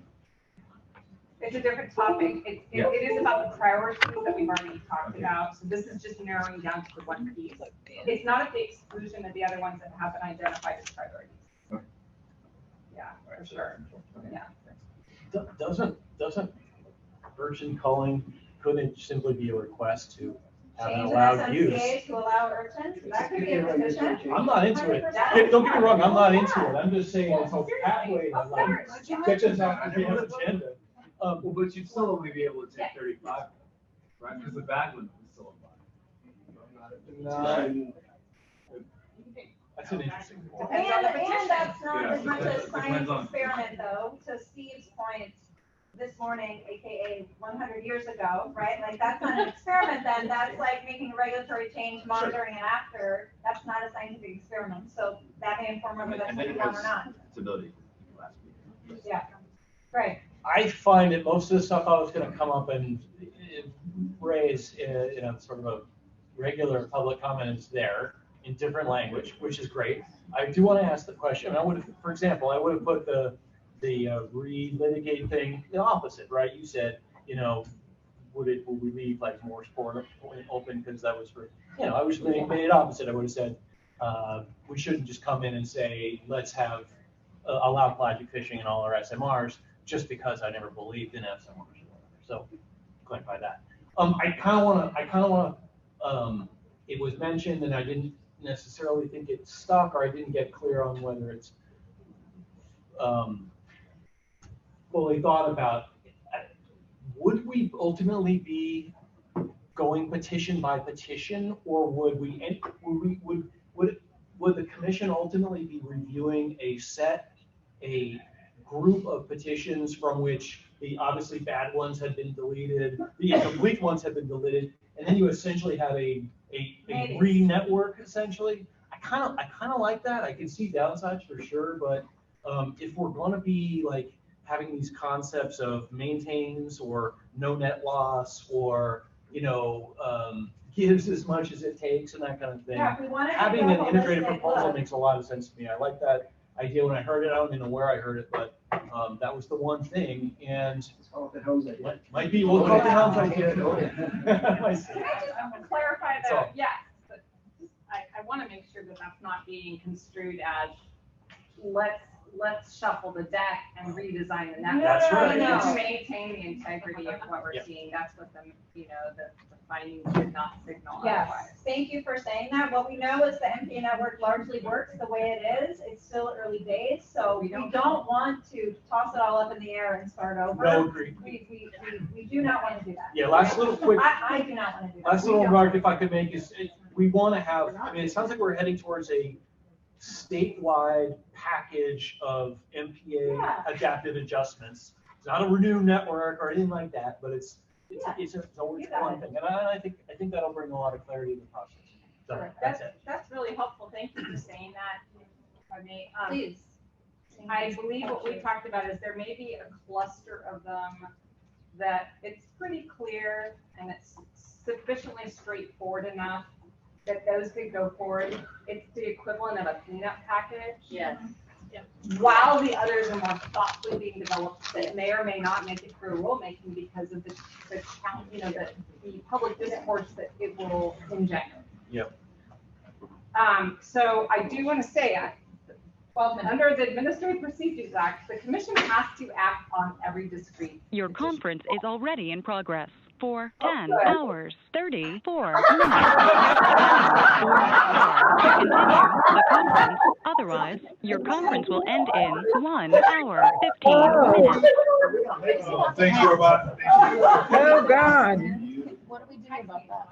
It's a different topic. It is about the priorities that we've already talked about. So this is just narrowing down to the one piece. It's not at the exclusion of the other ones that have been identified as priorities. Okay. Yeah, for sure. Okay. Yeah. Doesn't urchin culling, couldn't simply be a request to have an Change allowed an use? SMCA to allow urchins, that could be a petition. I'm not into it. 100%. Don't get me wrong, I'm not into it. I'm just saying it's a pathway that like catches on the agenda. Well, but you'd still only be able to take 35, right? Because the back one is still No. That's an interesting point. And that's not Yeah, as much as depends science on- experiment though, to Steve's point this morning, AKA 100 years ago, right? Like, that's not an experiment then, that's like making a regulatory change, monitoring and after, that's not a scientific experiment. So that may inform whether that's what you want or not. Stability last week. Yeah, right. I find that most of the stuff I was going to come up and raise, sort of a regular public comment is there in different language, which is great. I do want to ask the question. I would have, for example, I would have put the relitigate thing the opposite, right? You said, would we leave like more sport open because that was for, I was made it opposite. I would have said we shouldn't just come in and say let's have allow pelagic fishing in all our SMRs just because I never believed in SMRs or whatever. So clarify that. I kind of want to. It was mentioned, and I didn't necessarily think it stuck, or I didn't get clear on whether it's fully thought about. Would we ultimately be going petition by petition, or would the commission ultimately be reviewing a group of petitions from which the obviously bad ones had been deleted, the incomplete ones had been deleted, and then you essentially have a re-network essentially? I kind of like that. I can see downsides for sure, but if we're going to be like having these concepts of maintains or no net loss or gives as much as it takes and that kind of thing, Yeah, we want to having an integrated holistic proposal look. makes a lot of sense to me. I like that idea when I heard it. I don't even know where I heard it, but that was the one thing. And might be we'll call it the Helms idea. Can I just clarify that? Yes, but I want to make sure that that's not being construed as let's shuffle the deck and redesign the network. That's right. No. To maintain the integrity of what we're seeing. That's what the findings should not signal Yes, otherwise. thank you for saying that. What we know is the MPA network largely works the way it is. It's still early days, so we don't want to toss it all up in the air and start over. No, agreed. We do not want to do that. Yeah, last little quick. I do not want to do that. Last little remark, if I could make, is we want to have, I mean, it sounds like we're heading towards a statewide package of MPA adaptive adjustments. It's not a renew network or anything like that, but it's always one thing. And I think that'll bring a lot of clarity to the process. So that's it. That's really helpful. Thank you for saying that. If I may, please. I believe what we talked about is there may be a cluster of them that it's pretty clear and it's sufficiently straightforward enough that those could go forward. It's the equivalent of a cleanup package. Yes. While the others are more thoughtfully being developed, that may or may not make it through rulemaking because of the public discourse that it will engender. Yep. So I do want to say, under the Administrative Procedures Act, the commission has to act on every discrete. Your conference is already in progress for 10 hours, 34 minutes. To continue the conference, otherwise, your conference will end in 1 hour, 15 minutes. Thank you, everybody. Oh, God. What do we do about that?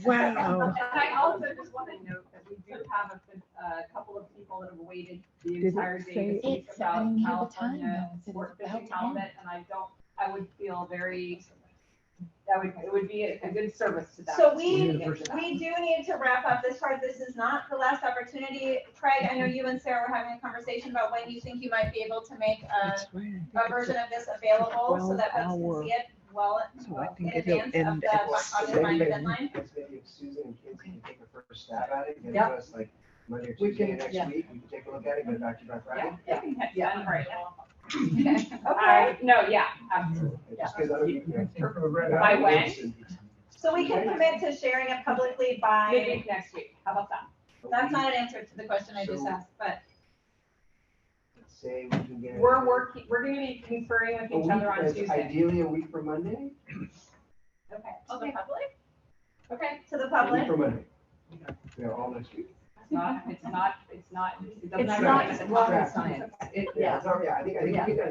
Wow. And I also just want to note that we do have a couple of people that have waited the entire day to speak about California sport fishing halibut, and I would feel very, it would be a good service to them. So we do need to wrap up this part. This is not the last opportunity. Craig, I know you and Sarah were having a conversation about when you think you might be able to make a version of this available so that folks can see it well in advance of the August 9th deadline. Maybe if Susan and kids can take a first stab at it, get it to us like Monday or Tuesday next week, we can take a look at it, get it back to you by Friday. Yeah, right. Okay. No, yeah, absolutely. Just because I don't. By when? So we can commit to sharing it publicly by Maybe next week. How about that? That's not an answer to the question I just asked, but Say we can get. We're going to be conferring with each other on Tuesday. Ideally a week from Monday. okay. To the public? Okay. To the A public. week from Monday. Yeah, all next week. It's not, it doesn't It's have not to be- rocket science. I think we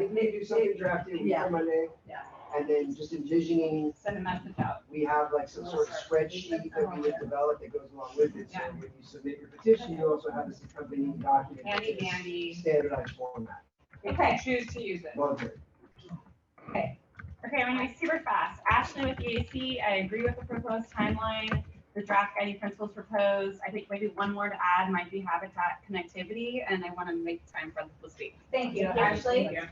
need to do something drafty a week from Monday. Yeah. And then just envisioning. Send a message out. We have like some sort of spreadsheet that we would develop that goes along with it. So when you submit your petition, you also have this accompanying document. Handy dandy. Standardized format. Okay. Choose to use it. Voluntary. Okay, I'm gonna be super fast. Ashley with EAC, I agree with the proposed timeline. The draft guiding principles proposed. I think maybe one more to add might be habitat connectivity, and I want to make time for this week. Thank you, Thank Ashley. you.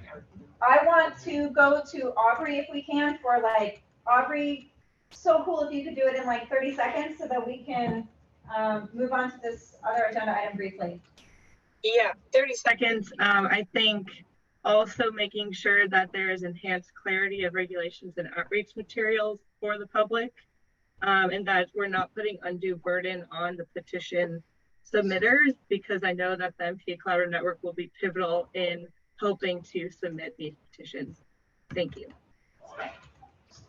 I want to go to Aubrey if we can for Aubrey, so cool if you could do it in 30 seconds so that we can move on to this other agenda item briefly. Yeah, 30 seconds. I think also making sure that there is enhanced clarity of regulations and outreach materials for the public, and that we're not putting undue burden on the petition submitters, because I know that the MPA Collaborative Network will be pivotal in helping to submit these petitions. Thank you.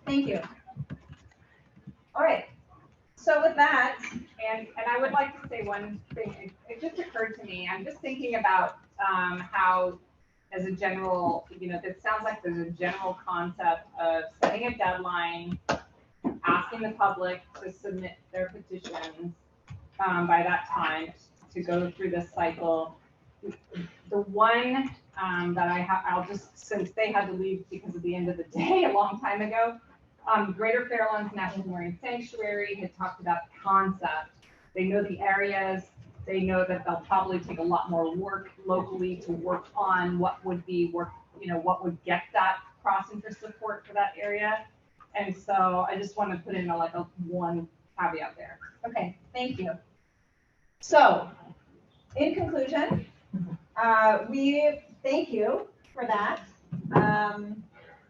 Thank you. All right. So with that, and I would like to say one thing. It just occurred to me. I'm just thinking about how, as a general, it sounds like there's a general concept of setting a deadline, asking the public to submit their petitions by that time to go through this cycle. The one that I'll just, since they had to leave because of the end of the day a long time ago, Greater Fairlands National Marine Sanctuary had talked about concept. They know the areas. They know that they'll probably take a lot more work locally to work on what would be what would get that cross-interest support for that area. And so I just want to put in a one caveat there. Okay, thank you. So, in conclusion, we thank you for that.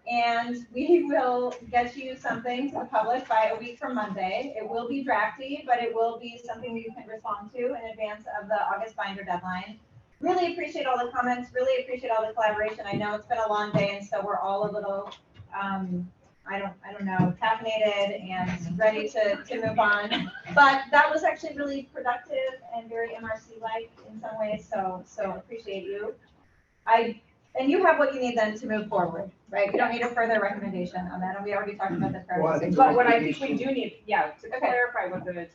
And we will get you something to the public by a week from Monday. It will be drafty, but it will be something that you can respond to in advance of the August binder deadline. Really appreciate all the comments, really appreciate all the collaboration. I know it's been a long day, and so we're all a little, I don't know, caffeinated and ready to move on. But that was actually really productive and very MRC-like in some ways, so appreciate you. I And you have what you need then to move forward, right? We don't need a further recommendation on that, and we already talked about the prioritization. But what I think we do need, to clarify what the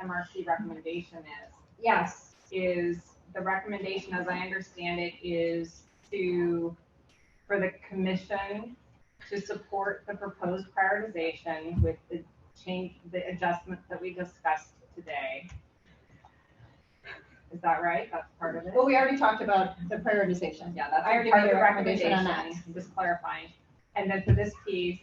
MRC recommendation is. Yes. Is the recommendation, as I understand it, is for the commission to support the proposed prioritization with the adjustments that we discussed today. Is that right? That's part of it? Well, we already talked about the prioritization. Yeah, that's I already part made of a the recommendation on that. Just clarifying. And then for this piece,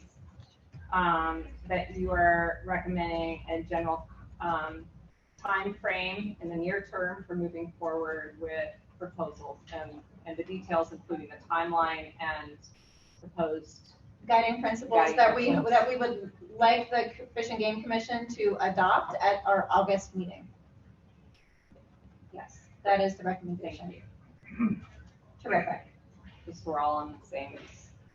that you are recommending a general time frame in the near term for moving forward with proposals and the details, including the timeline and proposed Guiding principles that we would like the Fish and Game Commission to adopt at our August meeting. Yes, that is the recommendation. Terrific. Just we're all on the same.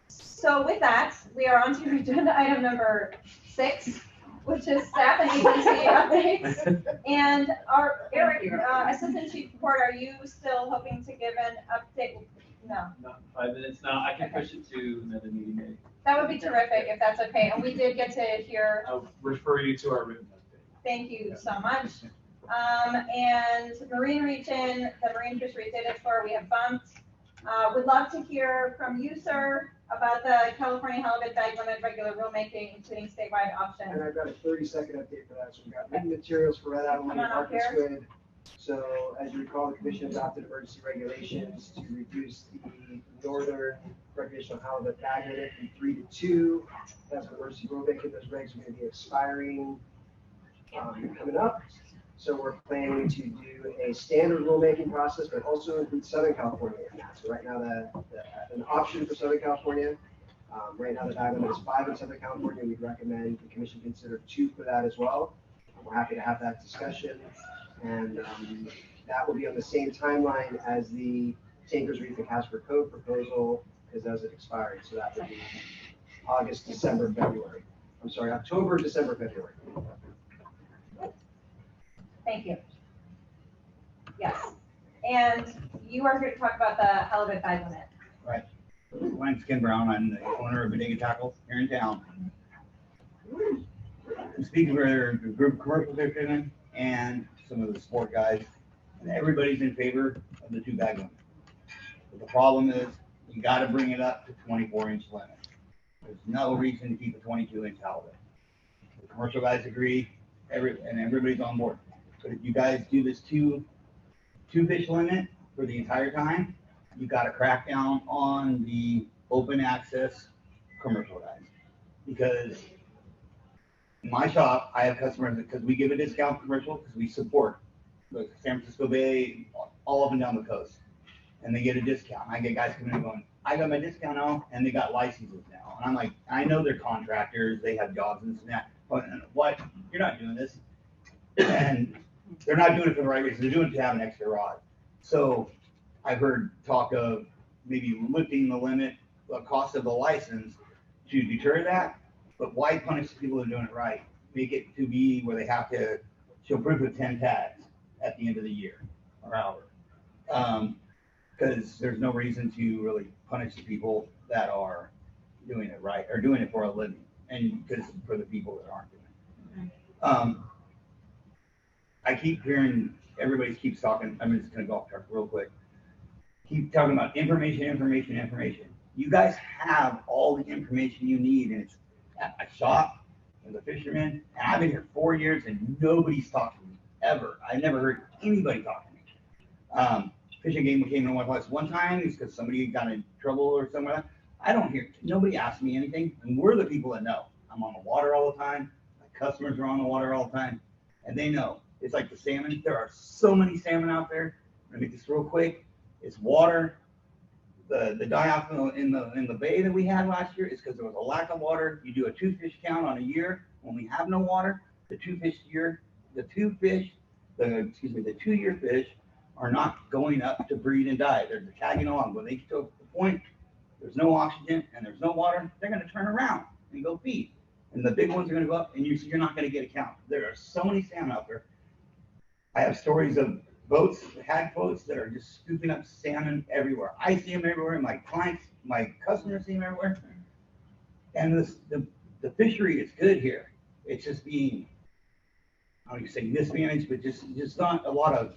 So with that, we are on to agenda item number 6, which is staff and agency updates. And our Eric, Assistant Chief Report, are you still hoping to give an update? No. Not 5 minutes now. I can push it to another meeting day. That would be terrific if that's okay. And we did get to hear. I'll refer you to our written update. Thank you so much. And Marine Region, the Marine Fisheries Data Explorer, we have bumped. Would love to hear from you, sir, about the California halibut bag limit regular rulemaking, including statewide options. And I've got a 30-second update for that. So we've got written materials for Red Island and Marcus Squid. So as you recall, the commission adopted emergency regulations to reduce the northern recreational halibut bag limit from 3 to 2. That's an emergency rulemaking. Those regs are going to be expiring coming up. So we're planning to do a standard rulemaking process, but also include Southern California in that. So right now, an option for Southern California. Right now, the bag limit is 5 in Southern California. We'd recommend the commission consider 2 for that as well. We're happy to have that discussion. And that will be on the same timeline as the Tankers Reef and Casper Cove proposal, because as it expired. So that would be August, December, February. I'm sorry, October, December, February. Thank you. Yes. And you are here to talk about the halibut bag limit. Right. My name's Ken Brown. I'm the owner of Bodega Tackle here in town. I'm speaking for a group of commercial fishermen and some of the sport guys, and everybody's in favor of the 2 bag limit. But the problem is you got to bring it up to 24-inch limit. There's no reason to keep a 22-inch halibut. The commercial guys agree, and everybody's on board. But if you guys do this two fish limit for the entire time, you got to crack down on the open access commercial guys. Because in my shop, I have customers because we give a discount commercial because we support the San Francisco Bay, all up and down the coast, and they get a discount. I get guys coming in going, I got my discount now, and they got licenses now. And I'm like, I know they're contractors, they have jobs and that, but what? You're not doing this. And they're not doing it for the right reason. They're doing it to have an extra rod. So I've heard talk of maybe lifting the limit, the cost of the license to deter that. But why punish the people that are doing it right? Make it to be where they have to show proof of 10 tags at the end of the year or hour. Because there's no reason to really punish the people that are doing it right or doing it for a living, and because for the people that aren't doing it. I keep hearing everybody keeps talking. I'm just going to go off track real quick. Keep talking about information. You guys have all the information you need, and it's at my shop as a fisherman. And I've been here 4 years, and nobody's talked to me ever. I never heard anybody talk to me. Fishing Game came in one time because somebody got in trouble or somewhere. I don't hear. Nobody asked me anything, and we're the people that know. I'm on the water all the time. My customers are on the water all the time, and they know. It's like the salmon. There are so many salmon out there. I'm gonna make this real quick. It's water. The die-off in the bay that we had last year is because there was a lack of water. You do a 2-fish count on a year when we have no water. The 2-year fish are not going up to breed and die. They're tagging along. When they get to the point, there's no oxygen and there's no water, they're going to turn around and go feed. And the big ones are going to go up, and you're not going to get a count. There are so many salmon out there. I have stories of boats, had boats that are just scooping up salmon everywhere. I see them everywhere. My clients, my customers see them everywhere. And the fishery is good here. It's just being, how do you say, mismanaged, but just not a lot of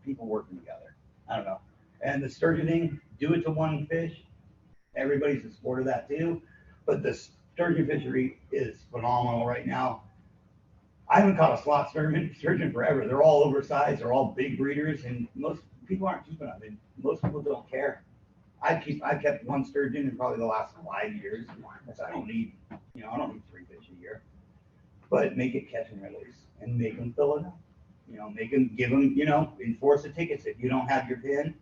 people working together. I don't know. And the sturgeon thing, do it to one fish. Everybody's in support of that too. But the sturgeon fishery is phenomenal right now. I haven't caught a slot sturgeon forever. They're all oversized. They're all big breeders, and most people aren't keeping them. And most people don't care. I've kept one sturgeon in probably the last 5 years. I don't need, I don't need 3 fish a year. But make it catch and release, and make them fill it up. Give them, enforce the tickets. If you don't have your pin,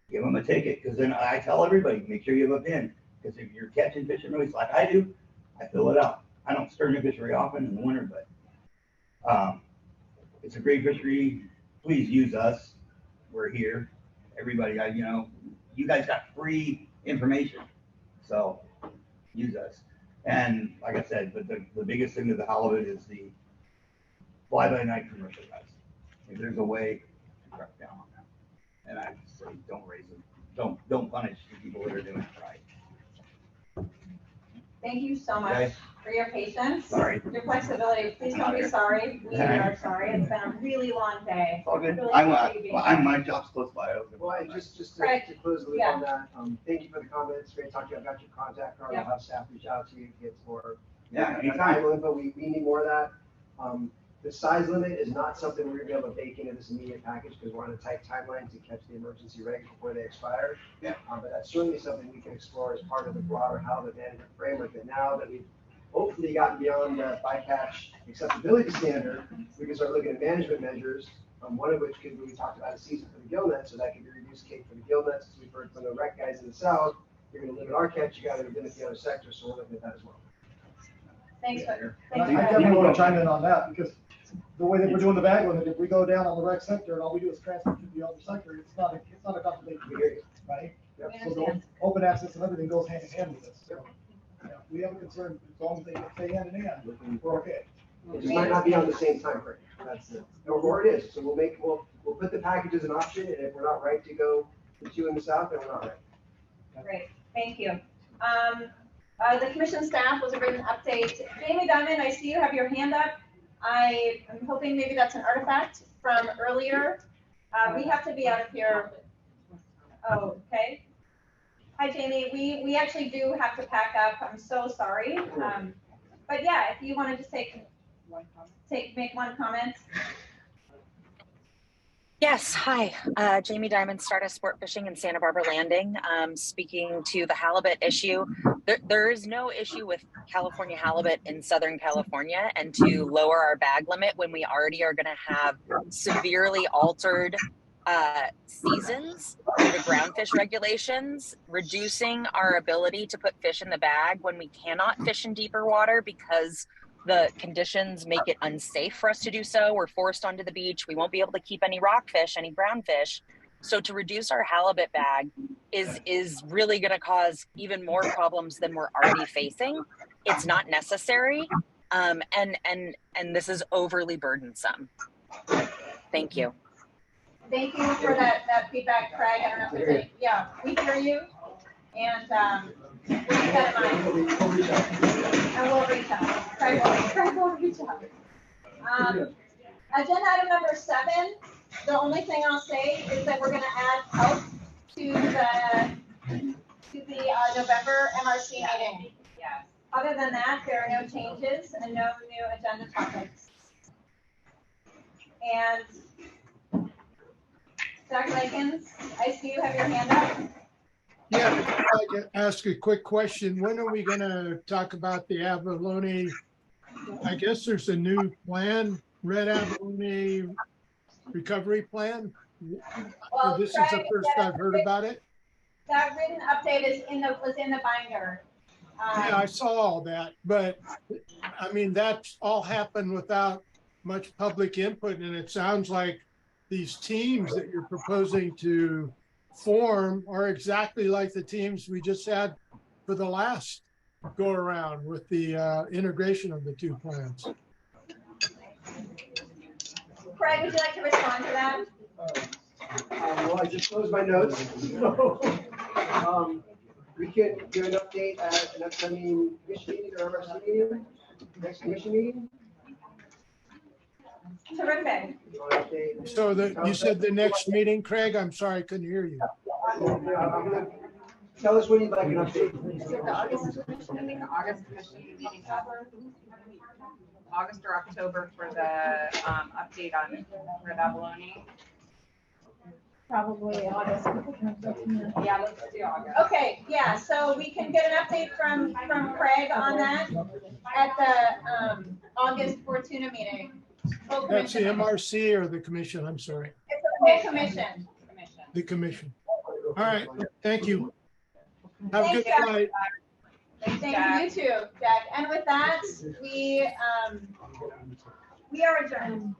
give them a ticket. Because then I tell everybody, make sure you have a pin. Because if you're catching fish and release like I do, I fill it up. I don't sturgeon fish very often in the winter, but it's a great fishery. Please use us. We're here. Everybody, you guys got free information. So use us. And like I said, but the biggest thing to the halibut is the fly-by-night commercial guys. If there's a way to crack down on that. And I say, don't raise them. Don't punish the people that are doing it right. Thank you so much Okay. for your patience. Sorry. Your flexibility. Please don't be sorry. We are sorry. It's been a really long day. It's all good. Really appreciate you being here. My job's close by. Well, and just to close the loop Yeah. on that, thank you for the comments. Great talking to you. I've got your contact card. I'll have staff reach out to you, get more. Yeah, anytime. But we need more of that. The size limit is not something we're gonna be able to bake into this immediate package because we're on a tight timeline to catch the emergency regs before they expire. Yeah. But that's certainly something we can explore as part of the broader halibut management framework. That now that we've hopefully gotten beyond the bycatch acceptability standard, we can start looking at management measures. One of which could be, we talked about a season for the gillnet, so that could be reduced cake for the gillnets. As we've heard from the rec guys in the south, you're gonna limit our catch, you gotta limit the other sector, so we're looking at that as well. Thanks for. I definitely want to chime in on that because the way that we're doing the bag limit, if we go down on the rec sector and all we do is transfer to the other sector, it's not a conservation area, right? Yep. So the open access and everything goes hand in hand with this. So, yeah, we have a concern as long as they stay hand in hand, we're okay. It just might not be on the same time frame. That's it. Or it is. So we'll put the package as an option, and if we're not right to go to 2 in the south, then we're not right. Great, thank you. The commission staff was a written update. Jamie Diamond, I see you have your hand up. I am hoping maybe that's an artifact from earlier. We have to be out of here. Oh, okay. Hi, Jamie. We actually do have to pack up. I'm so sorry. But yeah, if you want to just make one comment. Yes, hi, Jamie Diamond, Stardust Sport Fishing in Santa Barbara Landing. Speaking to the halibut issue, there is no issue with California halibut in Southern California, and to lower our bag limit when we already are gonna have severely altered seasons due to groundfish regulations, reducing our ability to put fish in the bag when we cannot fish in deeper water because the conditions make it unsafe for us to do so. We're forced onto the beach. We won't be able to keep any rockfish, any brown fish. So to reduce our halibut bag is really going to cause even more problems than we're already facing. It's not necessary, and this is overly burdensome. Thank you. Thank you for that feedback, Craig. I don't know if there's any, yeah, we hear you, and we'll keep that in mind. And we'll reach out. Craig will reach out. Agenda item number 7. The only thing I'll say is that we're going to add health to the November MRC meeting. Yes. Other than that, there are no changes and no new agenda topics. And Dr. Lakins, I see you have your hand up. Yeah, if I could ask a quick question. When are we going to talk about the abalone? I guess there's a new plan, red abalone recovery plan. Well, This Craig, is the first I've heard about it. That written update was in the binder. Yeah, I saw all that, but I mean, that's all happened without much public input, and it sounds like these teams that you're proposing to form are exactly like the teams we just had for the last go around with the integration of the 2 plans. Craig, would you like to respond to that? Well, I just closed my notes. So, we can do an update at an upcoming commission meeting or MRC meeting, next commission meeting. Terrific. So you said the next meeting, Craig? I'm sorry, I couldn't hear you. Tell us when you'd like an update. I think August commission meeting, August or October for the update on red abalone. Probably August. Yeah, let's do August. Okay, yeah, so we can get an update from Craig on that at the August Fortuna meeting. Full That's the commission. MRC or the commission? I'm sorry. It's a full commission. The commission. All right, thank you. Have a good Thanks, Jack. night. Thank you, you too, Jack. And with that, we are adjourned.